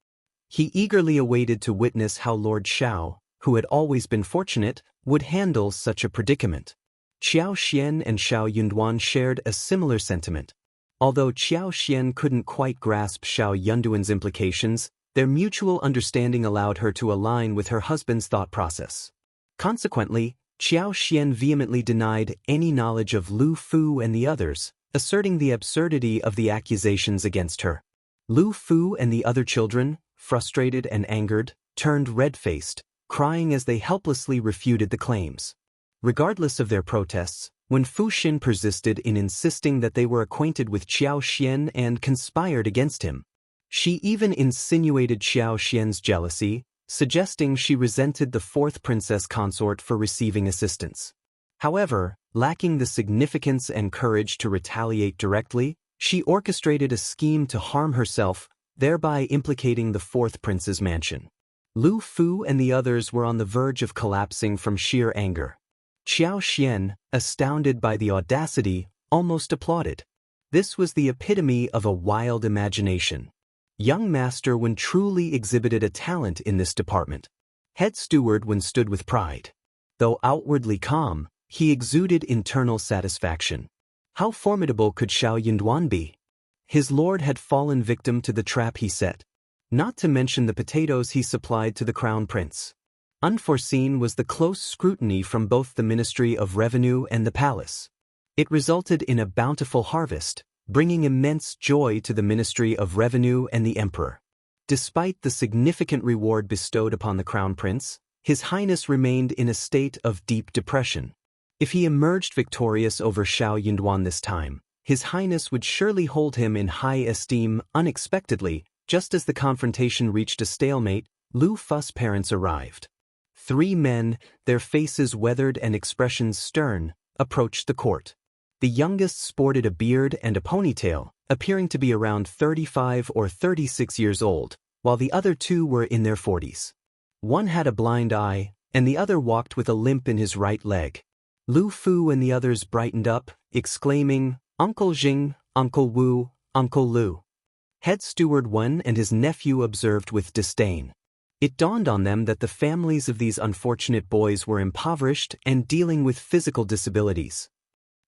He eagerly awaited to witness how Lord Shao, who had always been fortunate, would handle such a predicament. Qiao Xian and Shao Yunduan shared a similar sentiment. Although Qiao Xian couldn't quite grasp Shao Yunduan's implications, their mutual understanding allowed her to align with her husband's thought process. Consequently, Qiao Xian vehemently denied any knowledge of Lu Fu and the others, asserting the absurdity of the accusations against her. Lu Fu and the other children, frustrated and angered, turned red-faced, crying as they helplessly refuted the claims. Regardless of their protests, when Fu Xin persisted in insisting that they were acquainted with Qiao Xian and conspired against him. She even insinuated Qiao Xian's jealousy, suggesting she resented the fourth princess consort for receiving assistance. However, lacking the significance and courage to retaliate directly, she orchestrated a scheme to harm herself, thereby implicating the fourth prince's mansion. Lu Fu and the others were on the verge of collapsing from sheer anger. Qiao Xian, astounded by the audacity, almost applauded. This was the epitome of a wild imagination. Young Master Wen truly exhibited a talent in this department. Head Steward Wen stood with pride. Though outwardly calm, he exuded internal satisfaction. How formidable could Shao Yunduan be? His lord had fallen victim to the trap he set. Not to mention the potatoes he supplied to the crown prince. Unforeseen was the close scrutiny from both the Ministry of Revenue and the palace. It resulted in a bountiful harvest, bringing immense joy to the Ministry of Revenue and the Emperor. Despite the significant reward bestowed upon the crown prince, His Highness remained in a state of deep depression. If he emerged victorious over Shao Yunduan this time, His Highness would surely hold him in high esteem. Unexpectedly, just as the confrontation reached a stalemate, Lu Fu's parents arrived. 3 men, their faces weathered and expressions stern, approached the court. The youngest sported a beard and a ponytail, appearing to be around 35 or 36 years old, while the other 2 were in their 40s. One had a blind eye, and the other walked with a limp in his right leg. Lu Fu and the others brightened up, exclaiming, "Uncle Jing, Uncle Wu, Uncle Lu." Head Steward Wen and his nephew observed with disdain. It dawned on them that the families of these unfortunate boys were impoverished and dealing with physical disabilities.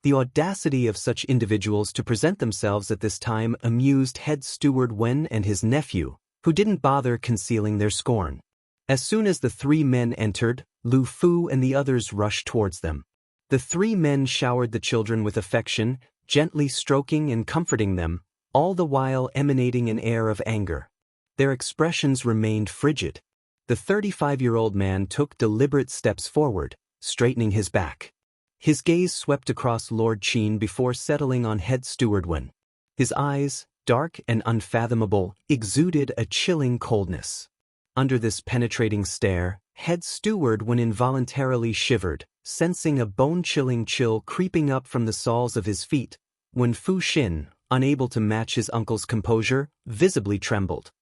The audacity of such individuals to present themselves at this time amused Head Steward Wen and his nephew, who didn't bother concealing their scorn. As soon as the 3 men entered, Lu Fu and the others rushed towards them. The 3 men showered the children with affection, gently stroking and comforting them, all the while emanating an air of anger. Their expressions remained frigid. The 35-year-old man took deliberate steps forward, straightening his back. His gaze swept across Lord Qin before settling on Head Steward Wen. His eyes, dark and unfathomable, exuded a chilling coldness. Under this penetrating stare, Head Steward Wen involuntarily shivered, sensing a bone-chilling chill creeping up from the soles of his feet, when Fu Xin, unable to match his uncle's composure, visibly trembled.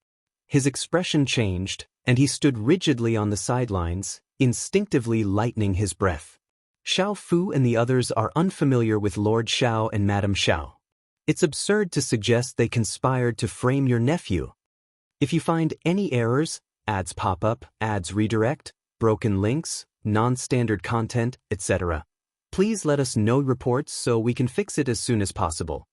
His expression changed, and he stood rigidly on the sidelines, instinctively lightening his breath. Shao Fu and the others are unfamiliar with Lord Shao and Madame Shao. It's absurd to suggest they conspired to frame your nephew. If you find any errors, ads pop up, ads redirect, broken links, non-standard content, etc., please let us know reports so we can fix it as soon as possible.